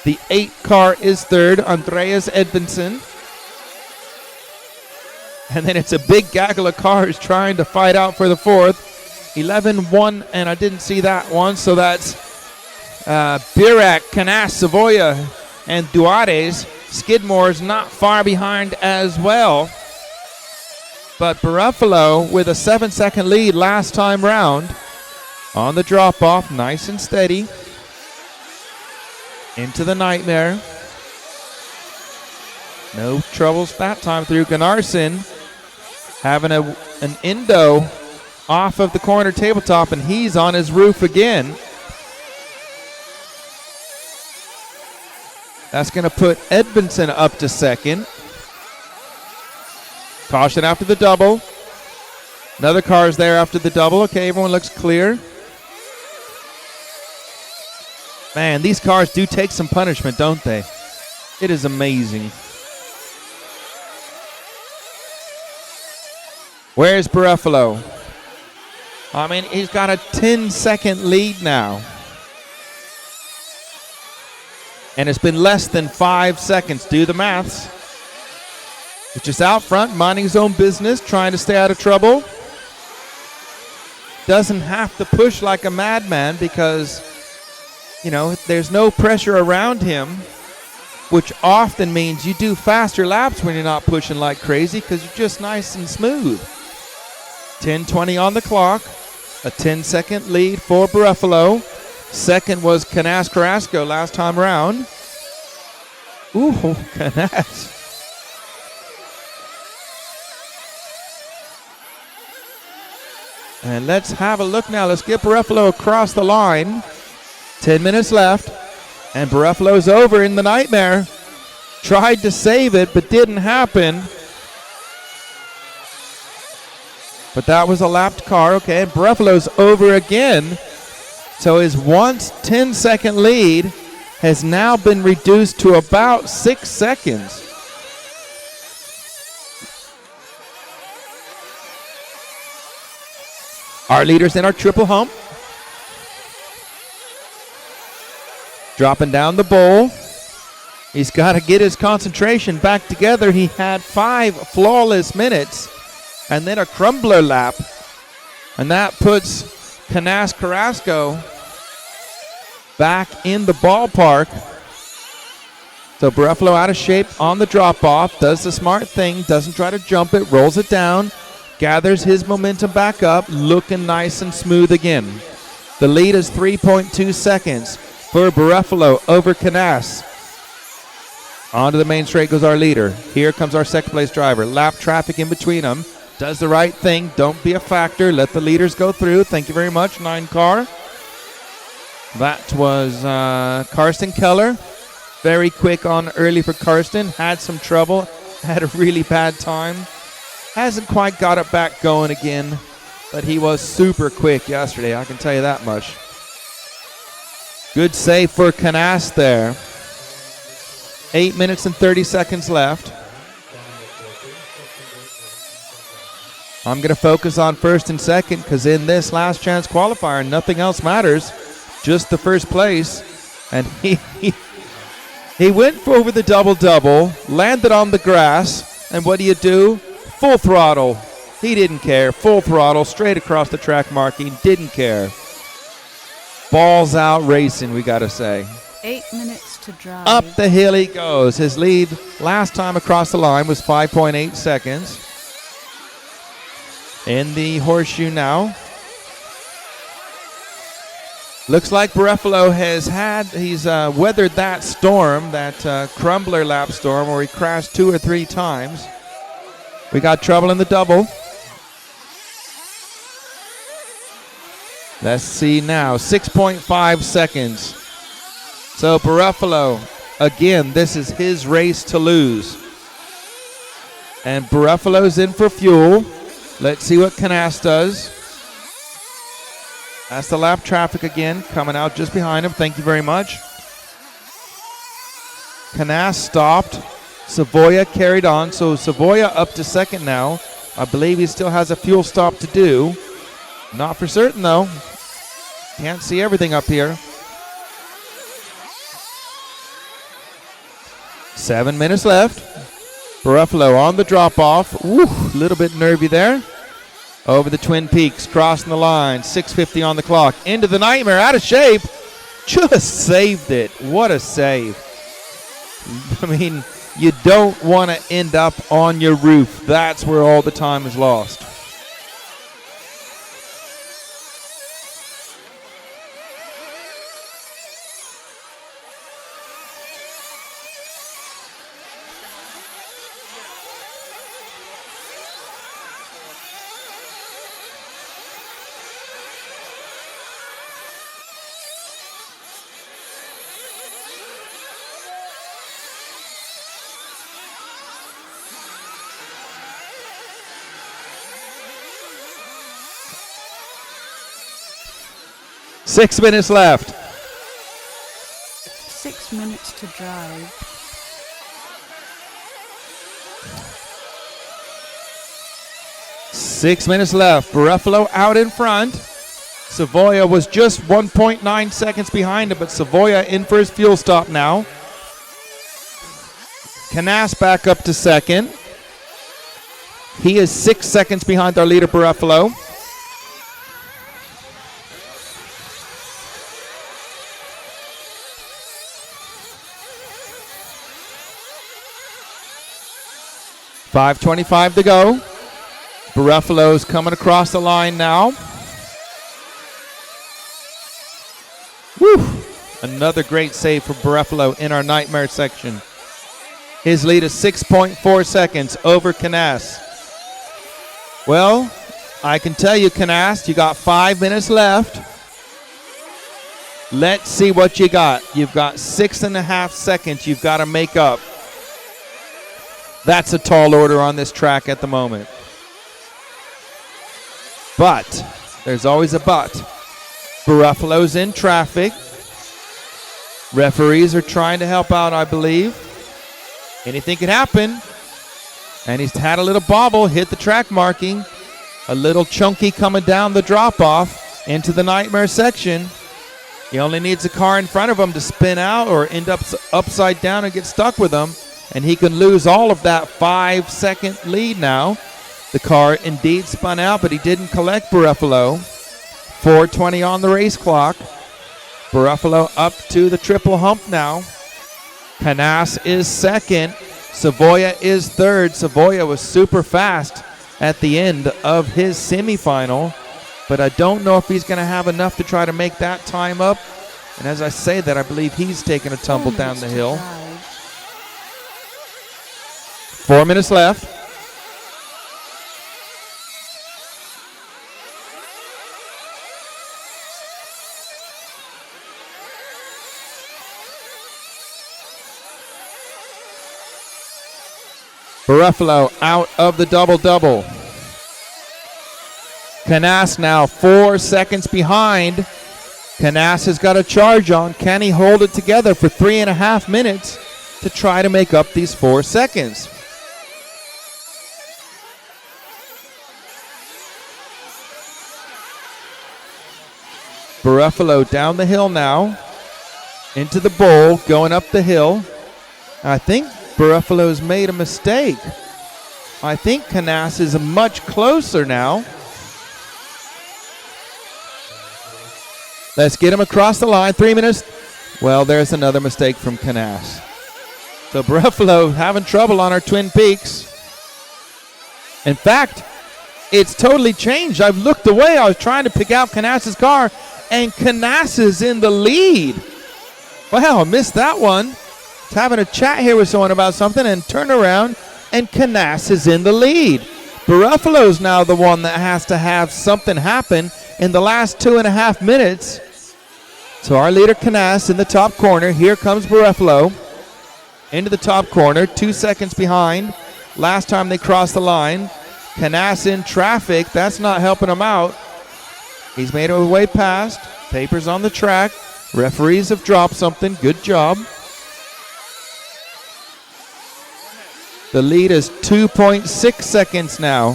The 8 car is third, Andreas Edvinsson. And then it's a big gaggle of cars trying to fight out for the 4th. 11-1, and I didn't see that one, so that's Birak, Canas, Savoia, and Duarte's. Skidmore's not far behind as well. But Buffalo with a 7-second lead last time round. On the drop-off, nice and steady. Into the nightmare. No troubles that time through. Gunnarsson having an Indo off of the corner tabletop, and he's on his roof again. That's going to put Edvinsson up to second. Caution after the double. Another car's there after the double. Okay, everyone looks clear. Man, these cars do take some punishment, don't they? It is amazing. Where's Buffalo? I mean, he's got a 10-second lead now. And it's been less than 5 seconds. Do the maths. He's just out front, minding his own business, trying to stay out of trouble. Doesn't have to push like a madman because, you know, there's no pressure around him, which often means you do faster laps when you're not pushing like crazy because you're just nice and smooth. 10:20 on the clock. A 10-second lead for Buffalo. Second was Canas Carrasco last time around. Ooh, Canas. And let's have a look now. Let's get Buffalo across the line. 10 minutes left. And Buffalo's over in the nightmare. Tried to save it, but didn't happen. But that was a lapped car. Okay, and Buffalo's over again. So his once 10-second lead has now been reduced to about 6 seconds. Our leaders in our triple hump. Dropping down the bowl. He's got to get his concentration back together. He had 5 flawless minutes and then a crumbler lap. And that puts Canas Carrasco back in the ballpark. So Buffalo out of shape on the drop-off. Does the smart thing. Doesn't try to jump it. Rolls it down. Gathers his momentum back up. Looking nice and smooth again. The lead is 3.2 seconds for Buffalo over Canas. Onto the main straight goes our leader. Here comes our second place driver. Lap traffic in between them. does the right thing. Don't be a factor. Let the leaders go through. Thank you very much, 9 car. That was Karsten Keller. Very quick on early for Karsten. Had some trouble. Had a really bad time. Hasn't quite got it back going again. But he was super quick yesterday, I can tell you that much. Good save for Canas there. 8 minutes and 30 seconds left. I'm going to focus on first and second because in this last chance qualifier, nothing else matters. Just the first place. And he went over the double-double, landed on the grass, and what do? Full throttle. He didn't care. Full throttle, straight across the track marking, didn't care. Balls out racing, we got to say. 8 minutes to drive. Up the hill he goes. His lead last time across the line was 5.8 seconds. In the horseshoe now. Looks like Buffalo he's weathered that storm, that crumbler lap storm where he crashed 2 or 3 times. We got trouble in the double. Let's see now, 6.5 seconds. So Buffalo, again, this is his race to lose. And Buffalo's in for fuel. Let's see what Canas does. That's the lap traffic again, coming out just behind him. Thank you very much. Canas stopped. Savoia carried on. So Savoia up to second now. I believe he still has a fuel stop to do. Not for certain, though. Can't see everything up here. 7 minutes left. Buffalo on the drop-off. Woo, a little bit nervy there. Over the Twin Peaks, crossing the line. 6:50 on the clock. Into the Nightmare, out of shape. Just saved it. What a save. I mean, you don't want to end up on your roof. That's where all the time is lost. Six minutes left. 6 minutes to drive. Six minutes left. Buffalo out in front. Savoia was just 1.9 seconds behind him, but Savoia in for his fuel stop now. Canas back up to second. He is 6 seconds behind our leader, Buffalo. .525 to go. Buffalo's coming across the line now. Woo! Another great save for Buffalo in our Nightmare section. His lead is 6.4 seconds over Canas. Well, I can tell you, Canas, you got 5 minutes left. Let's see what you got. You've got 6.5 seconds you've got to make up. That's a tall order on this track at the moment. But, there's always a but. Buffalo's in traffic. Referees are trying to help out, I believe. Anything can happen. And he's had a little bobble, hit the track marking. A little chunky coming down the drop-off into the Nightmare section. He only needs a car in front of him to spin out or end up upside down and get stuck with him. And he can lose all of that 5-second lead now. The car indeed spun out, but he didn't collect Buffalo. 4:20 on the race clock. Buffalo up to the triple hump now. Canas is second. Savoia is third. Savoia was super fast at the end of his semifinal, but I don't know if he's going to have enough to try to make that time up. And as I say that, I believe he's taking a tumble down the hill. 4 minutes left. Buffalo out of the double-double. Canas now 4 seconds behind. Canas has got a charge on. Can he hold it together for 3.5 minutes to try to make up these 4 seconds? Buffalo down the hill now, into the bowl, going up the hill. I think Buffalo's made a mistake. I think Canas is much closer now. Let's get him across the line. 3 minutes. Well, there's another mistake from Canas. So Buffalo having trouble on our Twin Peaks. In fact, it's totally changed. I've looked away. I was trying to pick out Canas's car, and Canas is in the lead. Wow, I missed that one. I was having a chat here with someone about something and turned around, and Canas is in the lead. Buffalo's now the one that has to have something happen in the last 2.5 minutes. So our leader Canas in the top corner. Here comes Buffalo into the top corner, 2 seconds behind. Last time they crossed the line. Canas in traffic. That's not helping him out. He's made his way past. Papers on the track. Referees have dropped something. Good job. The lead is 2.6 seconds now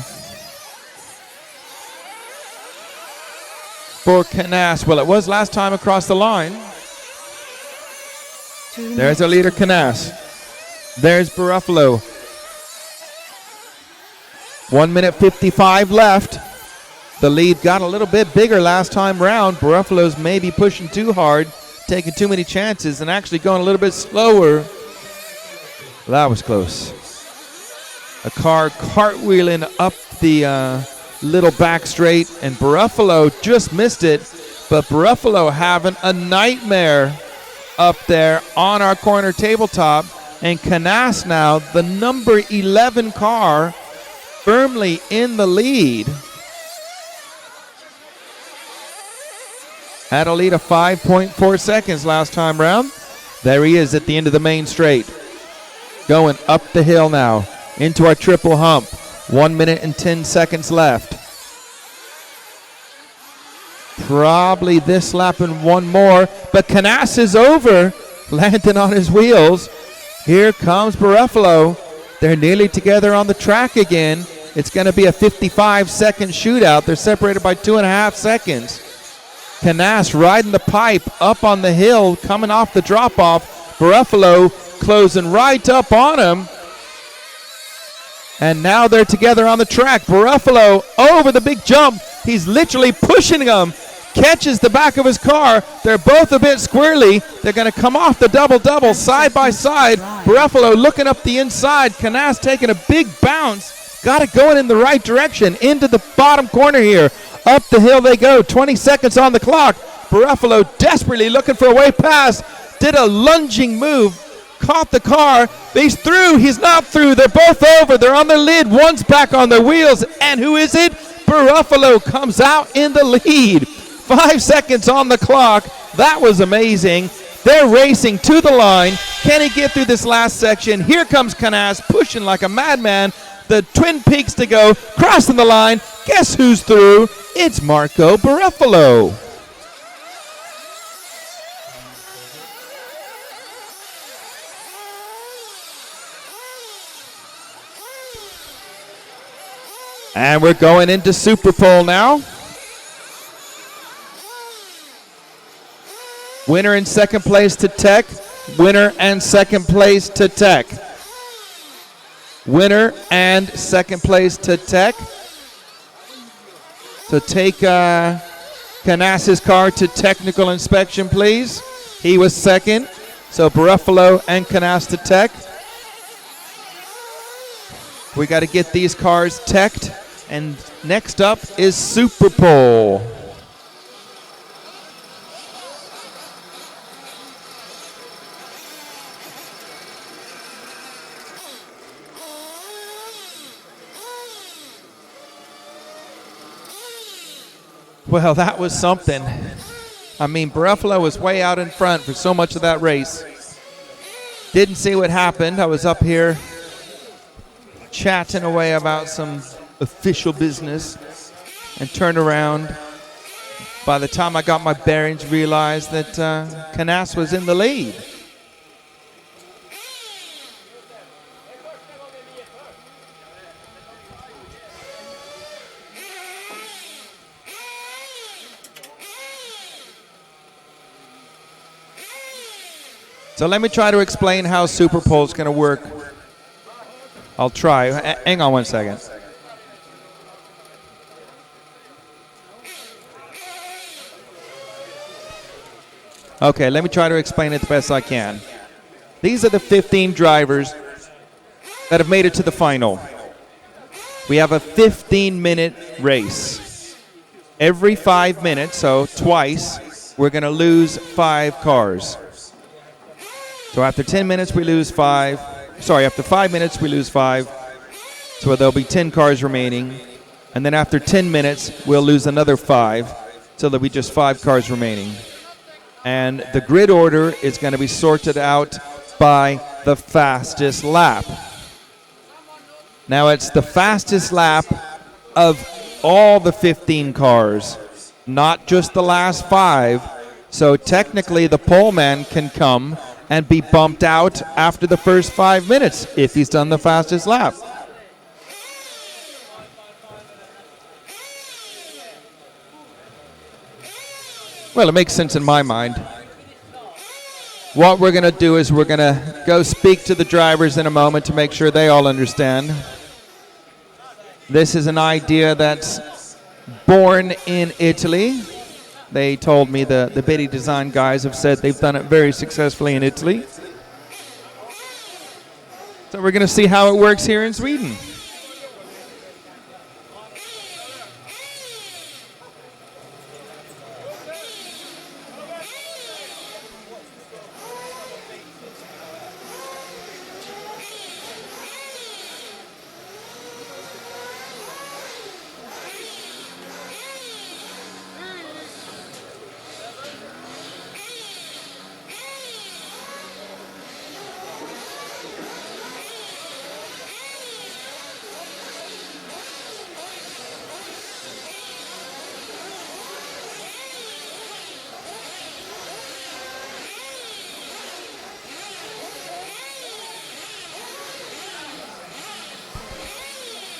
for Canas. Well, it was last time across the line. There's our leader, Canas. There's Buffalo. 1 minute 55 left. The lead got a little bit bigger last time round. Buffalo's maybe pushing too hard, taking too many chances, and actually going a little bit slower. That was close. A car cartwheeling up the little back straight, and Buffalo just missed it. But Buffalo having a nightmare up there on our corner tabletop. And Canas now, the number 11 car, firmly in the lead. Had a lead of 5.4 seconds last time round. There he is at the end of the main straight. Going up the hill now into our triple hump. 1 minute and 10 seconds left. Probably this lap and one more, but Canas is over, landing on his wheels. Here comes Buffalo. They're nearly together on the track again. It's going to be a 55-second shootout. They're separated by 2.5 seconds. Canas riding the pipe up on the hill, coming off the drop-off. Buffalo closing right up on him. And now they're together on the track. Buffalo over the big jump. He's literally pushing him. Catches the back of his car. They're both a bit squirrely. They're going to come off the double-double side by side. Buffalo looking up the inside. Canas taking a big bounce. Got it going in the right direction. Into the bottom corner here. Up the hill they go. 20 seconds on the clock. Buffalo desperately looking for a way past. Did a lunging move. Caught the car. He's through. He's not through. They're both over. They're on their lid. One's back on their wheels. And who is it? Buffalo comes out in the lead. 5 seconds on the clock. That was amazing. They're racing to the line. Can he get through this last section? Here comes Canas pushing like a madman. The Twin Peaks to go. Crossing the line. Guess who's through? It's Marco Buffalo. And we're going into Super Pole now. Winner in second place to Tech. Winner and second place to Tech. Winner and second place to Tech. So take Canas's car to technical inspection, please. He was second. So Buffalo and Canas to Tech. We got to get these cars teched. And next up is Super Pole. Well, that was something. I mean, Buffalo was way out in front for so much of that race. Didn't see what happened. I was up here chatting away about some official business and turned around. By the time I got my bearings, realized that Canas was in the lead. So let me try to explain how Super Pole's going to work. I'll try. Hang on one second. Okay, let me try to explain it the best I can. These are the 15 drivers that have made it to the final. We have a 15-minute race. Every 5 minutes, so twice, we're going to lose 5 cars. So after 10 minutes, we lose 5. Sorry, after 5 minutes, we lose 5. So there'll be 10 cars remaining. And then after 10 minutes, we'll lose another 5. So there'll be just 5 cars remaining. And the grid order is going to be sorted out by the fastest lap. Now, it's the fastest lap of all the 15 cars, not just the last 5. So technically, the pole man can come and be bumped out after the first 5 minutes if he's done the fastest lap. Well, it makes sense in my mind. What we're going to do is we're going to go speak to the drivers in a moment to make sure they all understand. This is an idea that's born in Italy. They told me the Betty Design guys have said they've done it very successfully in Italy. So we're going to see how it works here in Sweden.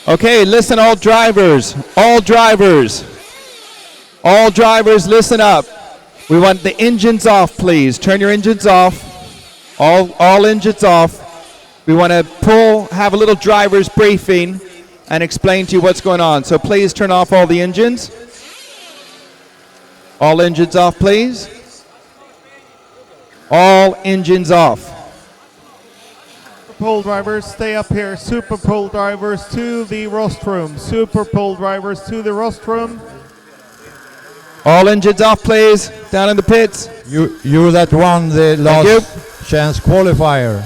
Okay, listen, all drivers, listen up. We want the engines off, please. Turn your engines off. All engines off. We want to have a little driver's briefing and explain to you what's going on. So please turn off all the engines. All engines off, please. All engines off. Pole drivers, stay up here. Super pole drivers to the rostrum. Super pole drivers to the rostrum. All engines off, please. Down in the pits. You that won the last chance qualifier.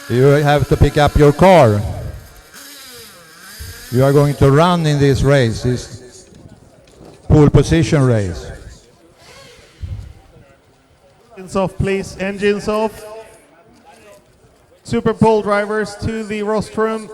You have to pick up your car. You are going to run in this race, this pole position race. Engines off, please. Engines off. Super pole drivers to the rostrum.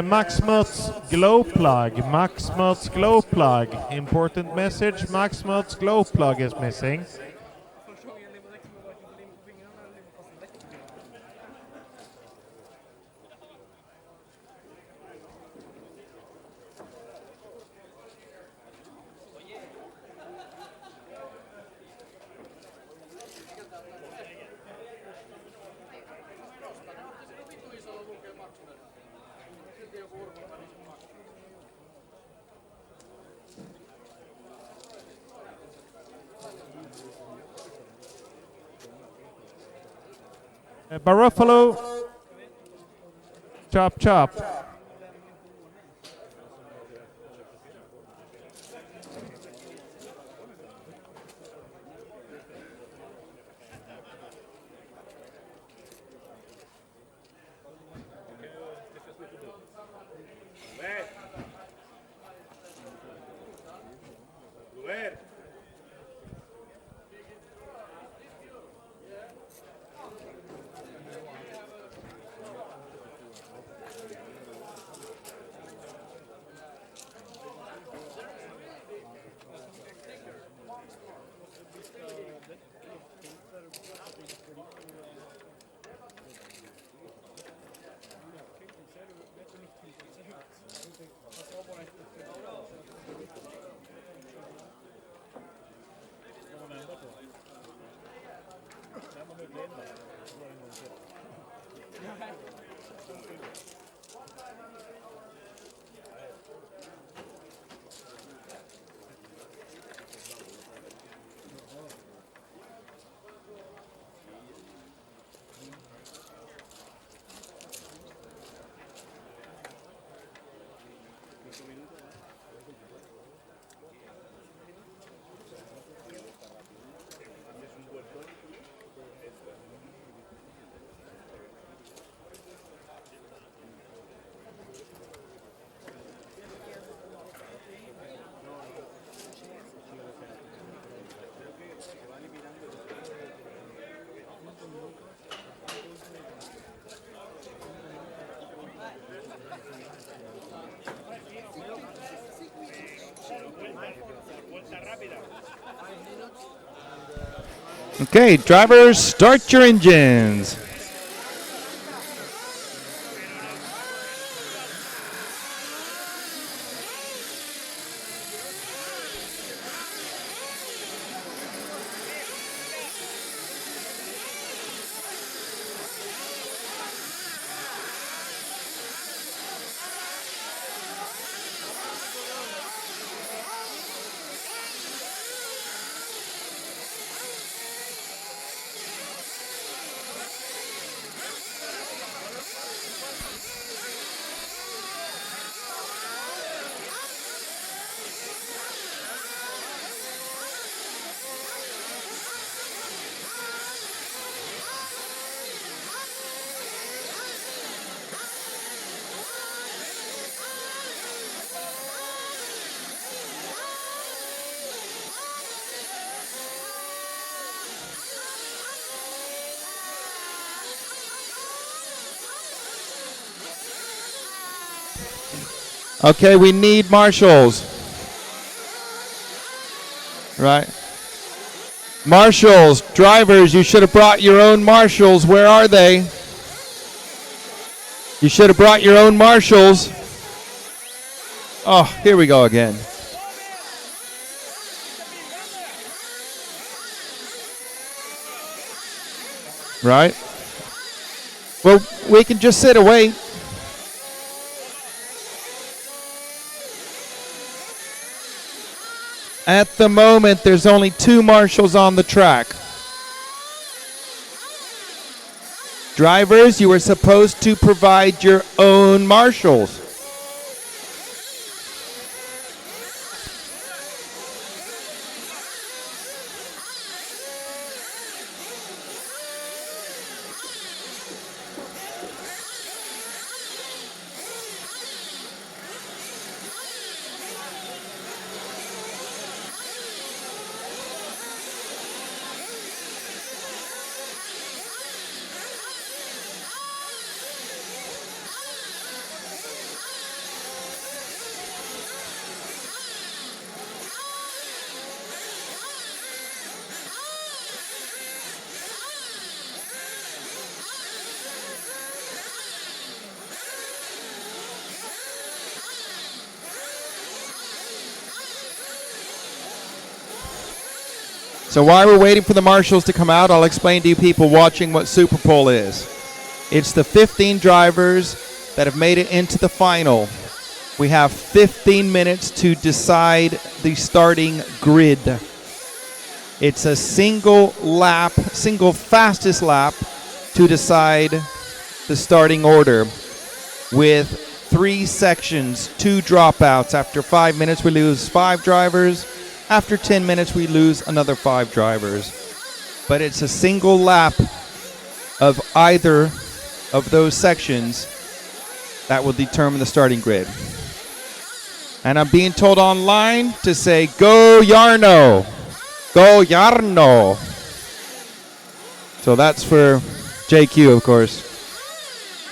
Max Mutt's glow plug. Max Mutt's glow plug. Important message. Max Mutt's glow plug is missing. Barruffalo, chop chop. Okay, drivers, start your engines. Okay, we need marshals. Right. Marshals, drivers, you should have brought your own marshals. Where are they? You should have brought your own marshals. Oh, here we go again. Right? Well, we can just sit and wait. At the moment, there's only 2 marshals on the track. Drivers, you are supposed to provide your own marshals. So while we're waiting for the marshals to come out, I'll explain to you people watching what Super Pole is. It's the 15 drivers that have made it into the final. We have 15 minutes to decide the starting grid. It's a single fastest lap to decide the starting order with 3 sections, 2 dropouts. After 5 minutes, we lose 5 drivers. After 10 minutes, we lose another 5 drivers. But it's a single lap of either of those sections that will determine the starting grid. And I'm being told online to say, go Jarno! Go Jarno! So that's for JQ, of course.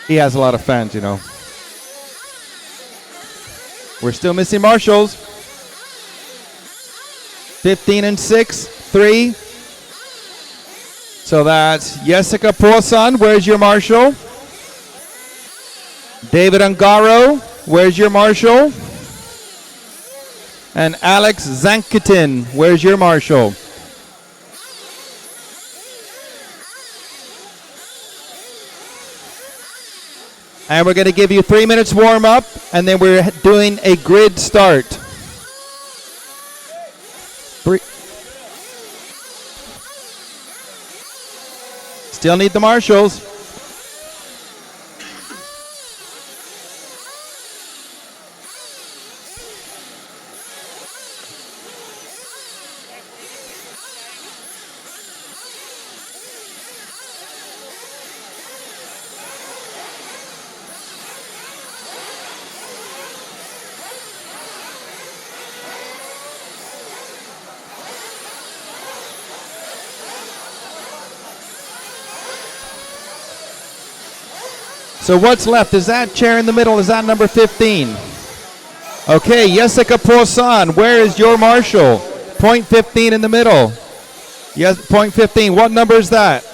He has a lot of fans, you know. We're still missing marshals. 15 and 6, 3. So that's Jessica Porsan, where's your marshal? David Ungaro, where's your marshal? And Alex Zankitin, where's your marshal? And we're going to give you 3 minutes warm up, and then we're doing a grid start. Still need the marshals. So what's left? Is that chair in the middle? Is that number 15? Okay, Jessica Porsan, where is your marshal? Point 15 in the middle. Yes, point 15. What number is that?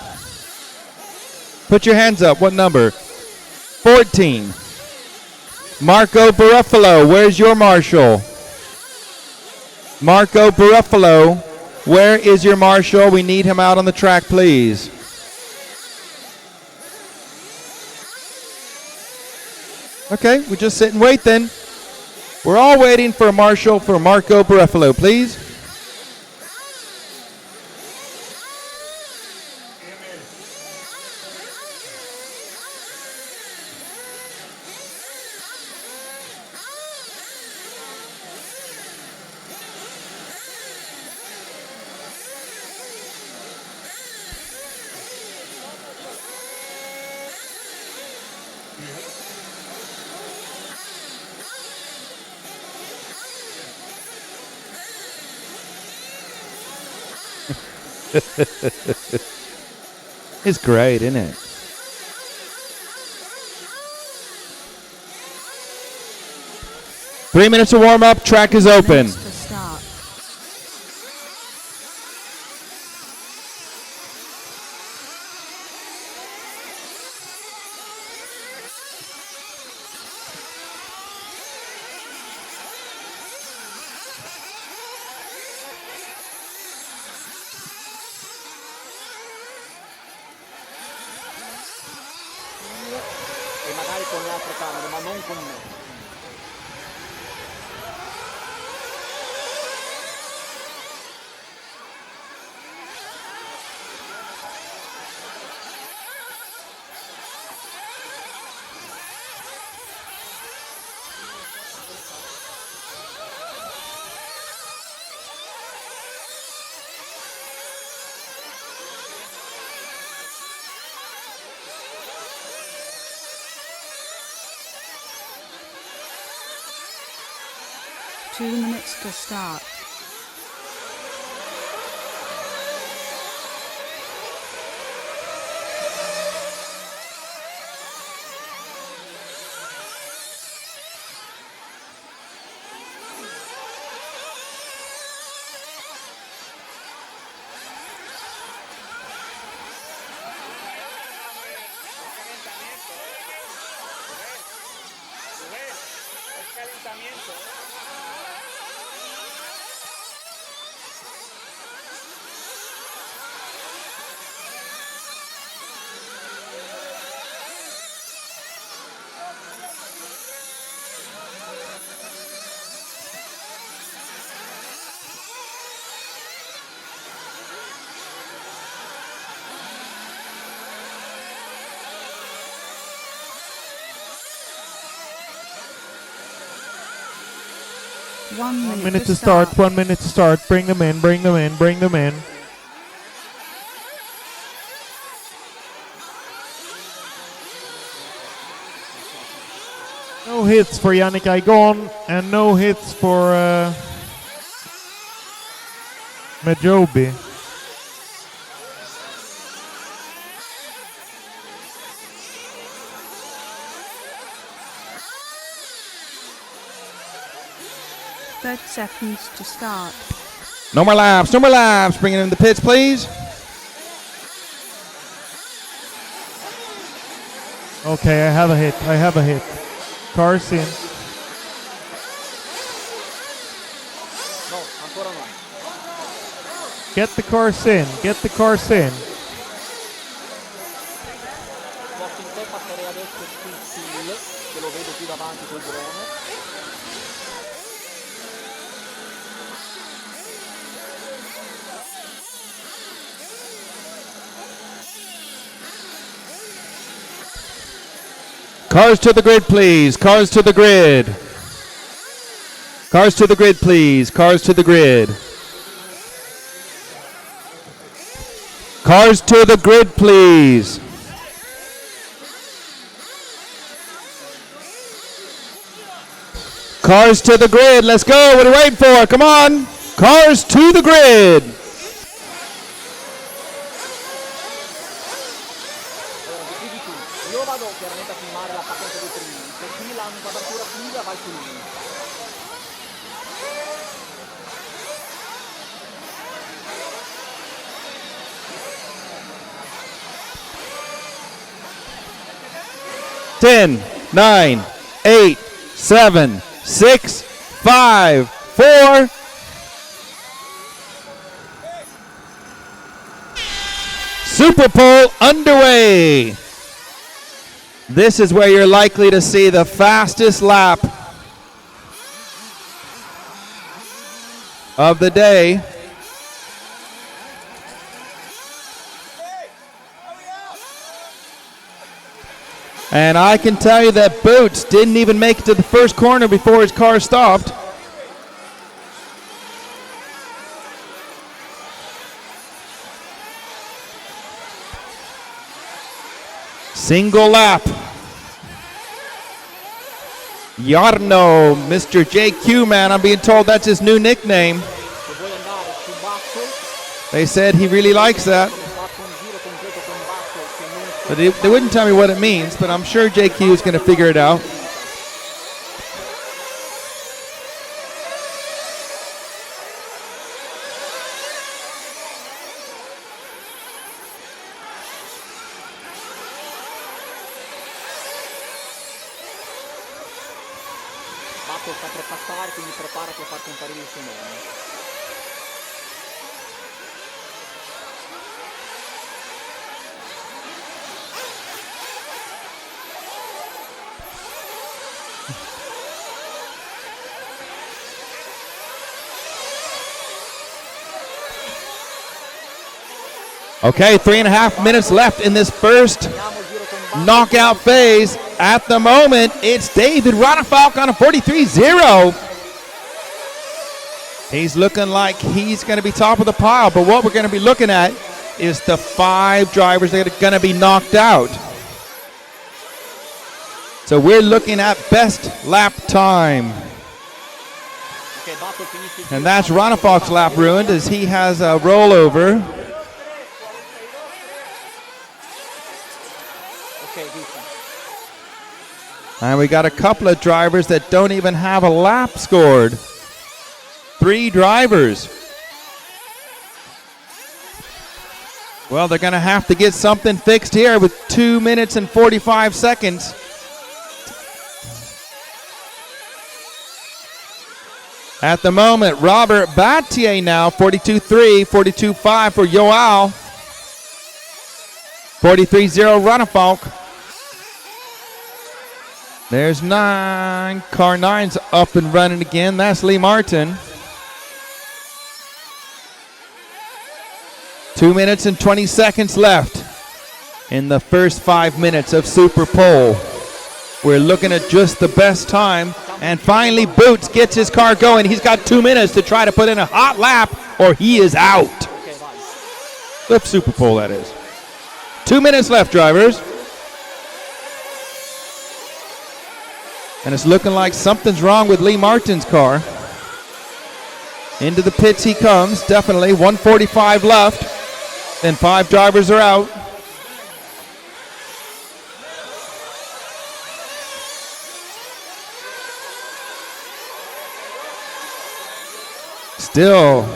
Put your hands up. What number? 14. Marco Baruffalo, where's your marshal? Marco Baruffalo, where is your marshal? We need him out on the track, please. Okay, we just sit and wait then. We're all waiting for a marshal for Marco Baruffalo, please. It's great, isn't it? Three minutes to warm up. Track is open. To start. E magari con le altre camere, ma non con me. Two minutes to start. One minute to start. 1 minute to start. Bring them in, bring them in, bring them in. No hits for Yannick Aigon and no hits for Mejobi. Seconds to start. No more laps, no more laps. Bring it in the pits, please. Okay, I have a hit. I have a hit. Cars in. No, ancora no. Get the cars in. Get the cars in. Fossi in te passerei adesso sul Sil, che lo vedo più davanti col drone. Cars to the grid, please. Cars to the grid. Cars to the grid, please. Cars to the grid. Cars to the grid, please. Cars to the grid. Let's go. What are you waiting for? Come on. Cars to the grid. Io vado chiaramente a filmare la partenza dei primi, se qui la inquadratura fluida vai su lui. 10, 9, 8, 7, 6, 5, 4. Super Pole underway. This is where you're likely to see the fastest lap of the day. And I can tell you that Boots didn't even make it to the first corner before his car stopped. Single lap. Jarno, Mr. JQ, man, I'm being told that's his new nickname. They said he really likes that. But they wouldn't tell me what it means, but I'm sure JQ is going to figure it out. Battle sta per passare, quindi preparati a far comparire il suo nome. Okay, 3.5 minutes left in this first knockout phase. At the moment, it's David Ronafalk on a 43-0. He's looking like he's going to be top of the pile, but what we're going to be looking at is the 5 drivers that are going to be knocked out. So we're looking at best lap time. And that's Ronafalk's lap ruined as he has a rollover. And we got a couple of drivers that don't even have a lap scored. 3 drivers. Well, they're going to have to get something fixed here with 2 minutes and 45 seconds. At the moment, Robert Battier now, 42.3, 42.5 for Yoal. 43.0 Ronafalk. There's 9. Car 9's up and running again. That's Lee Martin. 2 minutes and 20 seconds left in the first 5 minutes of Super Pole. We're looking at just the best time. And finally, Boots gets his car going. He's got 2 minutes to try to put in a hot lap or he is out. The Super Pole, that is. 2 minutes left, drivers. And it's looking like something's wrong with Lee Martin's car. Into the pits he comes, definitely. 1:45 left. Then 5 drivers are out. Still,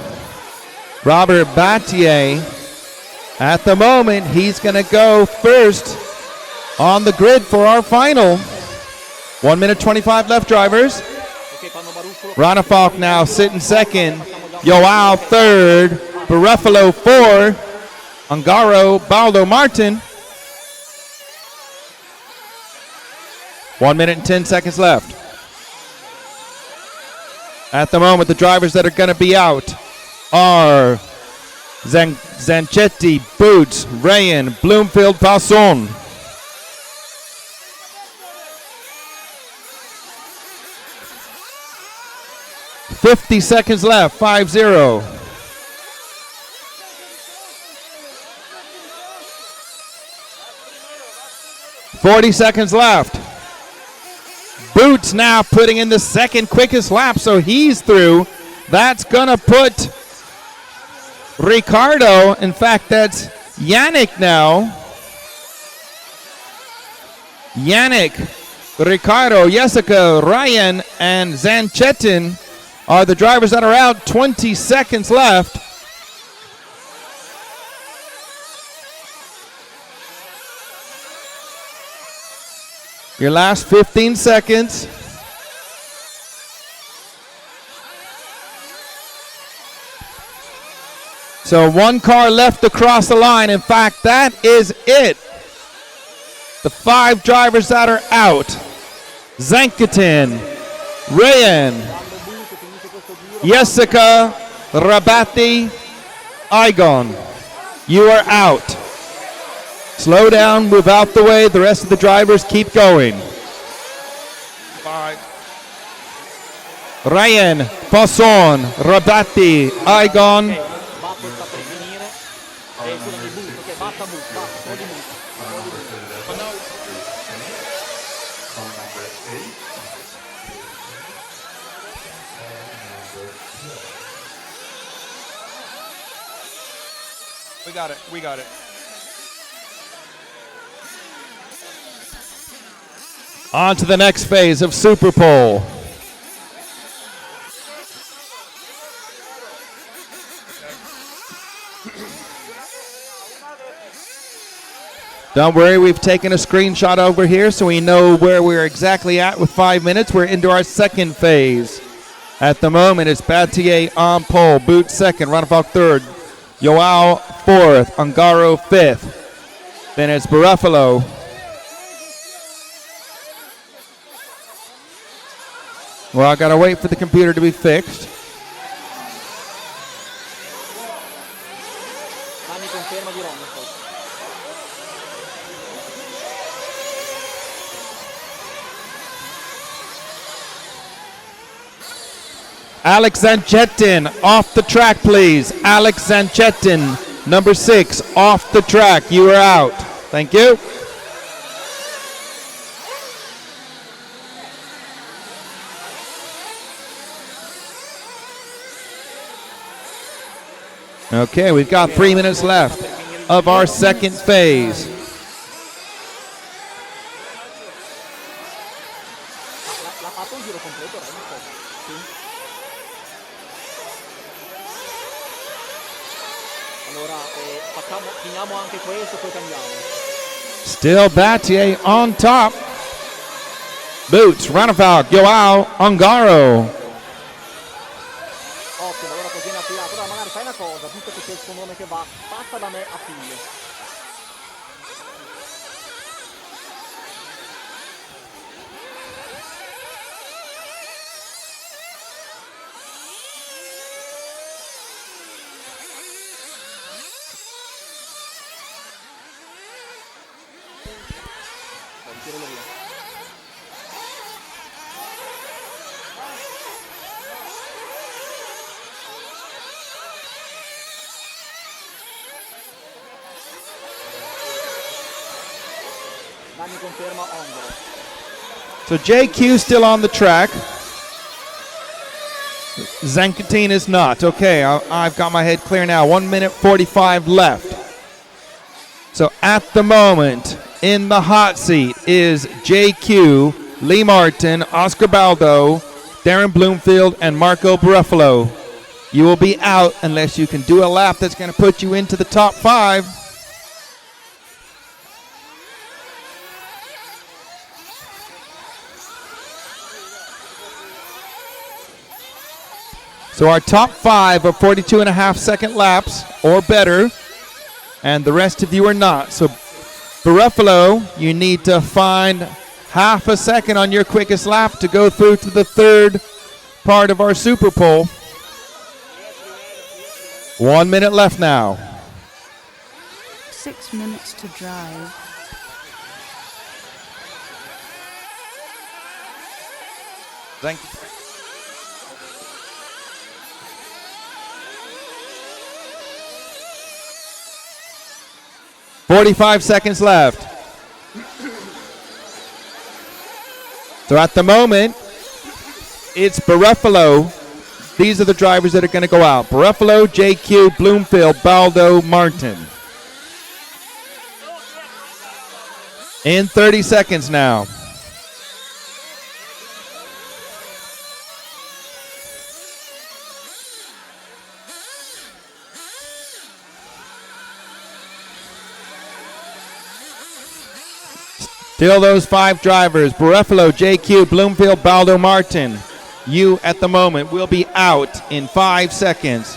Robert Battier. At the moment, he's going to go first on the grid for our final. 1 minute 25 left, drivers. Ronafalk now sitting second. Yoal third. Barufalo 4. Ungaro Baldo Martin. 1 minute and 10 seconds left. At the moment, the drivers that are going to be out are Zanchetti, Boots, Rayan, Bloomfield, Passon. 50 seconds left, 5-0. $40 seconds left. Boots now putting in the second quickest lap, so he's through. That's going to put Ricardo, in fact, that's Yannick now. Yannick, Ricardo, Jessica, Ryan, and Zanchetin are the drivers that are out. 20 seconds left. Your last 15 seconds. So one car left to cross the line. In fact, that is it. The 5 drivers that are out. Zanketin, Rayan, Jessica, Rabatti, Igon. You are out. Slow down, move out the way. The rest of the drivers keep going. 5. Ryan, Fasson, Rabatti, Igon. Batto sta per finire. Scusami, Booth, ok, basta Booth, basta, togli Booth. We got it, we got it. On to the next phase of Super Pole. Don't worry, we've taken a screenshot over here so we know where we're exactly at with 5 minutes. We're into our second phase. At the moment, it's Battier on pole, Boot second, Ronefalk third, Joao fourth, Ungaro fifth. Then it's Buffalo. Well, I gotta wait for the computer to be fixed. Dammi conferma di Ron, poi. Alex Zanchetin, off the track, please. Alex Zanchetin, number 6, off the track. You are out. Thank you. Okay, we've got 3 minutes left of our second phase. L'ha fatto un giro completo, Ron? Sì. Allora, finiamo anche questo, poi cambiamo. Still Battier on top. Boots, Ronefalk, Joao, Ungaro. Ottimo, allora così è appilato. Allora magari fai una cosa, visto che c'è il suo nome che va, passa da me a figlio. Tiralo via. Dammi conferma Ongaro. So JQ still on the track. Zanketin is not. Okay, I've got my head clear now. 1 minute 45 left. So at the moment, in the hot seat is JQ, Lee Martin, Oscar Baldo, Darren Bloomfield, and Marco Buffalo. You will be out unless you can do a lap that's going to put you into the top 5. So our top 5 are 42.5-second laps or better, and the rest of you are not. So Buffalo, you need to find half a second on your quickest lap to go through to the third part of our Super Pole. 1 minute left now. 6 minutes to drive. Thank you. "45 seconds left." So at the moment, it's Buffalo. These are the drivers that are going to go out. Buffalo, JQ, Bloomfield, Baldo, Martin. In 30 seconds now. Still those 5 drivers, Buffalo, JQ, Bloomfield, Baldo, Martin. You at the moment will be out in 5 seconds,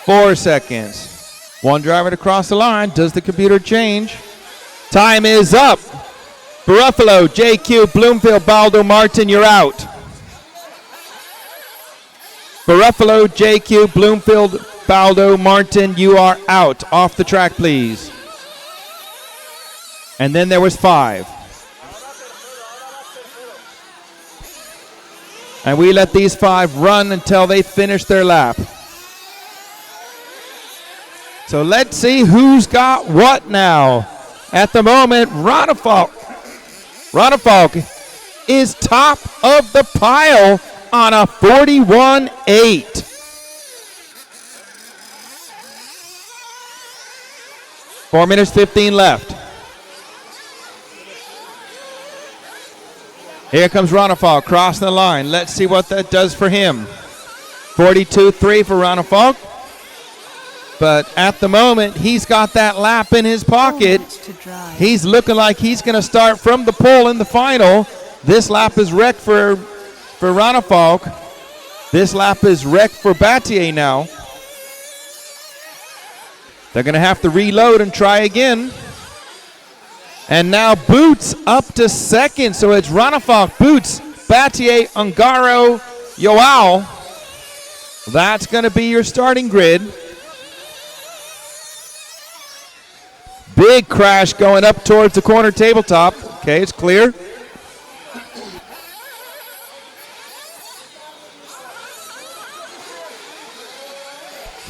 4 seconds. 1 driver to cross the line. Does the computer change? Time is up. Buffalo, JQ, Bloomfield, Baldo, Martin, you're out. Buffalo, JQ, Bloomfield, Baldo, Martin, you are out. Off the track, please. And then there was 5. And we let these 5 run until they finish their lap. So let's see who's got what now. At the moment, Ronefalk is top of the pile on a 41.8. 4 minutes, 15 left. Here comes Ronefalk crossing the line. Let's see what that does for him. 42.3 for Ronefalk. But at the moment, he's got that lap in his pocket. He's looking like he's going to start from the pole in the final. This lap is wrecked for Ronefalk. This lap is wrecked for Battier now. They're going to have to reload and try again. And now Boots up to second. So it's Ronefalk, Boots, Battier, Ungaro, Yoao. That's going to be your starting grid. Big crash going up towards the corner tabletop. Okay, it's clear.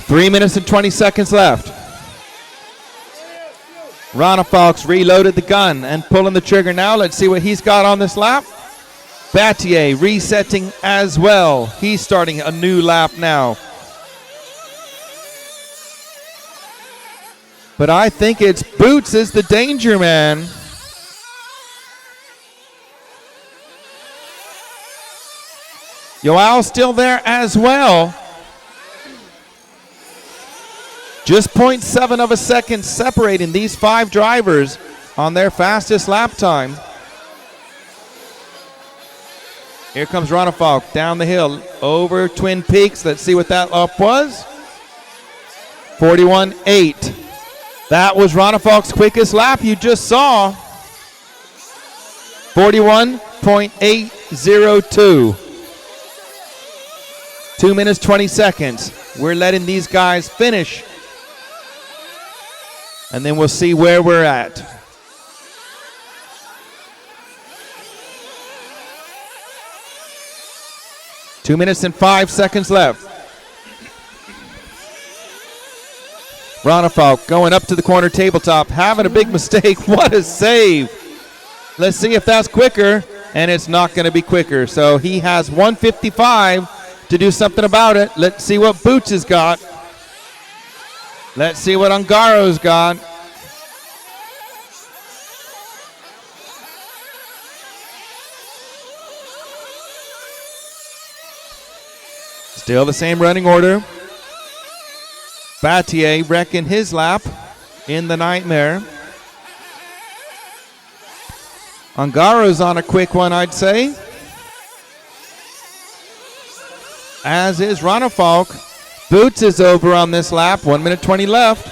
Three minutes and 20 seconds left. Ronefalk's reloaded the gun and pulling the trigger now. Let's see what he's got on this lap. Battier resetting as well. He's starting a new lap now. But I think it's Boots is the danger man. Yoao still there as well. Just 0.7 of a second separating these 5 drivers on their fastest lap time. Here comes Ronefalk down the hill over Twin Peaks. Let's see what that lap was. 41.8. That was Ronefalk's quickest lap you just saw. 41.802. 2 minutes, 20 seconds. We're letting these guys finish. And then we'll see where we're at. Two minutes and 5 seconds left. Ronefalk going up to the corner tabletop, having a big mistake. What a save. Let's see if that's quicker, and it's not going to be quicker. So he has 155 to do something about it. Let's see what Boots has got. Let's see what Ungaro's got. Still the same running order. Battier wrecking his lap in the Nightmare. Ungaro's on a quick one, I'd say. As is Ronefalk. Boots is over on this lap. 1 minute 20 left.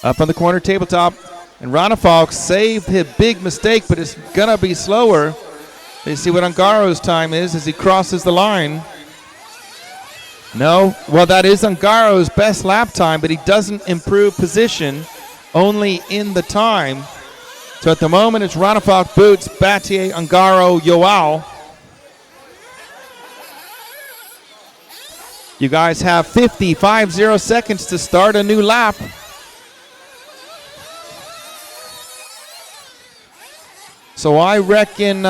Up on the corner tabletop. And Ronefalk saved his big mistake, but it's going to be slower. Let's see what Ungaro's time is as he crosses the line. No, well, that is Ungaro's best lap time, but he doesn't improve position, only in the time. So at the moment, it's Ronefalk, Boots, Battier, Ungaro, Yoao. You guys have 50 seconds to start a new lap. So I reckon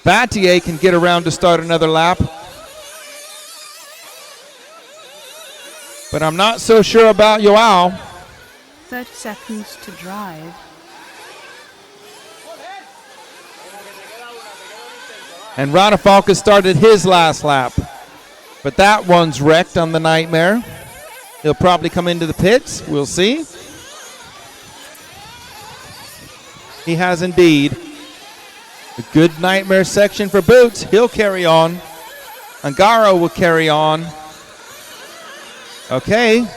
Battier can get around to start another lap. But I'm not so sure about Yoao. 30 seconds to drive. And Ronefalk has started his last lap. But that one's wrecked on the Nightmare. He'll probably come into the pits. We'll see. He has indeed. A good nightmare section for Boots. He'll carry on. Angaro will carry on. Okay,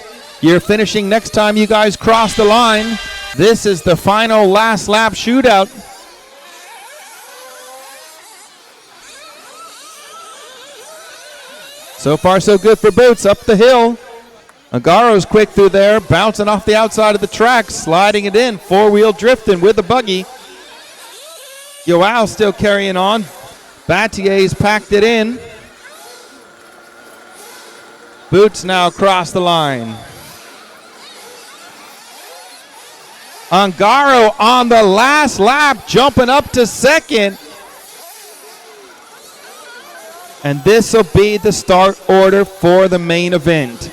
you're finishing next time you guys cross the line. This is the final last lap shootout. So far so good for Boots up the hill. Angaro's quick through there, bouncing off the outside of the track, sliding it in, four-wheel drifting with the buggy. Yoao still carrying on. Battier's packed it in. Boots now across the line. Angaro on the last lap, jumping up to second. And this will be the start order for the main event.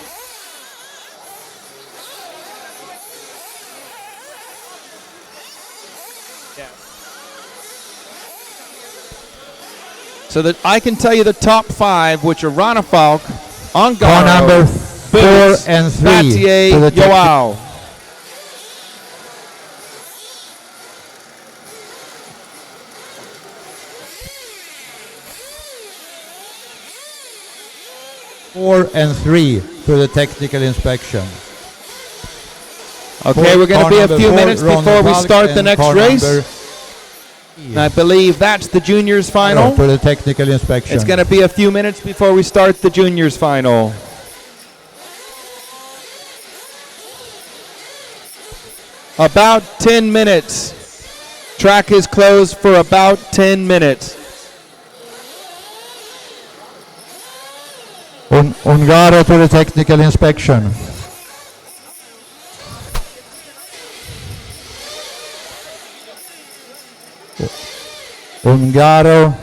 So that I can tell you the top five, which are Ronafalk, Angaro, Car number 4 Boots, and 3 Battier, to the Yoao. Four and 3 to the technical inspection. Okay, we're going to be a few minutes before we start the next car race. I believe that's the juniors final. For the technical inspection. It's going to be a few minutes before we start the juniors final. About 10 minutes. Track is closed for about 10 minutes. Ungaro to the technical inspection. Ungaro.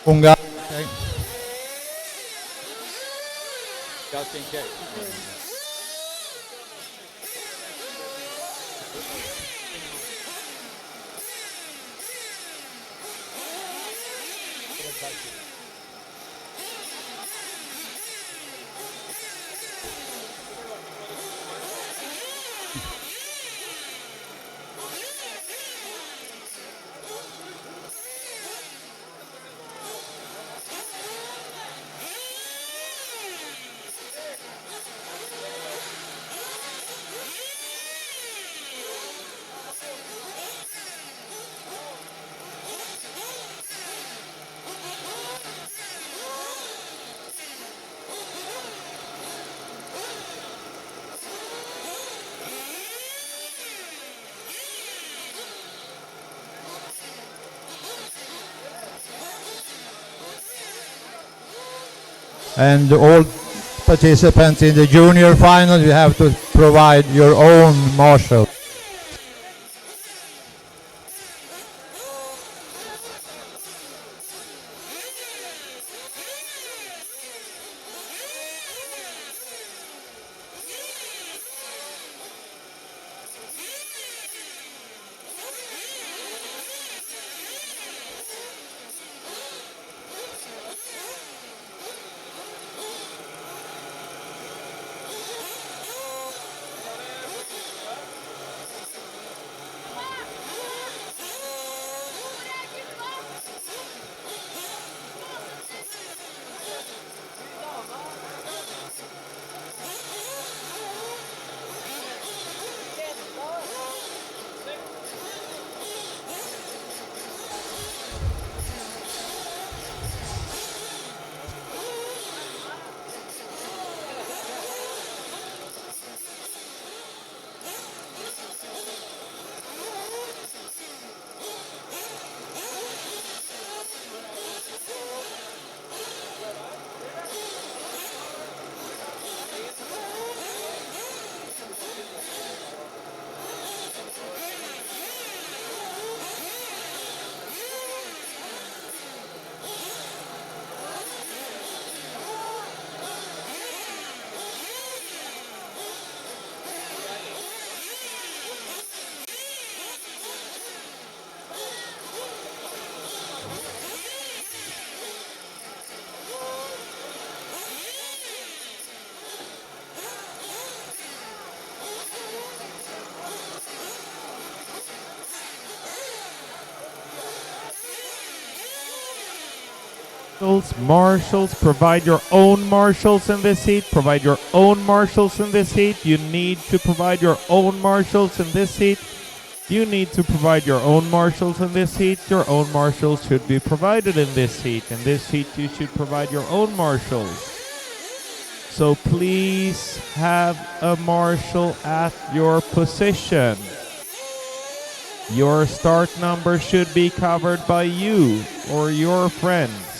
Ungaro. Okay. Just in case. And all participants in the junior final, you have to provide your own marshal. Marshals, provide your own marshals in this heat. Provide your own marshals in this heat. You need to provide your own marshals in this heat. You need to provide your own marshals in this heat. Your own marshals should be provided in this heat. In this heat, you should provide your own marshals. So please have a marshal at your position. Your start number should be covered by you or your friends.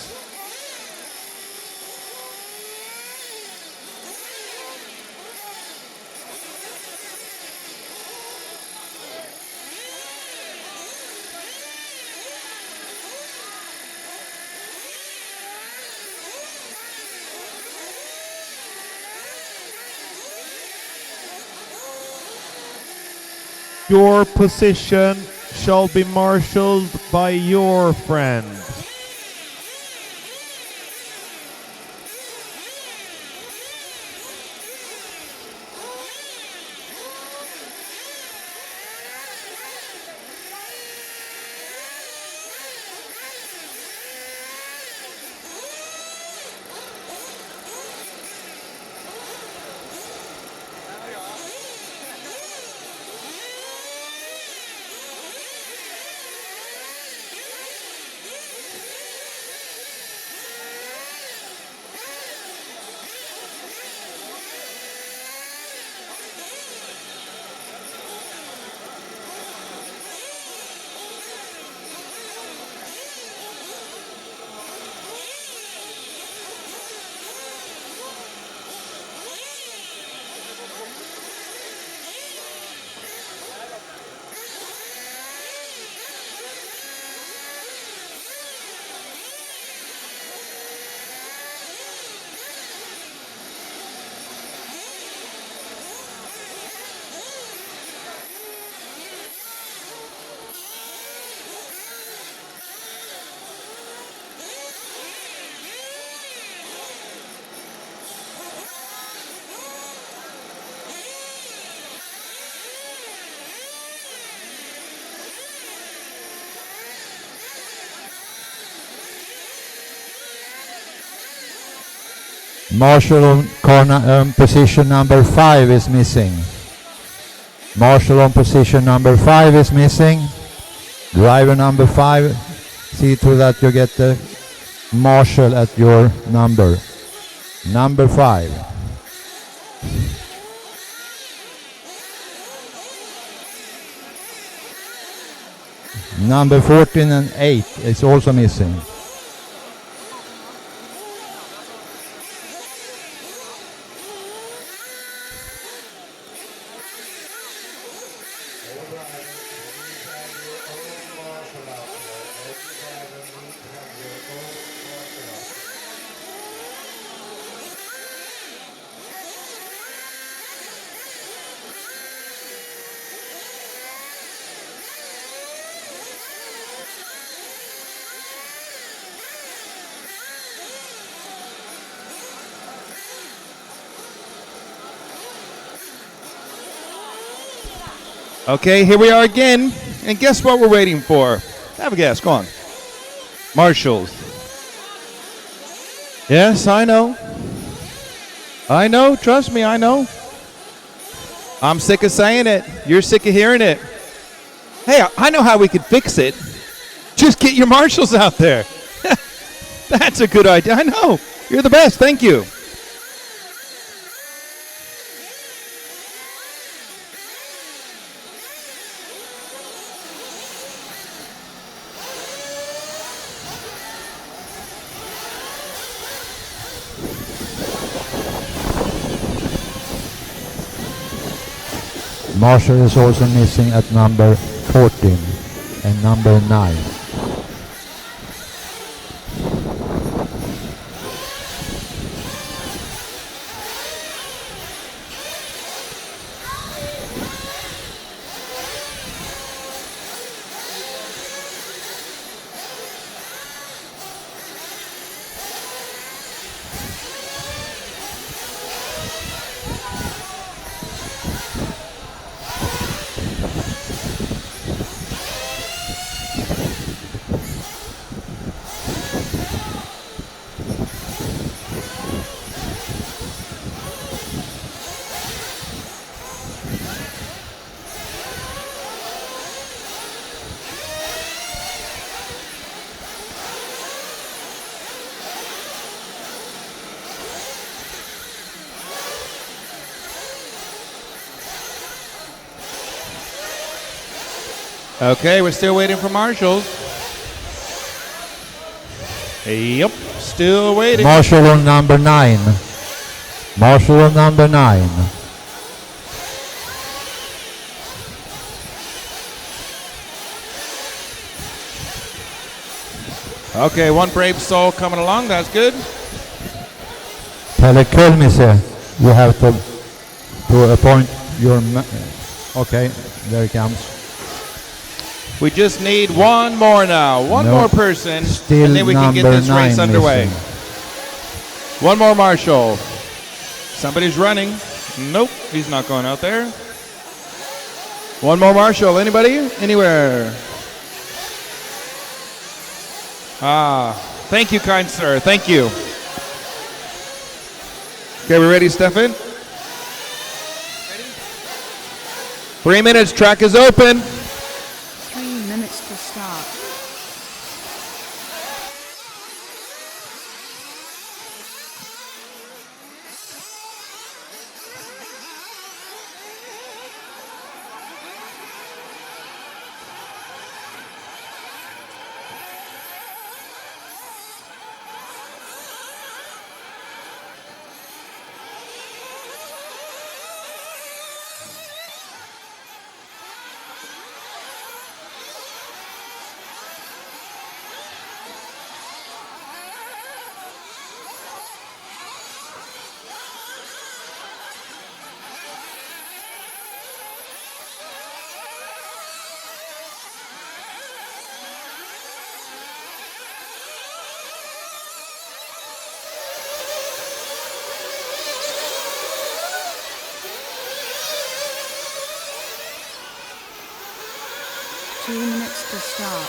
Your position shall be marshaled by your friend. Marshal on corner, position number 5 is missing. Marshal on position number 5 is missing. Driver number 5, see to that you get the marshal at your number. Number 5. Number 14 and 8 is also missing. Okay, here we are again. And guess what we're waiting for? Have a guess. Go on. Marshals. Yes, I know. I know. Trust me, I know. I'm sick of saying it. You're sick of hearing it. Hey, I know how we could fix it. Just get your marshals out there. That's a good idea. I know. You're the best. Thank you. Marshal is also missing at number 14 and number 9. Okay, we're still waiting for marshals. Yep, still waiting. Marshal on number 9. Marshal on number 9. Okay, one brave soul coming along. That's good. Pelle Kulmise, you have to appoint your... Okay, there he comes. We just need one more now. One more person. Still and then we can get this race underway. missing. One more marshal. Somebody's running. Nope, he's not going out there. One more marshal. Anybody? Anywhere? Thank you, kind sir. Thank you. Okay, we ready, Stefan? 3 minutes. Track is open. 3 minutes to start. To start.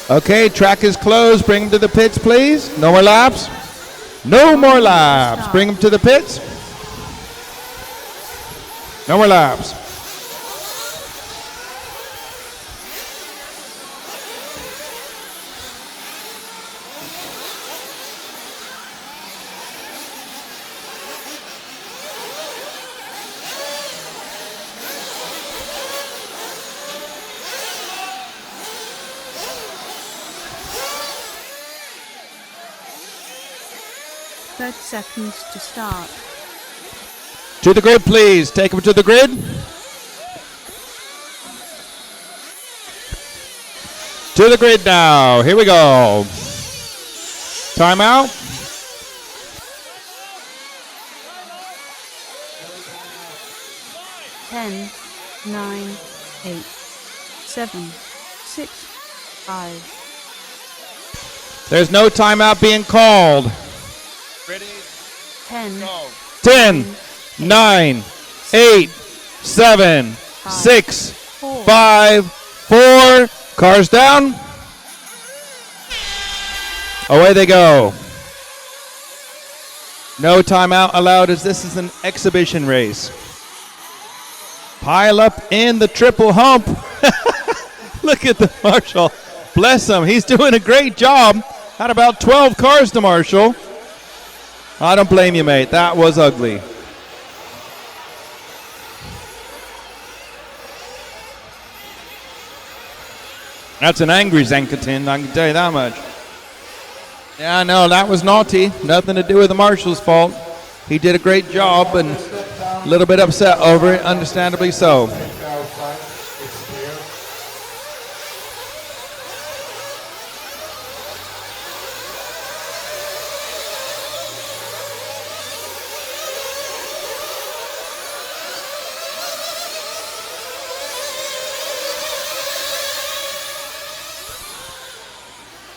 Okay, track is closed. Bring them to the pits, please. No more laps. No more laps. Bring them to the pits. No more laps. Seconds to start. To the grid, please. Take them to the grid. To the grid now. Here we go. Timeout. Ten, 9, 8, 7, 6, 5. There's no timeout being called. Ready? 10, 10, 9, 8, 7, 6, 5, 4. Cars down. Away they go. No timeout allowed as this is an exhibition race. Pile up in the triple hump. Look at the marshal. Bless him. He's doing a great job. Had about 12 cars to marshal. I don't blame you, mate. That was ugly. That's an angry Zenkatin, I can tell you that much. Yeah, no, that was naughty. Nothing to do with the marshal's fault. He did a great job and a little bit upset over it, understandably so.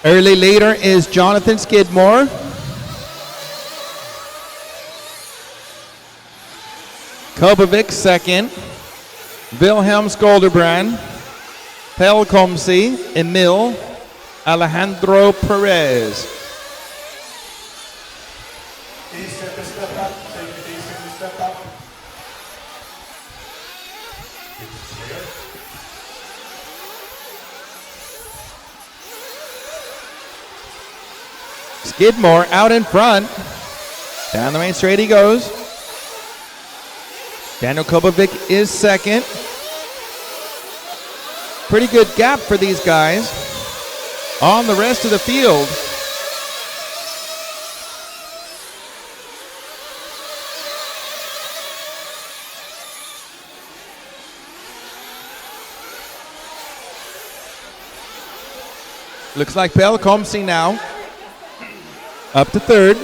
Early leader is Jonathan Skidmore. Kobovic second. Wilhelm Skolderbrand. Pelkomsi, Emil, Alejandro Perez. Please take a step up. Take it easy and step up. It's clear. Skidmore out in front. Down the main straight he goes. Daniel Kobovic is second. Pretty good gap for these guys on the rest of the field. Looks like Pelkomsi now up to third.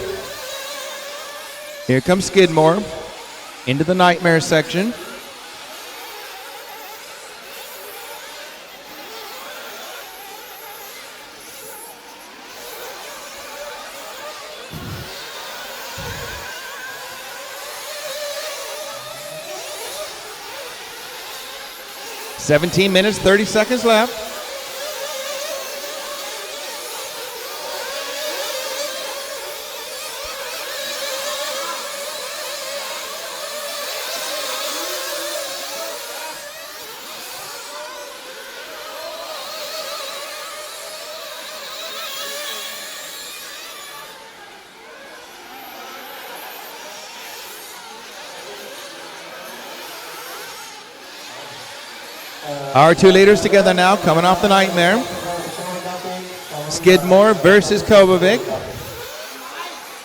Here comes Skidmore into the nightmare section. (17 minutes, 30 seconds left. Our two leaders together now, coming off the nightmare. Skidmore versus Kobovic.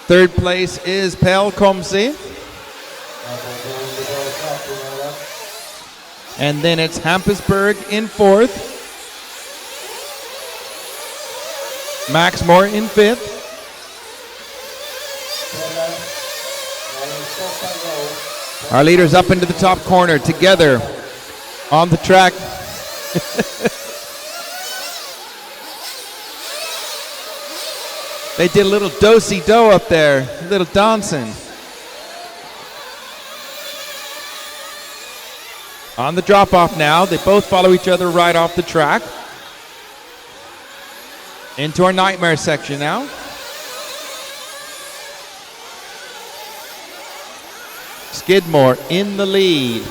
Third place is Pelkomsi. And then it's Hampusberg in fourth. Max Moore in fifth. Our leaders up into the top corner together on the track. They did a little do-si-do up there, a little dancing. On the drop-off now, they both follow each other right off the track. Into our nightmare section now. Skidmore in the lead.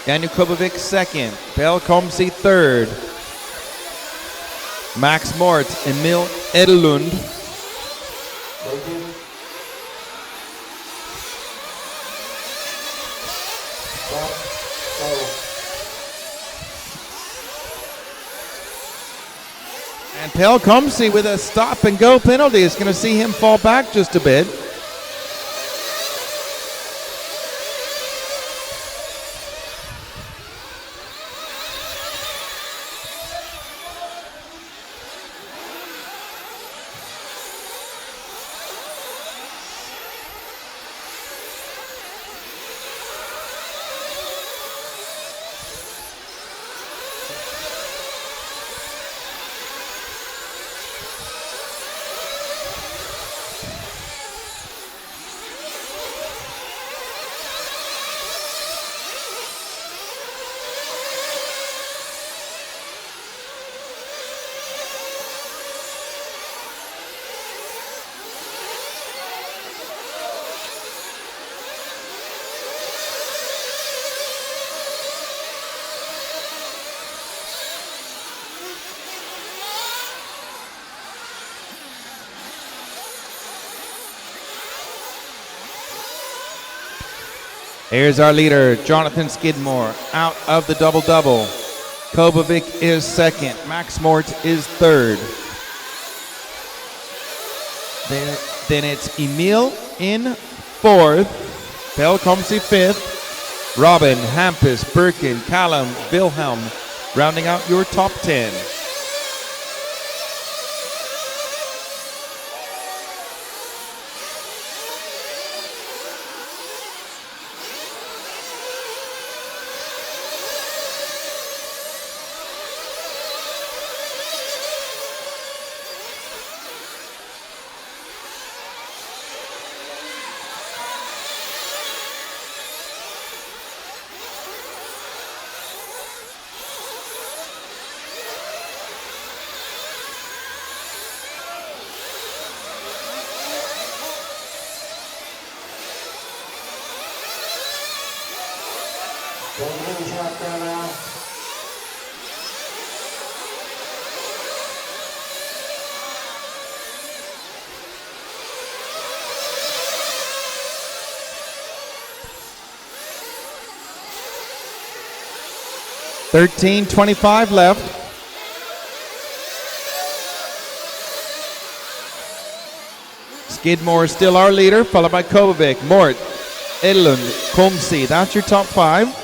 Daniel Kobovic second. Pelkomsi third. Max Mort, Emil Edelund. And Pelkomsi with a stop and go penalty is going to see him fall back just a bit. Here's our leader, Jonathan Skidmore, out of the double-double. Kobovic is second. Max Mort is third. Then it's Emil in fourth. Pelkomsi fifth. Robin, Hampus, Birkin, Callum, Wilhelm, rounding out your top 10. $13.25 left. Skidmore is still our leader, followed by Kovacic, Mort, Edlund, Komsi. That's your top 5.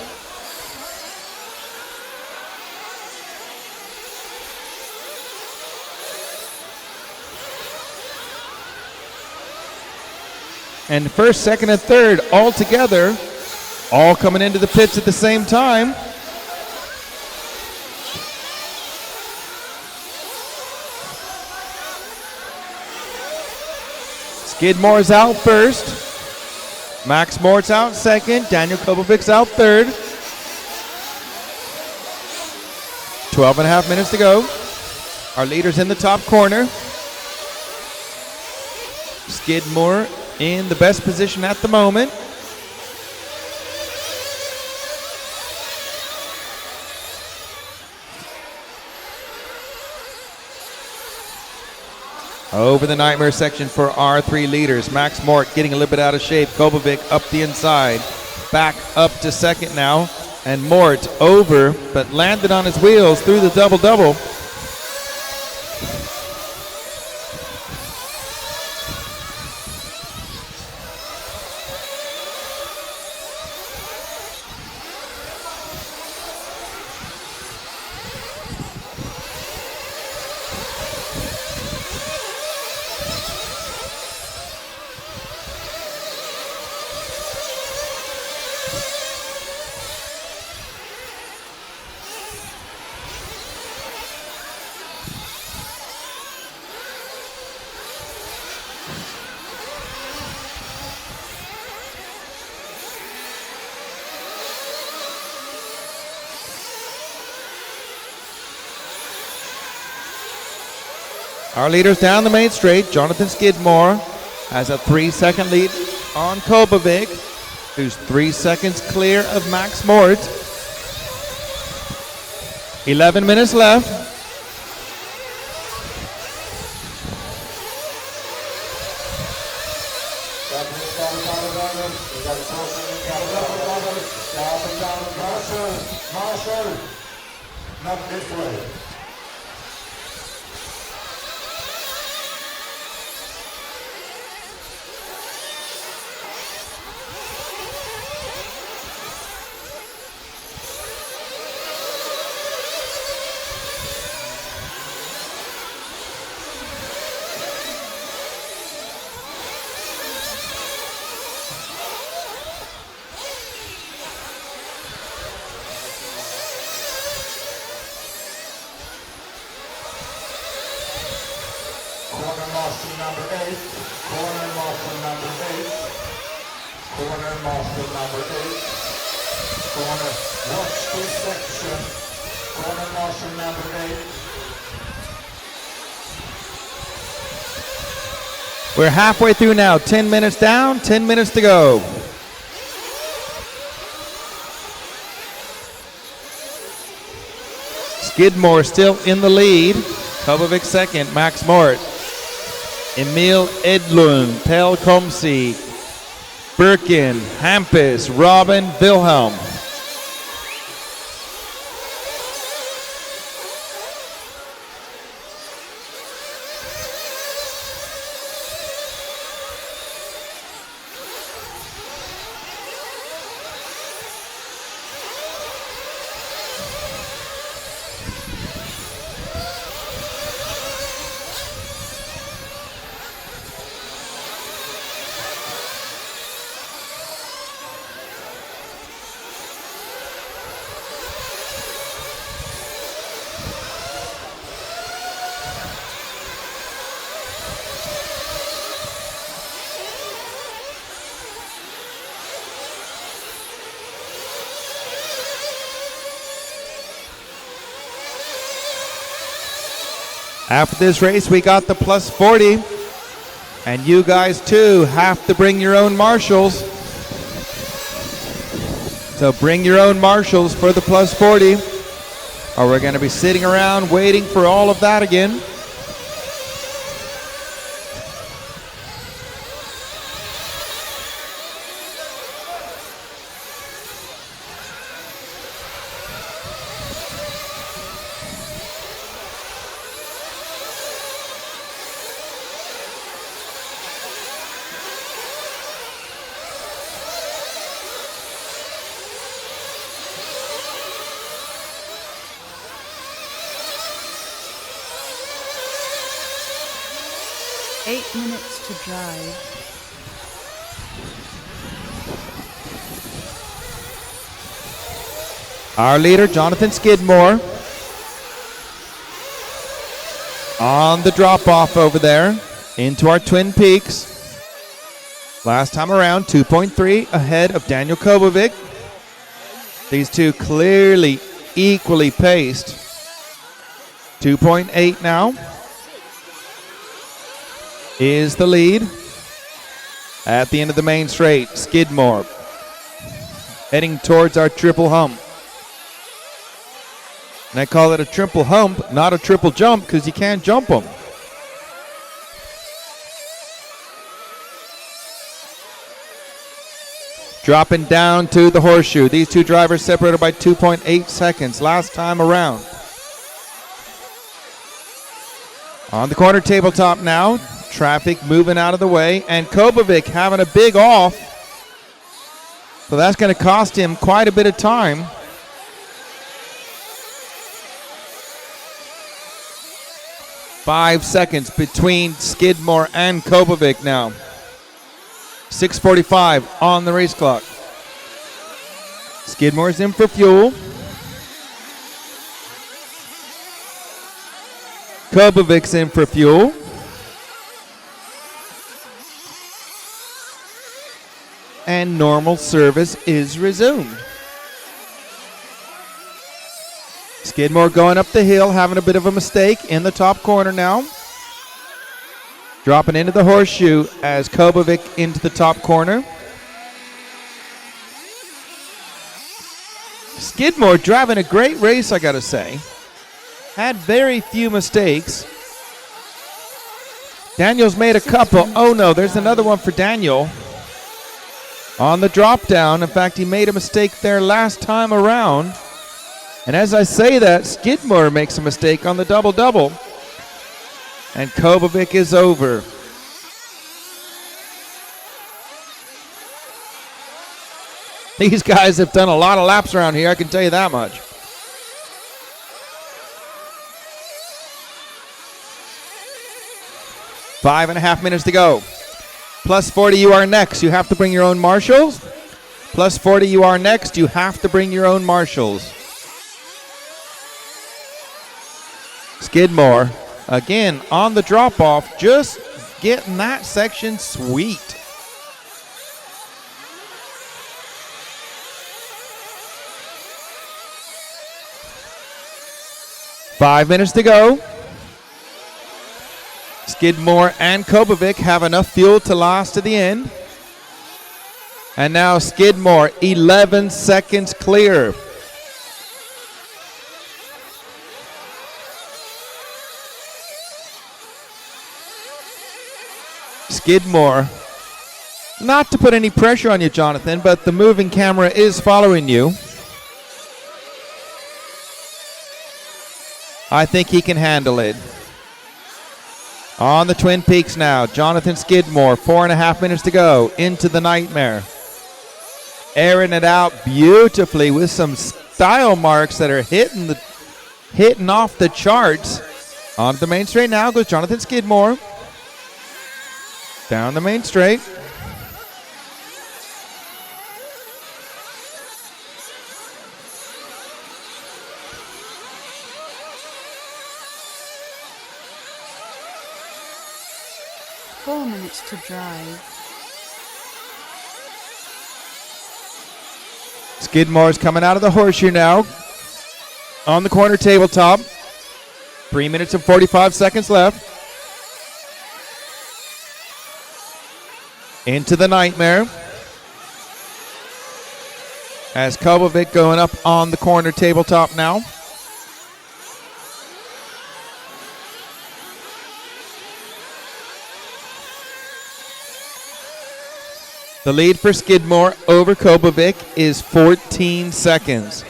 And first, second, and third all together, all coming into the pits at the same time. Skidmore's out first. Max Mort's out second. Daniel Kovacic's out third. 12 and a half minutes to go. Our leader's in the top corner. Skidmore in the best position at the moment. Over the nightmare section for our 3 leaders. Max Mort getting a little bit out of shape. Kovacic up the inside. Back up to second now. And Mort over, but landed on his wheels through the double-double. Our leaders down the main straight. Jonathan Skidmore has a 3-second lead on Kovacic, who's 3 seconds clear of Max Mort. 11 minutes left. Marshall, not this way. We're halfway through now. 10 minutes down, 10 minutes to go. Skidmore still in the lead. Kovacic second, Max Mort. Emil Edlund, Pel Komsi, Birkin, Hampus, Robin, Wilhelm. After this race, we got the plus 40. And you guys, too, have to bring your own marshals. So bring your own marshals for the plus 40, or we're going to be sitting around waiting for all of that again. Minutes to drive. Our leader, Jonathan Skidmore, on the drop-off over there into our Twin Peaks. Last time around, 2.3 ahead of Daniel Kobovic. These two clearly equally paced. 2.8 now is the lead. At the end of the main straight, Skidmore heading towards our triple hump. And I call it a triple hump, not a triple jump, because you can't jump them. Dropping down to the horseshoe. These two drivers separated by 2.8 seconds last time around. On the corner tabletop now. Traffic moving out of the way, and Kobovic having a big off. So that's going to cost him quite a bit of time. Five seconds between Skidmore and Kobovic now. 6:45 on the race clock. Skidmore's in for fuel. Kobovic's in for fuel. And normal service is resumed. Skidmore going up the hill, having a bit of a mistake in the top corner now. Dropping into the horseshoe as Kobovic into the top corner. Skidmore driving a great race, I gotta say. Had very few mistakes. Daniel's made a couple. Oh no, there's another one for Daniel. On the drop down, in fact, he made a mistake there last time around. And as I say that, Skidmore makes a mistake on the double-double. And Kobovic is over. These guys have done a lot of laps around here, I can tell you that much. Five and a half minutes to go. Plus 40, you are next. You have to bring your own marshals. Plus 40, you are next. You have to bring your own marshals. Skidmore, again, on the drop-off, just getting that section sweet. Five minutes to go. Skidmore and Kobovic have enough fuel to last to the end. And now Skidmore, 11 seconds clear. Skidmore, not to put any pressure on you, Jonathan, but the moving camera is following you. I think he can handle it. On the Twin Peaks now, Jonathan Skidmore, 4.5 minutes to go into the Nightmare. Airing it out beautifully with some style marks that are hitting off the charts. On the main straight now goes Jonathan Skidmore. Down the main straight. To drive. Skidmore's coming out of the horseshoe now. On the corner tabletop. 3 minutes and 45 seconds left. Into the Nightmare. As Kobovic going up on the corner tabletop now. The lead for Skidmore over Kobovic is 14 seconds.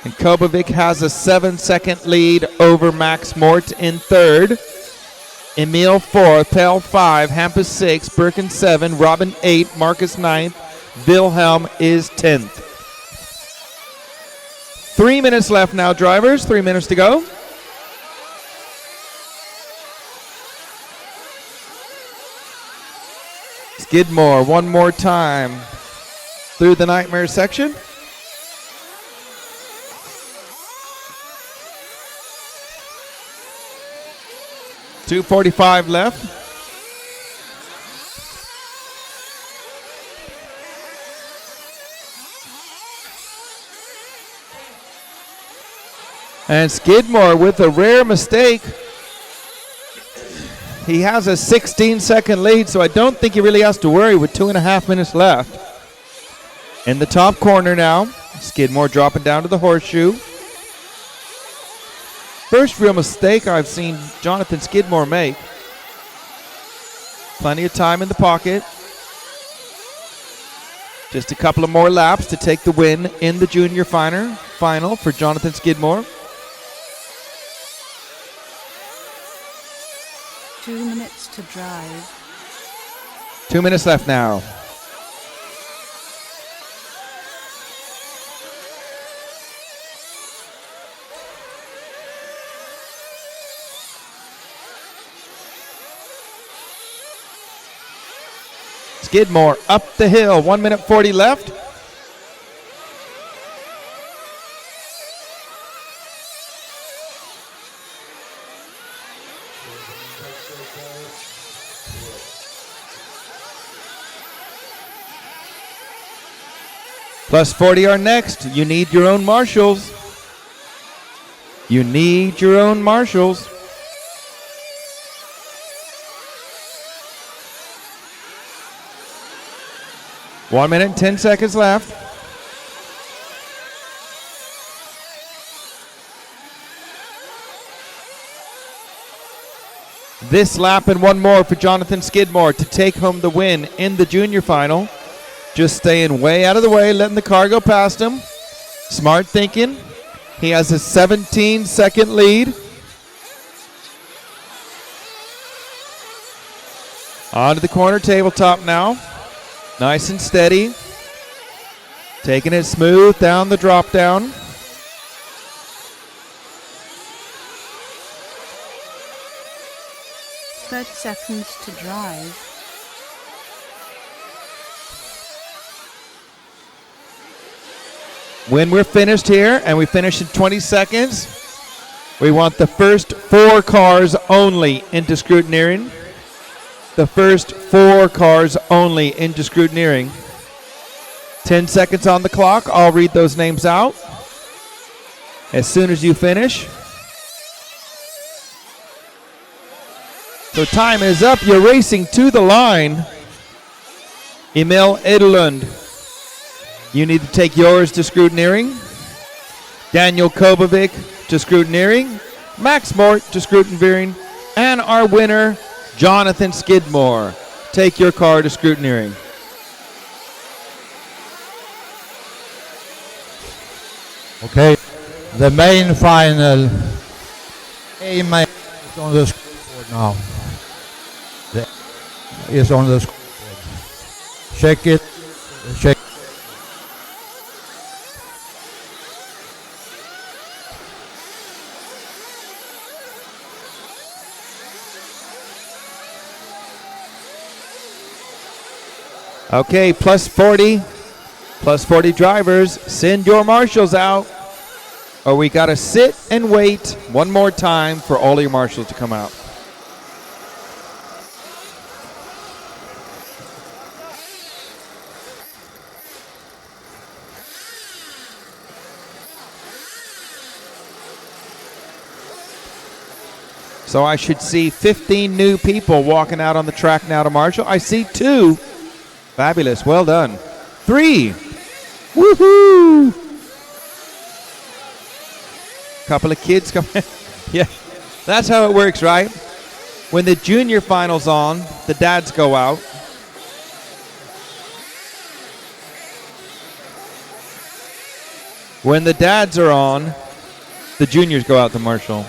And Kobovic has a 7-second lead over Max Mort in third. Emil 4th, Pell 5, Hampus 6, Birkin 7, Robin 8, Marcus 9th, Wilhelm is 10th. 3 minutes left now, drivers. 3 minutes to go. Skidmore one more time through the Nightmare section. .245 left. And Skidmore with a rare mistake. He has a 16-second lead, so I don't think he really has to worry with 2.5 minutes left. In the top corner now, Skidmore dropping down to the horseshoe. First real mistake I've seen Jonathan Skidmore make. Plenty of time in the pocket. Just a couple of more laps to take the win in the junior final for Jonathan Skidmore. 2 minutes to drive. 2 minutes left now. Skidmore up the hill, 1 minute 40 left. Plus 40 are next. You need your own marshals. You need your own marshals. One minute and 10 seconds left. This lap and one more for Jonathan Skidmore to take home the win in the junior final. Just staying way out of the way, letting the car go past him. Smart thinking. He has a 17-second lead. Onto the corner tabletop now. Nice and steady. Taking it smooth down the drop down. .30 seconds to drive. When we're finished here, and we finish in 20 seconds, we want the first 4 cars only into scrutineering. The first 4 cars only into scrutineering. 10 seconds on the clock. I'll read those names out as soon as you finish. So time is up. You're racing to the line. Emil Edelund, you need to take yours to scrutineering. Daniel Kobovic to scrutineering. Max Mort to scrutineering. And our winner, Jonathan Skidmore. Take your car to scrutineering. Okay, the main final. A main is on the scoreboard now. Is on the scoreboard. Check it. Check. Okay, plus 40 drivers. Send your marshals out, or we got to sit and wait one more time for all your marshals to come out. So I should see 15 new people walking out on the track now to marshal. I see 2. Fabulous. Well done. 3. Woohoo! Couple of kids come. Yeah, that's how it works, right? When the junior final's on, the dads go out. When the dads are on, the juniors go out to Marshall.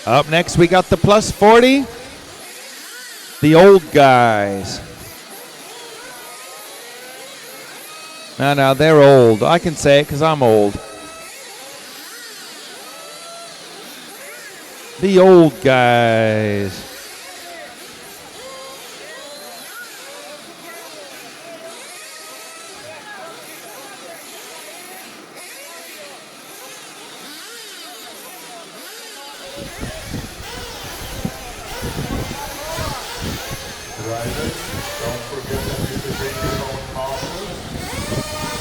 Up next, we got the plus 40, the old guys. No, they're old. I can say it because I'm old. The old guys.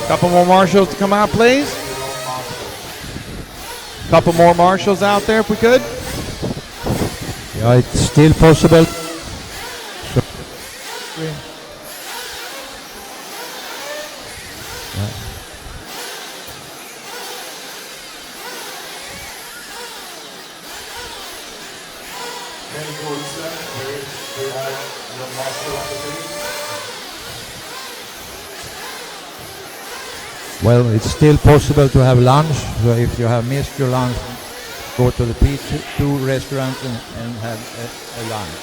Couple more marshals to come out, please. Couple more marshals out there if we could. Yeah, it's still possible. Well, it's still possible to have lunch. So if you have missed your lunch, go to the P2 restaurant and have a lunch.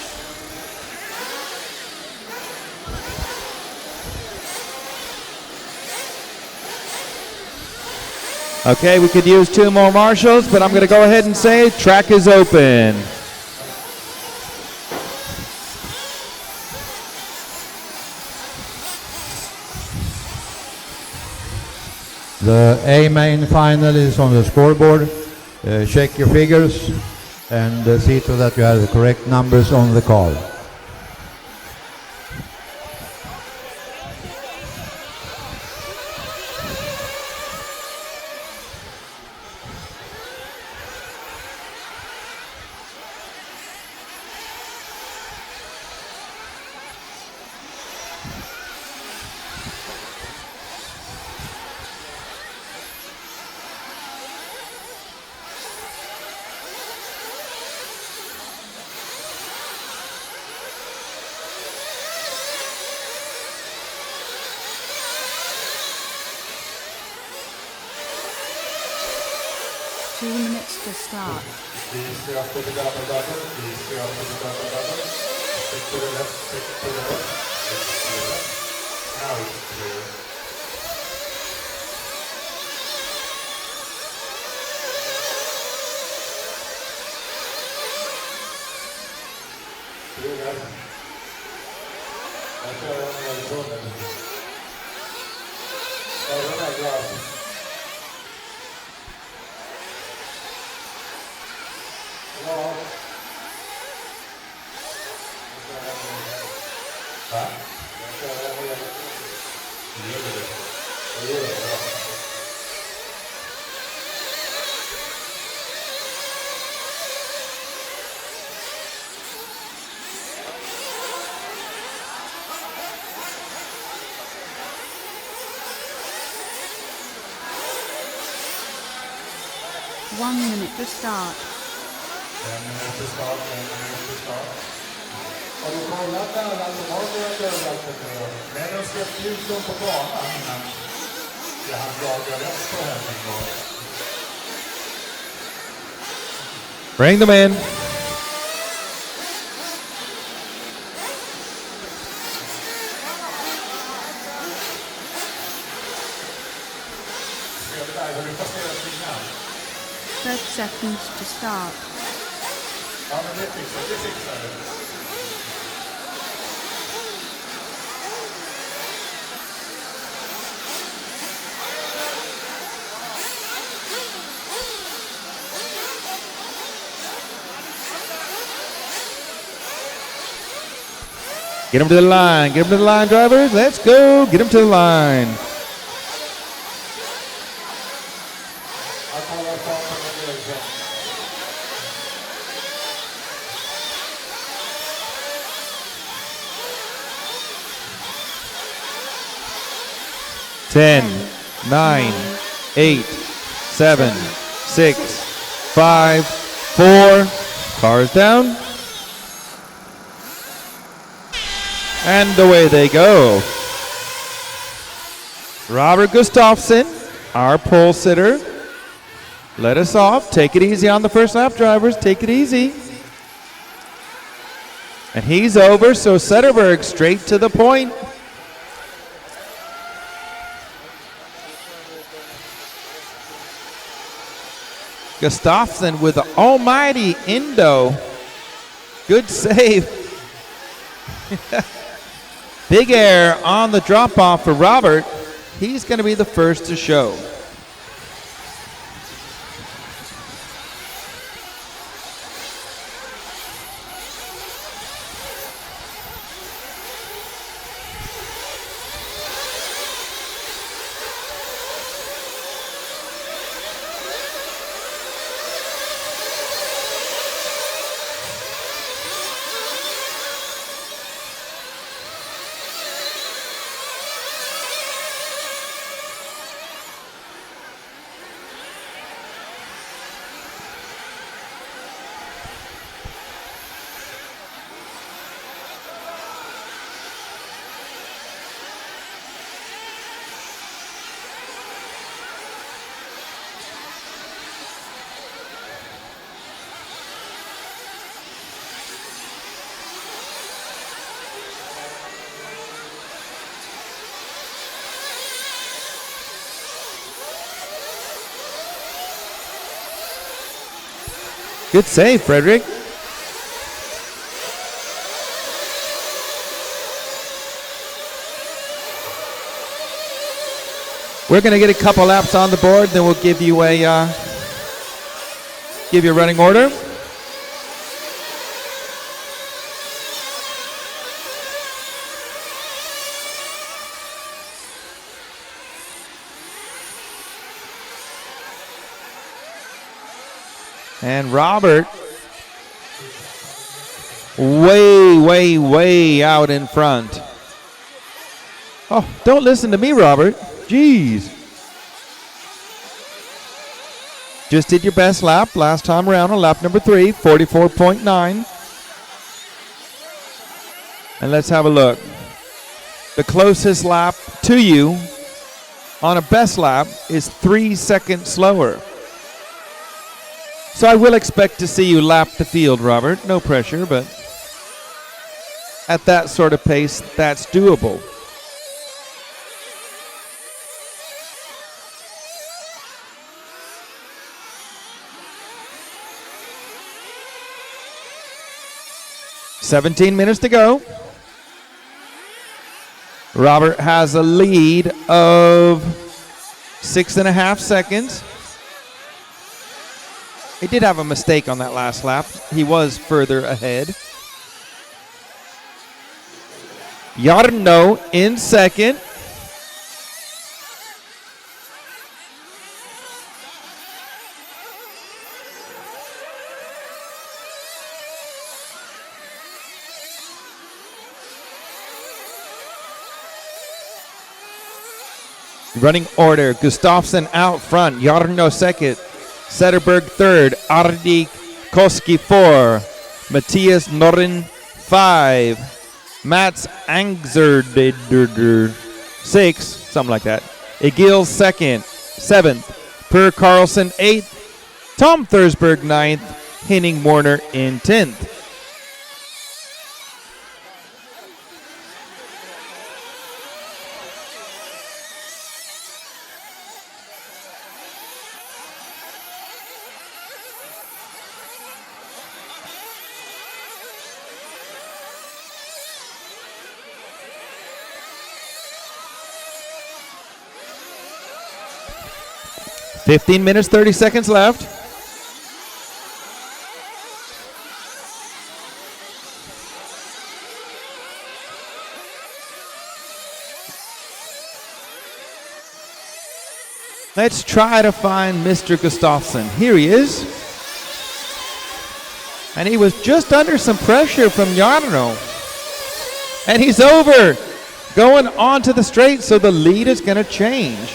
Okay, we could use 2 more marshals, but I'm going to go ahead and say track is open. The A main final is on the scoreboard. Check your figures and see to that you have the correct numbers on the card. To start. Please stay after the double button. Please stay after the double button. Stick to the left, stick to the left. It's clear. Now it's clear. Clear, guys. Jag kör den här tunneln. Ja, den här glasen. One minute to start. 1 minute to start, 1 minute to start. Har du kollat alla som har börjat överallt nu? Men de släppte ut dem på banan innan jag hann jaga rätt på henne. Bring them in. Har du passerat innan? 30 seconds to start. Ja, men det fixar du. Get him to the line. Get him to the line, drivers. Let's go. Get him to the line. Ten, 9, 8, 7, 6, 5, 4. Cars down. And away they go. Robert Gustafsson, our pole sitter, let us off. Take it easy on the first lap, drivers. Take it easy. And he's over, so Zetterberg straight to the point. Gustafsson with the almighty Indo. Good save. Big air on the drop-off for Robert. He's going to be the first to show. Good save, Frederick. We're going to get a couple laps on the board, then we'll give you a running order. And Robert, way out in front. Oh, don't listen to me, Robert. Jeez. Just did your best lap last time around on lap number 3, 44.9. And let's have a look. The closest lap to you on a best lap is 3 seconds slower. So I will expect to see you lap the field, Robert. No pressure, but at that sort of pace, that's doable. "17 minutes to go. Robert has a lead of 6.5 seconds. He did have a mistake on that last lap. He was further ahead. Jarno in second. Running order, Gustafsson out front, Jarno second, Zetterberg third, Ardi Koski 4, Matthias Norin 5, Mats Angzerder 6, something like that, Egil second, 7th, Per Carlson 8th, Tom Thursberg 9th, Henning Warner in 10th. "15 minutes, 30 seconds left. Let's try to find Mr. Gustafsson. Here he is. And he was just under some pressure from Jarno. And he's over. Going onto the straight, so the lead is going to change.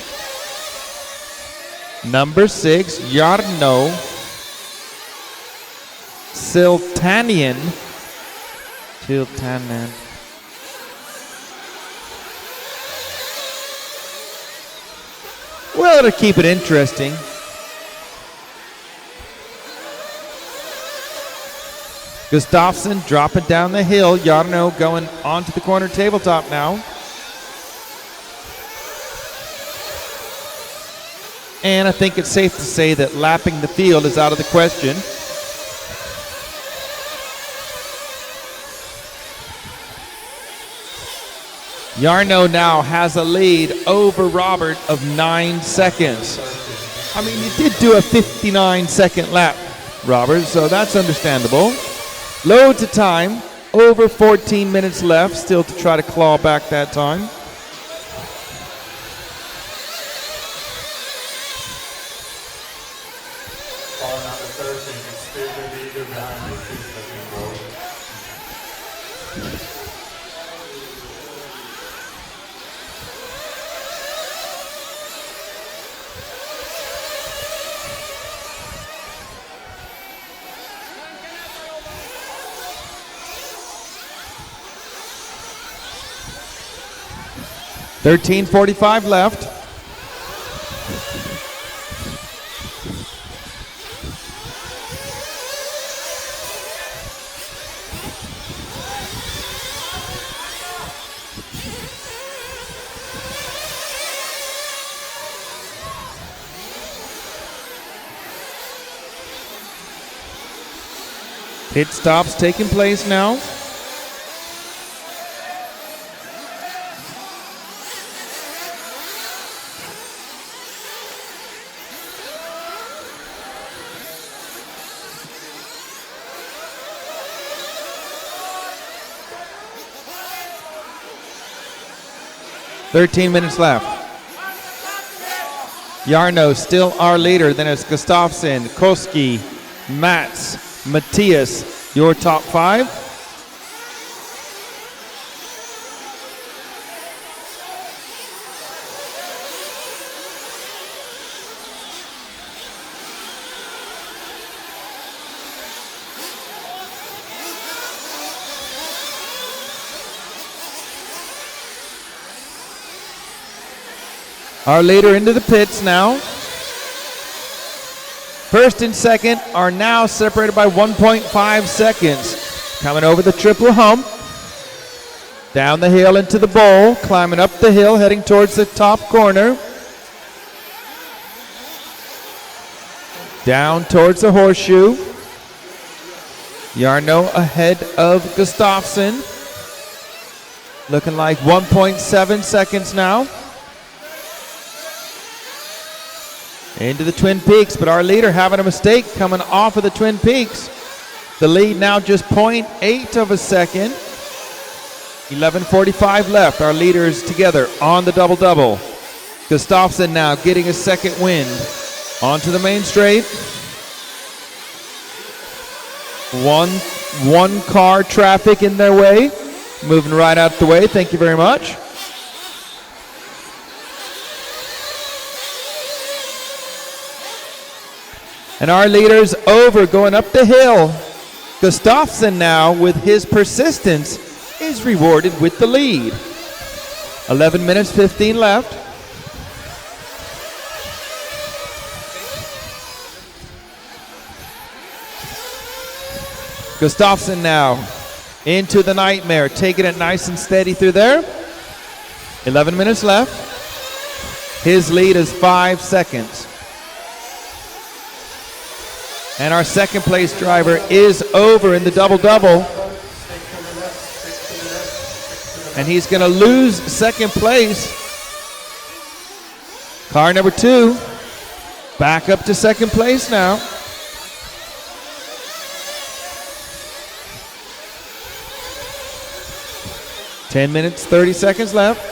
Number 6, Jarno Siltanen. Well, to keep it interesting, Gustafsson dropping down the hill. Jarno going onto the corner tabletop now. And I think it's safe to say that lapping the field is out of the question. Jarno now has a lead over Robert of 9 seconds. I mean, you did do a 59-second lap, Robert, so that's understandable. Loads of time, over 14 minutes left, still to try to claw back that time. Car number 13 is still the leader behind the second row. $13:45 left. Pit stops taking place now. $13 minutes left. Jarno still our leader. Then it's Gustafsson, Koski, Mats, Matthias, your top 5. Our leader into the pits now. First and second are now separated by 1.5 seconds. Coming over the triple hump. Down the hill into the bowl. Climbing up the hill, heading towards the top corner. Down towards the horseshoe. Jarno ahead of Gustafsson. Looking like 1.7 seconds now. Into the Twin Peaks, but our leader having a mistake coming off of the Twin Peaks. The lead now just 0.8 of a second. 11:45 left. Our leaders together on the double-double. Gustafsson now getting a second wind. Onto the main straight. One car traffic in their way. Moving right out the way. Thank you very much. And our leader's over, going up the hill. Gustafsson now, with his persistence, is rewarded with the lead. 11 minutes, 15 left. Gustafsson now into the nightmare, taking it nice and steady through there. 11 minutes left. His lead is 5 seconds. And our second place driver is over in the double-double. And he's going to lose second place. Car number 2 back up to second place now. $10 minutes, 30 seconds left.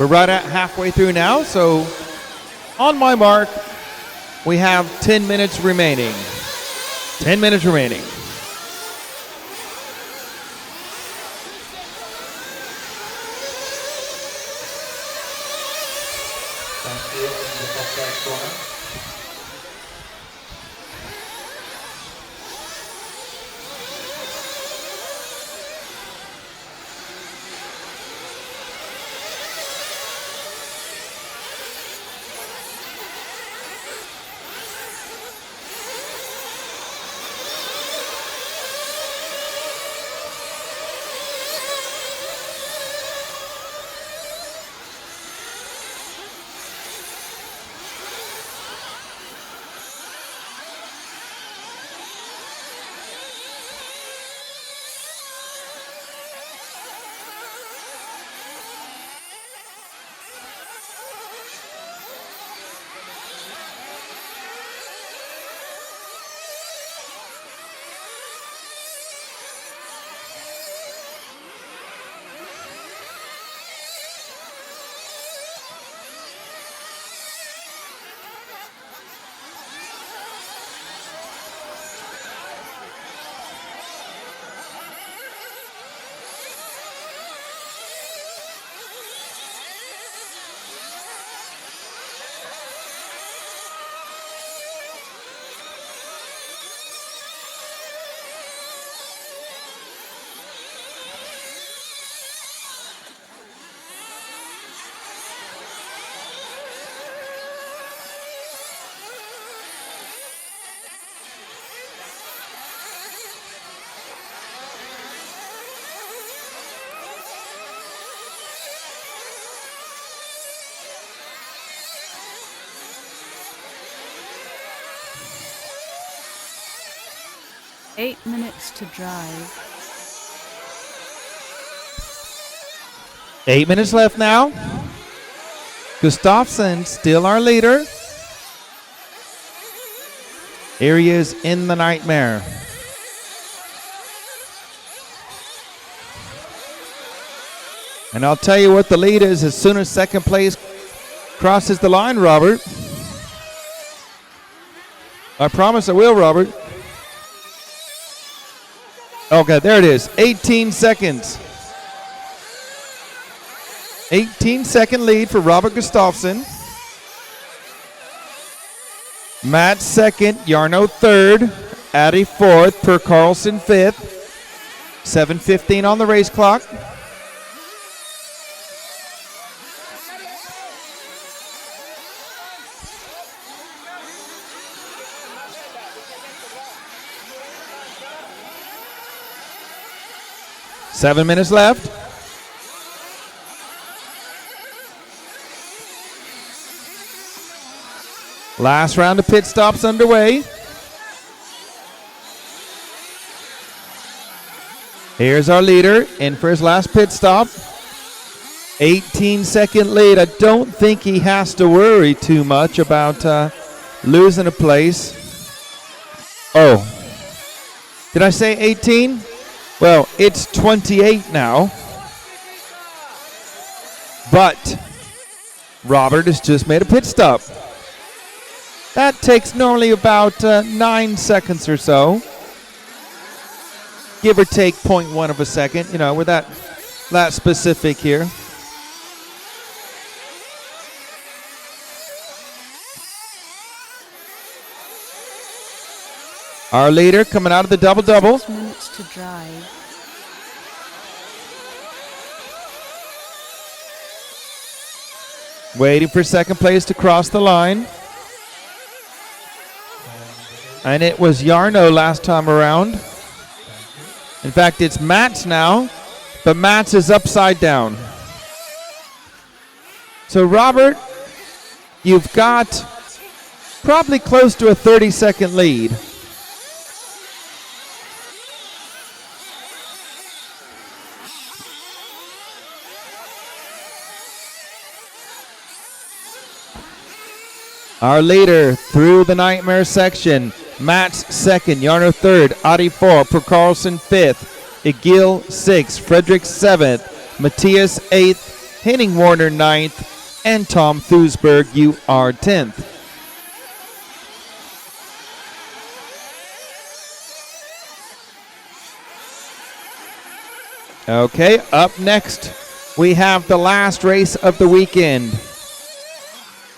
We're right at halfway through now, so on my mark, we have 10 minutes remaining. 10 minutes remaining. Thank you. In the top right corner. Eight minutes to drive. 8 minutes left now. Gustafsson still our leader. Here he is in the Nightmare. And I'll tell you what the lead is as soon as second place crosses the line, Robert. I promise I will, Robert. Okay, there it is. 18 seconds. 18-second lead for Robert Gustafsson. Matt second, Jarno third, Addy fourth, Per Carlson fifth. 7:15 on the race clock. Seven minutes left. Last round of pit stops underway. Here's our leader in for his last pit stop. 18-second lead. I don't think he has to worry too much about losing a place. Oh, did I say 18? Well, it's 28 now. But Robert has just made a pit stop. That takes normally about 9 seconds or so. Give or take 0.1 of a second. You know, we're that specific here. Our leader coming out of the double-double. 6 minutes to drive. Waiting for second place to cross the line. And it was Jarno last time around. In fact, it's Mats now, but Mats is upside down. So Robert, you've got probably close to a 30-second lead. Our leader through the Nightmare section. Mats second, Jarno third, Adi fourth, Per Carlson fifth, Egil sixth, Frederick seventh, Matthias eighth, Henning Warner 9th, and Tom Thusberg, you are 10th. Okay, up next, we have the last race of the weekend.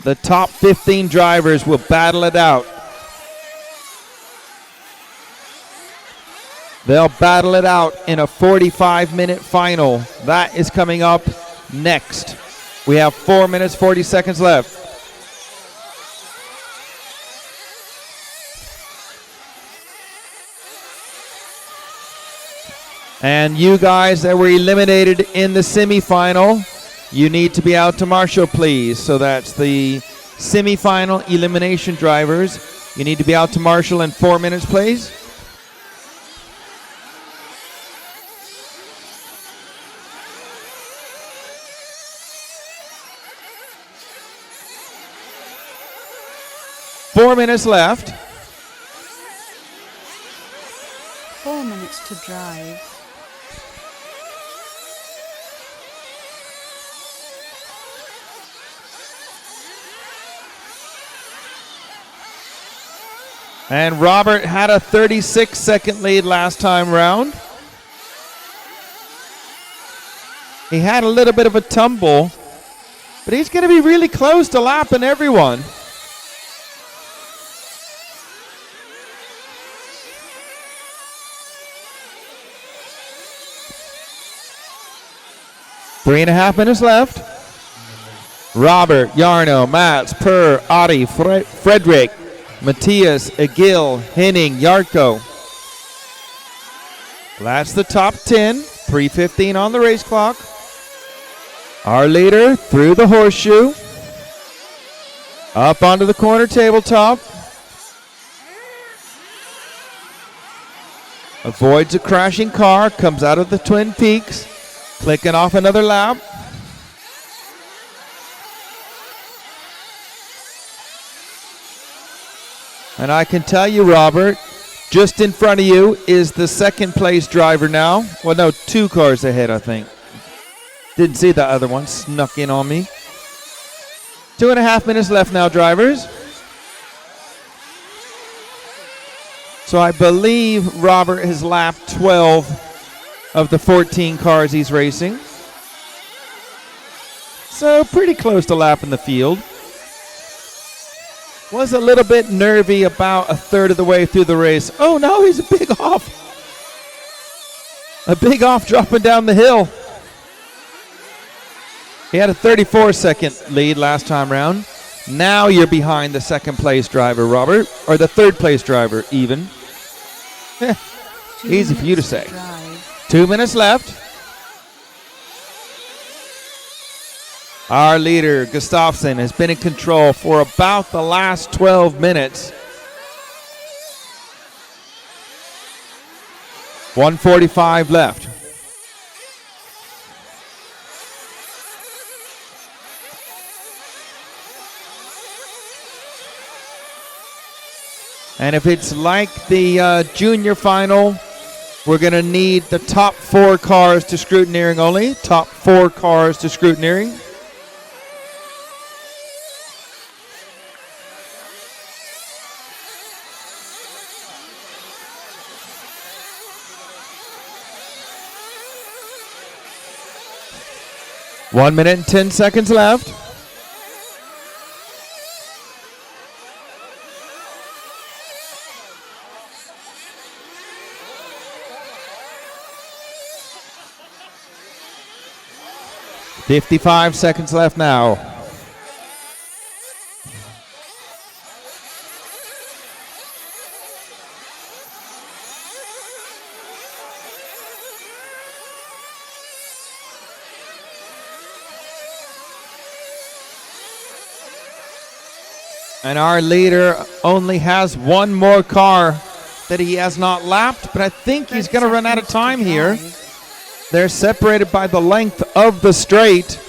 The top 15 drivers will battle it out. They'll battle it out in a 45-minute final. That is coming up next. We have 4 minutes, 40 seconds left. And you guys that were eliminated in the semifinal, you need to be out to marshal, please. So that's the semifinal elimination drivers. You need to be out to marshal in 4 minutes, please. Four minutes left. 4 minutes to drive. And Robert had a 36-second lead last time round. He had a little bit of a tumble, but he's going to be really close to lapping everyone. Three and a half minutes left. Robert, Jarno, Mats, Per, Adi, Frederick, Matthias, Egil, Henning, Jarko. That's the top 10. 3:15 on the race clock. Our leader through the horseshoe. Up onto the corner tabletop. Avoids a crashing car. Comes out of the Twin Peaks. Clicking off another lap. And I can tell you, Robert, just in front of you is the second place driver now. Well, no, 2 cars ahead, I think. Didn't see the other one. Snuck in on me. 2.5 minutes left now, drivers. So I believe Robert has lapped 12 of the 14 cars he's racing. So pretty close to lapping the field. Was a little bit nervy about a third of the way through the race. Oh no, he's a big off. A big off dropping down the hill. He had a 34-second lead last time round. Now you're behind the second place driver, Robert, or the third place driver even. Easy for you to say. 2 minutes left. Our leader, Gustafsson, has been in control for about the last 12 minutes. 1:45 left. And if it's like the junior final, we're going to need the top 4 cars to scrutineering only. Top 4 cars to scrutineering. One minute and 10 seconds left. $55 seconds left now. And our leader only has one more car that he has not lapped, but I think he's going to run out of time here. They're separated by the length of the straight.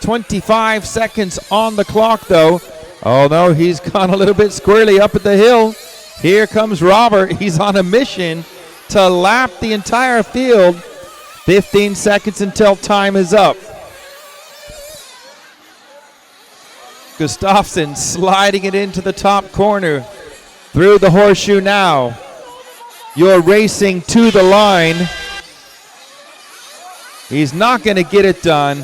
25 seconds on the clock, though. Oh, no, he's gone a little bit squirrely up at the hill. Here comes Robert. He's on a mission to lap the entire field. 15 seconds until time is up. Gustafsson sliding it into the top corner through the horseshoe now. You're racing to the line. He's not going to get it done.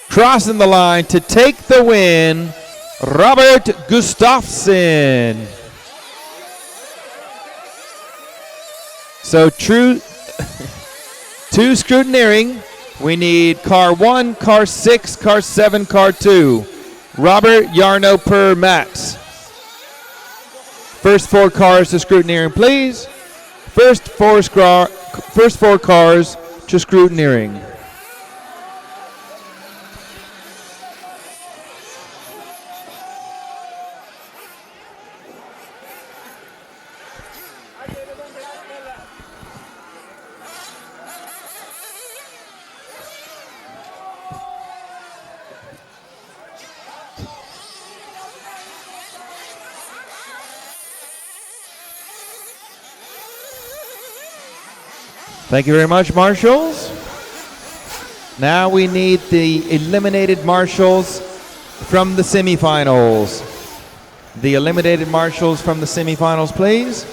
Crossing the line to take the win, Robert Gustafsson. So true to scrutineering, we need car 1, car 6, car 7, car 2. Robert Yarno per Max. First 4 cars to scrutineering, please. First four cars to scrutineering. Thank you very much, marshals. Now we need the eliminated marshals from the semifinals. The eliminated marshals from the semifinals, please.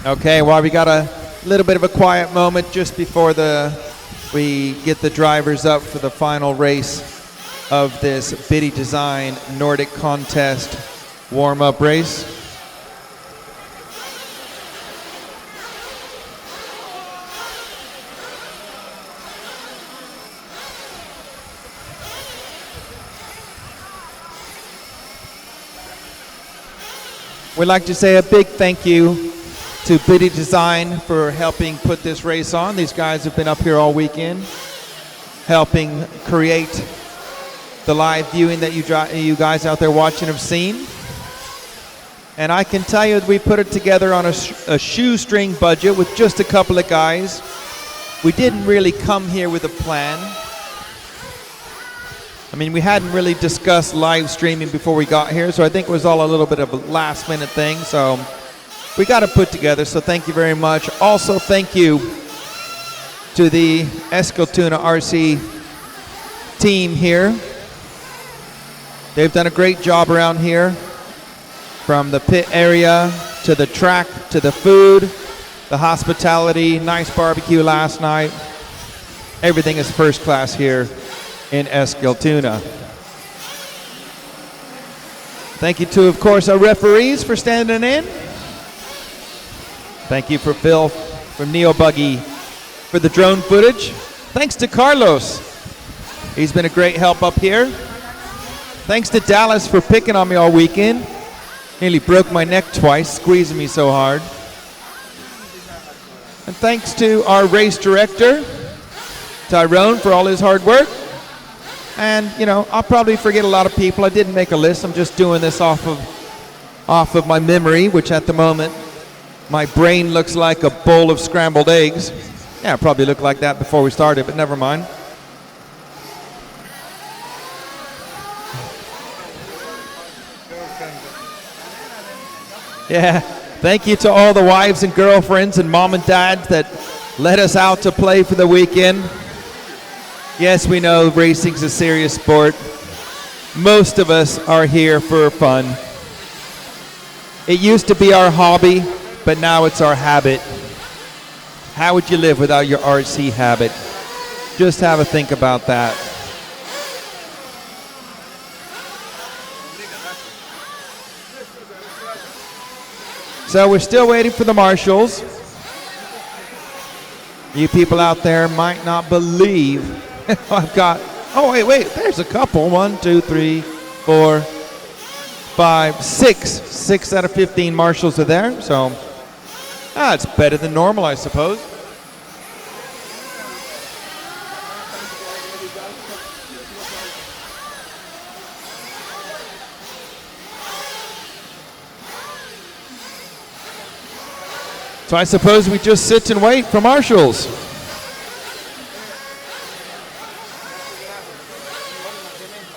Okay, well, we got a little bit of a quiet moment just before we get the drivers up for the final race of this Biddy Design Nordic Contest warm-up race. We'd like to say a big thank you to Biddy Design for helping put this race on. These guys have been up here all weekend helping create the live viewing that you guys out there watching have seen. And I can tell you that we put it together on a shoestring budget with just a couple of guys. We didn't really come here with a plan. I mean, we hadn't really discussed live streaming before we got here, so I think it was all a little bit of a last minute thing. So we got it put together, so thank you very much. Also, thank you to the Eskilstuna RC team here. They've done a great job around here, from the pit area to the track to the food, the hospitality, nice barbecue last night. Everything is first class here in Eskilstuna. Thank you to, of course, our referees for standing in. Thank you for Phil from Neo Buggy for the drone footage. Thanks to Carlos. He's been a great help up here. Thanks to Dallas for picking on me all weekend. Nearly broke my neck twice, squeezing me so hard. And thanks to our race director, Tyrone, for all his hard work. And, you know, I'll probably forget a lot of people. I didn't make a list. I'm just doing this off of my memory, which at the moment, my brain looks like a bowl of scrambled eggs. Yeah, it probably looked like that before we started, but never mind. Yeah, thank you to all the wives and girlfriends and mom and dads that let us out to play for the weekend. Yes, we know racing's a serious sport. Most of us are here for fun. It used to be our hobby, but now it's our habit. How would you live without your RC habit? Just have a think about that. So we're still waiting for the marshals. You people out there might not believe I've got, oh wait, there's a couple. 1, 2, 3, 4, 5, 6. 6 out of 15 marshals are there, so it's better than normal, I suppose. So I suppose we just sit and wait for marshals.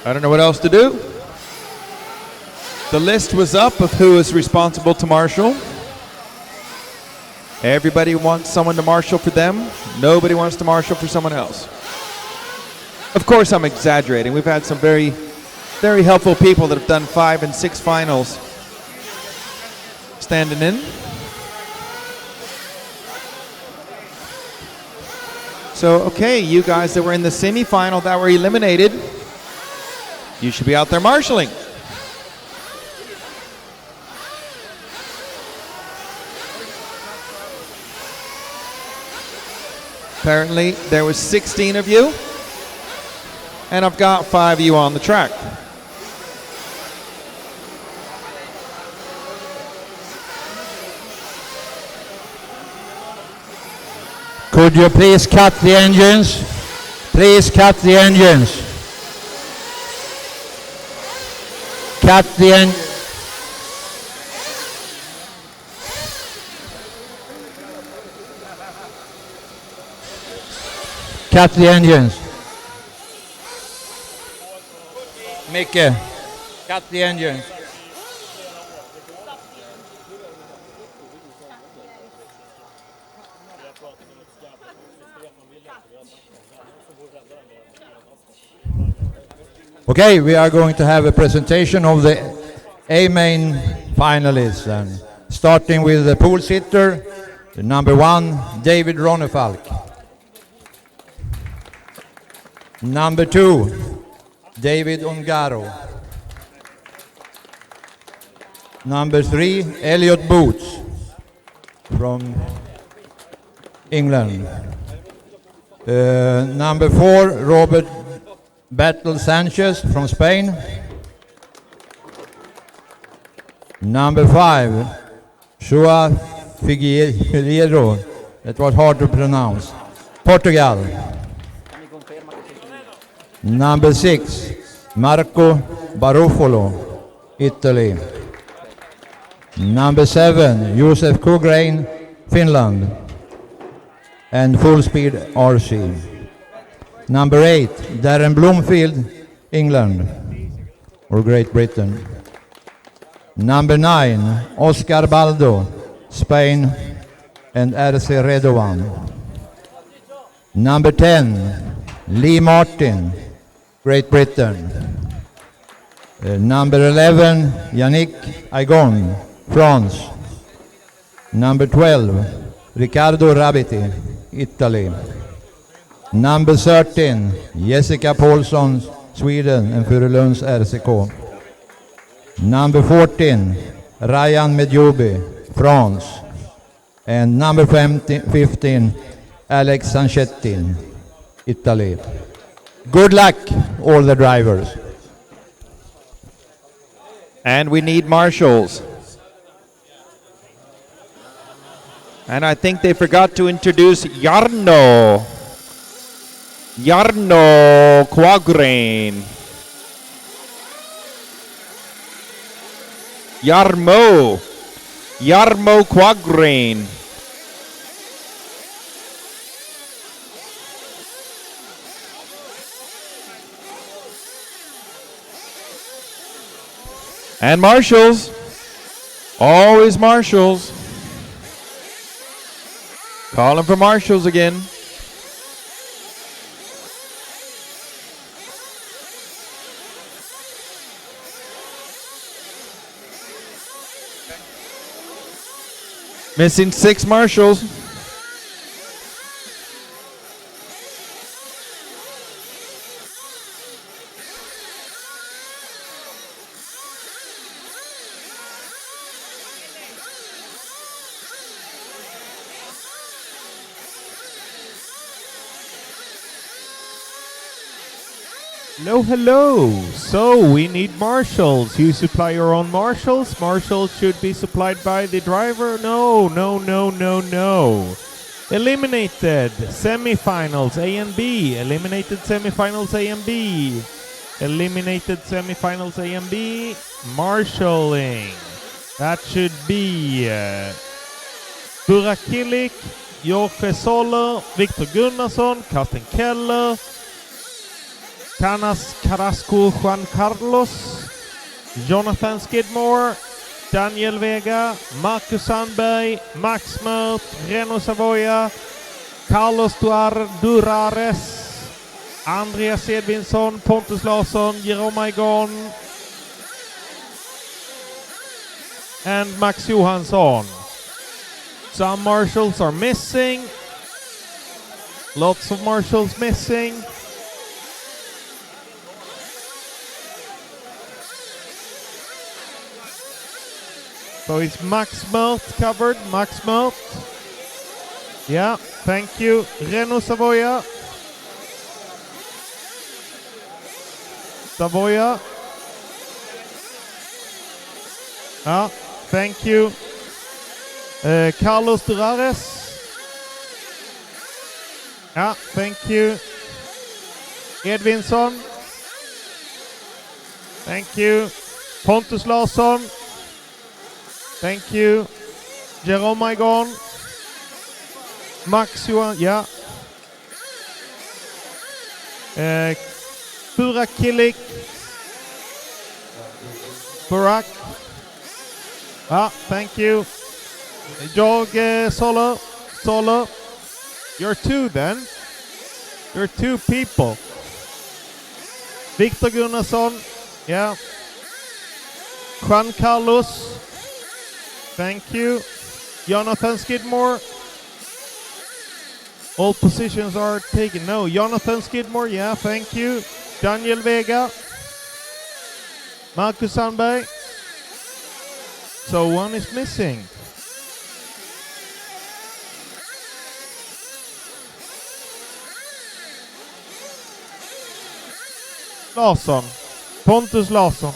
I don't know what else to do. The list was up of who is responsible to marshal. Everybody wants someone to marshal for them. Nobody wants to marshal for someone else. Of course, I'm exaggerating. We've had some very, very helpful people that have done 5 and 6 finals standing in. So, okay, you guys that were in the semifinal that were eliminated, you should be out there marshaling. Apparently, there was 16 of you, and I've got 5 of you on the track. Could you please cut the engines? Please cut the engines. Cut the engines. Cut the engines. Micke, cut the engines. Okay, we are going to have a presentation of the A-main finalists, and starting with the pool sitter, the number 1, David Ronefalk. Number 2, David Ungaro. Number 3, Elliot Boots from England. Number 4, Robert Battle Sanchez from Spain. Number 5, Joao Figueiredo. That was hard to pronounce. Portugal. Number 6, Marco Barufolo, Italy. Number 7, Josef Kugrain, Finland. And Full Speed RC. Number 8, Darren Bloomfield, England, or Great Britain. Number 9, Oscar Baldo, Spain, and RC Redovan. Number 10, Lee Martin, Great Britain. Number 11, Yannick Aigon, France. Number 12, Riccardo Rabiti, Italy. Number 13, Jessica Paulson, Sweden, and Furulunds RCK. Number 14, Ryan Medjobi, France. And number 15, Alex Sanchetti, Italy. Good luck, all the drivers. And we need marshals. And I think they forgot to introduce Jarno. Jarno Quagrain. Jarmo Quagrain. And marshals. Always marshals. Calling for marshals again. Missing 6 marshals. Hello, hello. So we need marshals. You supply your own marshals. Marshals should be supplied by the driver. No. Eliminated semifinals A and B. Eliminated semifinals A and B. Eliminated semifinals A and B. Marshalling. That should be Burak Kilik, Jorge Soler, Victor Gunnarsson, Carsten Keller, Canas Carrasco Juan Carlos, Jonathan Skidmore, Daniel Vega, Marcus Sandberg, Max Mert, Reno Savoia, Carlos Durares, Andreas Edvinsson, Pontus Larsson, Jerome Igon, and Max Johansson. Some marshals are missing. Lots of marshals missing. So it's Max Mert covered. Max Mert. Yeah, thank you. Reno Savoia. Savoia. Ah, thank you. Carlos Durares. Ah, thank you. Edvinsson. Thank you. Pontus Larsson. Thank you. Jerome Igon. Max Johan, yeah. Burak Kilik. Burak. Ah, thank you. Jorge Soler. You're 2 then. You're 2 people. Victor Gunnarsson. Yeah. Juan Carlos. Thank you. Jonathan Skidmore. All positions are taken. No, Jonathan Skidmore. Yeah, thank you. Daniel Vega. Marcus Sandberg. So 1 is missing. Larsson. Pontus Larsson.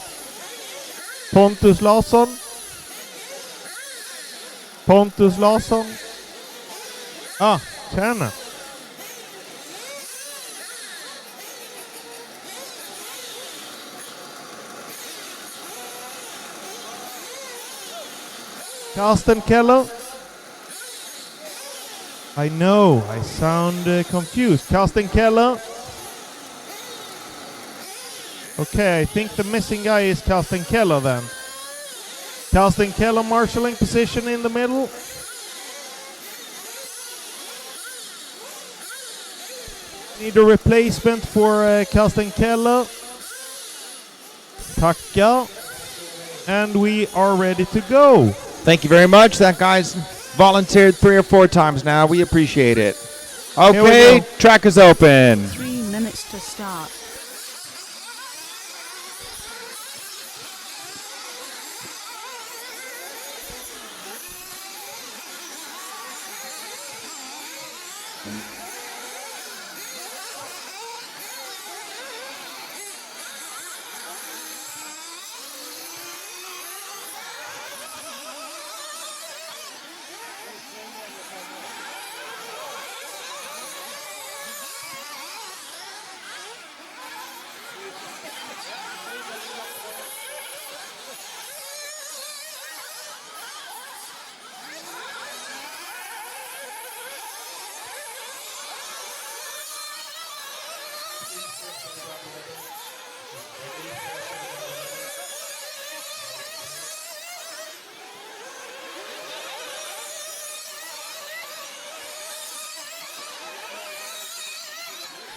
Pontus Larsson. Pontus Larsson. Ah, tjena. Carsten Keller. I know, I sound confused. Carsten Keller. Okay, I think the missing guy is Carsten Keller then. Carsten Keller marshalling position in the middle. Need a replacement for Carsten Keller. Tackar. And we are ready to go. Thank you very much. That guy's volunteered 3 or 4 times now. We appreciate it. Okay, track is open. 3 minutes to start.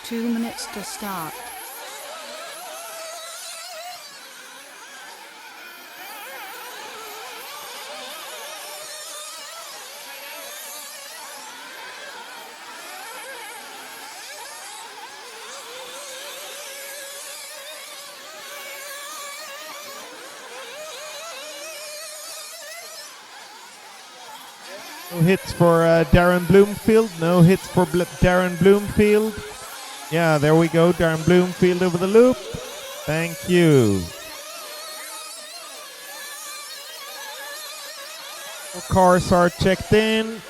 Two minutes to start. No hits for Darren Bloomfield. No hits for Darren Bloomfield. Yeah, there we go. Darren Bloomfield over the loop. Thank you. All cars are checked in.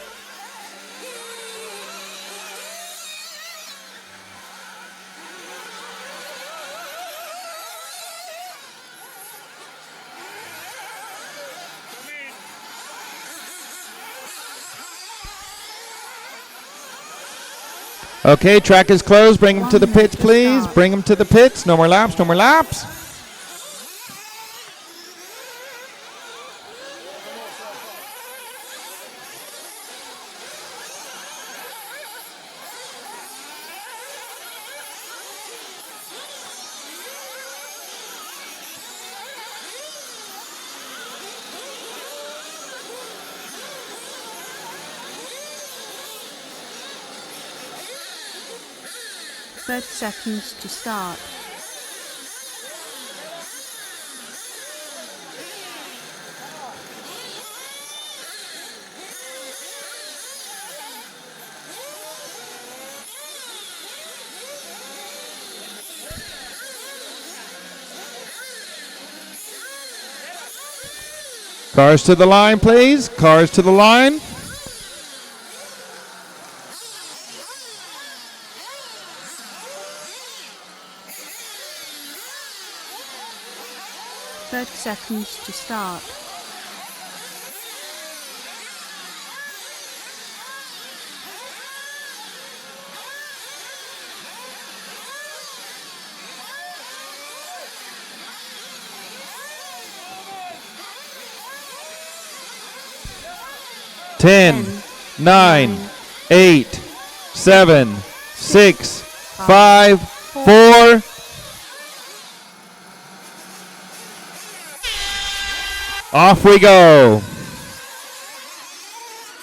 Okay, track is closed. Bring him to the pits, please. Bring him to the pits. No more laps, no more laps. Seconds to start. Cars to the line, please. Cars to the line. Seconds to start. Ten, 9, 8, 7, 6, 5, 4. Off we go.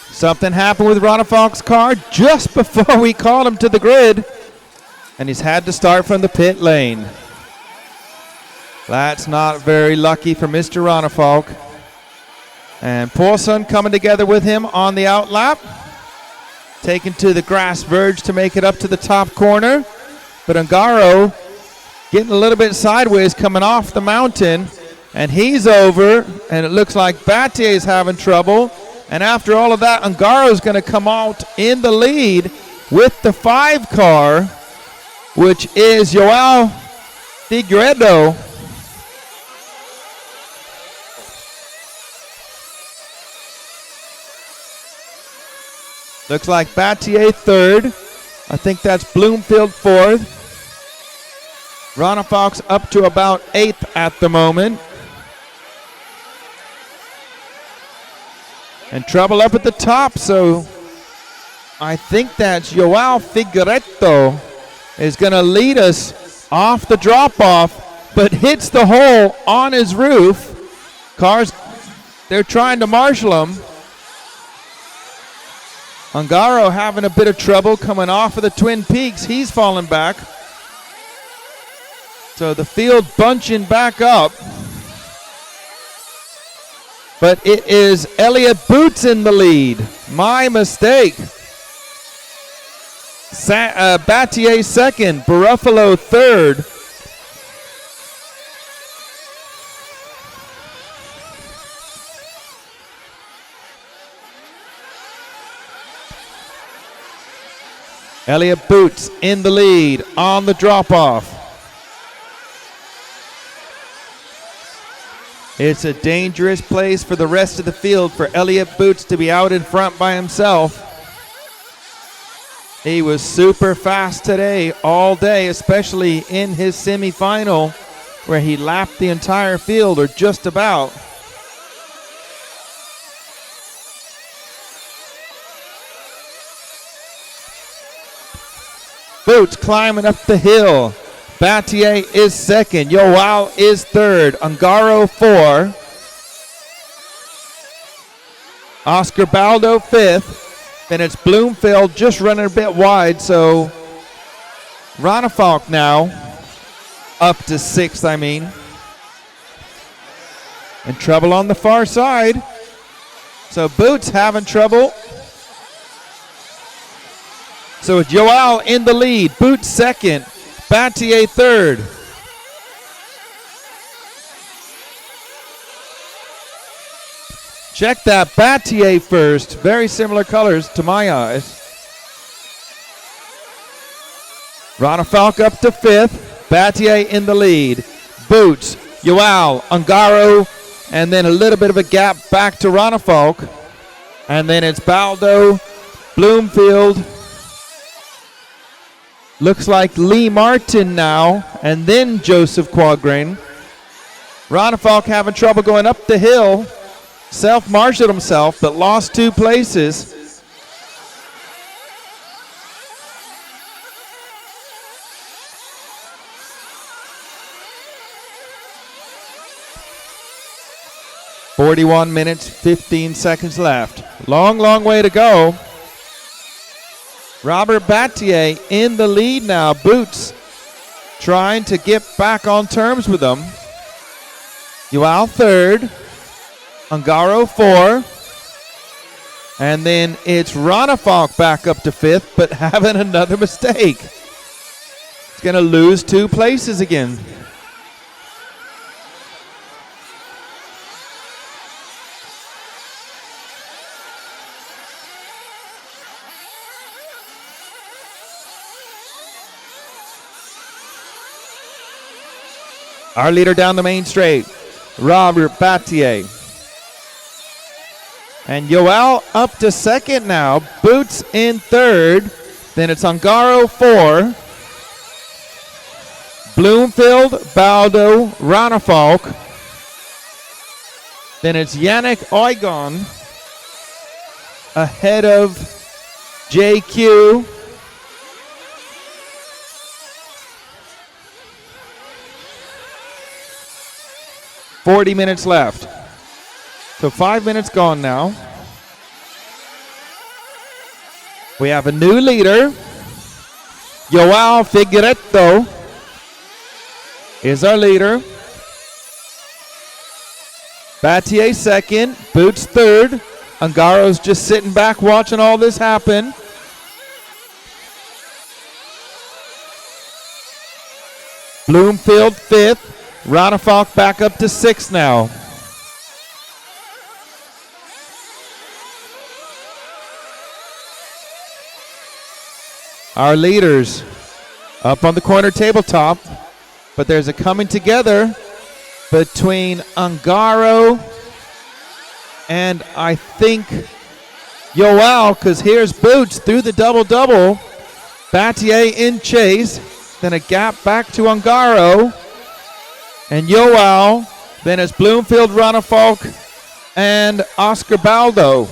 Something happened with Ronafalk's car just before we called him to the grid, and he's had to start from the pit lane. That's not very lucky for Mr. Ronafalk. And Paulson coming together with him on the out lap, taken to the grass verge to make it up to the top corner. But Ungaro getting a little bit sideways coming off the mountain. And he's over, and it looks like Battier's having trouble. And after all of that, Ungaro's going to come out in the lead with the 5 car, which is Joao Figueiredo. Looks like Battier 3rd. I think that's Bloomfield 4th. Ronafalk's up to about 8th at the moment. And trouble up at the top, so I think that Joao Figueiredo is going to lead us off the drop-off, but hits the hole on his roof. Cars, they're trying to marshal him. Ungaro having a bit of trouble coming off of the Twin Peaks. He's falling back. So the field bunching back up. But it is Elliott Boots in the lead. My mistake. Battier 2nd, Barufalo 3rd. Elliott Boots in the lead on the drop-off. It's a dangerous place for the rest of the field for Elliott Boots to be out in front by himself. He was super fast today, all day, especially in his semifinal, where he lapped the entire field, or just about. Boots climbing up the hill. Battier is second. Yoao is third. Ungaro 4. Oscar Baldo 5th. Then it's Bloomfield just running a bit wide, so Ronefalk now up to 6th, In trouble on the far side. So Boots having trouble. So it's Yoao in the lead. Boots second. Battier third. Check that. Battier first. Very similar colors to my eyes. Ronefalk up to 5th. Battier in the lead. Boots, Yoao, Ungaro, and then a little bit of a gap back to Ronefalk. And then it's Baldo, Bloomfield. Looks like Lee Martin now, and then Joseph Quagrain. Ronefalk having trouble going up the hill. Self-marshaled himself, but lost 2 places. "41 minutes, 15 seconds left. Long, long way to go. Robert Battier in the lead now. Boots trying to get back on terms with him. Yoao third. Ungaro 4. And then it's Ronefalk back up to 5th, but having another mistake. He's going to lose 2 places again. Our leader down the main straight, Robert Battier. And Yoao up to 2nd now. Boots in 3rd. Then it's Ungaro 4. Bloomfield, Baldo, Ronefalk. Then it's Yannick Oygon ahead of JQ. "40 minutes left. So 5 minutes gone now. We have a new leader. Yoao Figueiredo is our leader. Battier second. Boots third. Ungaro's just sitting back watching all this happen. Bloomfield 5th. Ronefalk back up to 6th now. Our leaders up on the corner tabletop, but there's a coming together between Ungaro and I think Yoao, because here's Boots through the double-double. Battier in chase, then a gap back to Ungaro. And Yoao, then it's Bloomfield, Ronefalk, and Oscar Baldo.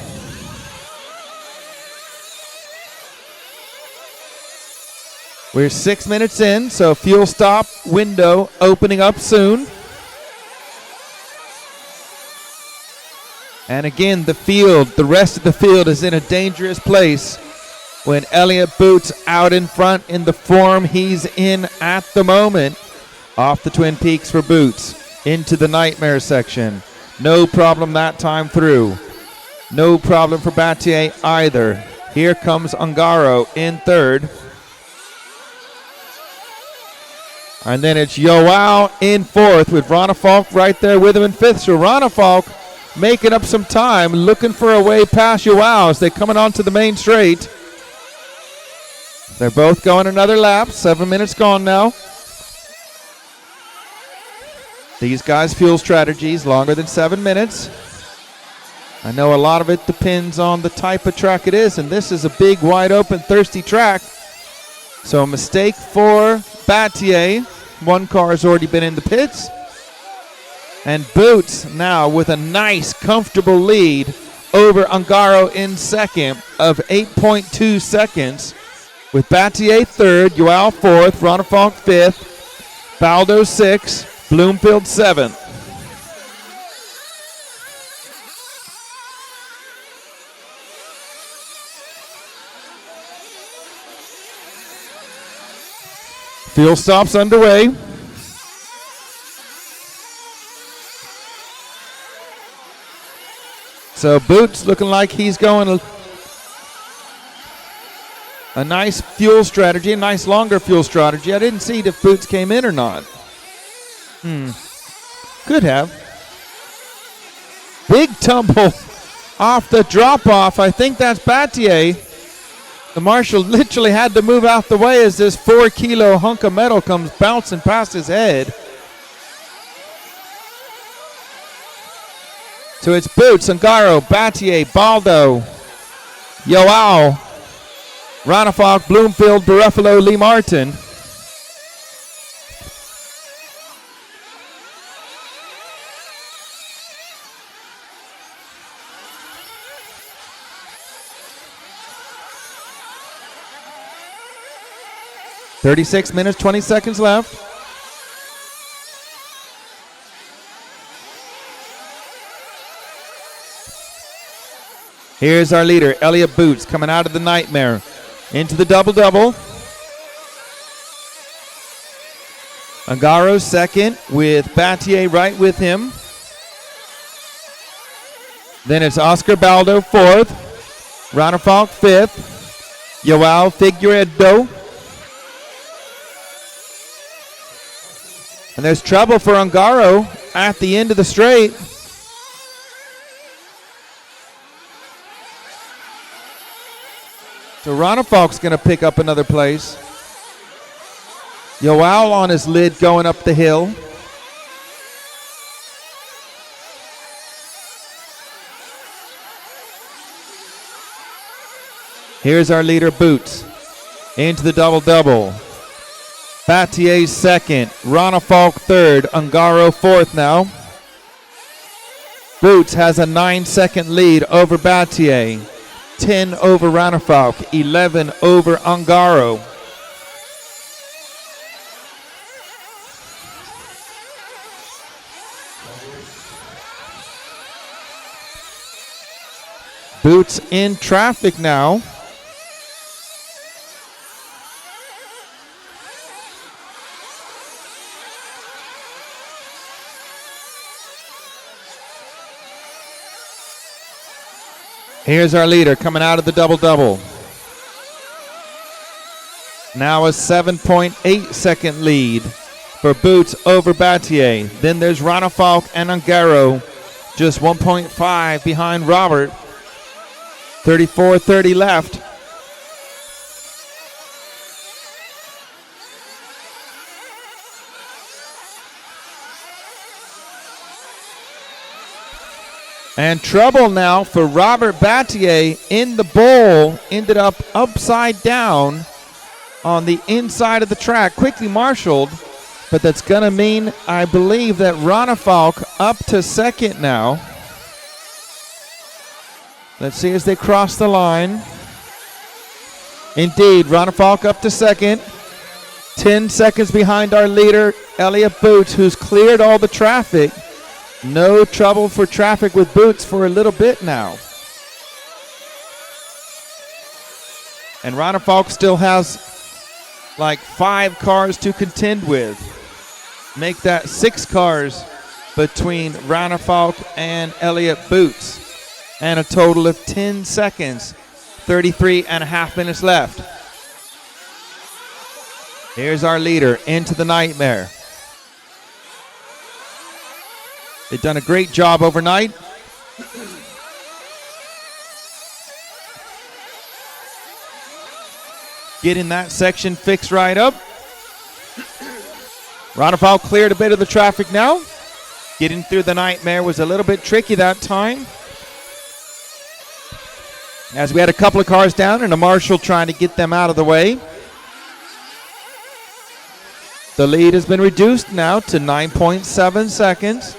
We're 6 minutes in, so fuel stop window opening up soon. And again, the rest of the field is in a dangerous place when Elliott Boots out in front in the form he's in at the moment. Off the Twin Peaks for Boots, into the Nightmare section. No problem that time through. No problem for Battier either. Here comes Ungaro in 3rd. And then it's Yoao in 4th with Ronefalk right there with him in 5th. So Ronefalk making up some time, looking for a way past Yoao as they're coming onto the main straight. They're both going another lap. 7 minutes gone now. These guys' fuel strategies longer than 7 minutes. I know a lot of it depends on the type of track it is, and this is a big, wide open, thirsty track. So a mistake for Battier. One car has already been in the pits. And Boots now with a nice, comfortable lead over Ungaro in second of 8.2 seconds. With Battier third, Joao fourth, Ronefalk fifth, Baldo sixth, Bloomfield seventh. Fuel stops underway. So Boots looking like he's going a nice fuel strategy, a nice longer fuel strategy. I didn't see if Boots came in or not. Could have. Big tumble off the drop-off. I think that's Battier. The marshal literally had to move out the way as this 4-kilo hunk of metal comes bouncing past his head. So it's Boots, Ungaro, Battier, Baldo, Joao, Ronefalk, Bloomfield, Buruffalo, Lee Martin. .36 minutes, 20 seconds left. Here's our leader, Elliott Boots, coming out of the Nightmare into the double-double. Ungaro second with Battier right with him. Then it's Oscar Baldo fourth, Ronefalk fifth, Joao Figueiredo. And there's trouble for Ungaro at the end of the straight. So Ronefalk's going to pick up another place. Joao on his lid going up the hill. Here's our leader, Boots, into the double-double. Battier second, Ronefalk third, Ungaro fourth now. Boots has a 9-second lead over Battier, 10 over Ronefalk, 11 over Ungaro. Boots in traffic now. Here's our leader coming out of the double-double. Now a 7.8-second lead for Boots over Battier. Then there's Ronefalk and Ungaro, just 1.5 behind Robert. 34:30 left. And trouble now for Robert Battier in the bowl. Ended up upside down on the inside of the track. Quickly marshaled, but that's going to mean, I believe, that Ronefalk up to second now. Let's see as they cross the line. Indeed, Ronefalk up to second. 10 seconds behind our leader, Elliott Boots, who's cleared all the traffic. No trouble for traffic with Boots for a little bit now. And Ronefalk still has like 5 cars to contend with. Make that 6 cars between Ronefalk and Elliott Boots. And a total of 10 seconds, 33.5 minutes left. Here's our leader into the Nightmare. They've done a great job overnight. Getting that section fixed right up. Ronefalk cleared a bit of the traffic now. Getting through the Nightmare was a little bit tricky that time. As we had a couple of cars down and a marshal trying to get them out of the way. The lead has been reduced now to 9.7 seconds.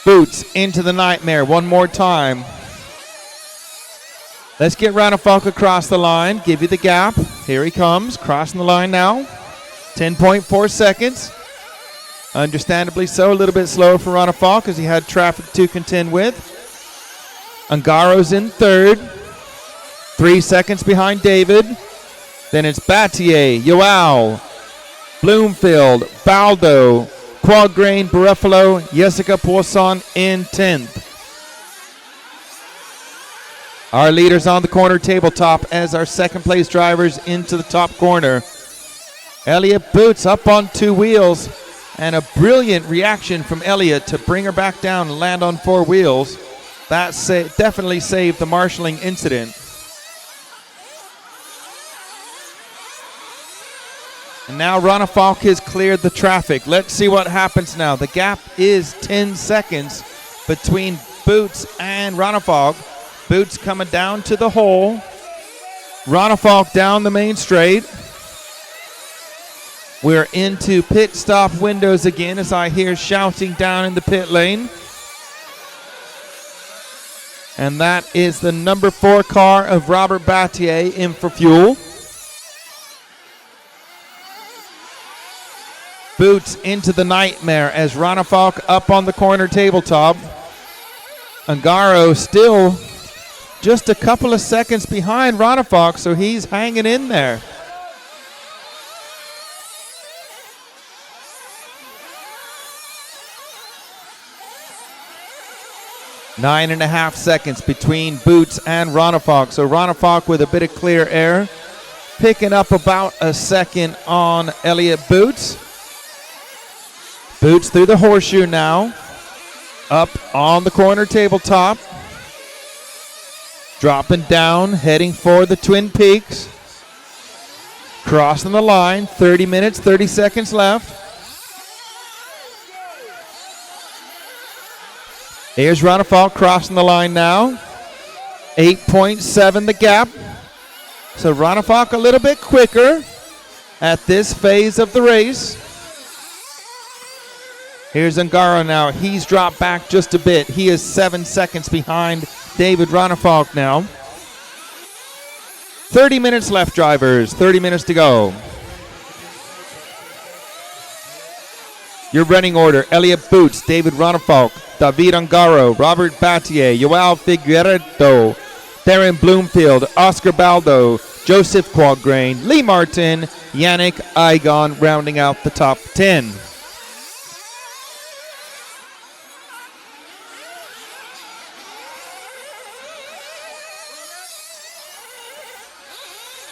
Boots into the Nightmare one more time. Let's get Ranafalk across the line, give you the gap. Here he comes, crossing the line now. 10.4 seconds. Understandably so, a little bit slower for Ranafalk as he had traffic to contend with. Angaro's in third. 3 seconds behind David. Then it's Battier, Yoao, Bloomfield, Baldo, Quagrain, Buffalo, Jessica Poisson in 10th. Our leaders on the corner tabletop as our second place drivers into the top corner. Elliott Boots up on 2 wheels, and a brilliant reaction from Elliott to bring her back down and land on 4 wheels. That definitely saved the marshalling incident. And now Ranafalk has cleared the traffic. Let's see what happens now. The gap is 10 seconds between Boots and Ranafalk. Boots coming down to the hole. Ranafalk down the main straight. We're into pit stop windows again as I hear shouting down in the pit lane. And that is the number 4 car of Robert Battier in for fuel. Boots into the Nightmare as Ranafalk up on the corner tabletop. Angaro still just a couple of seconds behind Ranafalk, so he's hanging in there. Nine and a half seconds between Boots and Ranafalk. So Ranafalk with a bit of clear air, picking up about a second on Elliott Boots. Boots through the horseshoe now, up on the corner tabletop. Dropping down, heading for the Twin Peaks. Crossing the line, 30 minutes, 30 seconds left. Here's Ranafalk crossing the line now. 8.7 the gap. So Ranafalk a little bit quicker at this phase of the race. Here's Angaro now. He's dropped back just a bit. He is 7 seconds behind David Ranafalk now. 30 minutes left, drivers. 30 minutes to go. Your running order: Elliott Boots, David Ranafalk, David Angaro, Robert Battier, Joao Figueiredo, Darren Bloomfield, Oscar Baldo, Joseph Quagrain, Lee Martin, Yannick Igon rounding out the top 10.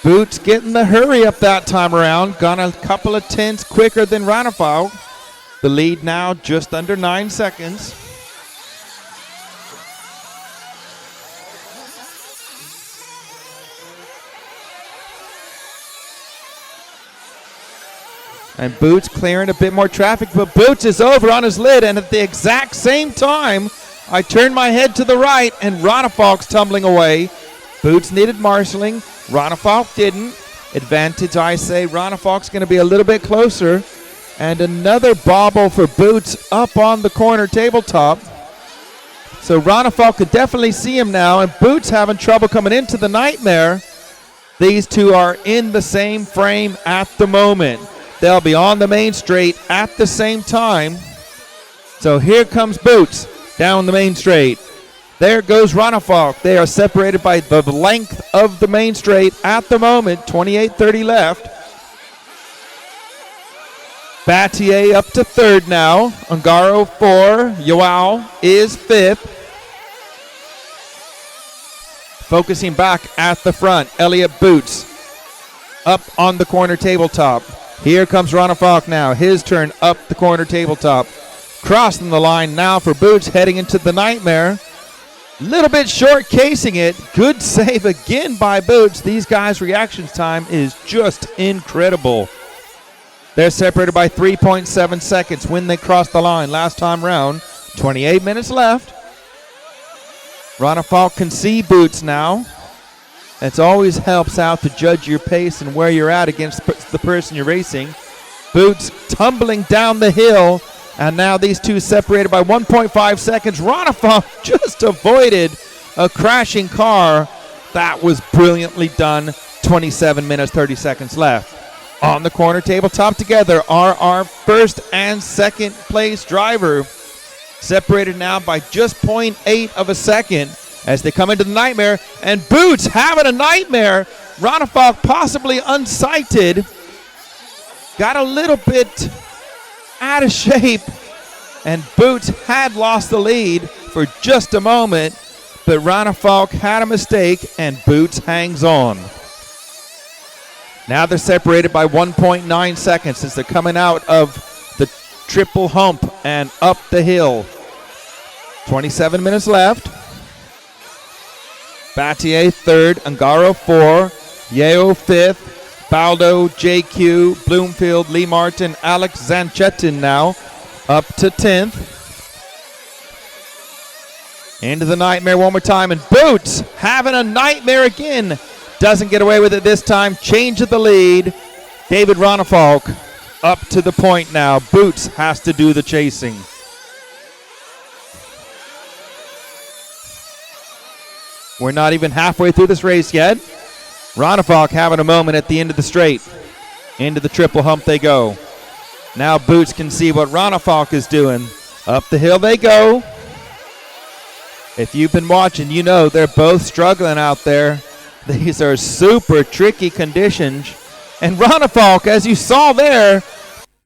Boots getting the hurry up that time around. Gone a couple of tenths quicker than Ranafalk. The lead now just under 9 seconds. And Boots clearing a bit more traffic, but Boots is over on his lid, and at the exact same time, I turn my head to the right, and Ranafalk's tumbling away. Boots needed marshalling. Ranafalk didn't. Advantage, I say. Ranafalk's going to be a little bit closer. And another bobble for Boots up on the corner tabletop. So Ranafalk could definitely see him now, and Boots having trouble coming into the Nightmare. These two are in the same frame at the moment. They'll be on the main straight at the same time. So here comes Boots down the main straight. There goes Ranafalk. They are separated by the length of the main straight at the moment. 28:30 left. Battier up to third now. Angaro 4. Joao is 5th. Focusing back at the front. Elliott Boots up on the corner tabletop. Here comes Ranafalk now. His turn up the corner tabletop. Crossing the line now for Boots, heading into the Nightmare. Little bit short casing it. Good save again by Boots. These guys' reaction time is just incredible. They're separated by 3.7 seconds when they crossed the line last time round. 28 minutes left. Ronafalk can see Boots now. It always helps out to judge your pace and where you're at against the person you're racing. Boots tumbling down the hill, and now these two separated by 1.5 seconds. Ronafalk just avoided a crashing car. That was brilliantly done. 27 minutes, 30 seconds left. On the corner tabletop together are our first and second place driver, separated now by just 0.8 of a second as they come into the nightmare, and Boots having a nightmare. Ronafalk possibly unsighted, got a little bit out of shape, and Boots had lost the lead for just a moment, but Ronafalk had a mistake, and Boots hangs on. Now they're separated by 1.9 seconds as they're coming out of the triple hump and up the hill. 27 minutes left. Battier third, Ungaro 4, Yeo 5th, Baldo, JQ, Bloomfield, Lee Martin, Alex Zanchetin now up to 10th. Into the nightmare one more time, and Boots having a nightmare again. Doesn't get away with it this time. Change of the lead. David Ronafalk up to the point now. Boots has to do the chasing. We're not even halfway through this race yet. Ronafalk having a moment at the end of the straight. Into the triple hump they go. Now Boots can see what Ronafalk is doing. Up the hill they go. If you've been watching, you know they're both struggling out there. These are super tricky conditions. And Ronafalk, as you saw there,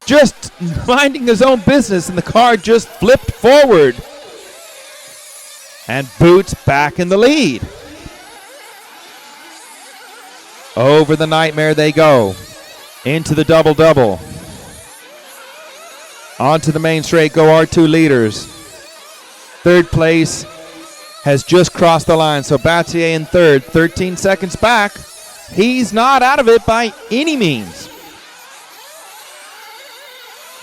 just minding his own business, and the car just flipped forward. And Boots back in the lead. Over the nightmare they go. Into the double-double. Onto the main straight go our two leaders. Third place has just crossed the line, so Battier in third, 13 seconds back. He's not out of it by any means.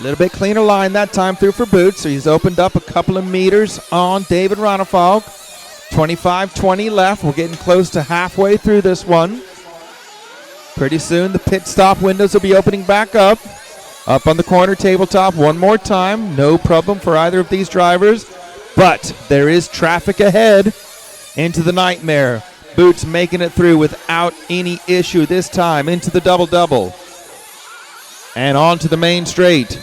A little bit cleaner line that time through for Boots, so he's opened up a couple of meters on David Ronafalk. 25-20 left. We're getting close to halfway through this one. Pretty soon the pit stop windows will be opening back up. Up on the corner tabletop one more time. No problem for either of these drivers. But there is traffic ahead into the nightmare. Boots making it through without any issue this time into the double-double. And on to the main straight.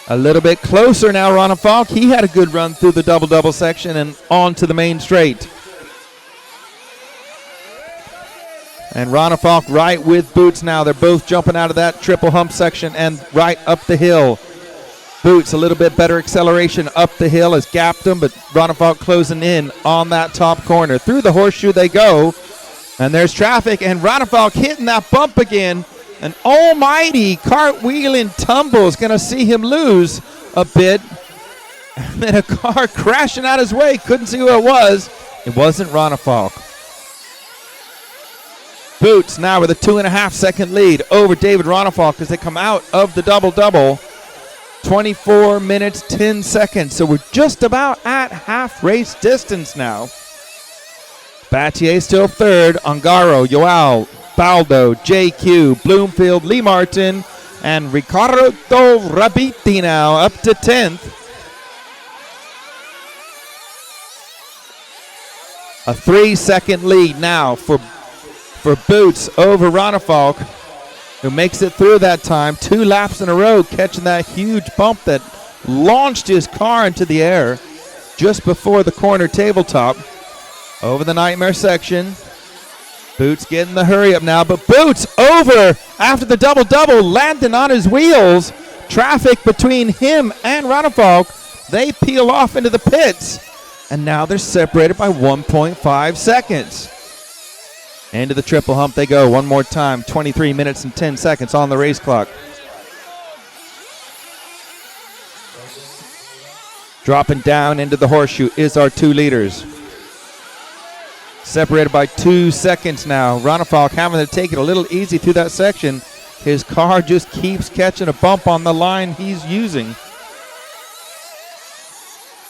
A little bit closer now, Ronafalk. He had a good run through the double-double section and on to the main straight. And Ronafalk right with Boots now. They're both jumping out of that triple hump section and right up the hill. Boots a little bit better acceleration up the hill has gapped him, but Ronafalk closing in on that top corner. Through the horseshoe they go, and there's traffic, and Ronafalk hitting that bump again. An almighty cartwheeling tumble is going to see him lose a bit. And then a car crashing out his way. Couldn't see who it was. It wasn't Ronafalk. Boots now with a 2.5 second lead over David Ronafalk as they come out of the double-double. 24 minutes, 10 seconds. So we're just about at half race distance now. Battier still third. Ungaro, Yoal, Baldo, JQ, Bloomfield, Lee Martin, and Riccardo Rabiti now up to 10th. A 3-second lead now for Boots over Ronafalk, who makes it through that time. 2 laps in a row, catching that huge bump that launched his car into the air just before the corner tabletop. Over the nightmare section. Boots getting the hurry up now, but Boots over after the double-double, landing on his wheels. Traffic between him and Ronafalk. They peel off into the pits, and now they're separated by 1.5 seconds. Into the triple hump they go one more time. 23 minutes and 10 seconds on the race clock. Dropping down into the horseshoe is our two leaders. Separated by 2 seconds now. Ronafalk having to take it a little easy through that section. His car just keeps catching a bump on the line he's using.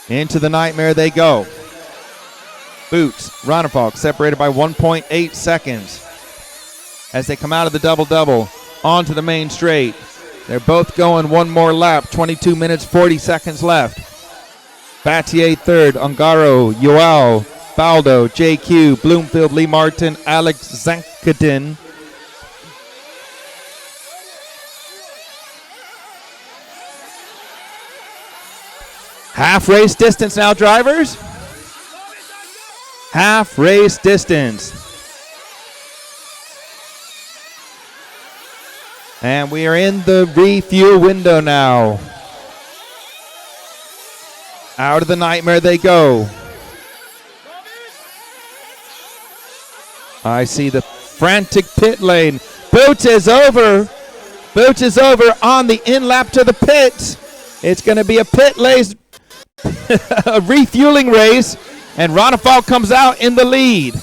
Into the nightmare they go. Boots, Ronefalk separated by 1.8 seconds as they come out of the double-double onto the main straight. They're both going one more lap, 22 minutes, 40 seconds left. Battier third, Ungaro, Yoel, Baldo, JQ, Bloomfield, Lee Martin, Alex Zankadin. Half race distance now, drivers. Half race distance. And we are in the refuel window now. Out of the nightmare they go. I see the frantic pit lane. Boots is over. Boots is over on the in lap to the pits. It's going to be a pit race, a refueling race, and Ronefalk comes out in the lead.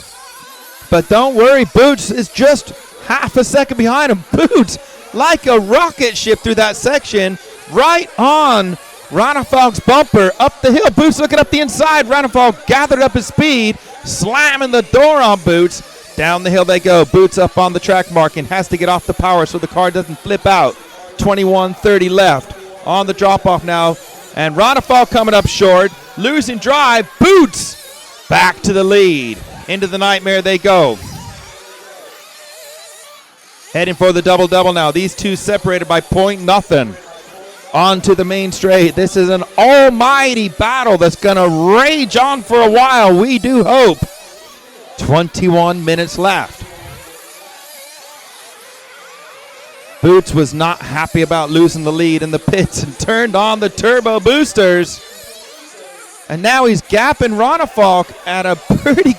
But don't worry, Boots is just half a second behind him. Boots, like a rocket ship through that section, right on Ronefalk's bumper up the hill. Boots looking up the inside. Ronefalk gathered up his speed, slamming the door on Boots. Down the hill they go. Boots up on the track mark and has to get off the power so the car doesn't flip out. 21:30 left on the drop-off now. And Ronefalk coming up short, losing drive. Boots back to the lead. Into the nightmare they go. Heading for the double-double now. These two separated by .0. Onto the main straight. This is an almighty battle that's going to rage on for a while, we do hope. 21 minutes left. Boots was not happy about losing the lead in the pits and turned on the turbo boosters. And now he's gapping Ronefalk at a pretty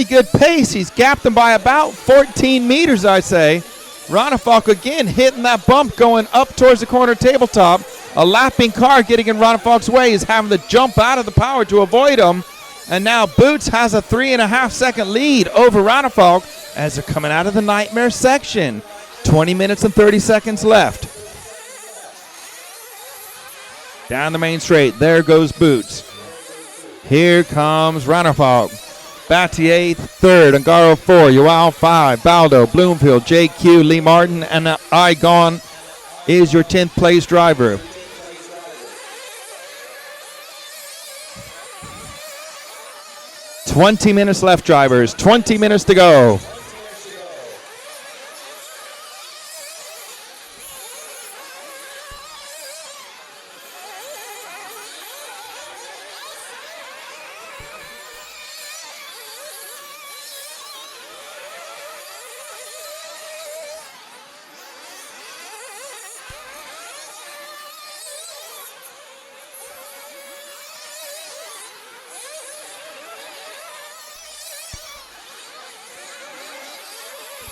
good pace. He's gapped him by about 14 meters, I say. Ronefalk again hitting that bump going up towards the corner tabletop. A lapping car getting in Ronefalk's way is having to jump out of the power to avoid him. And now Boots has a 3.5 second lead over Ronefalk as they're coming out of the nightmare section. 20 minutes and 30 seconds left. Down the main straight, there goes Boots. Here comes Ronefalk. Battier third, Ungaro 4, Yoel 5, Baldo, Bloomfield, JQ, Lee Martin, and Igon is your 10th place driver. "20 minutes left, drivers. 20 minutes to go."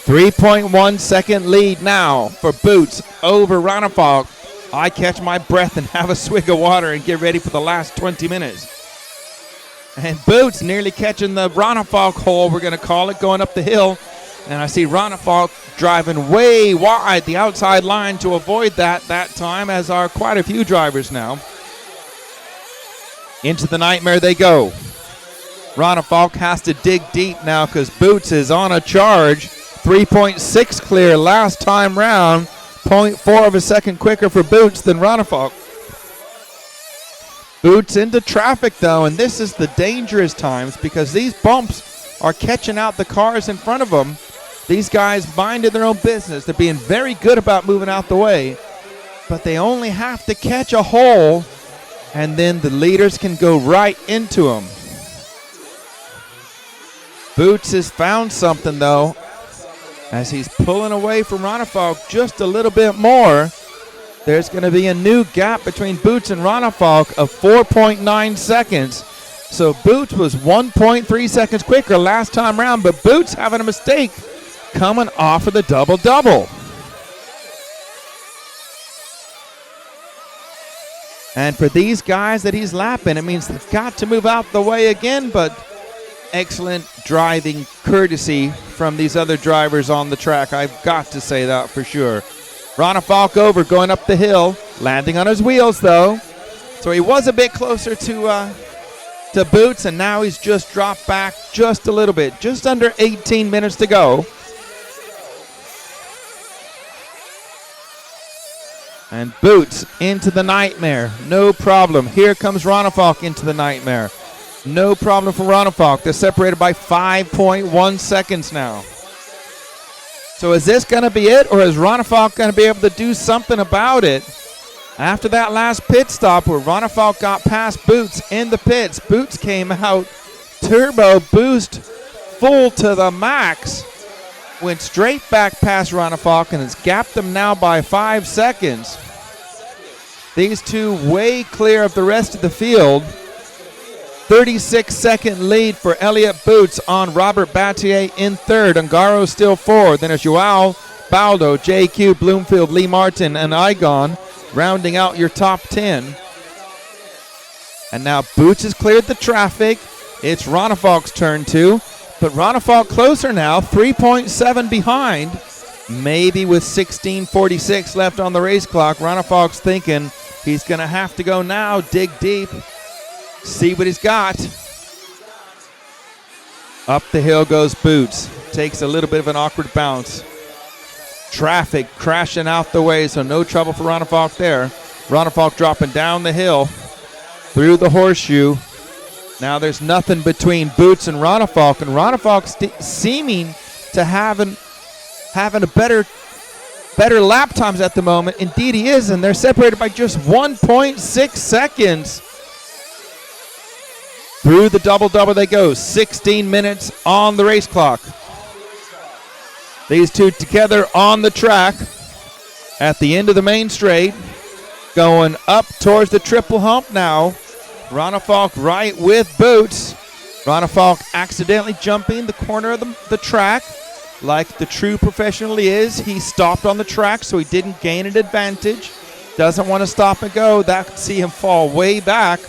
.1 second lead now for Boots over Ronefalk. I catch my breath and have a swig of water and get ready for the last 20 minutes. And Boots nearly catching the Ronefalk hole, we're going to call it, going up the hill. And I see Ronefalk driving way wide the outside line to avoid that time, as are quite a few drivers now. Into the nightmare they go. Ronefalk has to dig deep now because Boots is on a charge. 3.6 clear last time round. 0.4 of a second quicker for Boots than Ronefalk. Boots into traffic though, and this is the dangerous times because these bumps are catching out the cars in front of them. These guys minding their own business. They're being very good about moving out the way, but they only have to catch a hole and then the leaders can go right into them. Boots has found something though, as he's pulling away from Ronefalk just a little bit more. There's going to be a new gap between Boots and Ronefalk of 4.9 seconds. So Boots was 1.3 seconds quicker last time around, but Boots having a mistake coming off of the double-double. And for these guys that he's lapping, it means they've got to move out the way again, but excellent driving courtesy from these other drivers on the track. I've got to say that for sure. Ronefalk over, going up the hill, landing on his wheels though. So he was a bit closer to Boots, and now he's just dropped back just a little bit. Just under 18 minutes to go. And Boots into the Nightmare. No problem. Here comes Ronefalk into the Nightmare. No problem for Ronefalk. They're separated by 5.1 seconds now. So is this going to be it, or is Ronefalk going to be able to do something about it? After that last pit stop where Ronefalk got past Boots in the pits, Boots came out turbo boost full to the max. Went straight back past Ronefalk and has gapped them now by 5 seconds. These two way clear of the rest of the field. 36-second lead for Elliott Boots on Robert Battier in third. Ungaro still fourth. Then it's Joao, Baldo, JQ, Bloomfield, Lee Martin, and Igon rounding out your top 10. And now Boots has cleared the traffic. It's Ronefalk's turn too. But Ronefalk closer now, 3.7 behind. Maybe with 16:46 left on the race clock, Ronefalk's thinking he's going to have to go now, dig deep, see what he's got. Up the hill goes Boots. Takes a little bit of an awkward bounce. Traffic crashing out the way, so no trouble for Ronefalk there. Ronefalk dropping down the hill through the horseshoe. Now there's nothing between Boots and Ronefalk seeming to having a better lap times at the moment. Indeed he is, and they're separated by just 1.6 seconds. Through the double-double they go. 16 minutes on the race clock. These two together on the track at the end of the main straight. Going up towards the triple hump now. Ronefalk right with Boots. Ronefalk accidentally jumping the corner of the track like the true professional he is. He stopped on the track, so he didn't gain an advantage. Doesn't want to stop and go. That could see him fall way back.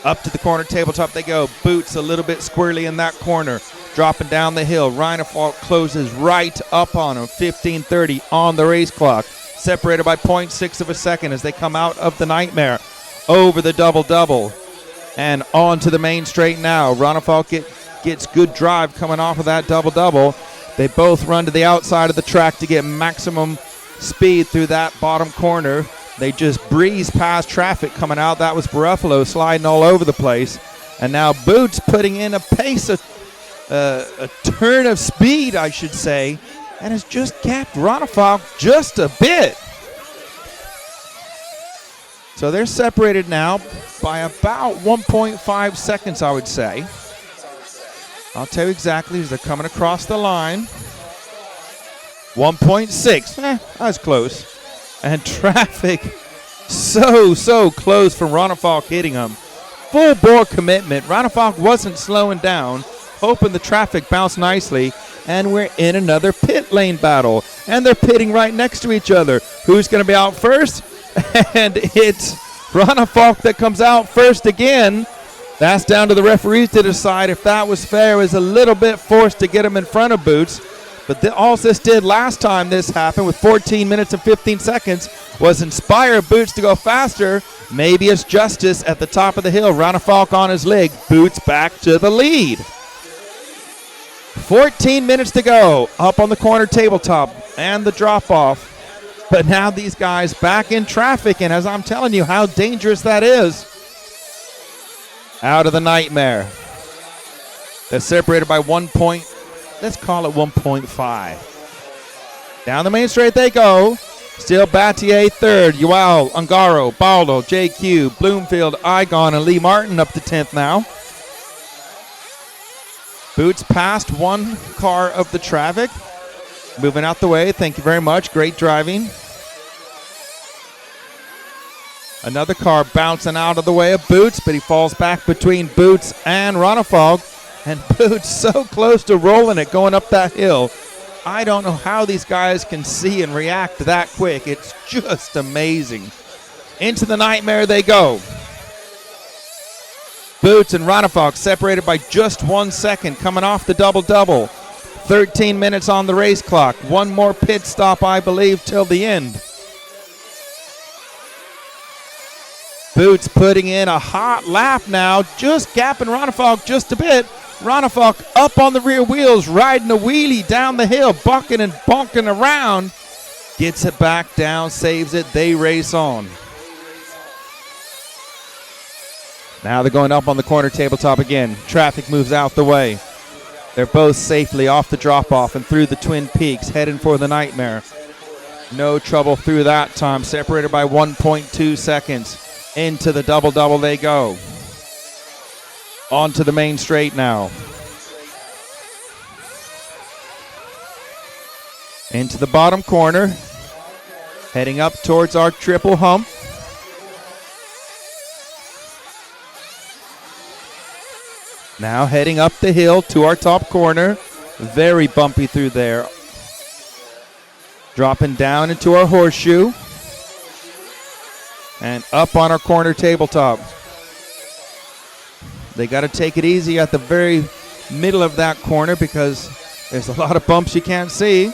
Up to the corner tabletop they go. Boots a little bit squirrely in that corner. Dropping down the hill. Ronefalk closes right up on him. 15:30 on the race clock. Separated by 0.6 of a second as they come out of the Nightmare. Over the double-double. And on to the main straight now. Ronefalk gets good drive coming off of that double-double. They both run to the outside of the track to get maximum speed through that bottom corner. They just breeze past traffic coming out. That was Buffalo sliding all over the place. And now Boots putting in a pace, a turn of speed, I should say, and has just capped Ronefalk just a bit. So they're separated now by about 1.5 seconds, I would say. I'll tell you exactly as they're coming across the line. 1.6. That was close. And traffic so close from Ronefalk hitting them. Full bore commitment. Ronefalk wasn't slowing down, hoping the traffic bounced nicely. And we're in another pit lane battle. And they're pitting right next to each other. Who's going to be out first? And it's Ronefalk that comes out first again. That's down to the referees to decide if that was fair. It was a little bit forced to get him in front of Boots. But all this did last time this happened with 14 minutes and 15 seconds was inspire Boots to go faster. Maybe it's justice at the top of the hill. Ronefalk on his leg. Boots back to the lead. 14 minutes to go. Up on the corner tabletop and the drop-off. But now these guys back in traffic, and as I'm telling you how dangerous that is. Out of the Nightmare. They're separated by let's call it 1.5. Down the main straight they go. Still Battier third. Joao, Ungaro, Baldo, JQ, Bloomfield, Igon, and Lee Martin up to 10th now. Boots past one car of the traffic. Moving out the way. Thank you very much. Great driving. Another car bouncing out of the way of Boots, but he falls back between Boots and Ronefalk. And Boots so close to rolling it going up that hill. I don't know how these guys can see and react that quick. It's just amazing. Into the Nightmare they go. Boots and Ronnefox separated by just 1 second, coming off the double-double. 13 minutes on the race clock. One more pit stop, I believe, till the end. Boots putting in a hot lap now, just gapping Ronnefox just a bit. Ronnefox up on the rear wheels, riding a wheelie down the hill, bucking and bonking around. Gets it back down, saves it, they race on. Now they're going up on the corner tabletop again. Traffic moves out the way. They're both safely off the drop-off and through the Twin Peaks, heading for the Nightmare. No trouble through that time, separated by 1.2 seconds. Into the double-double they go. Onto the main straight now. Into the bottom corner. Heading up towards our triple hump. Now heading up the hill to our top corner. Very bumpy through there. Dropping down into our horseshoe. And up on our corner tabletop. They got to take it easy at the very middle of that corner because there's a lot of bumps you can't see.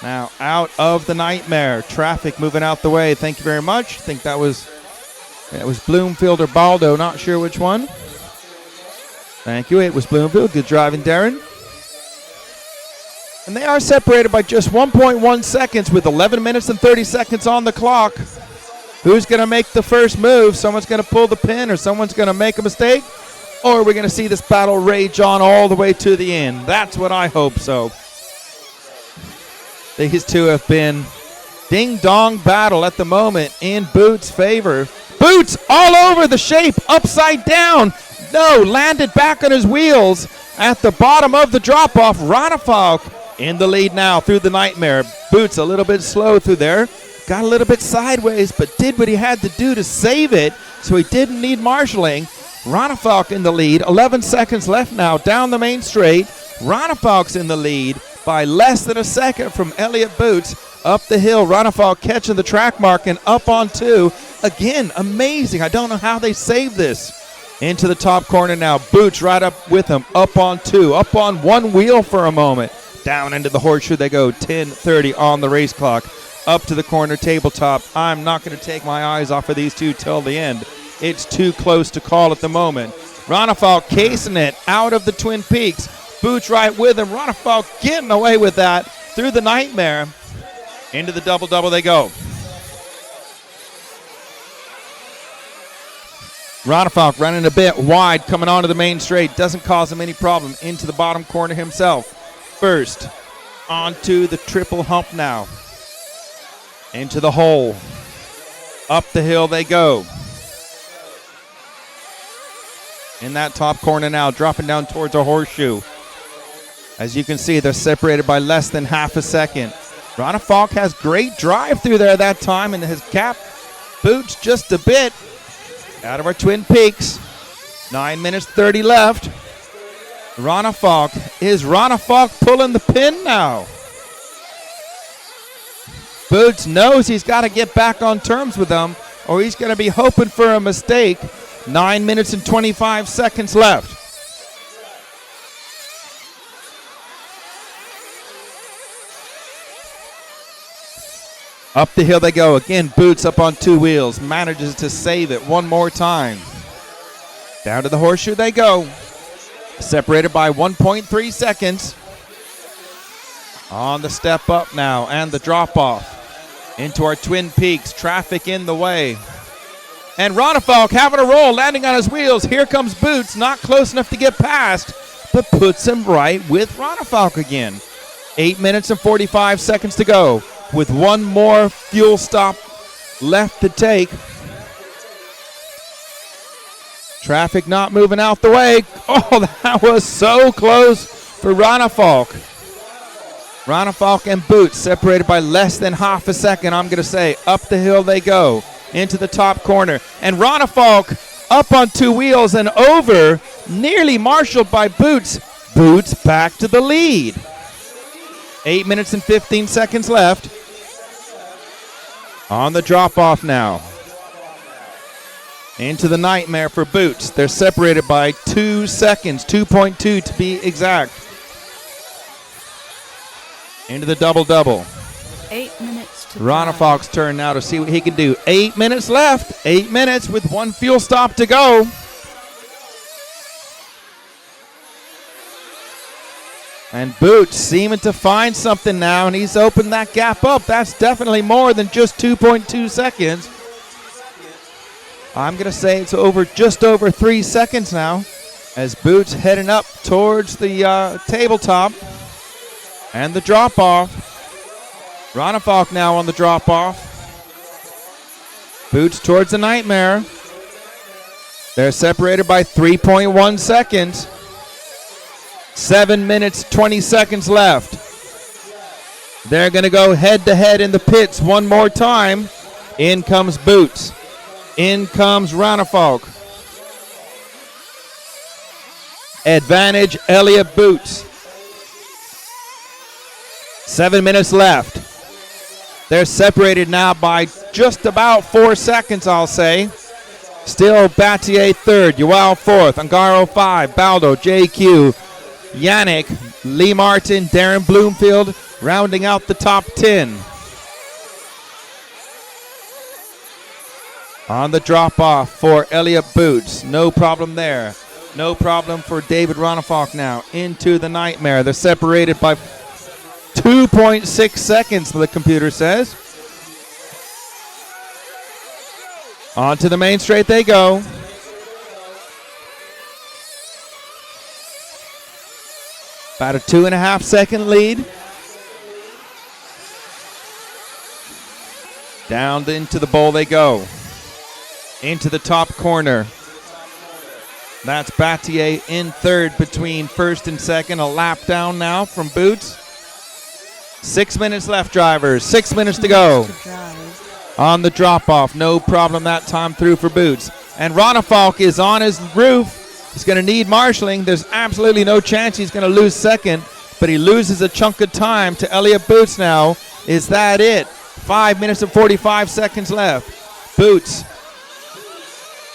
Now out of the Nightmare. Traffic moving out the way. Thank you very much. I think that was Bloomfield or Baldo. Not sure which one. Thank you. It was Bloomfield. Good driving, Darren. And they are separated by just 1.1 seconds with 11 minutes and 30 seconds on the clock. Who's going to make the first move? Someone's going to pull the pin or someone's going to make a mistake? Or are we going to see this battle rage on all the way to the end? That's what I hope so. These two have been ding-dong battle at the moment in Boots' favor. Boots all over the shape, upside down. No, landed back on his wheels at the bottom of the drop-off. Ronnefox in the lead now through the Nightmare. Boots a little bit slow through there. Got a little bit sideways, but did what he had to do to save it, so he didn't need marshalling. Ronnefox in the lead. 11 seconds left now down the main straight. Ronnefox in the lead by less than a second from Elliott Boots. Up the hill, Ronnefox catching the track mark and up on two. Again, amazing. I don't know how they saved this. Into the top corner now. Boots right up with him. Up on two. Up on one wheel for a moment. Down into the horseshoe they go. 10:30 on the race clock. Up to the corner tabletop. I'm not going to take my eyes off of these two till the end. It's too close to call at the moment. Ronnefox casing it out of the Twin Peaks. Boots right with him. Ronnefox getting away with that through the Nightmare. Into the double-double they go. Ronnefox running a bit wide, coming onto the main straight. Doesn't cause him any problem. Into the bottom corner himself. First, onto the triple hump now. Into the hole. Up the hill they go. In that top corner now, dropping down towards a horseshoe. As you can see, they're separated by less than half a second. Ronnefox has great drive through there that time and has capped Boots just a bit. Out of our Twin Peaks. 9 minutes 30 left. Ronnefox. Is Ronnefox pulling the pin now? Boots knows he's got to get back on terms with them or he's going to be hoping for a mistake. 9 minutes and 25 seconds left. Up the hill they go. Again, Boots up on two wheels. Manages to save it one more time. Down to the horseshoe they go. Separated by 1.3 seconds. On the step up now and the drop off. Into our Twin Peaks. Traffic in the way. And Ronnefox having a roll, landing on his wheels. Here comes Boots. Not close enough to get past, but puts him right with Ronnefox again. 8 minutes and 45 seconds to go. With one more fuel stop left to take. Traffic not moving out the way. Oh, that was so close for Ronnefox. Ronnefox and Boots separated by less than half a second. I'm going to say up the hill they go into the top corner. And Ronnefox up on two wheels and over, nearly marshaled by Boots. Boots back to the lead. 8 minutes and 15 seconds left. On the drop-off now. Into the Nightmare for Boots. They're separated by 2 seconds, 2.2 to be exact. Into the double-double. 8 minutes to Ronafalk's turn now to see what he can do. 8 minutes left. 8 minutes with one fuel stop to go. And Boots seeming to find something now, and he's opened that gap up. That's definitely more than just 2.2 seconds. I'm going to say it's just over 3 seconds now as Boots heading up towards the tabletop and the drop-off. Ronafalk now on the drop-off. Boots towards the Nightmare. They're separated by 3.1 seconds. 7 minutes, 20 seconds left. They're going to go head-to-head in the pits one more time. In comes Boots. In comes Ronafalk. Advantage Elliott Boots. 7 minutes left. They're separated now by just about 4 seconds, I'll say. Still Battier third, Yoel fourth, Angaro 5, Baldo, JQ, Yannick, Lee Martin, Darren Bloomfield rounding out the top 10. On the drop-off for Elliott Boots. No problem there. No problem for David Ronafalk now. Into the Nightmare. They're separated by 2.6 seconds, the computer says. On to the main straight they go. About a 2.5 second lead. Down into the bowl they go. Into the top corner. That's Battier in third between first and second. A lap down now from Boots. 6 minutes left, drivers. 6 minutes to go. On the drop-off. No problem that time through for Boots. And Ronafalk is on his roof. He's going to need marshalling. There's absolutely no chance he's going to lose second, but he loses a chunk of time to Elliott Boots now. Is that it? 5 minutes and 45 seconds left. Boots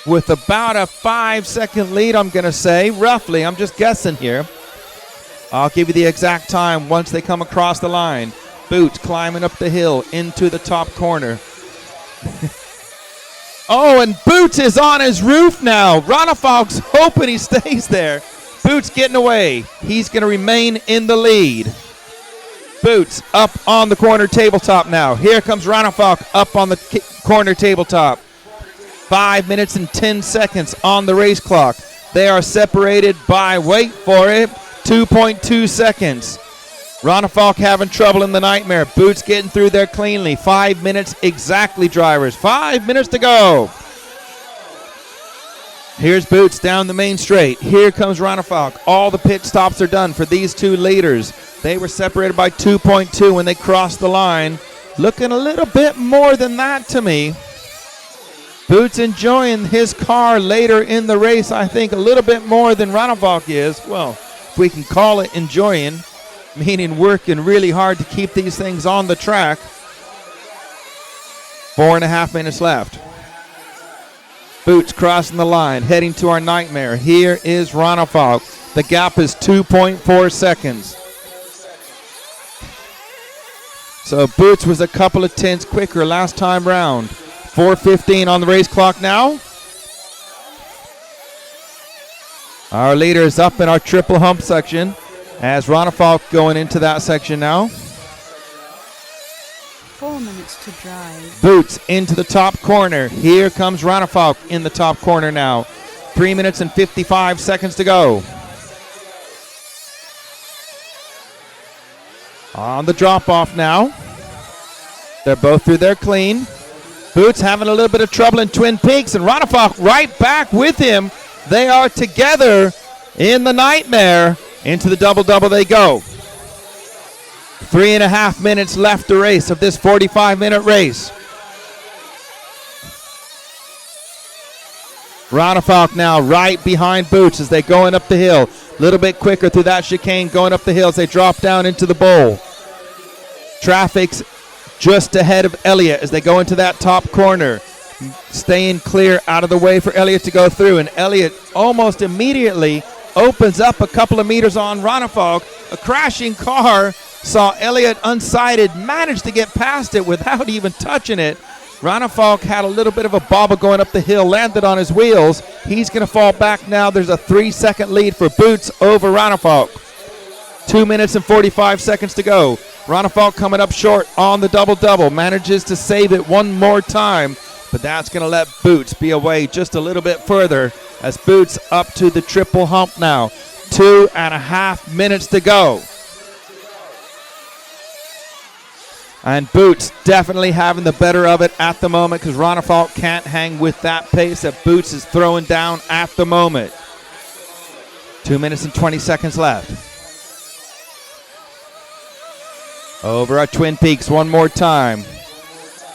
with about a 5 second lead, I'm going to say, roughly. I'm just guessing here. I'll give you the exact time once they come across the line. Boots climbing up the hill into the top corner. Oh, and Boots is on his roof now. Ronafalk's hoping he stays there. Boots getting away. He's going to remain in the lead. Boots up on the corner tabletop now. Here comes Ronafalk up on the corner tabletop. 5 minutes and 10 seconds on the race clock. They are separated by, wait for it, 2.2 seconds. Ronafalk having trouble in the Nightmare. Boots getting through there cleanly. 5 minutes exactly, drivers. 5 minutes to go. Here's Boots down the main straight. Here comes Ronafalk. All the pit stops are done for these two leaders. They were separated by 2.2 when they crossed the line. Looking a little bit more than that to me. Boots enjoying his car later in the race, I think, a little bit more than Ronafalk is. Well, if we can call it enjoying, meaning working really hard to keep these things on the track. 4.5 minutes left. Boots crossing the line, heading to our Nightmare. Here is Ronafalk. The gap is 2.4 seconds. So Boots was a couple of tenths quicker last time round. 4:15 on the race clock now. Our leader is up in our triple hump section as Ronafalk going into that section now. 4 minutes to drive. Boots into the top corner. Here comes Ronafalk in the top corner now. 3 minutes and 55 seconds to go. On the drop-off now. They're both through there clean. Boots having a little bit of trouble in Twin Peaks, and Ronafalk right back with him. They are together in the Nightmare. Into the double-double they go. 3.5 minutes left to race of this 45-minute race. Ronafalk now right behind Boots as they going up the hill. A little bit quicker through that chicane going up the hill as they drop down into the bowl. Traffic's just ahead of Elliott as they go into that top corner. staying clear out of the way for Elliott to go through. And Elliott almost immediately opens up a couple of meters on Ronefalk. A crashing car saw Elliott unsighted, managed to get past it without even touching it. Ronefalk had a little bit of a bobble going up the hill, landed on his wheels. He's going to fall back now. There's a 3-second lead for Boots over Ronefalk. 2 minutes and 45 seconds to go. Ronefalk coming up short on the double-double. Manages to save it one more time, but that's going to let Boots be away just a little bit further as Boots up to the triple hump now. 2.5 minutes to go. And Boots definitely having the better of it at the moment because Ronefalk can't hang with that pace that Boots is throwing down at the moment. 2 minutes and 20 seconds left. Over at Twin Peaks one more time.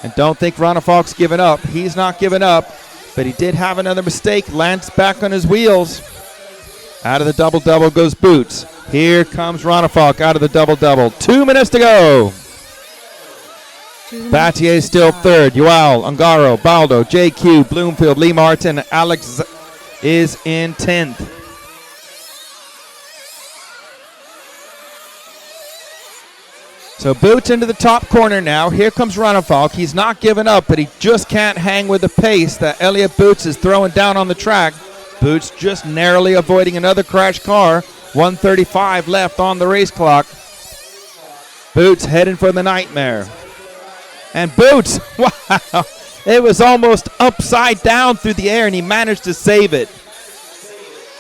And don't think Ronefalk's giving up. He's not giving up, but he did have another mistake. Lands back on his wheels. Out of the double-double goes Boots. Here comes Ronefalk out of the double-double. 2 minutes to go. Battier still third. Yoel, Ungaro, Baldo, JQ, Bloomfield, Lee Martin, Alex is in 10th. So Boots into the top corner now. Here comes Ronefalk. He's not giving up, but he just can't hang with the pace that Elliott Boots is throwing down on the track. Boots just narrowly avoiding another crash car. 1:35 left on the race clock. Boots heading for the nightmare. And Boots, wow, it was almost upside down through the air, and he managed to save it.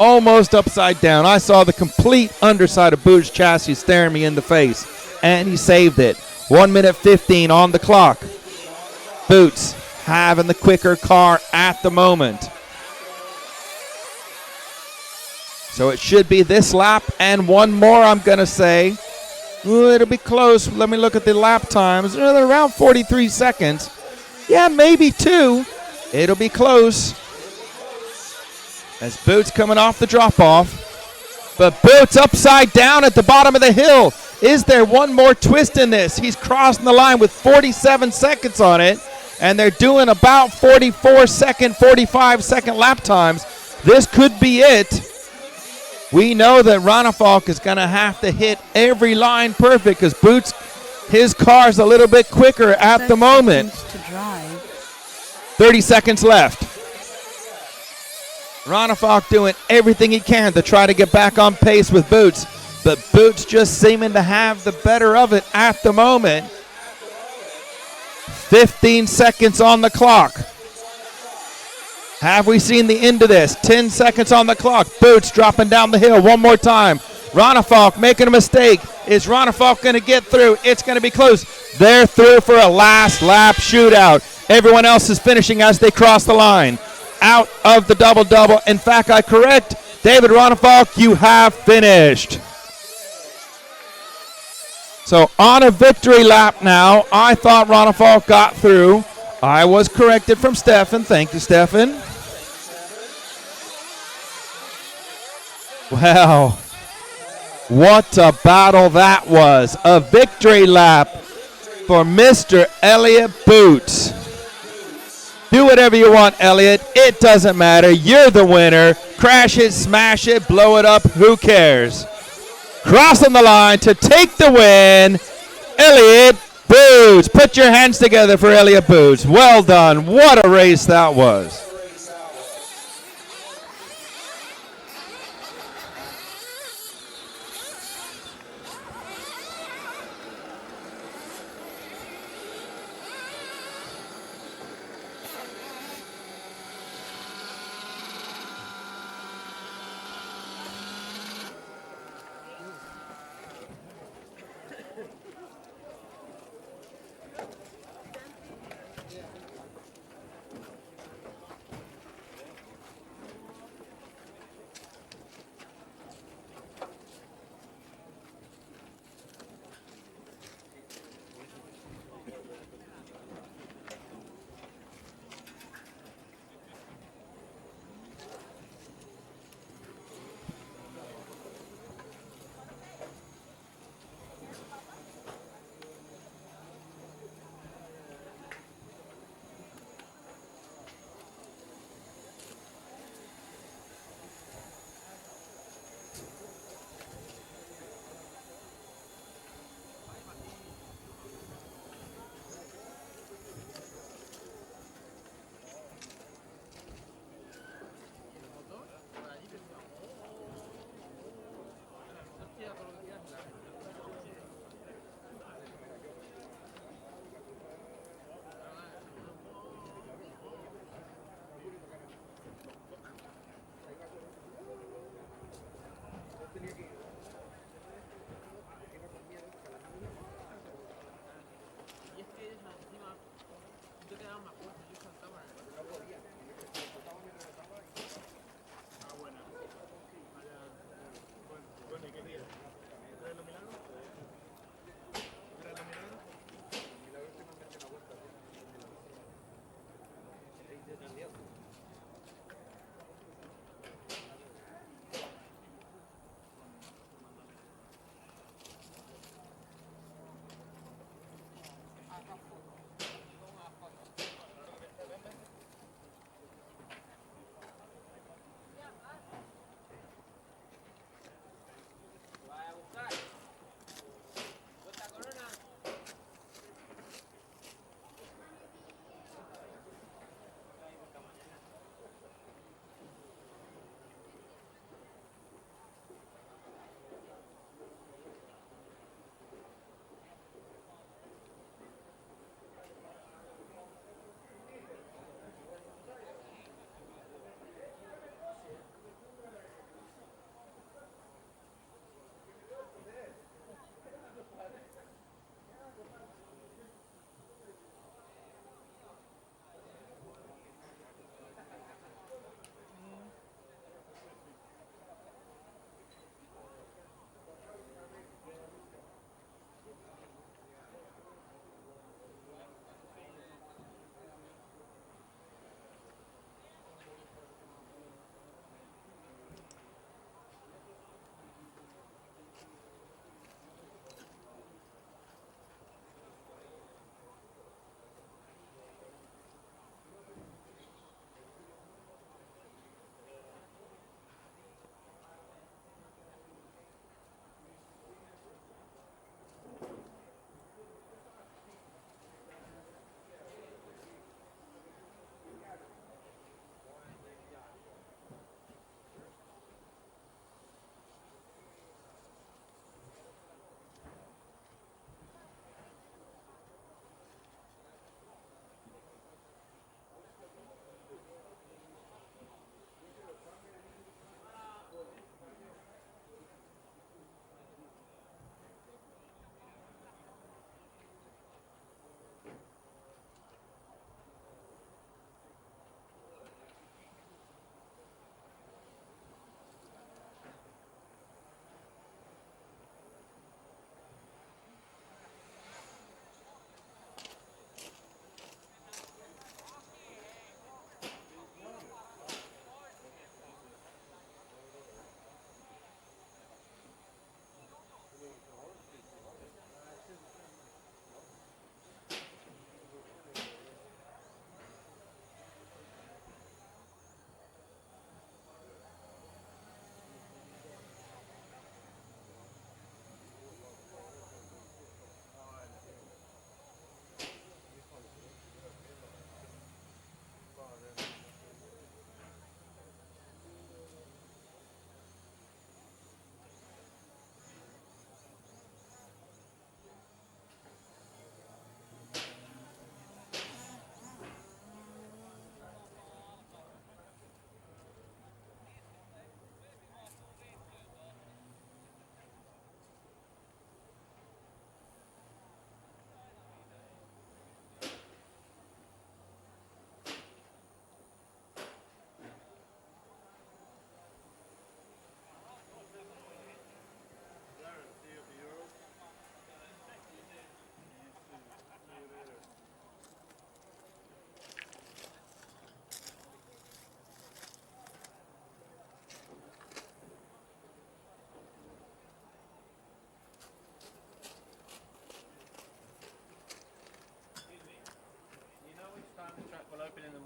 Almost upside down. I saw the complete underside of Boots' chassis staring me in the face, and he saved it. 1 minute 15 on the clock. Boots having the quicker car at the moment. So it should be this lap and one more, I'm going to say. Ooh, it'll be close. Let me look at the lap times. They're around 43 seconds. Yeah, maybe 2. It'll be close. As Boots coming off the drop-off. But Boots upside down at the bottom of the hill. Is there one more twist in this? He's crossing the line with 47 seconds on it. And they're doing about 44-second, 45-second lap times. This could be it. We know that Ronefalk is going to have to hit every line perfect because Boots, his car's a little bit quicker at the moment. 30 seconds left. Ronefalk doing everything he can to try to get back on pace with Boots, but Boots just seeming to have the better of it at the moment. 15 seconds on the clock. Have we seen the end of this? 10 seconds on the clock. Boots dropping down the hill one more time. Ronefalk making a mistake. Is Ronefalk going to get through? It's going to be close. They're through for a last lap shootout. Everyone else is finishing as they cross the line. Out of the double-double. In fact, I correct. David Ronefalk, you have finished. So on a victory lap now, I thought Ronefalk got through. I was corrected from Stefan. Thank you, Stefan. Well, what a battle that was. A victory lap for Mr. Elliott Boots. Do whatever you want, Elliott. It doesn't matter. You're the winner. Crash it, smash it, blow it up. Who cares? Crossing the line to take the win, Elliott Boots. Put your hands together for Elliott Boots. Well done. What a race that was.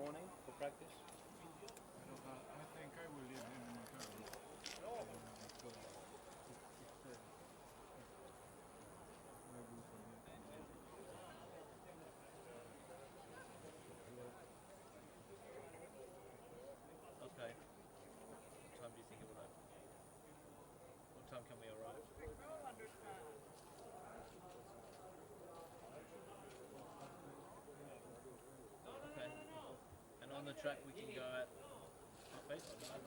morning for practice? I think I will leave him in the car. Okay. What time do you think it will open? What time can we arrive? Okay. And on the track we can go at half 8 or 9?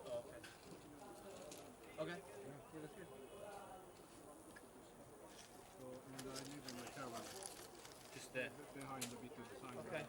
Oh, okay. Okay. Yeah, that's good. So, and I live in the caravan. Just there? Behind the bit of the sign. Okay.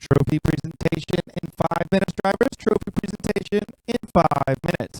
Trophy presentation in 5 minutes, drivers. Trophy presentation in 5 minutes.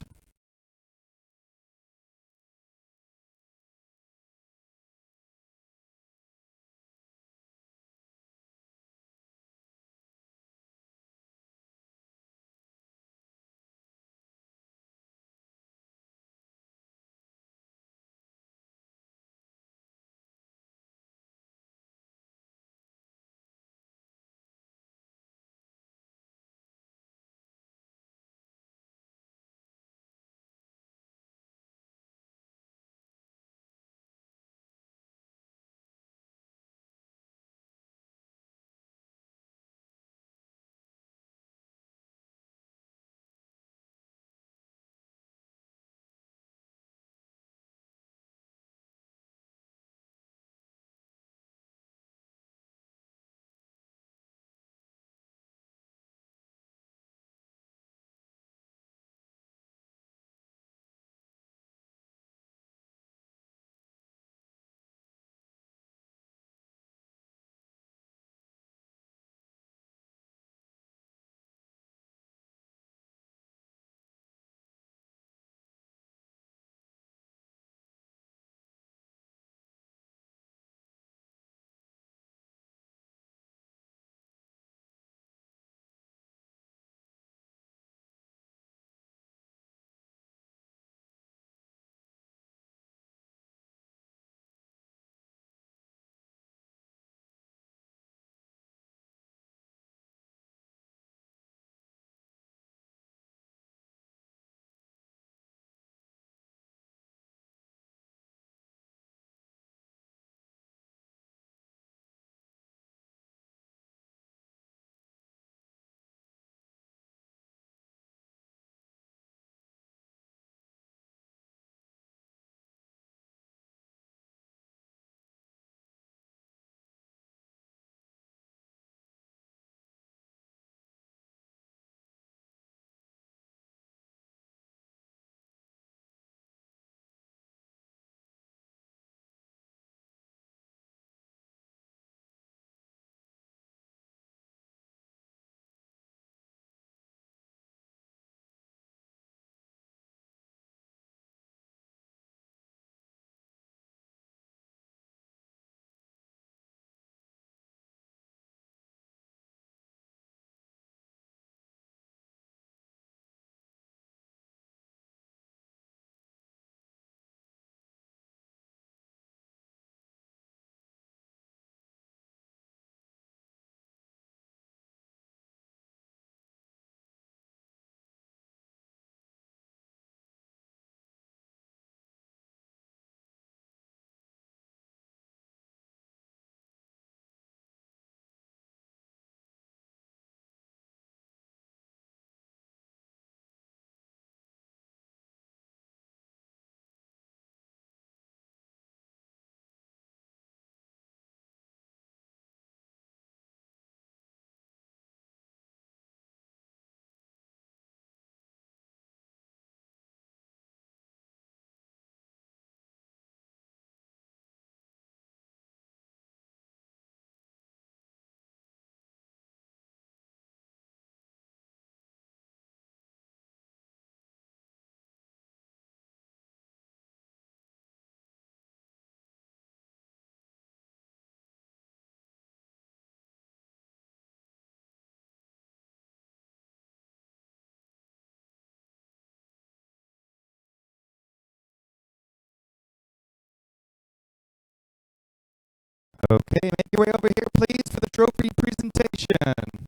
Okay, make your way over here, please, for the trophy presentation.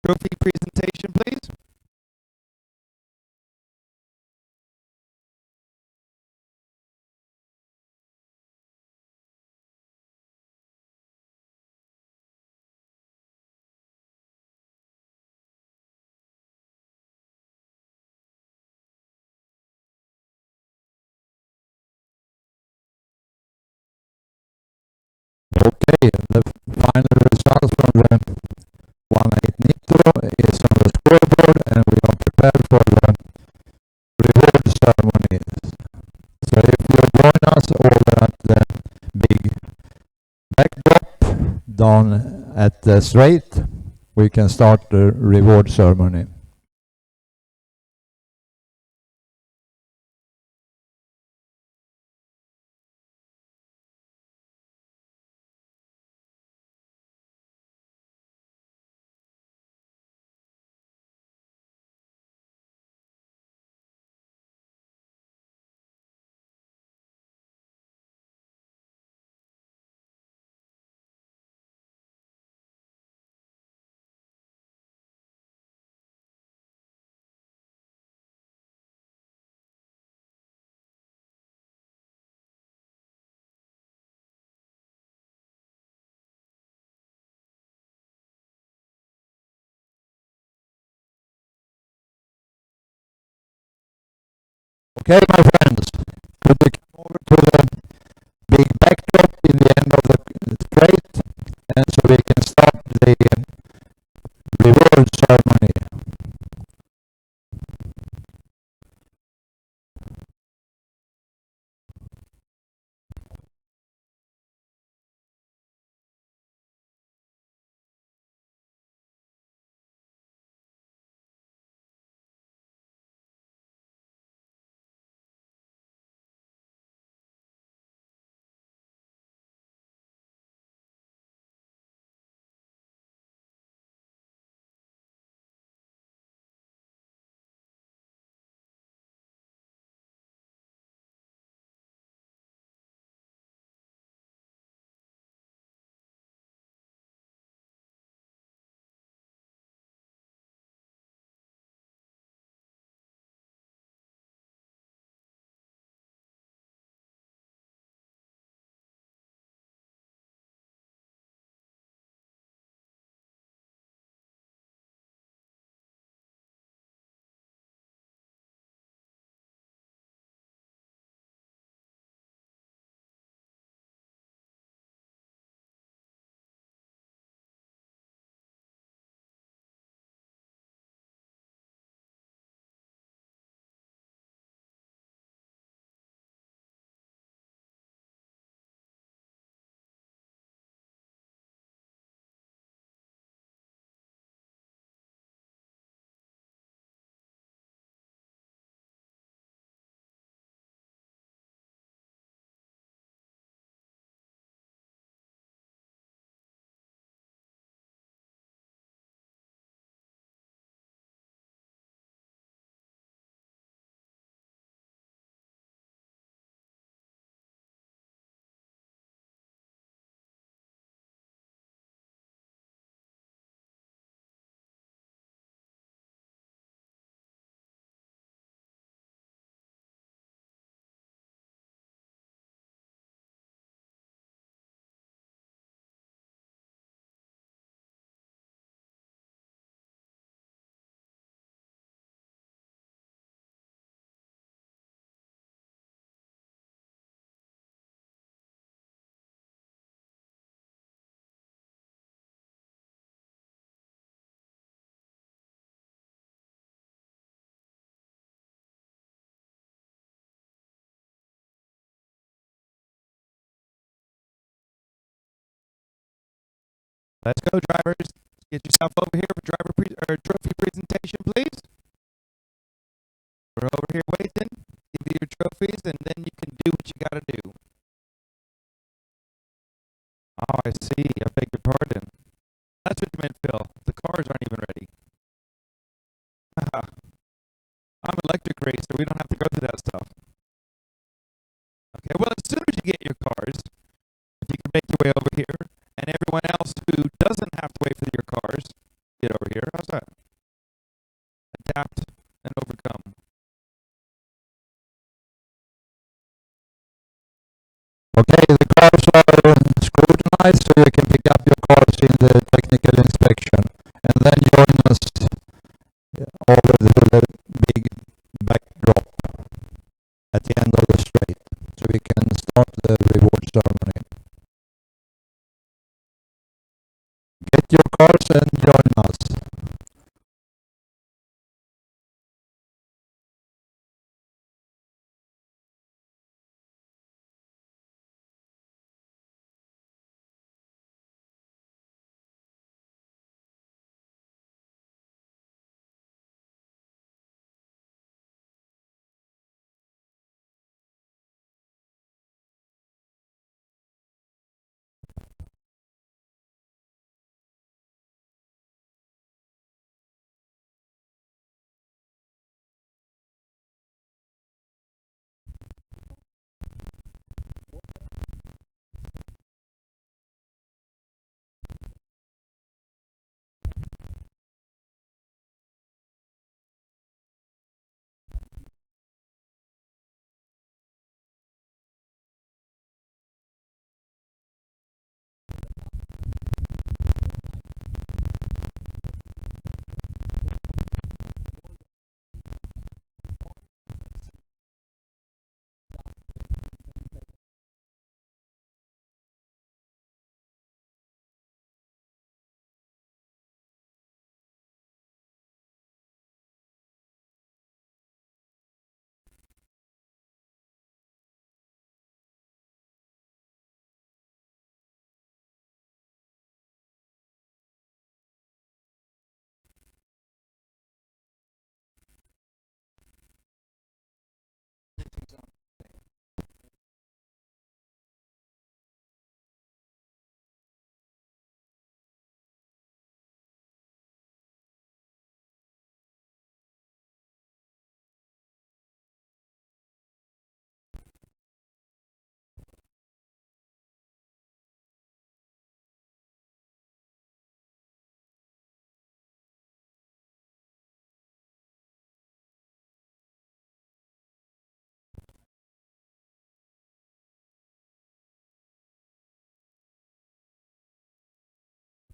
Trophy presentation, please. Okay, the final results from the 1/8 Nitro is on the scoreboard, and we are prepared for the reward ceremony. So if you join us over at the big backdrop down at the straight, we can start the reward ceremony. Okay, my friends, could we come over to the big backdrop in the end of the straight, and so we can start the reward ceremony. Let's go, drivers. Get yourself over here for trophy presentation, please. We're over here waiting. Give you your trophies, and then you can do what you got to do. Oh, I see. I beg your pardon. That's what you meant, Phil. The cars aren't even ready. I'm electric racer. We don't have to go through that stuff. Okay, well, as soon as you get your cars, if you can make your way over here, and everyone else who doesn't have to wait for your cars, get over here. How's that? Adapt and overcome. Okay, the cars are scrutinized, so you can pick up your cars in the technical inspection, and then join us over the big backdrop at the end of the straight, so we can start the reward ceremony. Get your cars and join us.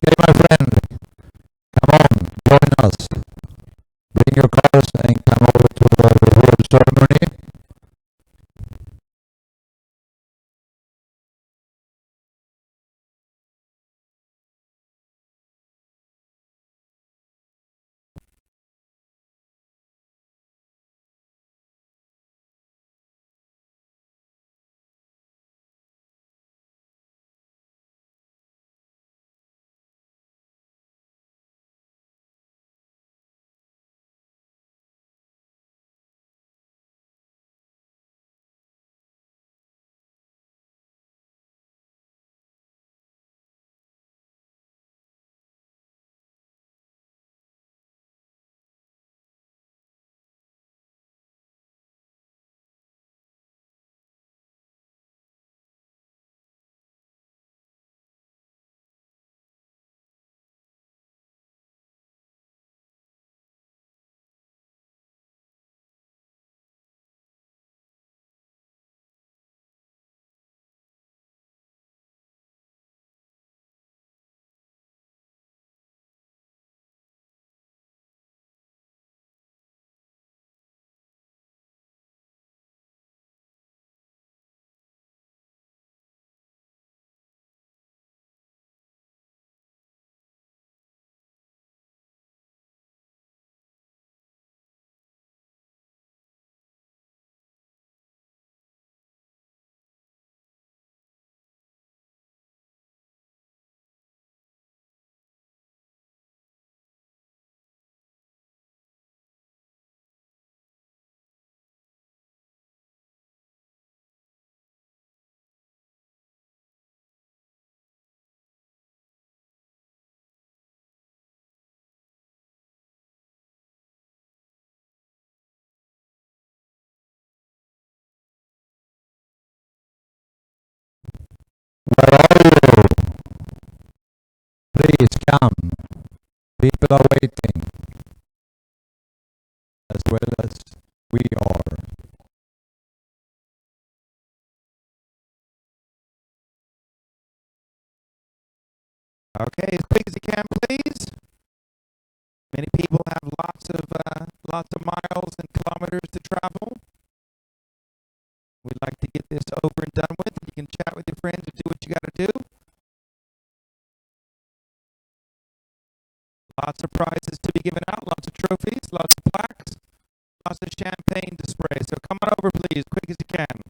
Okay, my friend, come on, join us. Bring your cars and come over to the reward ceremony. Where are you? Please come. People are waiting, as well as we are. Okay, as quick as you can, please. Many people have lots of miles and kilometers to travel. We'd like to get this over and done with. You can chat with your friends and do what you got to do. Lots of prizes to be given out, lots of trophies, lots of plaques, lots of champagne to spray. So come on over, please, quick as you can.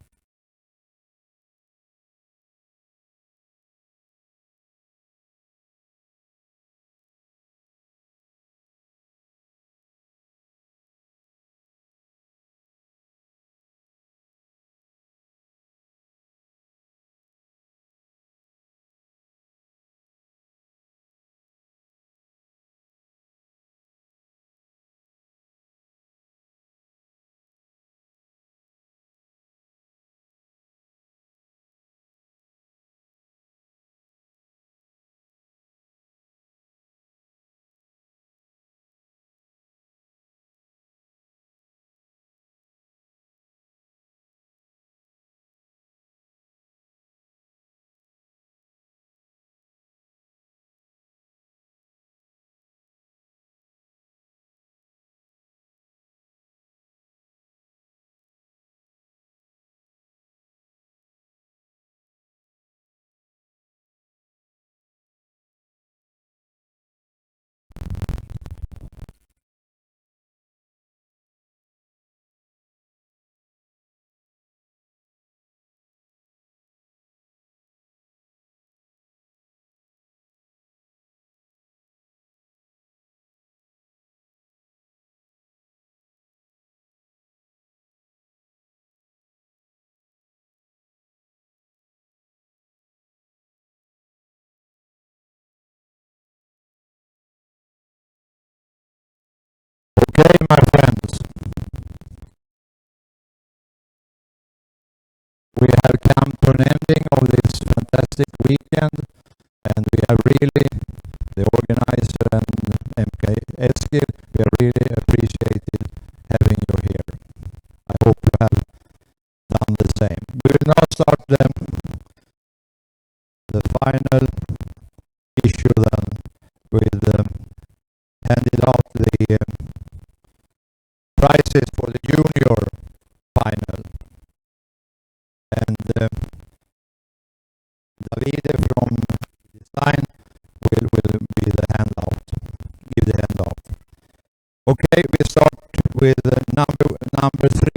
Okay, my friends. We have come to an ending of this fantastic weekend, and we have really, the organizer and MK Eskil, we have really appreciated having you here. I hope you have done the same. We will now start the final issue then junior final. And Davide from design will be the handout. Give the handout. Okay, we start with number 3.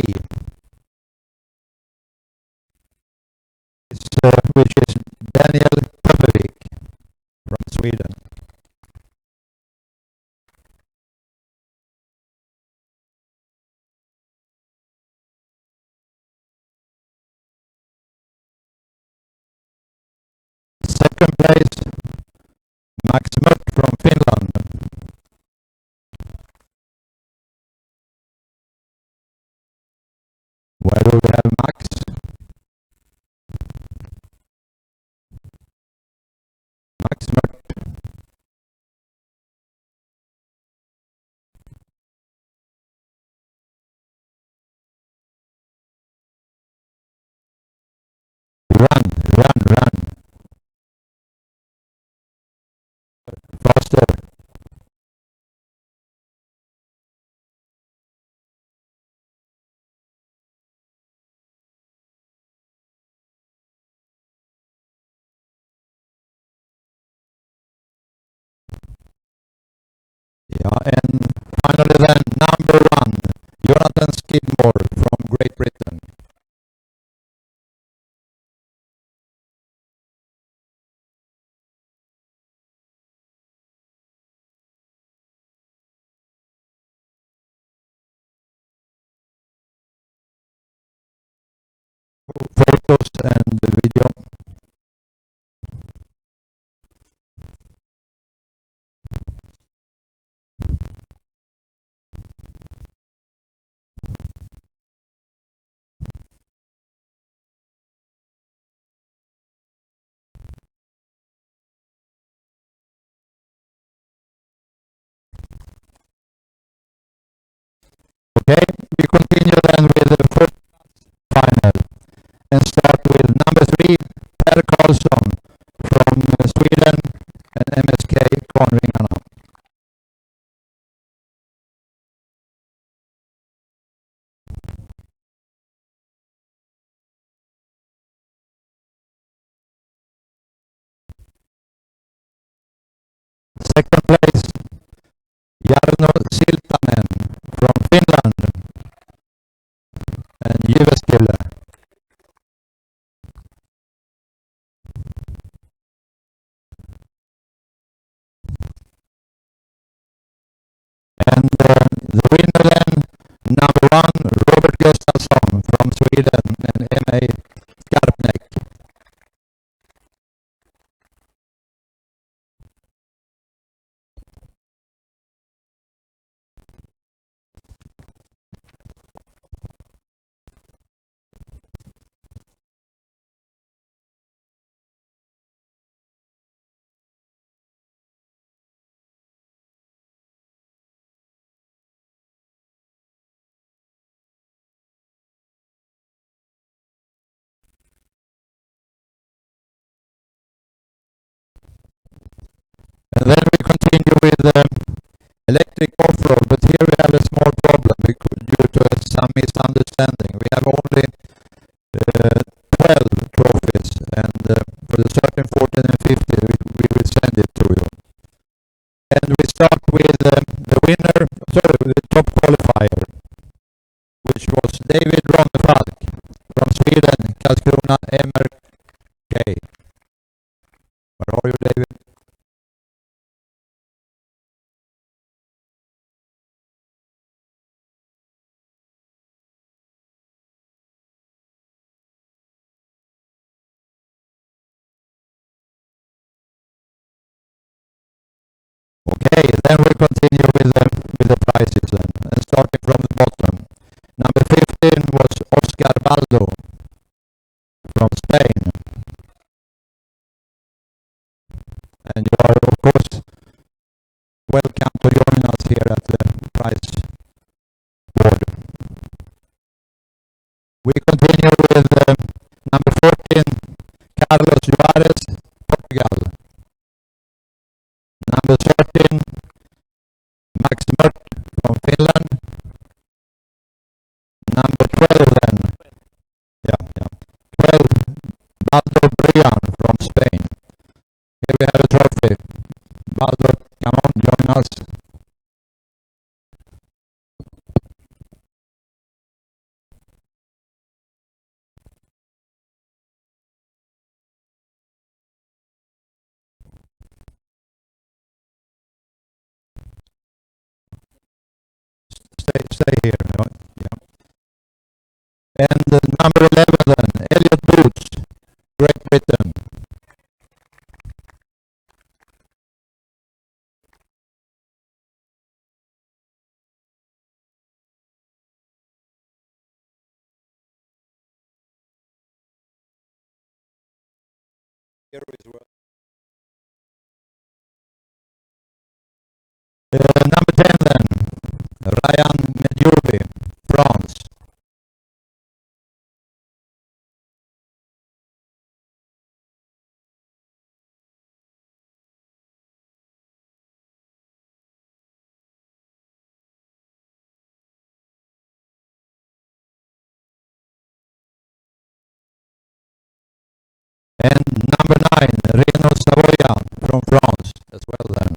Which is Daniel Pöpevik from Sweden. Second place, Max Mört from Finland. Where do we have Max? Max Mört. Run. Faster. Yeah, and finally then, number 1, Jonathan Skidmore from Great Britain. Photos and video. Okay, we continue then with the first final and start with number 3, Per Karlsson from Sweden and MSK Konringarna. Second place, Jarno Siltanen from Finland and Jyväskylä. And the winner then, number 1, Robert Gustafsson from Sweden and MA Skarpnäck. And then we continue with electric off-road, but here we have a small problem due to some misunderstanding. We have only 12 trophies, and for the 13, 14 and 15 we will send it to you. And we start with the winner, the top qualifier, which was David Ronnefalk from Sweden, Karlskrona MRK. Where are you, David? Okay, then we continue with the prizes then, and starting from the bottom. Number 15 was Oscar Baldo from Spain. And you are, of course, welcome to join us here at the prize board. We continue with number 14, Carlos Juarez, Portugal. Number 13, Max Mört from Finland. Aldo, come on, join us. Stay here. No? Yeah. And number 11 then, Elliot Boots, Great Britain. Number 10 then, Ryan Medjoubi, France. And number 9, Reno Savoia from France as well then.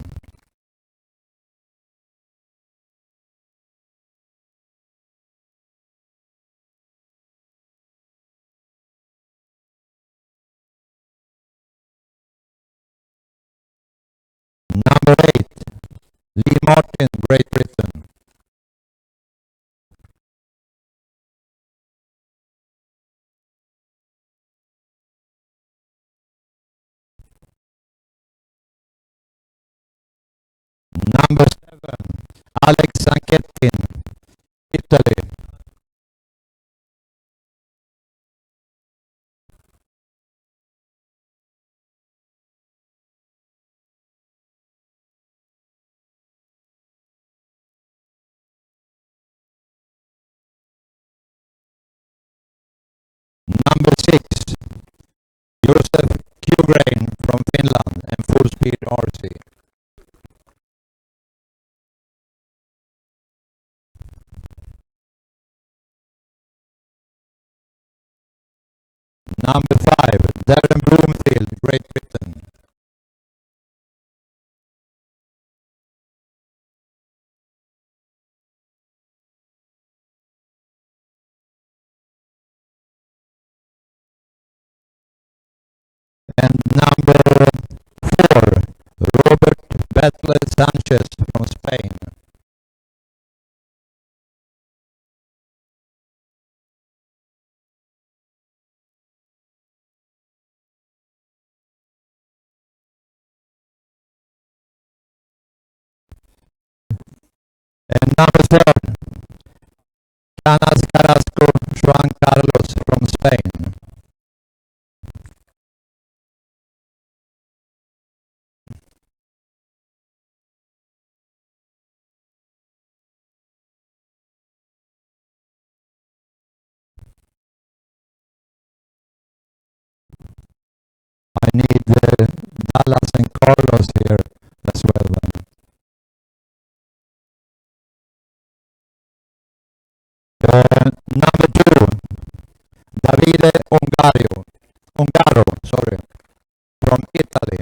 Number 8, Lee Martin, Great Britain. Number 7, Alex Sanchettin, Italy. Number 6, Joseph Kugrain from Finland and Full Speed RC. Number 5, Darren Broomfield, Great Britain. And number 4, Robert Battle Sanchez from Spain. And number 7, Canas Carrasco Juan Carlos from Spain. I need Dallas and Carlos here as well then. Number 2, Davide Ongaro, sorry, from Italy.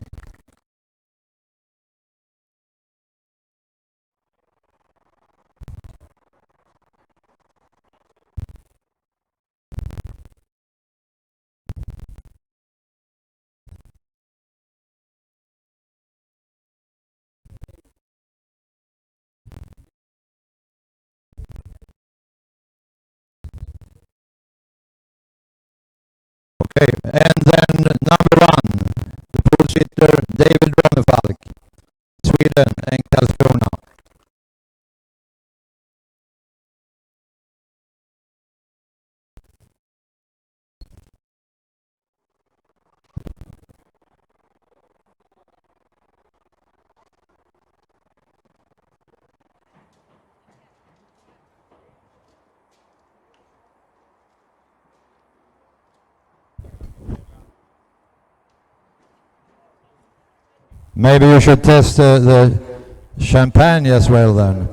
Okay, and then number 1, the pool sitter David Ronnefalk, Sweden and Karlskrona. Maybe you should test the champagne as well then.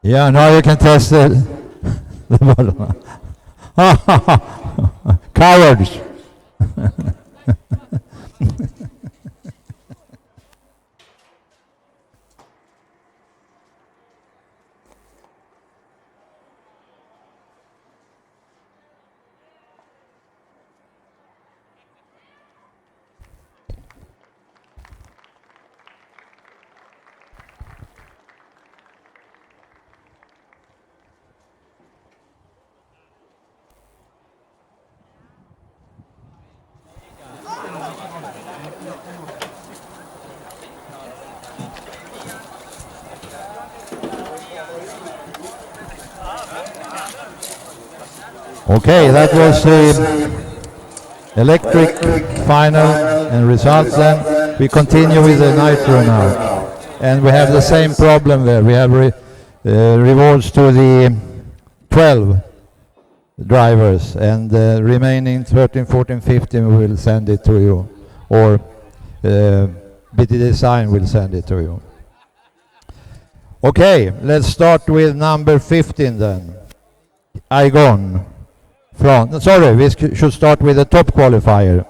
Yeah, now you can test the bottom. Cowards. Okay, that was the electric final and results. Then we continue with the nitro now, and we have the same problem there. We have rewards to the 12 drivers, and the remaining 13, 14, 15 we will send it to you, or BT Design will send it to you. Okay, let's start with number 15 then. Igon. Sorry, we should start with the top qualifier.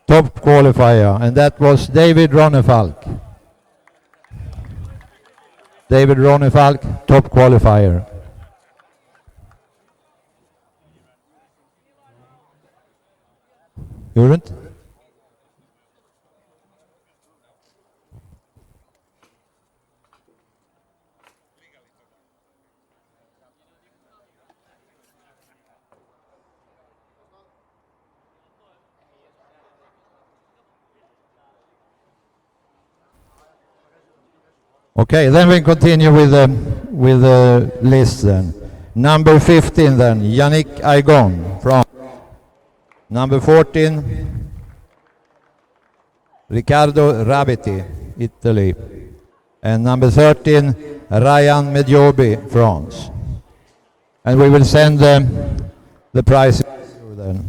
Top qualifier, and that was David Ronefalk. David Ronefalk, top qualifier. Gjorde inte? Okay, then we continue with the list then. Number 15 then, Yannick Aigon from. Number 14, Riccardo Rabiti, Italy. And number 13, Ryan Medjobi, France. And we will send the prize then.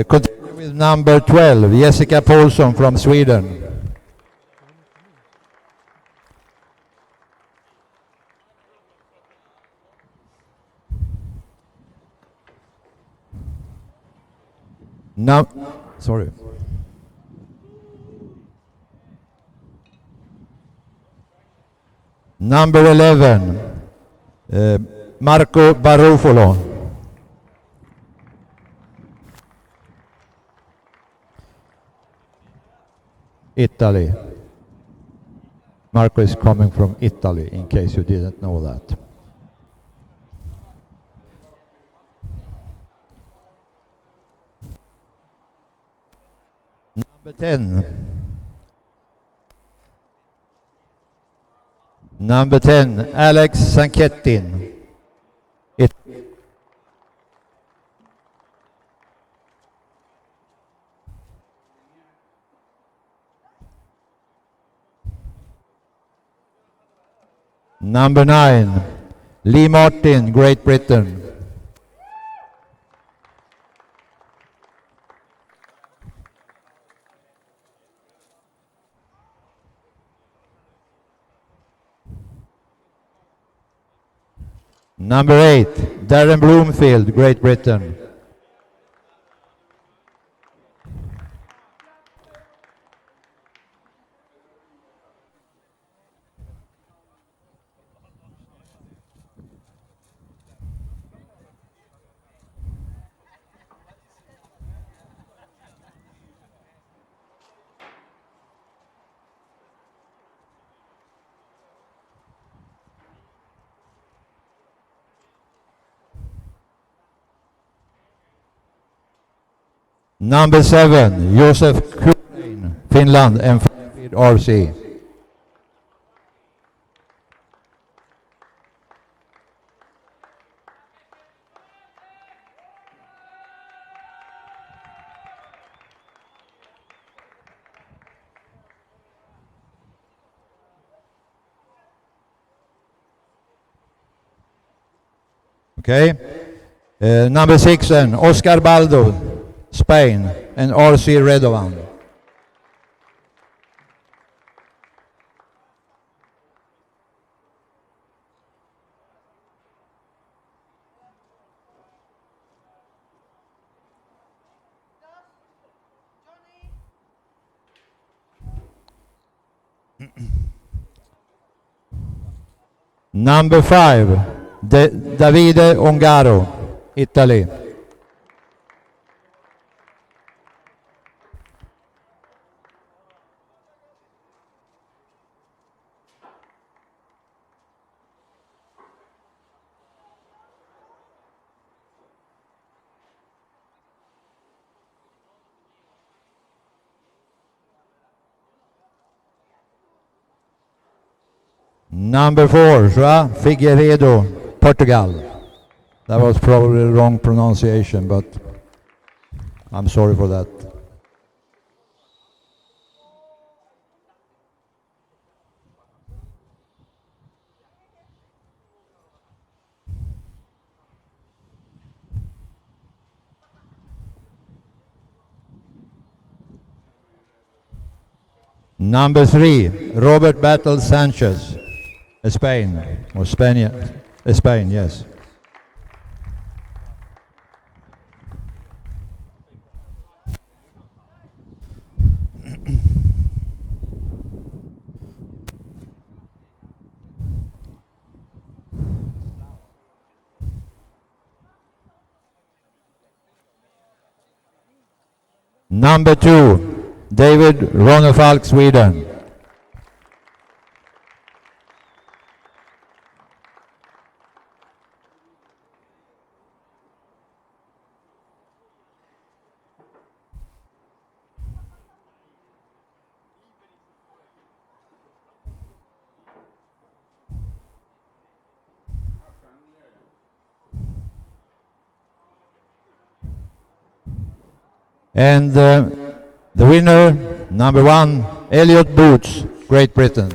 Continue with number 12, Jessica Paulson from Sweden. Now, sorry. Number 11, Marco Barufolo. Italy. Marco is coming from Italy, in case you didn't know that. Number 10. Number 10, Alex Sankettin. Number 9, Lee Martin, Great Britain. Number 8, Darren Bloomfield, Great Britain. Number 7, Josef Kuhn, Finland, and RC. Okay. Number 6 then, Oscar Baldo, Spain, and RC Redovan. Number 5, Davide Ongaro, Italy. Number 4, João Figueiredo, Portugal. That was probably the wrong pronunciation, but I'm sorry for that. Number 3, Robert Battle Sanchez, Spain, or Spain, Spain, yes. Number 2, David Ronefalk, Sweden. And the winner, number 1, Elliot Boots, Great Britain.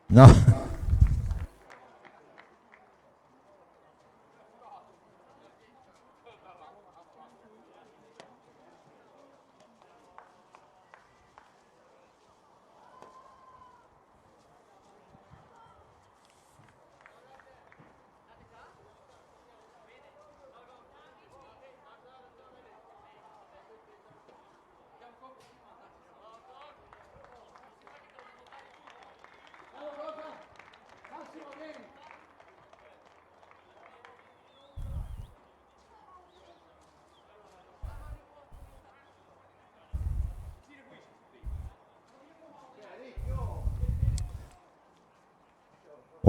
No.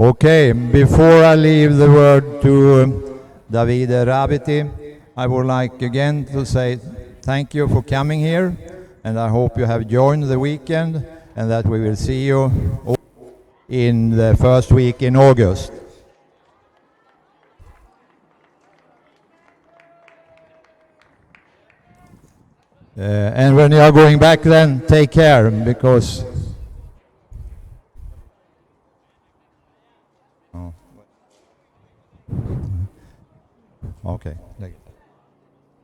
Okay, before I leave the word to Davide Rabiti. I would like again to say thank you for coming here, and I hope you have joined the weekend and that we will see you in the first week in August. And when you are going back then, take care, because okay.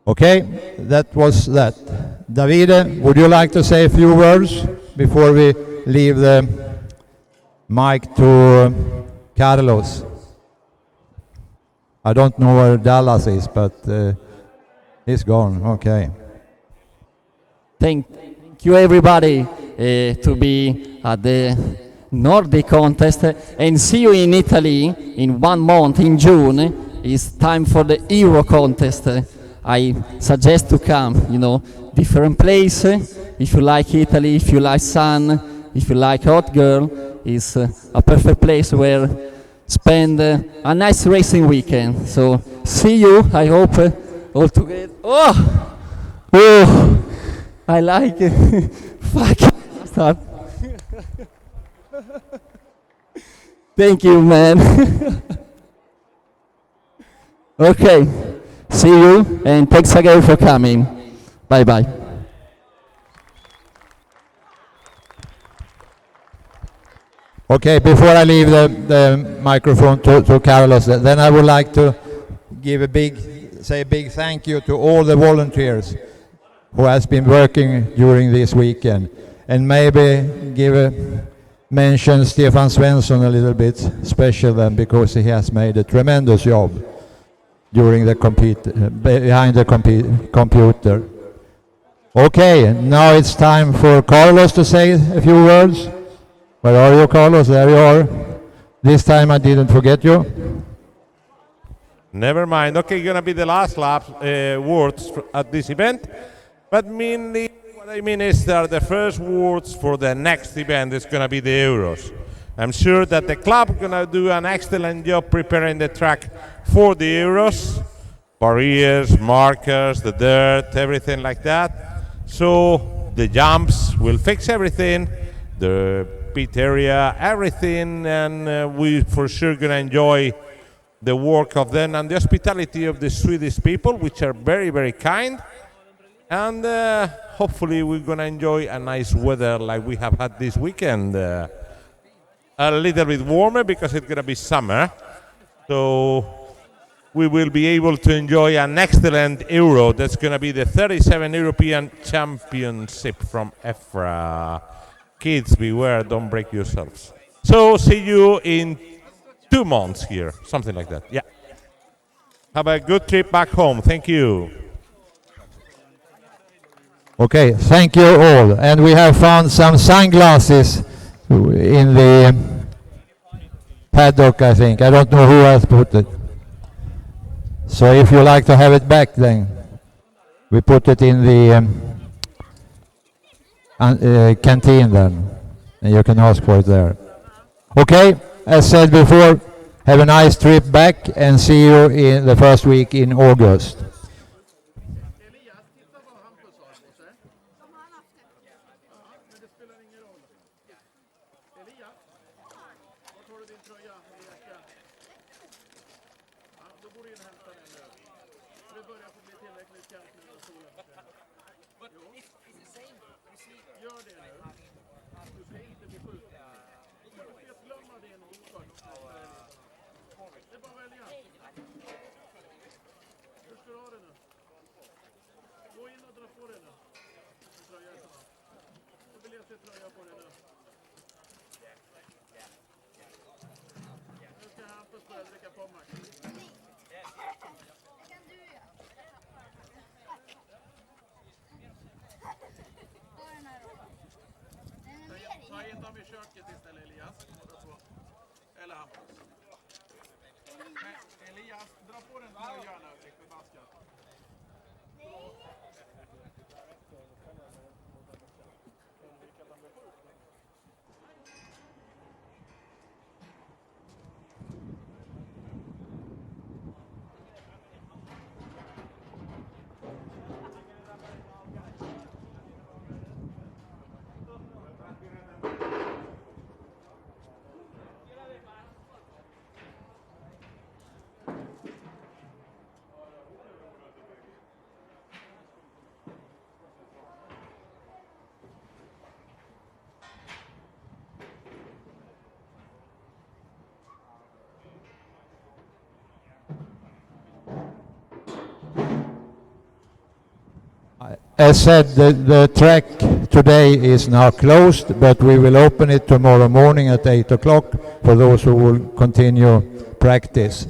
Okay, that was that. Davide, would you like to say a few words before we leave the mic to Carlos? I don't know where Dallas is, but he's gone. Okay. Thank you, everybody, to be at the Nordic contest, and see you in Italy in 1 month in June. It's time for the Euro contest. I suggest to come, different place. If you like Italy, if you like sun, if you like hot girl, it's a perfect place where spend a nice racing weekend. So see you, I hope, all together. Oh, I like it. Fuck. Stop. Thank you, man. Okay. See you, and thanks again for coming. Bye-bye. Okay, before I leave the microphone to Carlos, then I would like to say a big thank you to all the volunteers who has been working during this weekend, and maybe mention Stefan Svensson a little bit special then, because he has made a tremendous job during the behind the computer. Okay, now it's time for Carlos to say a few words. Where are you, Carlos? There you are. This time I didn't forget you. Never mind. Okay, gonna be the last lap words at this event, but mainly what I mean is that the first words for the next event is gonna be the Euros. I'm sure that the club gonna do an excellent job preparing the track for the Euros, barriers, markers, the dirt, everything like that. So the jumps will fix everything, the pit area, everything, and we for sure gonna enjoy the work of them and the hospitality of the Swedish people, which are very, very kind. And hopefully we're gonna enjoy a nice weather like we have had this weekend. A little bit warmer because it's gonna be summer. So we will be able to enjoy an excellent Euro. That's gonna be the 37 European Championship from EFRA. Kids, beware, don't break yourselves. So see you in 2 months here, something like that. Yeah. Have a good trip back home. Thank you. Okay, thank you all. And we have found some sunglasses in the paddock, I think. I don't know who has put it. So if you like to have it back, then we put it in the canteen then, and you can ask for it there. Okay, as said before, have a nice trip back, and see you in the first week in August. As said, the track today is now closed, but we will open it tomorrow morning at 8 o'clock for those who will continue practice.